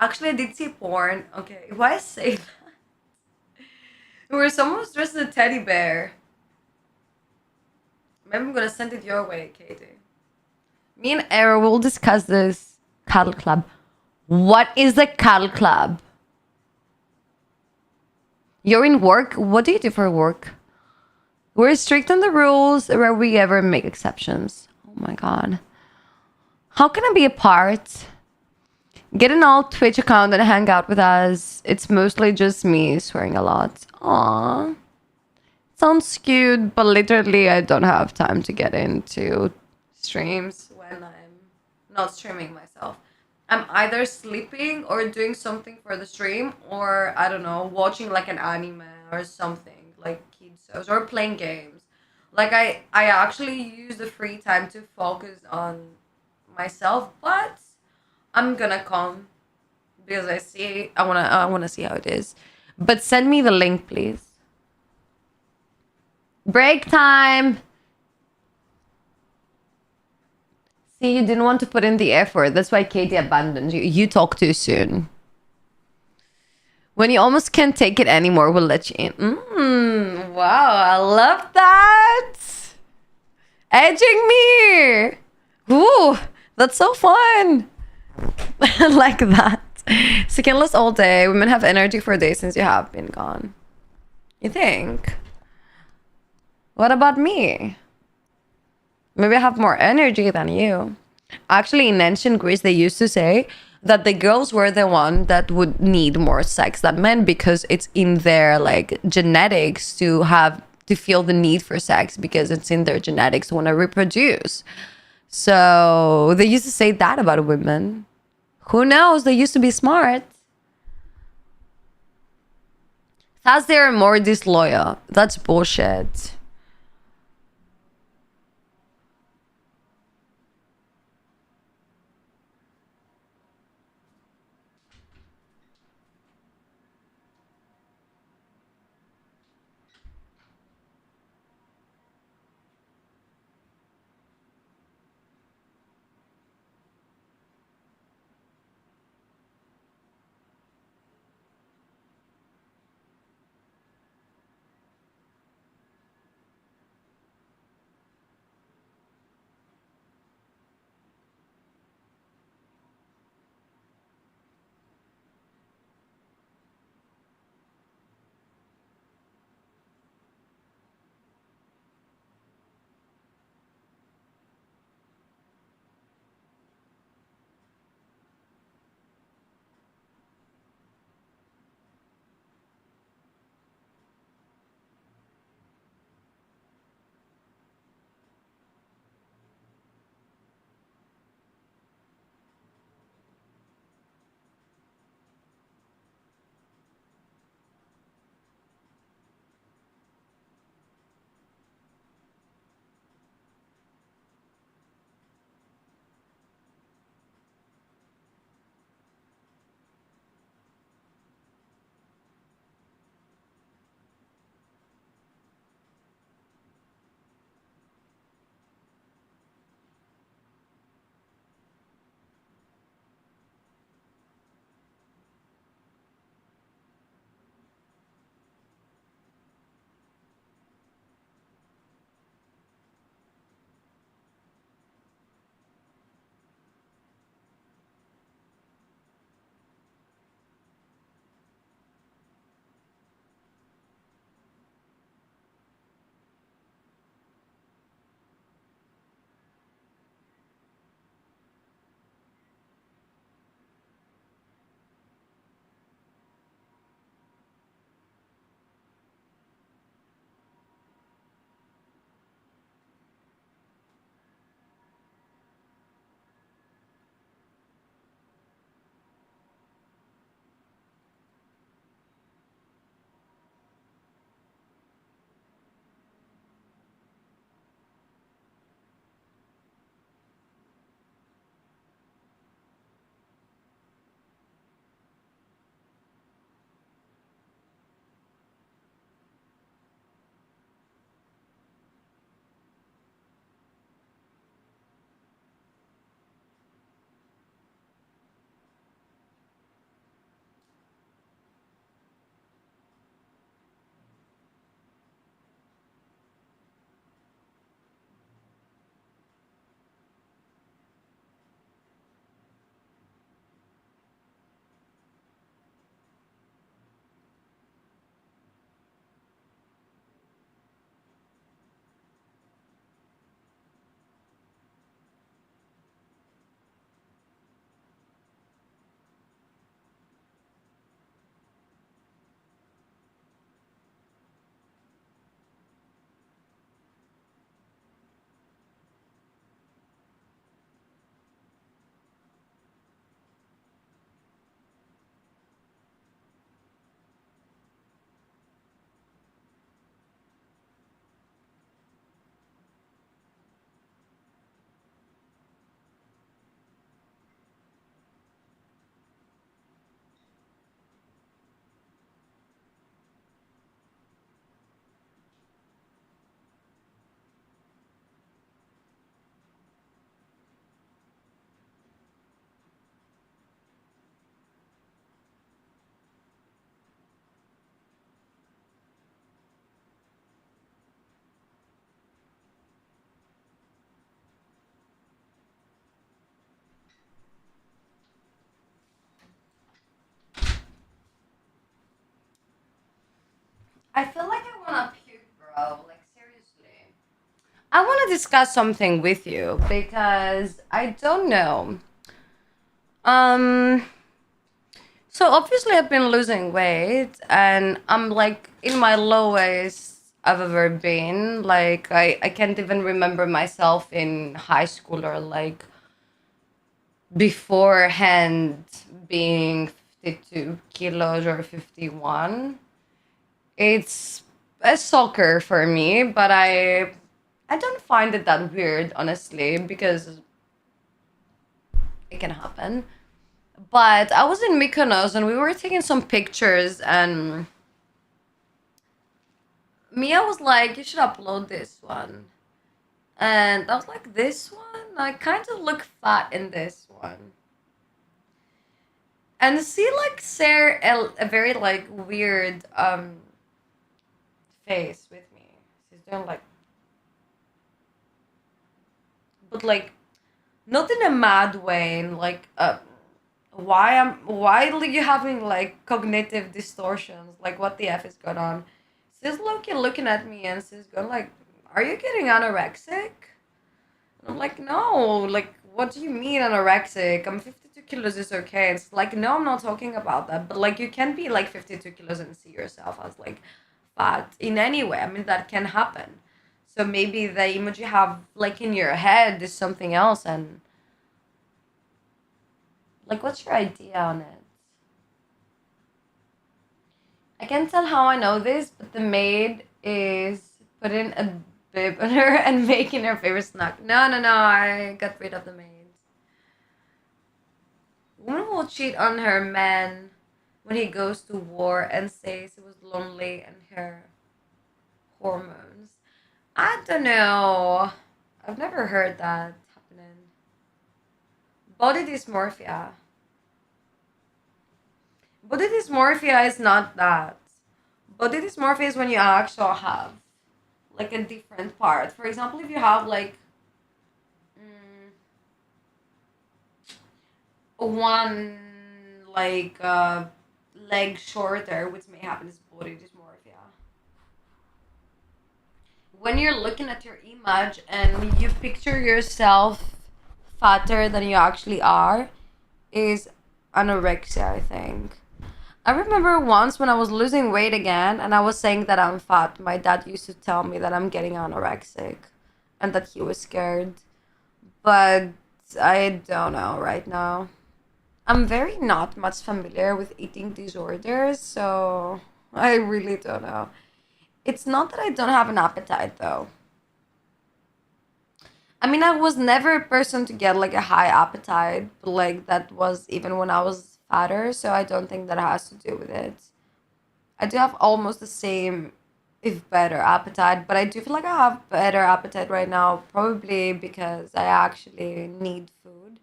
Actually, I did see porn. Okay, why I say that? Where someone was dressed as a teddy bear. Maybe I'm gonna send it your way, Katie. Me and Era will discuss this. Cuddle club. What is a cuddle club? You're in work? What do you do for work? We're strict on the rules where we ever make exceptions. Oh my God. How can I be a part? Get an alt Twitch account and hang out with us. It's mostly just me swearing a lot. Aww. Sounds cute, but literally I don't have time to get into streams when I'm not streaming myself. I'm either sleeping or doing something for the stream, or I don't know, watching like an anime or something like kids shows or playing games. Like I actually use the free time to focus on myself, but I'm gonna come because I wanna see how it is. But send me the link, please. Break time. See, you didn't want to put in the effort. That's why Katie abandoned you. You talk too soon. When you almost can't take it anymore, we'll let you in. Wow, I love that. Edging me. Ooh, that's so fun. I like that. Skinless all day. Women have energy for days since you have been gone. You think? What about me? Maybe I have more energy than you. Actually, in ancient Greece, they used to say that the girls were the one that would need more sex than men because it's in their like genetics to feel the need for sex because it's in their genetics to want to reproduce. So they used to say that about women. Who knows? They used to be smart. Thus, they're more disloyal. That's bullshit. I feel like I wanna puke, bro. Like, seriously. I wanna discuss something with you because I don't know. Um, so obviously I've been losing weight and I'm like in my lowest I've ever been. Like I can't even remember myself in high school or like beforehand being 52 kilos or 51. It's a soccer for me, but I don't find it that weird, honestly, because it can happen. But I was in Mykonos and we were taking some pictures, and Mia was like, "You should upload this one." And I was like, "This one? I kind of look fat in this one." And she like share a very like weird face with me. She's doing like, but like not in a mad way, in like why are you having like cognitive distortions? Like what the F is going on? She's looking at me and she's going like, "Are you getting anorexic?" And I'm like, "No, like what do you mean anorexic? I'm 52 kilos is okay." It's like, "No, I'm not talking about that." But like you can be like 52 kilos and see yourself as like fat in any way. I mean that can happen. So maybe the image you have like in your head is something else, and like what's your idea on it? I can't tell how I know this, but the maid is putting a bib on her and making her favorite snack. No, no, no, I got rid of the maid. Woman will cheat on her man when he goes to war and says he was lonely and her hormones. I don't know. I've never heard that happening. Body dysmorphia. Body dysmorphia is not that. Body dysmorphia is when you actually have like a different part. For example, if you have like mm, one like leg shorter, which may happen is body dysmorphia. When you're looking at your image and you picture yourself fatter than you actually are, is anorexia, I think. I remember once when I was losing weight again and I was saying that I'm fat, my dad used to tell me that I'm getting anorexic and that he was scared. But I don't know right now. I'm very not much familiar with eating disorders, so I really don't know. It's not that I don't have an appetite though. I mean, I was never a person to get like a high appetite, but like that was even when I was fatter, so I don't think that has to do with it. I do have almost the same, if better, appetite, but I do feel like I have better appetite right now, probably because I actually need food,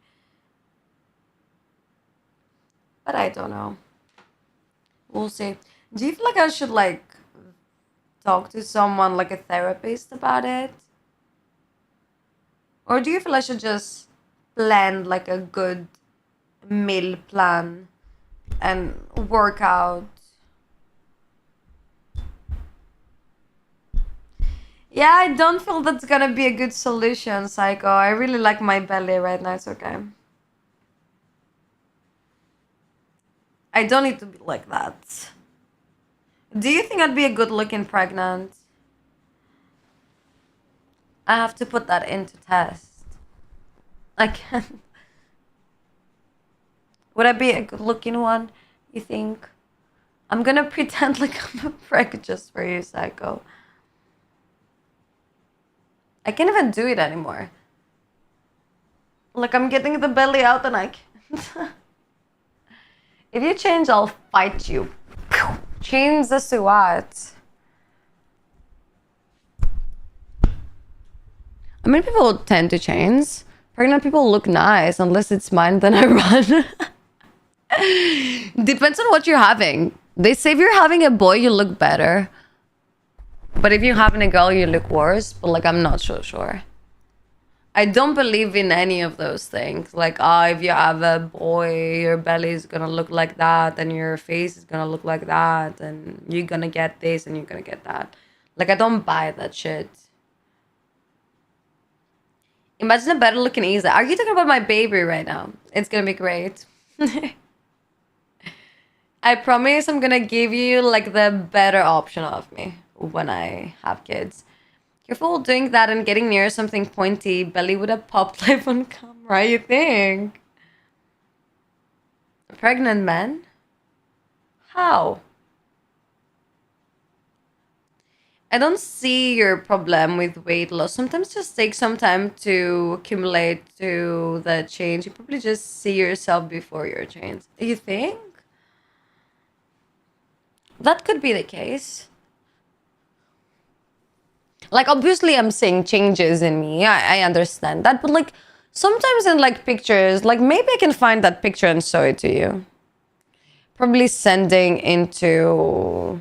but I don't know. We'll see. Do you feel like I should like talk to someone like a therapist about it? Or do you feel I should just plan like a good meal plan and work out? Yeah, I don't feel that's gonna be a good solution, Psycho. I really like my belly right now. It's okay. I don't need to be like that. Do you think I'd be a good looking pregnant? I have to put that into test. I can. Would I be a good looking one? You think? I'm gonna pretend like I'm a prank just for you, Psycho. I can't even do it anymore. Like I'm getting the belly out and I can't. If you change, I'll fight you. Change the SWAT. I mean, people tend to change. Pregnant people look nice unless it's mine, then I run. Depends on what you're having. They say if you're having a boy, you look better. But if you're having a girl, you look worse. But like, I'm not so sure. I don't believe in any of those things. Like, oh, if you have a boy, your belly is gonna look like that, and your face is gonna look like that, and you're gonna get this and you're gonna get that. Like, I don't buy that shit. Imagine a better looking Issa. Are you talking about my baby right now? It's gonna be great. I promise I'm gonna give you like the better option of me when I have kids. Careful doing that and getting near something pointy. Belly would have popped live on camera, you think? A pregnant man? How? I don't see your problem with weight loss. Sometimes just take some time to accumulate to the change. You probably just see yourself before your change. You think? That could be the case. Like, obviously I'm seeing changes in me. I understand that. But like sometimes in like pictures, like maybe I can find that picture and show it to you. Probably sending into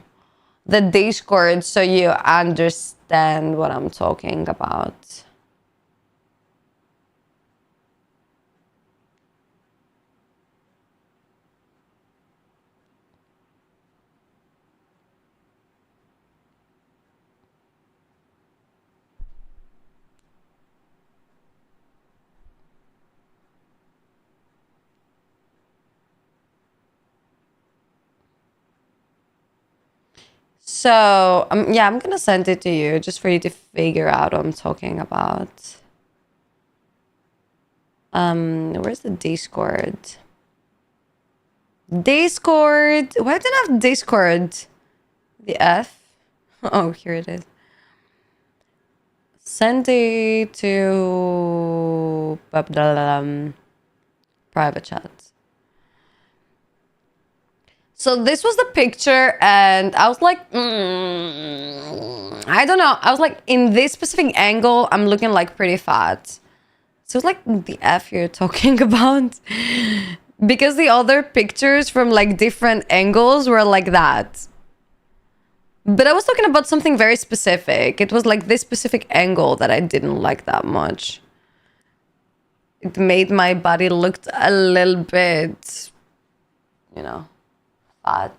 the Discord so you understand what I'm talking about. So, yeah, I'm gonna send it to you just for you to figure out what I'm talking about. Where's the Discord? Discord! Why didn't I have Discord? The F? Oh, here it is. Send it to private chat. So this was the picture, and I was like, I don't know. I was like, in this specific angle, I'm looking like pretty fat. So it's like the F you're talking about. Because the other pictures from like different angles were like that. But I was talking about something very specific. It was like this specific angle that I didn't like that much. It made my body look a little bit, you know, fat.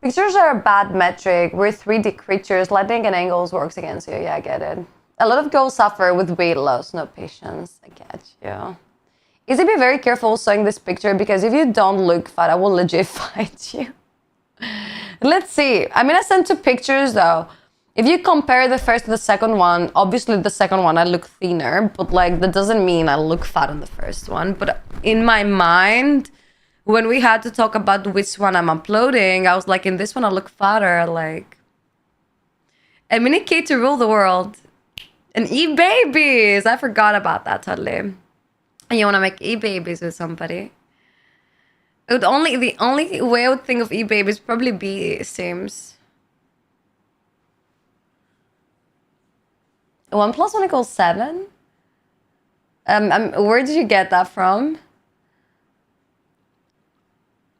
Pictures are a bad metric. We're 3D creatures. Lighting and angles works against you. Yeah, I get it. A lot of girls suffer with weight loss. No patience. I get you. Izzy, be very careful showing this picture because if you don't look fat, I will legit fight you. Let's see. I mean, I sent 2 pictures though. If you compare the first to the second one, obviously the second one I look thinner, but like that doesn't mean I look fat on the first one. But in my mind, when we had to talk about which one I'm uploading, I was like, in this one I look fatter. Like, a mini K to rule the world. And e-babies! I forgot about that totally. You want to make e-babies with somebody? The only way I would think of e-babies probably be Sims. 1 + 1 = 7? Where did you get that from?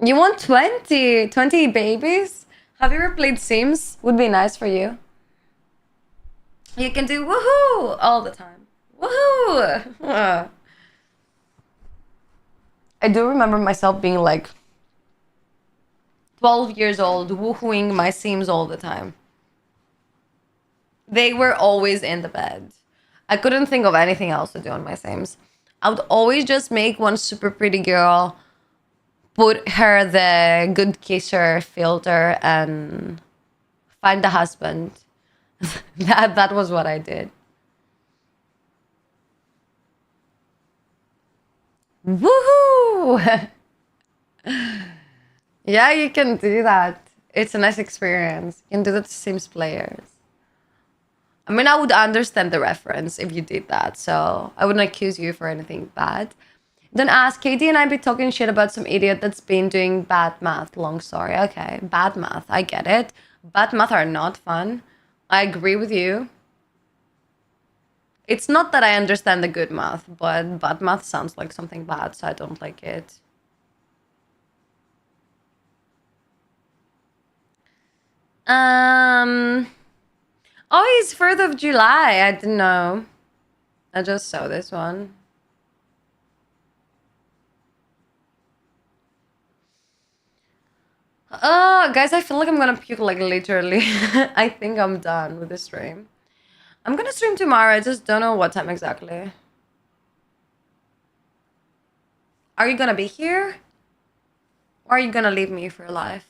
You want 20 babies? Have you ever played Sims? Would be nice for you. You can do woohoo all the time. Woohoo! I do remember myself being like 12 years old, woohooing my Sims all the time. They were always in the bed. I couldn't think of anything else to do on my Sims. I would always just make one super pretty girl, put her the good kisser filter, and find a husband. that was what I did. Woohoo! Yeah, you can do that. It's a nice experience. You can do that to Sims players. I mean, I would understand the reference if you did that, so I wouldn't accuse you for anything bad. Then ask, Katie and I be talking shit about some idiot that's been doing bad math. Long story. Okay, bad math. I get it. Bad math are not fun. I agree with you. It's not that I understand the good math, but bad math sounds like something bad, so I don't like it. Oh, it's 4th of July. I didn't know. I just saw this one. Guys, I feel like I'm gonna puke, like, literally. I think I'm done with the stream. I'm gonna stream tomorrow. I just don't know what time exactly. Are you gonna be here? Or are you gonna leave me for life?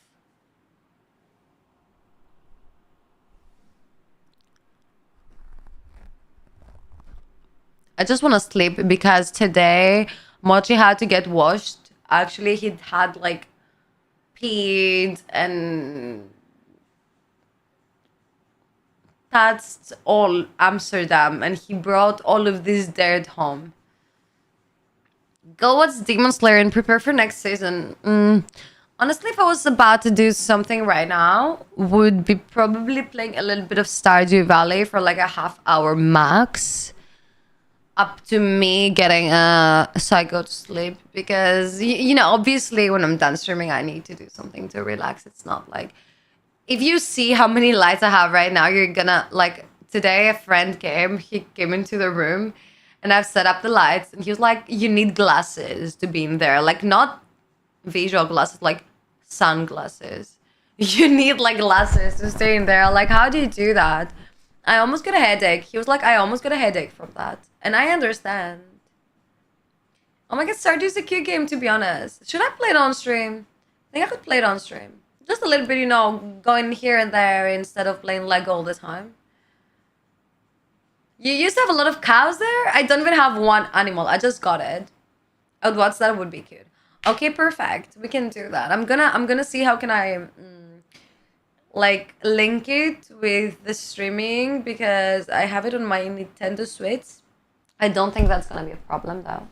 I just want to sleep because today Mochi had to get washed. Actually, he had like peed and touched all Amsterdam and he brought all of this dirt home. Go watch Demon Slayer and prepare for next season. Honestly, if I was about to do something right now, would be probably playing a little bit of Stardew Valley for like a half hour max. Up to me getting so I go to sleep because you know, obviously when I'm done streaming I need to do something to relax. It's not like if you see how many lights I have right now, you're gonna like today a friend came, he came into the room and I've set up the lights and he was like, you need glasses to be in there, like not visual glasses, like sunglasses. You need like glasses to stay in there. Like, how do you do that? I almost got a headache. He was like, I almost got a headache from that. And I understand. Oh my god, Stardew's a cute game, to be honest. Should I play it on stream? I think I could play it on stream. Just a little bit, you know, going here and there instead of playing Lego all the time. You used to have a lot of cows there? I don't even have one animal. I just got it. I would watch that. Would be cute. Okay, perfect. We can do that. I'm gonna see how can I like link it with the streaming because I have it on my Nintendo Switch. I don't think that's gonna be a problem though.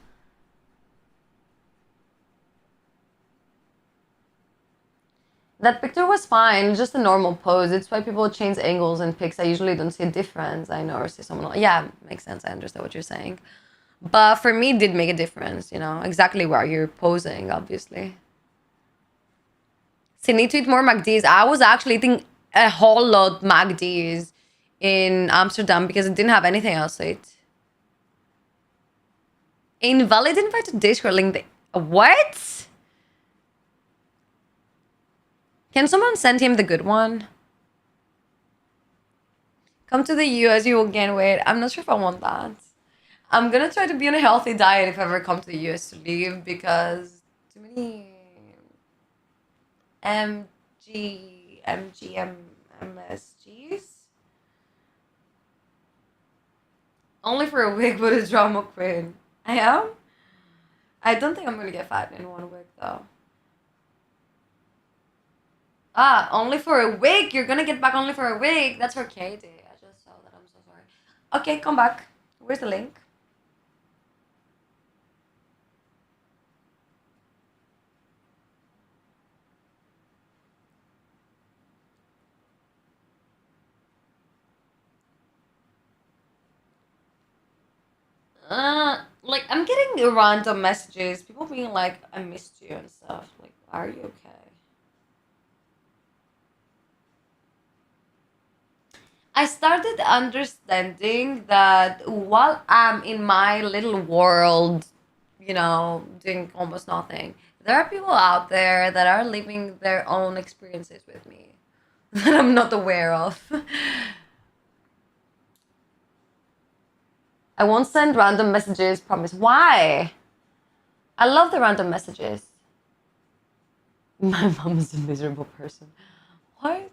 That picture was fine, just a normal pose. It's why people change angles in pics. I usually don't see a difference. I know or see someone else. Yeah, makes sense. I understand what you're saying. But for me, it did make a difference, you know, exactly where you're posing, obviously. So you need to eat more McD's. I was actually eating a whole lot McD's in Amsterdam because it didn't have anything else to eat. Invalid invite to Discord link. What? Can someone send him the good one? Come to the US, you will gain weight. I'm not sure if I want that. I'm gonna try to be on a healthy diet if I ever come to the US to live because too many MSGs. Only for a week, but a drama queen. I am? I don't think I'm gonna get fat in 1 week though. Ah, only for a week? You're gonna get back only for a week? That's for Katie. I just saw that. I'm so sorry. Okay, come back. Where's the link? Like I'm getting random messages, people being like, "I missed you" and stuff. Like, are you okay? I started understanding that while I'm in my little world, you know, doing almost nothing, there are people out there that are living their own experiences with me that I'm not aware of. I won't send random messages, promise. Why? I love the random messages. My mom is a miserable person. What?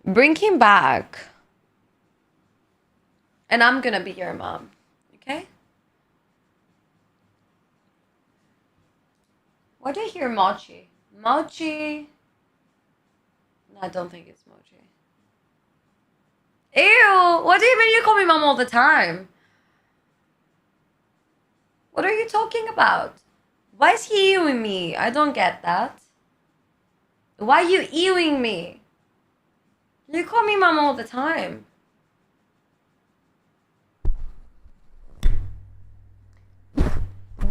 Bring him back. And I'm gonna be your mom. Okay? Why do I hear Mochi? Mochi. No, I don't think it's Mochi. Ew! What do you mean you call me mom all the time? What are you talking about? Why is he ewing me? I don't get that. Why are you ewing me? You call me mom all the time.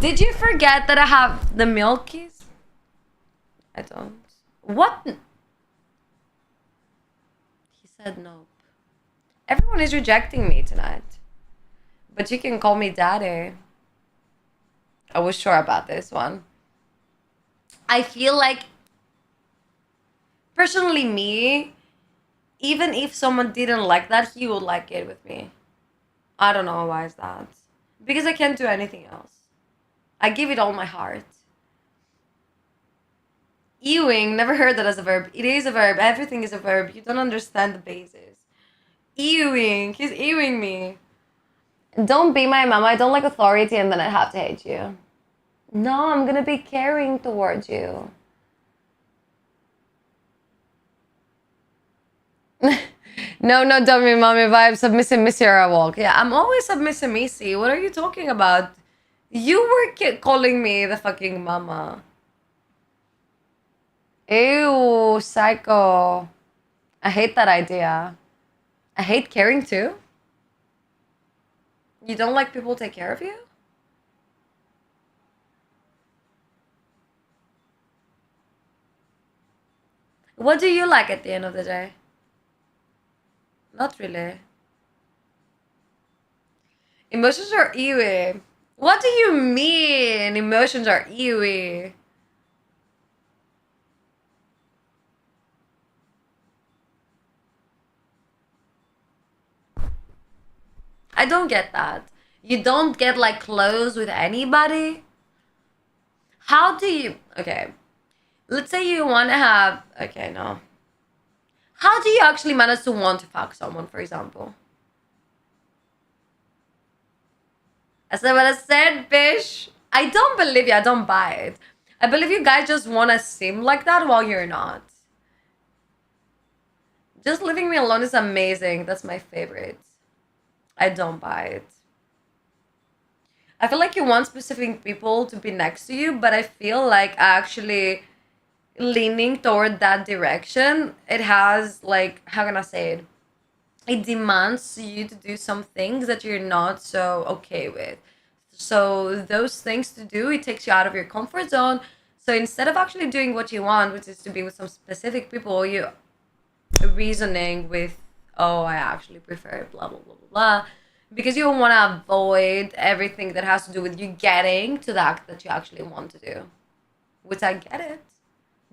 Did you forget that I have the milkies? I don't. What? said nope. Everyone is rejecting me tonight. But you can call me daddy. I was sure about this one. I feel like, personally, me, even if someone didn't like that, he would like it with me. I don't know why is that. Because I can't do anything else. I give it all my heart. Ewing, never heard that as a verb. It is a verb. Everything is a verb. You don't understand the basis. Ewing. He's ewing me. Don't be my mama. I don't like authority and then I have to hate you. No, I'm gonna be caring towards you. No, no, don't be mommy vibes. Submissive Missy or a walk. Yeah, I'm always submissive Missy. What are you talking about? You were calling me the fucking mama. Ew, psycho. I hate that idea. I hate caring too. You don't like people take care of you? What do you like at the end of the day? Not really. Emotions are ewy. What do you mean emotions are ewy? I don't get that. You don't get like close with anybody? How do you... Okay. Let's say you want to have... Okay, no. How do you actually manage to want to fuck someone, for example? I said what I said, bitch. I don't believe you. I don't buy it. I believe you guys just want to seem like that while you're not. Just leaving me alone is amazing. That's my favorite. I don't buy it. I feel like you want specific people to be next to you, but I feel like actually leaning toward that direction, it has like, how can I say it? It demands you to do some things that you're not so okay with. So those things to do, it takes you out of your comfort zone. So instead of actually doing what you want, which is to be with some specific people, you reasoning with, oh, I actually prefer blah blah blah blah blah, because you want to avoid everything that has to do with you getting to the act that you actually want to do, which I get it,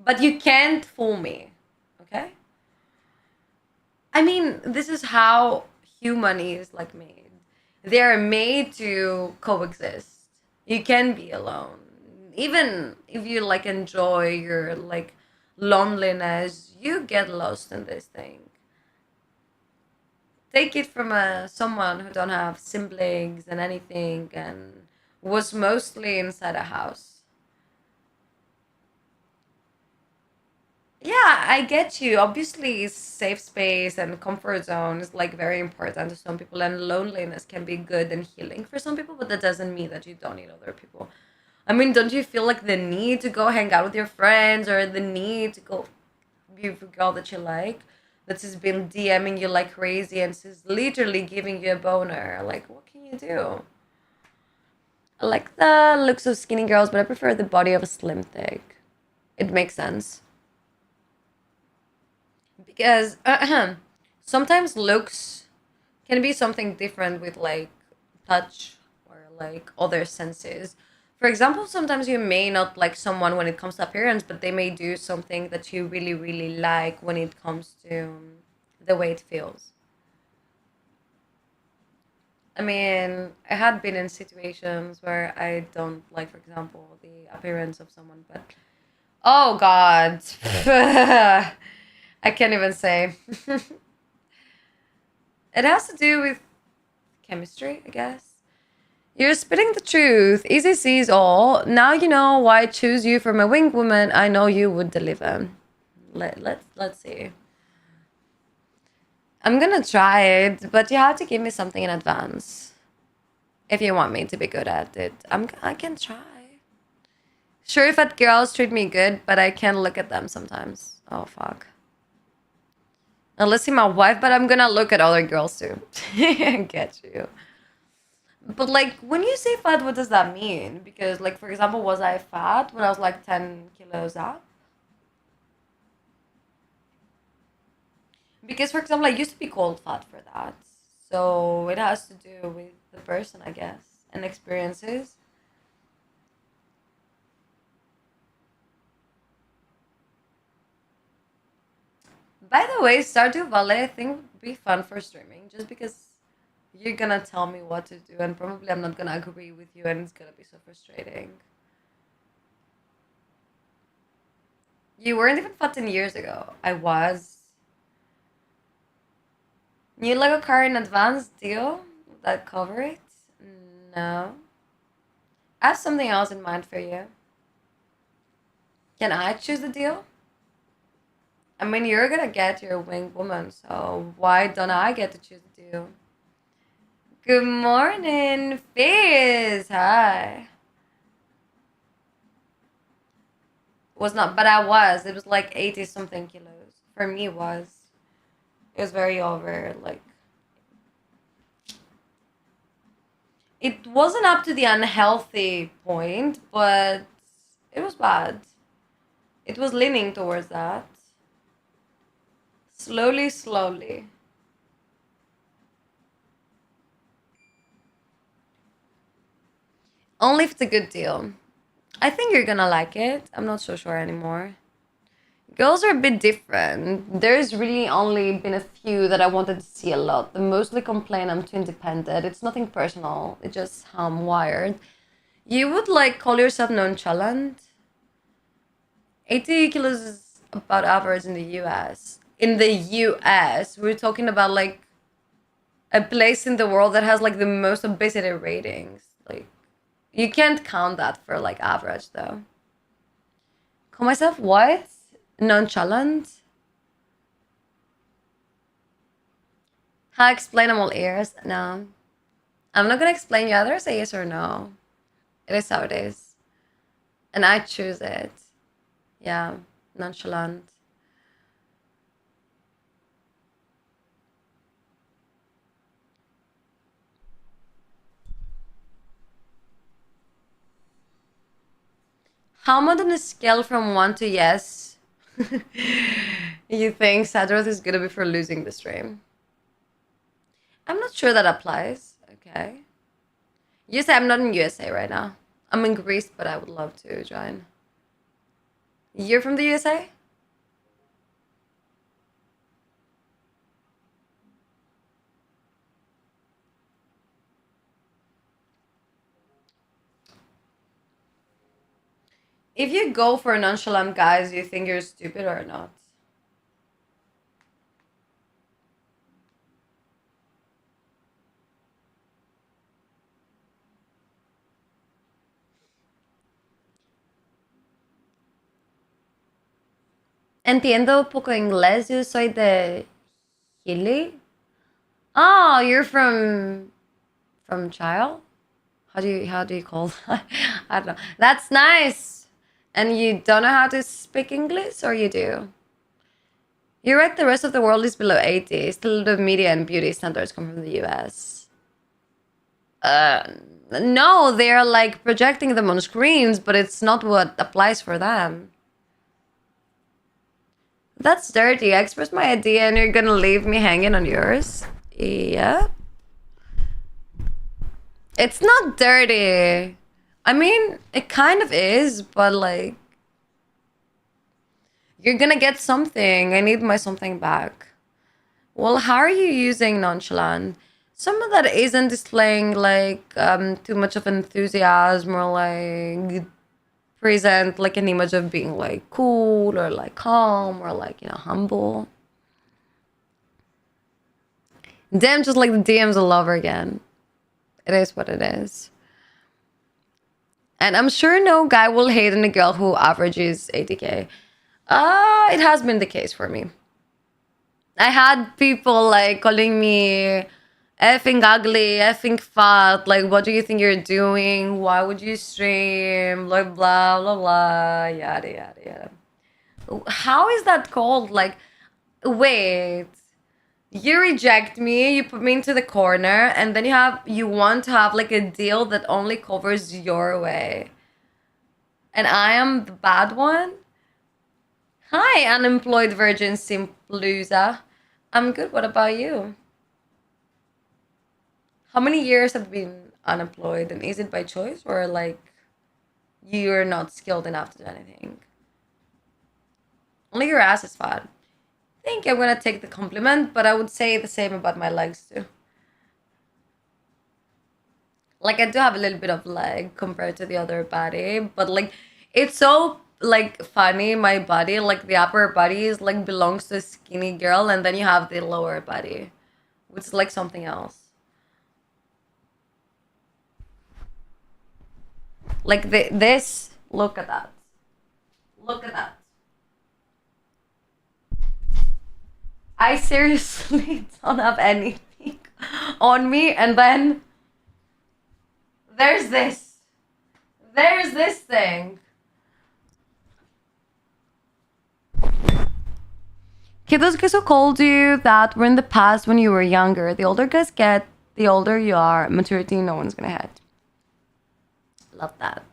but you can't fool me, okay? I mean, this is how human is like made. They are made to coexist. You can be alone. Even if you like enjoy your like loneliness, you get lost in this thing. Take it from someone who don't have siblings and anything and was mostly inside a house. Yeah, I get you. Obviously, safe space and comfort zone is like very important to some people, and loneliness can be good and healing for some people, but that doesn't mean that you don't need other people. I mean, don't you feel like the need to go hang out with your friends or the need to go be with a girl that you like that has been DMing you like crazy and is literally giving you a boner? Like, what can you do? I like the looks of skinny girls, but I prefer the body of a slim thick. It makes sense. Because sometimes looks can be something different with like touch or like other senses. For example, sometimes you may not like someone when it comes to appearance, but they may do something that you really, really like when it comes to the way it feels. I mean, I had been in situations where I don't like, for example, the appearance of someone, but oh God, I can't even say. It has to do with chemistry, I guess. You're spitting the truth. Easy sees all. Now you know why I choose you for my winged woman. I know you would deliver. Let's see. I'm gonna try it, but you have to give me something in advance if you want me to be good at it. I can try. Sure, if that girls treat me good, but I can't look at them sometimes. Oh fuck. Unless you're my wife, but I'm gonna look at other girls too. Get you. But like, when you say fat, what does that mean? Because like, for example, was I fat when I was like 10 kilos up? Because, for example, I used to be called fat for that. So it has to do with the person, I guess, and experiences. By the way, Stardew Valley I think would be fun for streaming just because you're gonna tell me what to do and probably I'm not gonna agree with you and it's gonna be so frustrating. You weren't even fat 10 years ago. I was. Need like a car in advance deal? Would that cover it? No. I have something else in mind for you. Can I choose the deal? I mean, you're gonna get your winged woman, so why don't I get to choose the deal? Good morning, Fizz. Hi. Was not, but I was. It was like 80 something kilos. For me, it was. It was very over. Like, it wasn't up to the unhealthy point, but it was bad. It was leaning towards that. Slowly, slowly. Only if it's a good deal. I think you're gonna like it. I'm not so sure anymore. Girls are a bit different. There's really only been a few that I wanted to see a lot. They mostly complain I'm too independent. It's nothing personal. It's just how I'm wired. You would like call yourself nonchalant? 80 kilos is about average in the US. In the US, we're talking about like a place in the world that has like the most obesity ratings. Like, you can't count that for like average though. Call myself what? Nonchalant? How explain I'm all ears? No. I'm not gonna explain you either say yes or no. It is how it is. And I choose it. Yeah. Nonchalant. How much on a scale from 1 to yes you think Sadroth is gonna be for losing the stream? I'm not sure that applies. Okay. You say I'm not in USA right now. I'm in Greece, but I would love to join. You're from the USA? If you go for nonchalant guys, you think you're stupid or not? Entiendo poco inglés. Yo soy de Chile. Oh, you're from Chile? How do you call that? I don't know. That's nice. And you don't know how to speak English, or you do? You're right. The rest of the world is below 80. Still, the media and beauty standards come from the US. Uh, no, they're like projecting them on screens, but it's not what applies for them. That's dirty. I expressed my idea and you're gonna leave me hanging on yours? Yeah. It's not dirty. I mean, it kind of is, but like, you're gonna get something. I need my something back. Well, how are you using nonchalant? Some of that isn't displaying like too much of enthusiasm or like present like an image of being like cool or like calm or like humble. Damn, just like the DMs all over again. It is what it is. And I'm sure no guy will hate on a girl who averages 80K. It has been the case for me. I had people like calling me effing ugly, effing fat. Like, what do you think you're doing? Why would you stream? Like, blah, blah, blah, yada, yada, yada. How is that called? Like, wait. You reject me, you put me into the corner, and then you want to have like a deal that only covers your way. And I am the bad one? Hi, unemployed virgin simplusa. I'm good. What about you? How many years have you been unemployed, and is it by choice or like you're not skilled enough to do anything? Only your ass is fat. I think I'm gonna take the compliment, but I would say the same about my legs too. Like I do have a little bit of leg compared to the other body, but like it's so like funny. My body, like the upper body, is like belongs to a skinny girl, and then you have the lower body, which is like something else. Like this. Look at that. Look at that. I seriously don't have anything on me, and then there's this. There's this thing. Okay, those guys who called you that were in the past when you were younger. The older guys get, the older you are. Maturity, no one's gonna hit. Love that.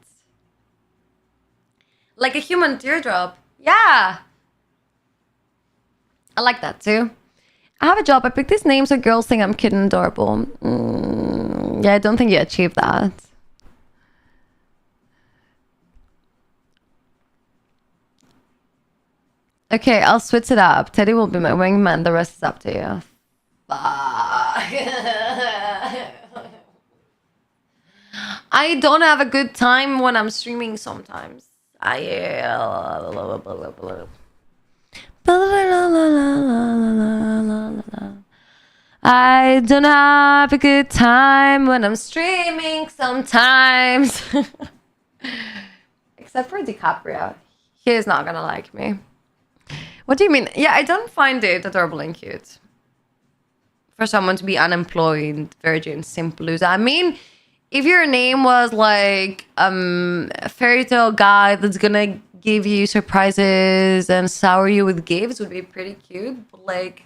Like a human teardrop. Yeah. I like that too. I have a job. I picked these names so girls think I'm cute and adorable. Yeah, I don't think you achieved that. Okay, I'll switch it up. Teddy will be my wingman. The rest is up to you. Fuck. I don't have a good time when I'm streaming sometimes. I don't have a good time when I'm streaming sometimes. Except for DiCaprio. He is not gonna like me. What do you mean? Yeah, I don't find it adorable and cute. For someone to be unemployed, virgin, simple loser. I mean, if your name was like a fairy tale guy that's gonna give you surprises and shower you with gifts would be pretty cute. But like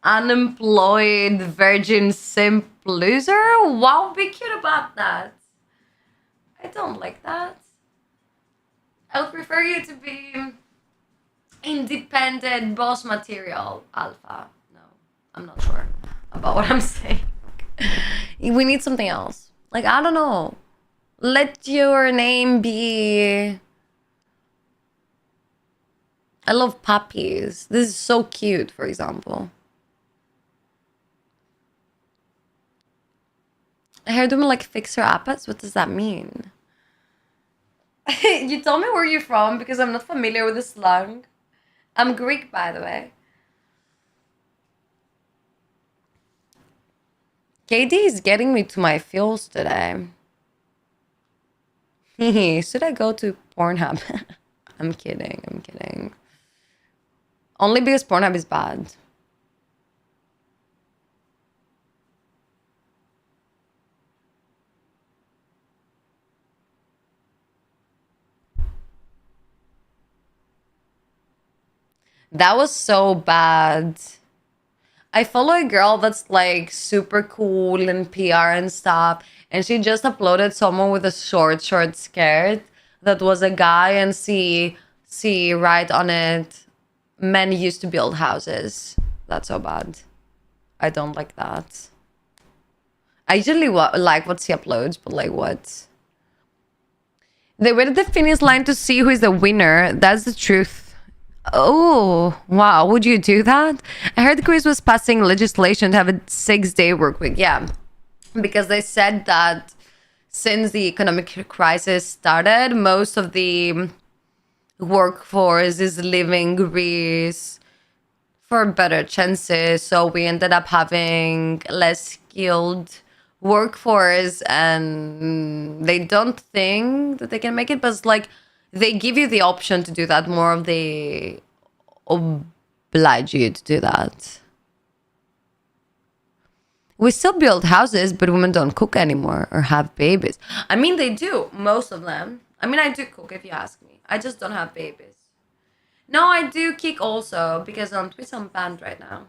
unemployed, virgin, simp loser, what would be cute about that? I don't like that. I would prefer you to be independent boss material alpha. No, I'm not sure about what I'm saying. We need something else. Like, I don't know. Let your name be. I love puppies. This is so cute, for example. Hair do like fixer apples? What does that mean? You tell me where you're from because I'm not familiar with the slang. I'm Greek, by the way. KD is getting me to my feels today. Should I go to Pornhub? I'm kidding. I'm kidding. Only because Pornhub is bad. That was so bad. I follow a girl that's like super cool in PR and stuff, and she just uploaded someone with a short skirt that was a guy, and see right on it, men used to build houses. That's so bad. I don't like that. I usually like what she uploads, but like what? They wait at the finish line to see who is the winner. That's the truth. Oh, wow. Would you do that? I heard Greece was passing legislation to have a 6-day work week. Yeah. Because they said that since the economic crisis started, most of the workforce is leaving Greece for better chances. So we ended up having less skilled workforce, and they don't think that they can make it, but it's like they give you the option to do that. More of they oblige you to do that. We still build houses, but women don't cook anymore or have babies. I mean, they do, most of them. I mean, I do cook if you ask me. I just don't have babies. No, I do kick also because on Twitch I'm banned right now.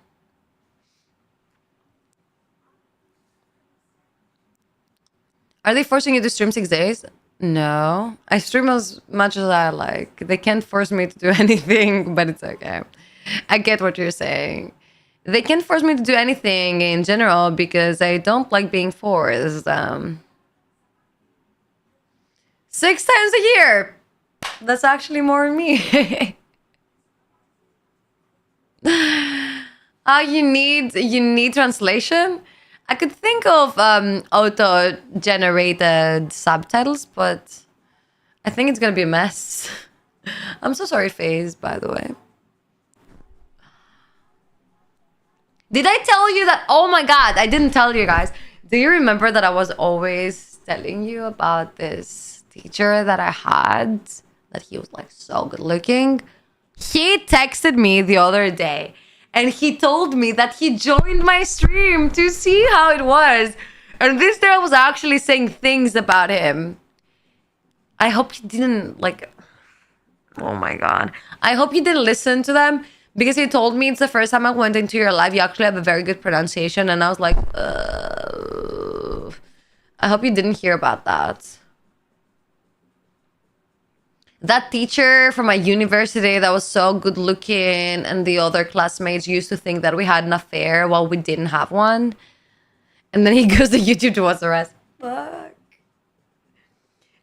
Are they forcing you to stream 6 days? No. I stream as much as I like. They can't force me to do anything, but it's okay. I get what you're saying. They can't force me to do anything in general because I don't like being forced. 6 times a year. That's actually more than me. You need translation. I could think of auto-generated subtitles, but I think it's gonna be a mess. I'm so sorry, FaZe, by the way. Did I tell you that? Oh my god, I didn't tell you guys. Do you remember that I was always telling you about this teacher that I had? That he was like so good looking. He texted me the other day and he told me that he joined my stream to see how it was. And this day I was actually saying things about him. I hope he didn't like... Oh my god. I hope you didn't listen to them because he told me it's the first time I went into your live. You actually have a very good pronunciation. And I was like, I hope you didn't hear about that. That teacher from my university that was so good looking and the other classmates used to think that we had an affair while we didn't have one. And then he goes to YouTube to watch the rest. Fuck.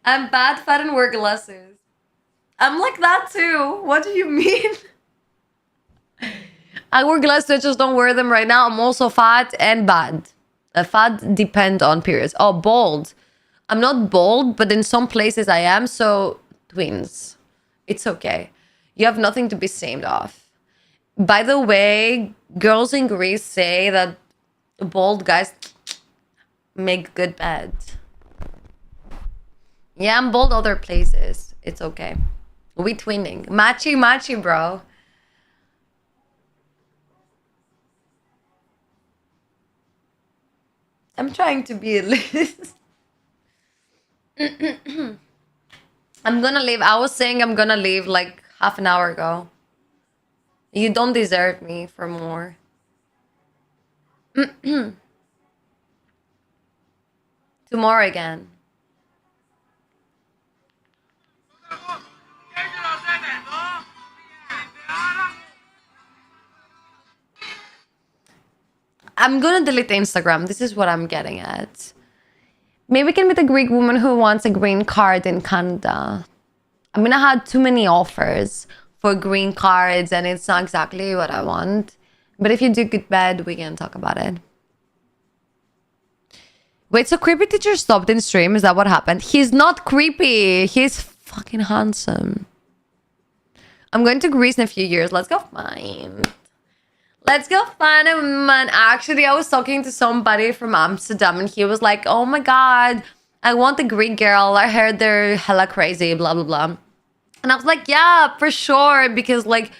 I'm bad, fat, and wear glasses. I'm like that too. What do you mean? I wear glasses, I just don't wear them right now. I'm also fat and bad. Fat depend on periods. Oh, bald. I'm not bald, but in some places I am, so twins. It's okay. You have nothing to be ashamed of. By the way, girls in Greece say that bald guys make good bed. Yeah, I'm bald other places. It's okay. We twinning. Machi, bro. I'm trying to be a list. I'm gonna leave. I was saying I'm gonna leave like half an hour ago. You don't deserve me for more. Tomorrow again. I'm gonna delete Instagram. This is what I'm getting at. Maybe we can meet a Greek woman who wants a green card in Canada. I mean, I had too many offers for green cards and it's not exactly what I want. But if you do good bed, we can talk about it. Wait, so creepy teacher stopped in stream? Is that what happened? He's not creepy. He's fucking handsome. I'm going to Greece in a few years. Let's go find. Let's go find a man. Actually, I was talking to somebody from Amsterdam and he was like, oh my god, I want a Greek girl. I heard they're hella crazy, blah, blah, blah. And I was like, yeah, for sure. Because like,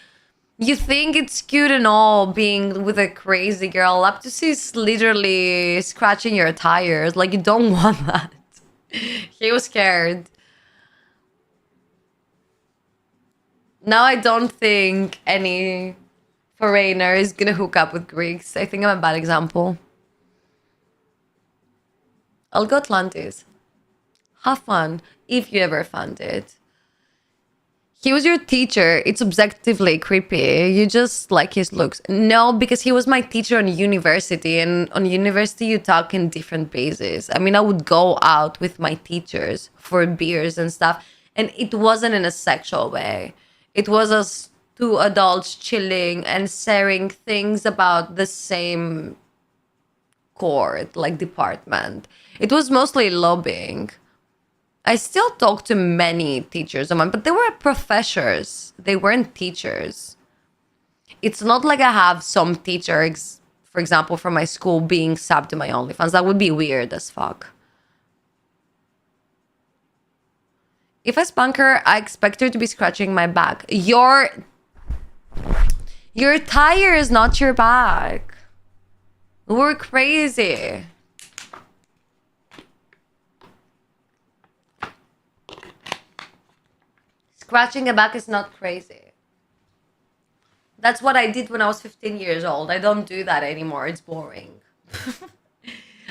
you think it's cute and all being with a crazy girl. Up to she's literally scratching your tires. Like, you don't want that. He was scared. Now I don't think any foreigner is gonna hook up with Greeks. I think I'm a bad example. I'll go Atlantis. Have fun, if you ever found it. He was your teacher. It's objectively creepy. You just like his looks. No, because he was my teacher on university. And on university, you talk in different bases. I mean, I would go out with my teachers for beers and stuff. And it wasn't in a sexual way. It was us two adults chilling and sharing things about the same court, like department. It was mostly lobbying. I still talk to many teachers of mine, but they were professors. They weren't teachers. It's not like I have some teachers, for example, from my school being subbed to my OnlyFans. That would be weird as fuck. If I spank her, I expect her to be scratching my back. Your tire is not your back. We're crazy. Scratching a back is not crazy. That's what I did when I was 15 years old. I don't do that anymore. It's boring.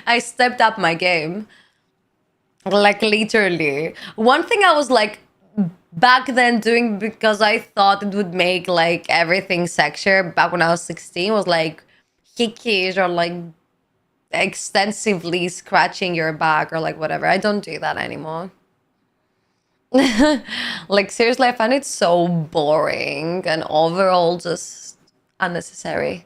I stepped up my game. Like, literally. One thing I was like back then doing because I thought it would make like everything sexier back when I was 16 was like kickish or like extensively scratching your back or like whatever. I don't do that anymore. Like seriously, I find it so boring and overall just unnecessary.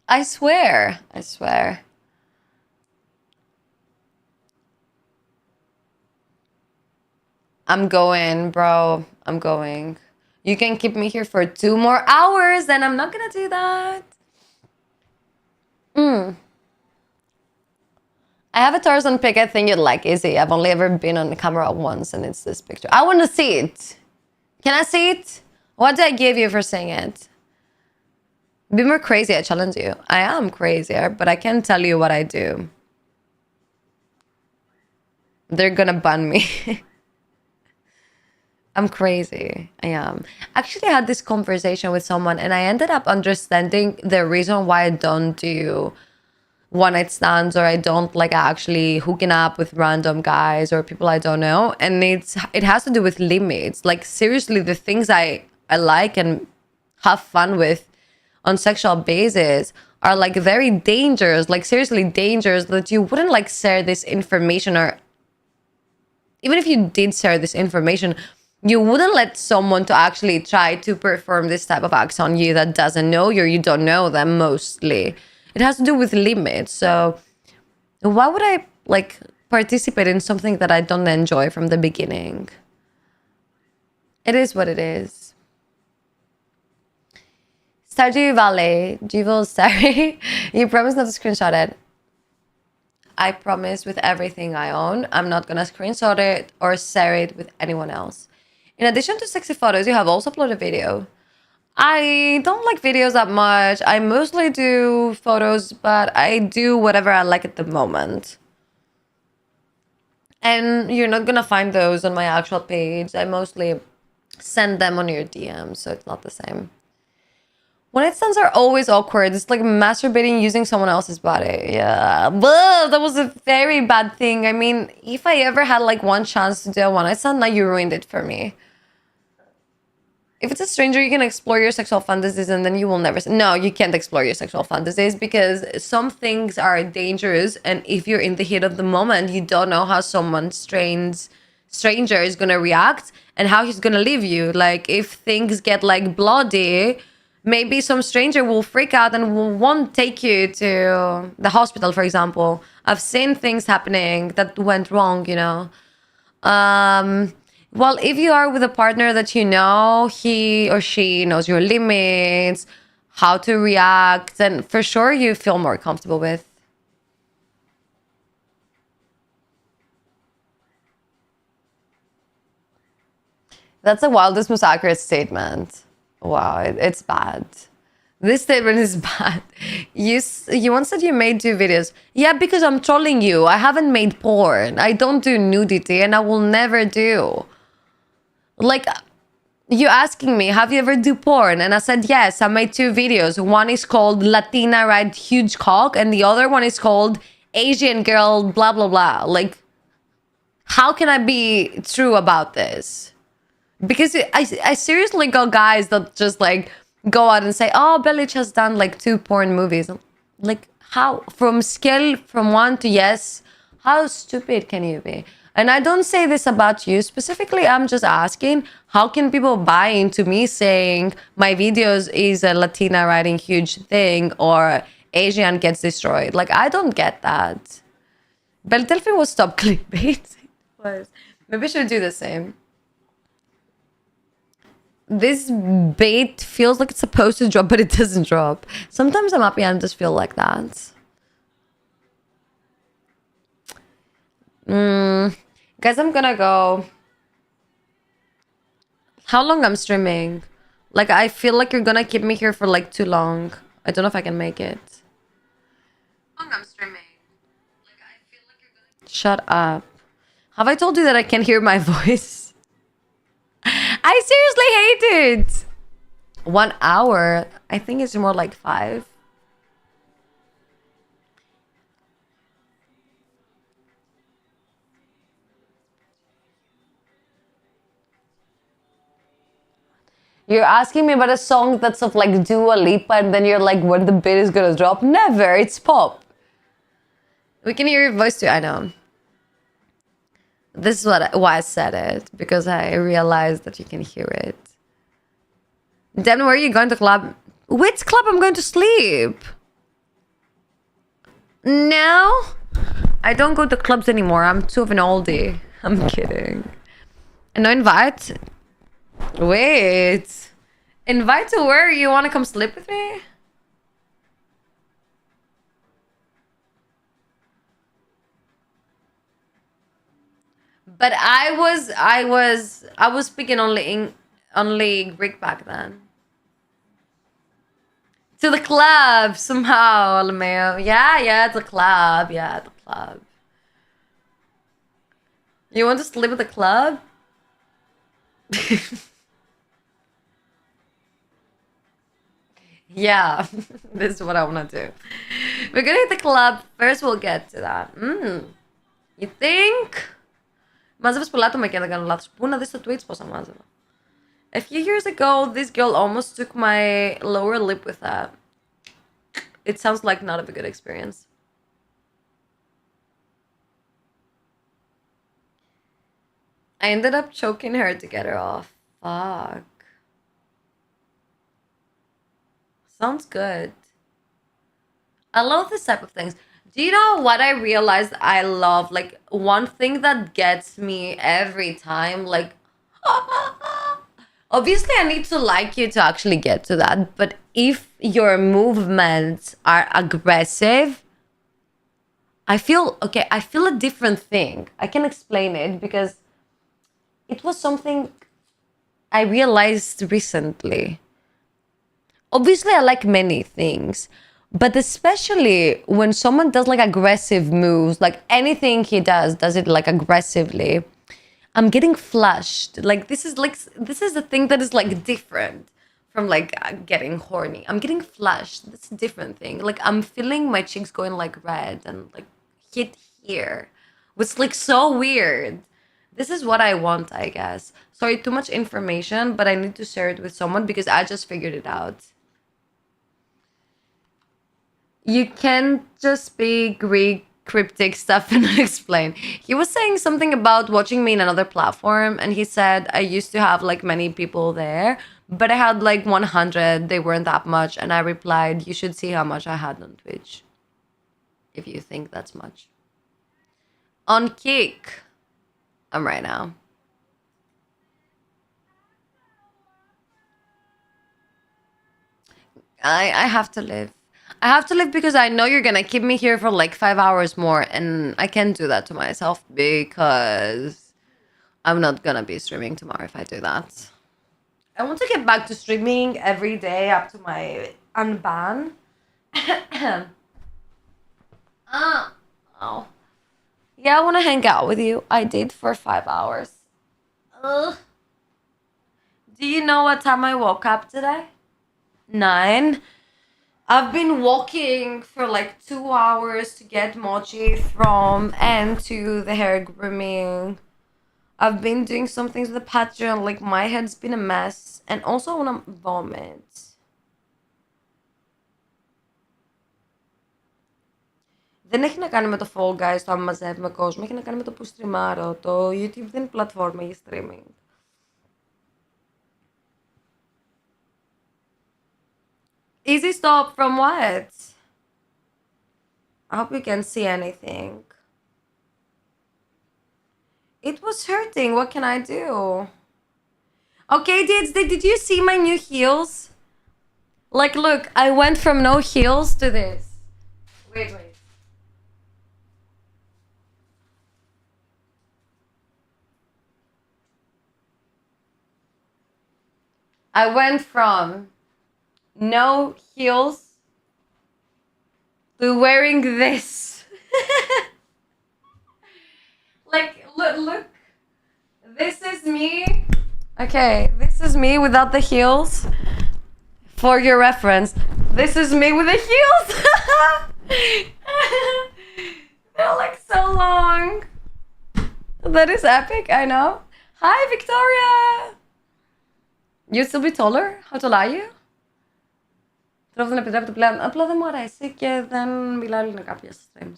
I swear. I swear. I'm going, bro. I'm going. You can keep me here for 2 more hours, and I'm not gonna do that. I have a Tarzan pic I think you'd like, Izzy. I've only ever been on the camera once, and it's this picture. I want to see it. Can I see it? What did I give you for saying it? Be more crazy, I challenge you. I am crazier, but I can't tell you what I do. They're gonna ban me. I'm crazy. I am. Actually, I had this conversation with someone, and I ended up understanding the reason why I don't do one night stands or I don't like actually hooking up with random guys or people I don't know. And it has to do with limits. Like seriously, the things I like and have fun with on sexual basis are like very dangerous, like seriously dangerous, that you wouldn't like share this information, or even if you did share this information, you wouldn't let someone to actually try to perform this type of acts on you that doesn't know you or you don't know them mostly. It has to do with limits. So why would I like participate in something that I don't enjoy from the beginning? It is what it is. Stardew Valley, Jewel Starry. You promise not to screenshot it. I promise with everything I own, I'm not gonna screenshot it or share it with anyone else. In addition to sexy photos, you have also uploaded video. I don't like videos that much. I mostly do photos, but I do whatever I like at the moment. And you're not gonna find those on my actual page. I mostly send them on your DM, so it's not the same. One night stands are always awkward. It's like masturbating using someone else's body. Yeah. But that was a very bad thing. I mean, if I ever had like one chance to do a one night stand, now you ruined it for me. If it's a stranger, you can explore your sexual fantasies and then you will never... No, you can't explore your sexual fantasies because some things are dangerous. And if you're in the heat of the moment, you don't know how someone stranger is going to react and how he's going to leave you. Like if things get like bloody, maybe some stranger will freak out and won't take you to the hospital, for example. I've seen things happening that went wrong, you know. Well, if you are with a partner that you know, he or she knows your limits, how to react, then for sure you feel more comfortable with. That's the wildest, most accurate statement. Wow, it's bad. This statement is bad. You once said you made 2 videos. Yeah, because I'm trolling you. I haven't made porn. I don't do nudity and I will never do. Like, you asking me, have you ever do porn? And I said, yes, I made 2 videos. One is called Latina Ride Huge Cock, and the other one is called Asian Girl, blah, blah, blah. Like, how can I be true about this? Because I seriously got guys that just like go out and say, oh, Belich has done like 2 porn movies. Like, how? From scale from 1 to yes, how stupid can you be? And I don't say this about you specifically. I'm just asking, how can people buy into me saying my videos is a Latina writing huge thing or Asian gets destroyed? Like, I don't get that. Beltelfi will stop clickbait. It was. Maybe I should do the same. This bait feels like it's supposed to drop, but it doesn't drop. Sometimes I'm happy and just feel like that. Guys, I'm gonna go. How long I'm streaming? Like, I feel like you're gonna keep me here for like too long. I don't know if I can make it. How long I'm streaming? Like, I feel like you're gonna... Shut up. Have I told you that I can hear my voice? I seriously hate it. 1 hour. I think it's more like 5. You're asking me about a song that's of like Dua Lipa, and then you're like, when the beat is gonna drop? Never. It's pop. We can hear your voice too. I know. This is why I said it, because I realized that you can hear it. Then where are you going to club? Which club? I'm going to sleep. No, I don't go to clubs anymore. I'm too of an oldie. I'm kidding. And no invite. Wait. Invite to where? You want to come sleep with me? But I was speaking only Greek back then. To the club somehow, Lameo. Yeah, the club. Yeah, the club. You want to sleep at the club? Yeah, this is what I want to do. We're gonna hit the club. First, we'll get to that. You think? Μάζευες πολλά άτομα και αν δεν κάνω λάθος. Πού να δεις στο Twitch πόσα μάζευα. A few years ago, this girl almost took my lower lip with that. It sounds like not a good experience. I ended up choking her to get her off. Fuck. Sounds good. I love this type of things. Do you know what I realized I love? Like, one thing that gets me every time, like, obviously I need to like you to actually get to that, but if your movements are aggressive, I feel a different thing. I can explain it because it was something I realized recently. Obviously, I like many things, but especially when someone does like aggressive moves, like anything he does it like aggressively, I'm getting flushed. Like this is the thing that is like different from like getting horny. I'm getting flushed. That's a different thing. Like I'm feeling my cheeks going like red and like hit here, which is like so weird. This is what I want, I guess. Sorry, too much information, but I need to share it with someone because I just figured it out. You can't just speak Greek cryptic stuff and not explain. He was saying something about watching me in another platform, and he said I used to have like many people there, but I had like 100. They weren't that much, and I replied, you should see how much I had on Twitch, if you think that's much. On Kick, I'm right now. I have to live. I have to live because I know you're gonna keep me here for like 5 hours more, and I can't do that to myself because I'm not gonna be streaming tomorrow if I do that. I want to get back to streaming every day up to my unban. Oh. Yeah, I want to hang out with you. I did for 5 hours. Ugh. Do you know what time I woke up today? 9. I've been walking for like 2 hours to get Mochi from and to the hair grooming. I've been doing some things with the Patreon, like my head's been a mess. And also I want to vomit. Δεν έχει να κάνει με το Fall Guys, το άμα μαζεύουμε κόσμο. Έχει να κάνει με το που στριμάρω. Το YouTube δεν είναι πλατφόρμα για streaming. Easy stop from what? I hope you can see anything. It was hurting. What can I do? Okay, did you see my new heels? Like, look, I went from no heels to this. Wait. I went from no heels to wearing this. Like, look. This is me. Okay, this is me without the heels. For your reference, this is me with the heels. They're like so long. That is epic, I know. Hi, Victoria. You'd still be taller? How tall are you? Τώρα δεν επιτρέπεται πλέον. Απλά δεν μου αρέσει και δεν μιλάω ελληνικά πια στο streams.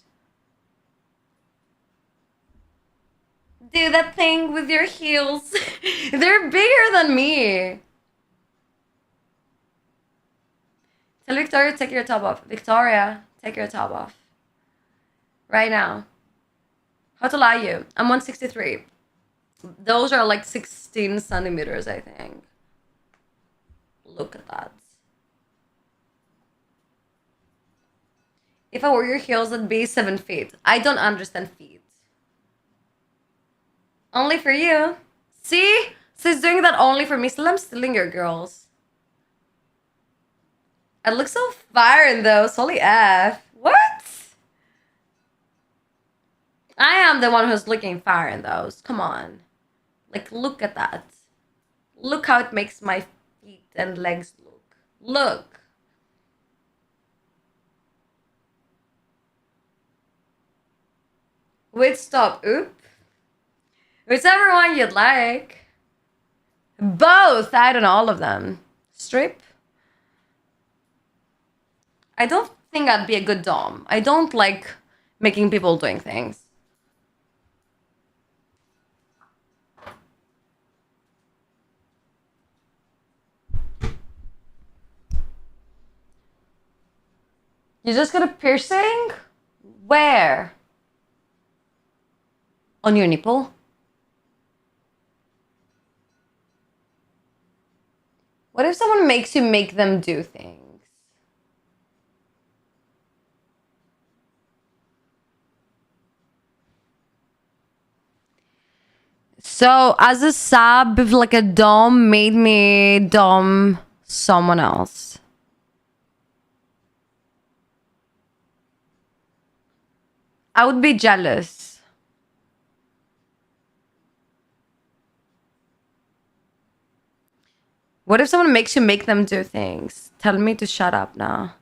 Do that thing with your heels. They're bigger than me. Tell Victoria to take your top off. Victoria, take your top off. Right now. How tall are you? I'm 163. Those are like 16 centimeters, I think. Look at that. If I wore your heels, I'd be 7 feet. I don't understand feet. Only for you. See? She's doing that only for me. Still, I'm stealing your girls. I look so fire in those. Holy F. What? I am the one who's looking fire in those. Come on. Like, look at that. Look how it makes my feet and legs look. Look. Wait, stop. Oop. Whichever one you'd like. Both. I don't know, all of them. Strip. I don't think I'd be a good dom. I don't like making people doing things. You just got a piercing? Where? On your nipple? What if someone makes you make them do things? So, as a sub, if like a dom made me dom someone else. I would be jealous. What if someone makes you make them do things? Tell me to shut up now.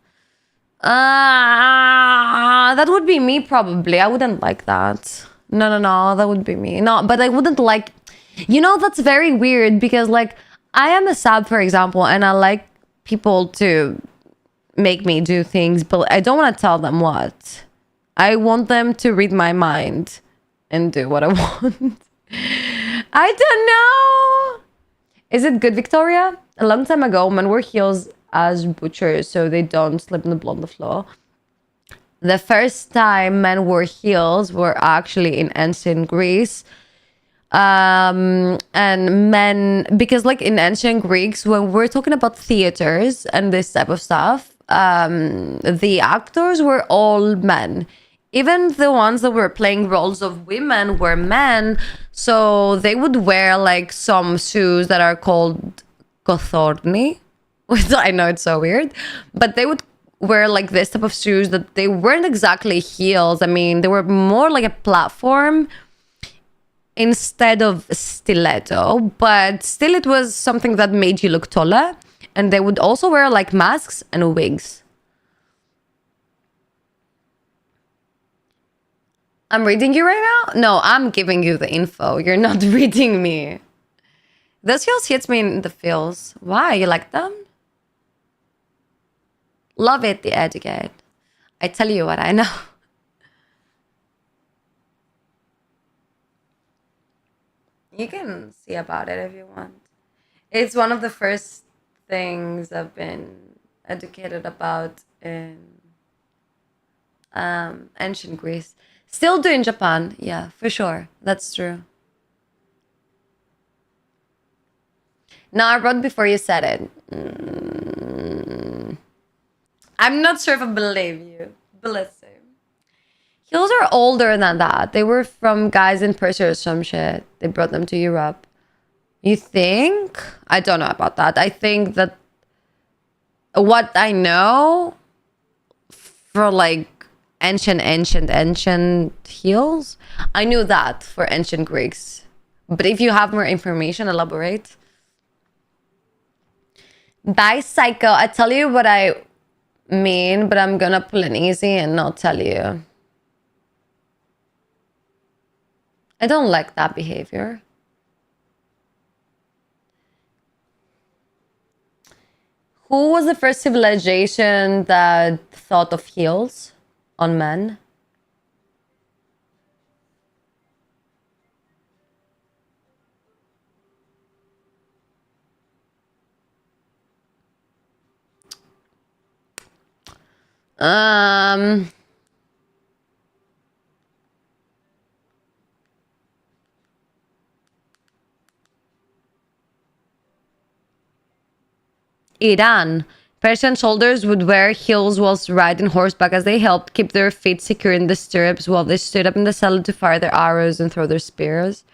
That would be me probably. I wouldn't like that. No, that would be me. No, but I wouldn't like... You know, that's very weird because like I am a sub, for example, and I like people to make me do things, but I don't want to tell them what. I want them to read my mind and do what I want. I don't know. Is it good, Victoria? A long time ago, men wore heels as butchers so they don't slip on the floor. The first time men wore heels were actually in ancient Greece. And men, because like in ancient Greeks, when we're talking about theaters and this type of stuff, the actors were all men. Even the ones that were playing roles of women were men. So they would wear like some shoes that are called kothorni, which I know it's so weird, but they would wear like this type of shoes that they weren't exactly heels. I mean, they were more like a platform instead of stiletto, but still it was something that made you look taller. And they would also wear like masks and wigs. I'm reading you right now? No, I'm giving you the info. You're not reading me. Those heels hits me in the feels. Why? You like them? Love it, the etiquette. I tell you what I know. You can see about it if you want. It's one of the first things I've been educated about in ancient Greece. Still do in Japan. Yeah, for sure. That's true. No, I wrote before you said it. I'm not sure if I believe you. Bless him. Heels are older than that. They were from guys in Persia or some shit. They brought them to Europe. You think? I don't know about that. I think that what I know for like ancient heels, I knew that for ancient Greeks. But if you have more information, elaborate. Bye, psycho. I tell you what I mean, but I'm gonna pull an easy and not tell you. I don't like that behavior. Who was the first civilization that thought of heels on men? Um, Iran. Persian soldiers would wear heels whilst riding horseback as they helped keep their feet secure in the stirrups while they stood up in the saddle to fire their arrows and throw their spears.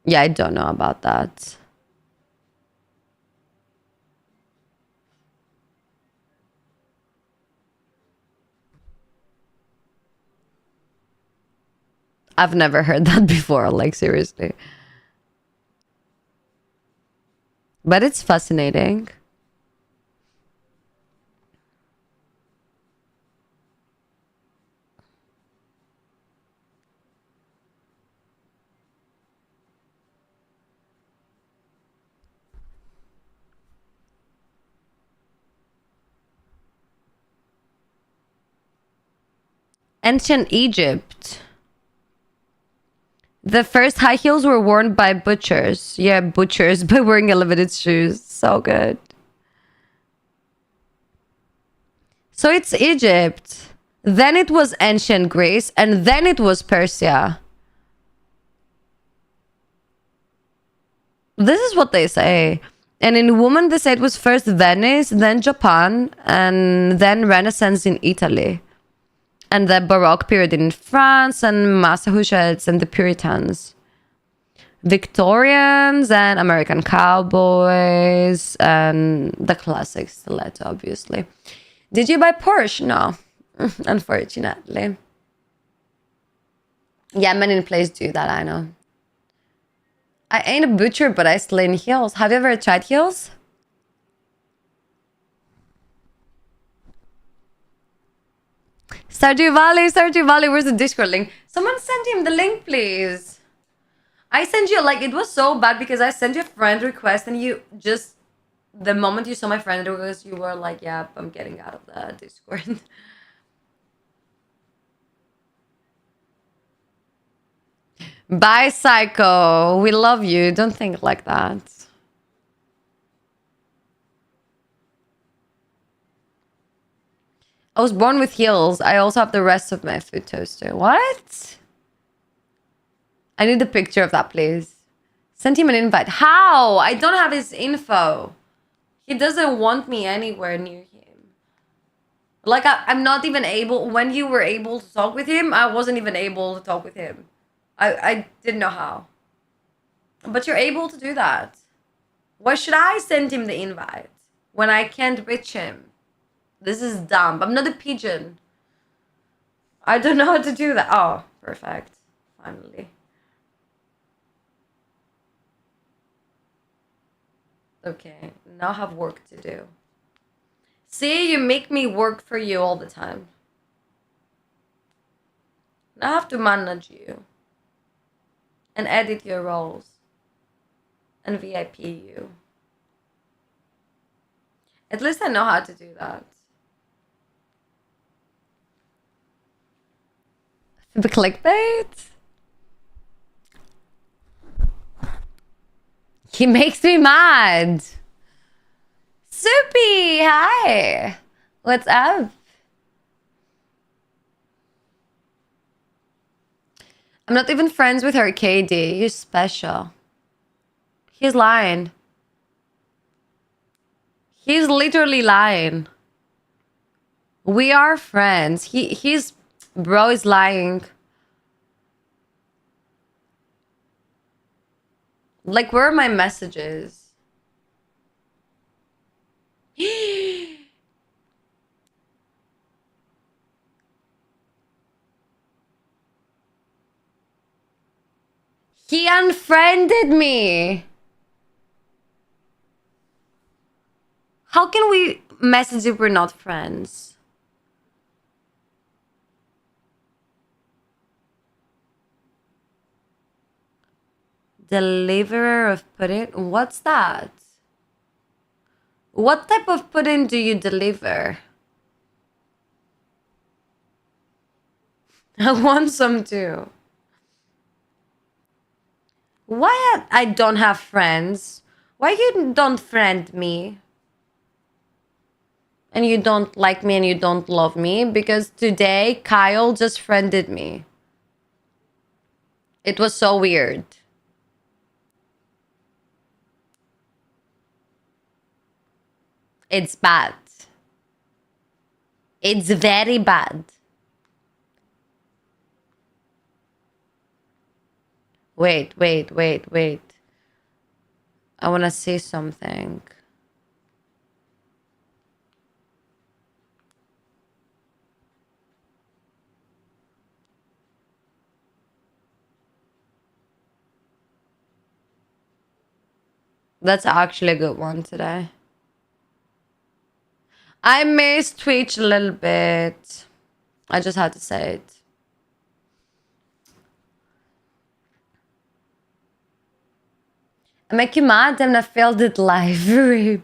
Yeah, I don't know about that. I've never heard that before, like seriously. But it's fascinating. Ancient Egypt. The first high heels were worn by butchers. Yeah, butchers by wearing elevated shoes. So good. So it's Egypt. Then it was ancient Greece, and then it was Persia. This is what they say. And in woman, they say it was first Venice, then Japan, and then Renaissance in Italy. And the Baroque period in France, and Massachusetts, and the Puritans. Victorians and American cowboys, and the classic stiletto, obviously. Did you buy Porsche? No, unfortunately. Yeah, many places do that, I know. I ain't a butcher, but I slay in heels. Have you ever tried heels? Stardew Valley, where's the Discord link? Someone send him the link, please. I sent you, like, it was so bad because I sent you a friend request and you just, the moment you saw my friend request, you were like, yeah, I'm getting out of the Discord. Bye, Psycho. We love you. Don't think like that. I was born with heels. I also have the rest of my food toaster. What? I need a picture of that, please. Send him an invite. How? I don't have his info. He doesn't want me anywhere near him. Like, I'm not even able... When you were able to talk with him, I wasn't even able to talk with him. I didn't know how. But you're able to do that. Why should I send him the invite when I can't reach him? This is dumb. I'm not a pigeon. I don't know how to do that. Oh, perfect. Finally. Okay, now I have work to do. See, you make me work for you all the time. Now I have to manage you. And edit your roles. And VIP you. At least I know how to do that. The clickbait? He makes me mad. Soupy, hi. What's up? I'm not even friends with her, KD. You're special. He's lying. He's literally lying. We are friends. He's bro is lying. Like, where are my messages? He unfriended me. How can we message if we're not friends? Deliverer of pudding? What's that? What type of pudding do you deliver? I want some too. Why I don't have friends? Why you don't friend me? And you don't like me and you don't love me? Because today Kyle just friended me. It was so weird. It's bad. It's very bad. Wait. I want to say something. That's actually a good one today. I missed Twitch a little bit. I just had to say it. I make you mad and I failed it live. Rip.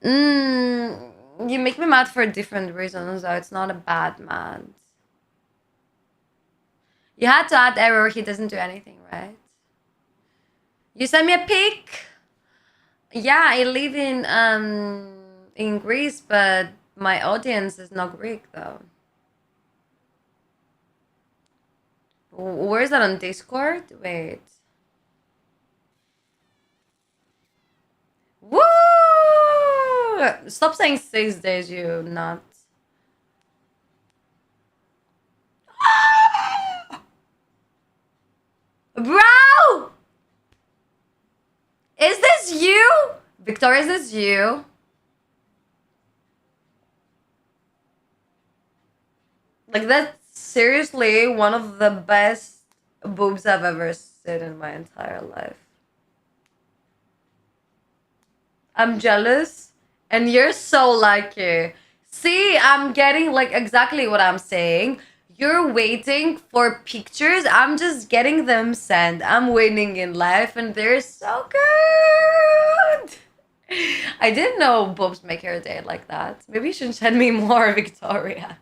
You make me mad for different reasons, though. It's not a bad mad. You had to add error. He doesn't do anything, right? You sent me a pic. Yeah, I live in Greece, but my audience is not Greek though. Where is that on Discord? Wait. Woo! Stop saying 6 days, you nuts. Bro! Is this you? Victoria, is this you? Like, that's seriously one of the best boobs I've ever seen in my entire life. I'm jealous, and you're so lucky. See, I'm getting like exactly what I'm saying. You're waiting for pictures. I'm just getting them sent. I'm winning in life, and they're so good. I didn't know boobs make your day like that. Maybe you should send me more, Victoria.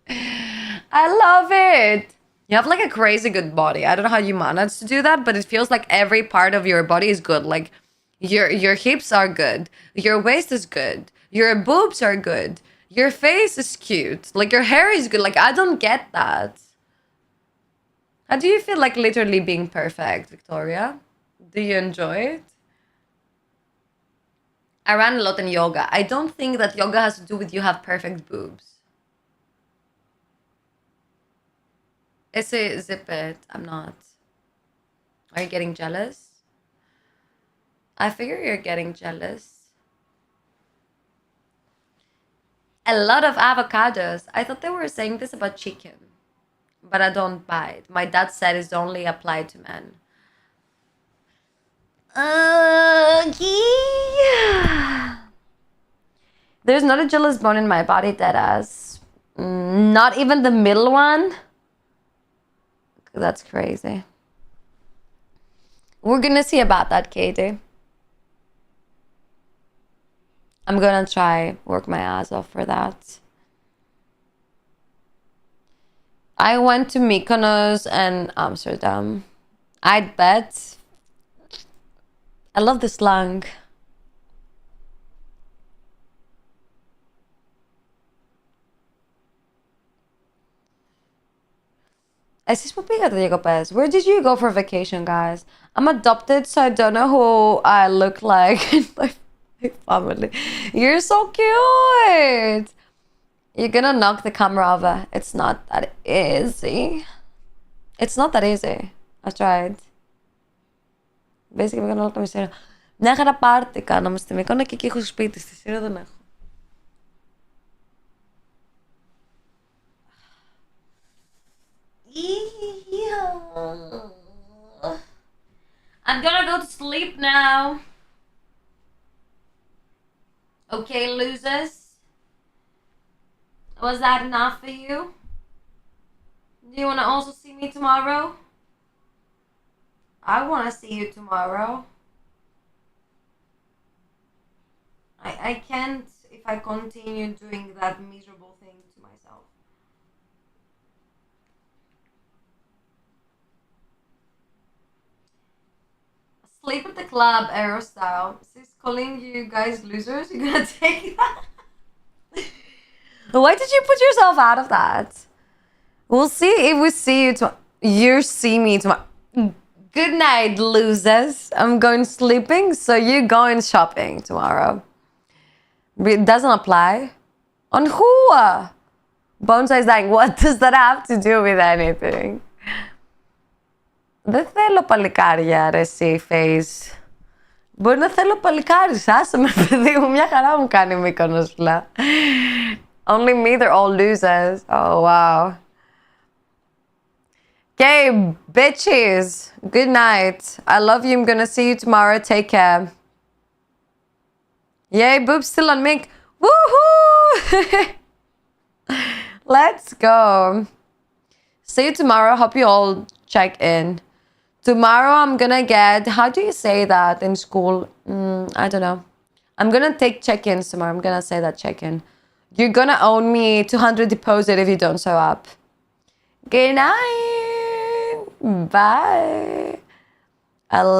I love it. You have like a crazy good body. I don't know how you manage to do that, but it feels like every part of your body is good. Like your hips are good. Your waist is good. Your boobs are good. Your face is cute. Like your hair is good. Like I don't get that. How do you feel like literally being perfect, Victoria? Do you enjoy it? I ran a lot in yoga. I don't think that yoga has to do with you have perfect boobs. It's a zip it. I'm not. Are you getting jealous? I figure you're getting jealous. A lot of avocados. I thought they were saying this about chicken, but I don't buy it. My dad said it's only applied to men. Yeah. There's not a jealous bone in my body, deadass. Not even the middle one. That's crazy. We're gonna see about that, Katie. I'm gonna try work my ass off for that. I went to Mykonos and Amsterdam. I'd bet. I love the slang. Εσείς που πήγατε διακοπές? Where did you go for vacation, guys? I'm adopted, so I don't know who I look like in my family. You're so cute! You're gonna knock the camera over. It's not that easy. It's not that easy. I tried. Basically, we're gonna look at my Σύρο. Μια χαρά πάρτι κάναμε στη Μύκονο και εκεί έχω σπίτι. Στη Σύρο δεν έχω. I'm gonna go to sleep now. Okay, losers. Was that enough for you? Do you want to also see me tomorrow? I want to see you tomorrow. I can't if I continue doing that miserable thing to myself. Sleep at the club, Aerostyle. Is calling you guys losers? You're gonna take that? Why did you put yourself out of that? We'll see if we see you tomorrow. You see me tomorrow. Good night, losers. I'm going sleeping, so you going shopping tomorrow. It doesn't apply. On who? Bonsai is dying. What does that have to do with anything? Δεν θέλω παλικάρια, ρε εσύ, face. Μπορεί να θέλω παλικάρι, άσε με παιδί μου, μια χαρά μου κάνει Μύκονος πλά. Only me, they're all losers. Oh, wow. Okay, bitches. Good night. I love you. I'm gonna see you tomorrow. Take care. Yay, boobs still on Mink. Woohoo! Let's go. See you tomorrow. Hope you all check in. Tomorrow I'm gonna get, how do you say that in school? I don't know. I'm gonna take check-ins tomorrow. I'm gonna say that check-in. You're gonna owe me 200 deposit if you don't show up. Good night. Bye. I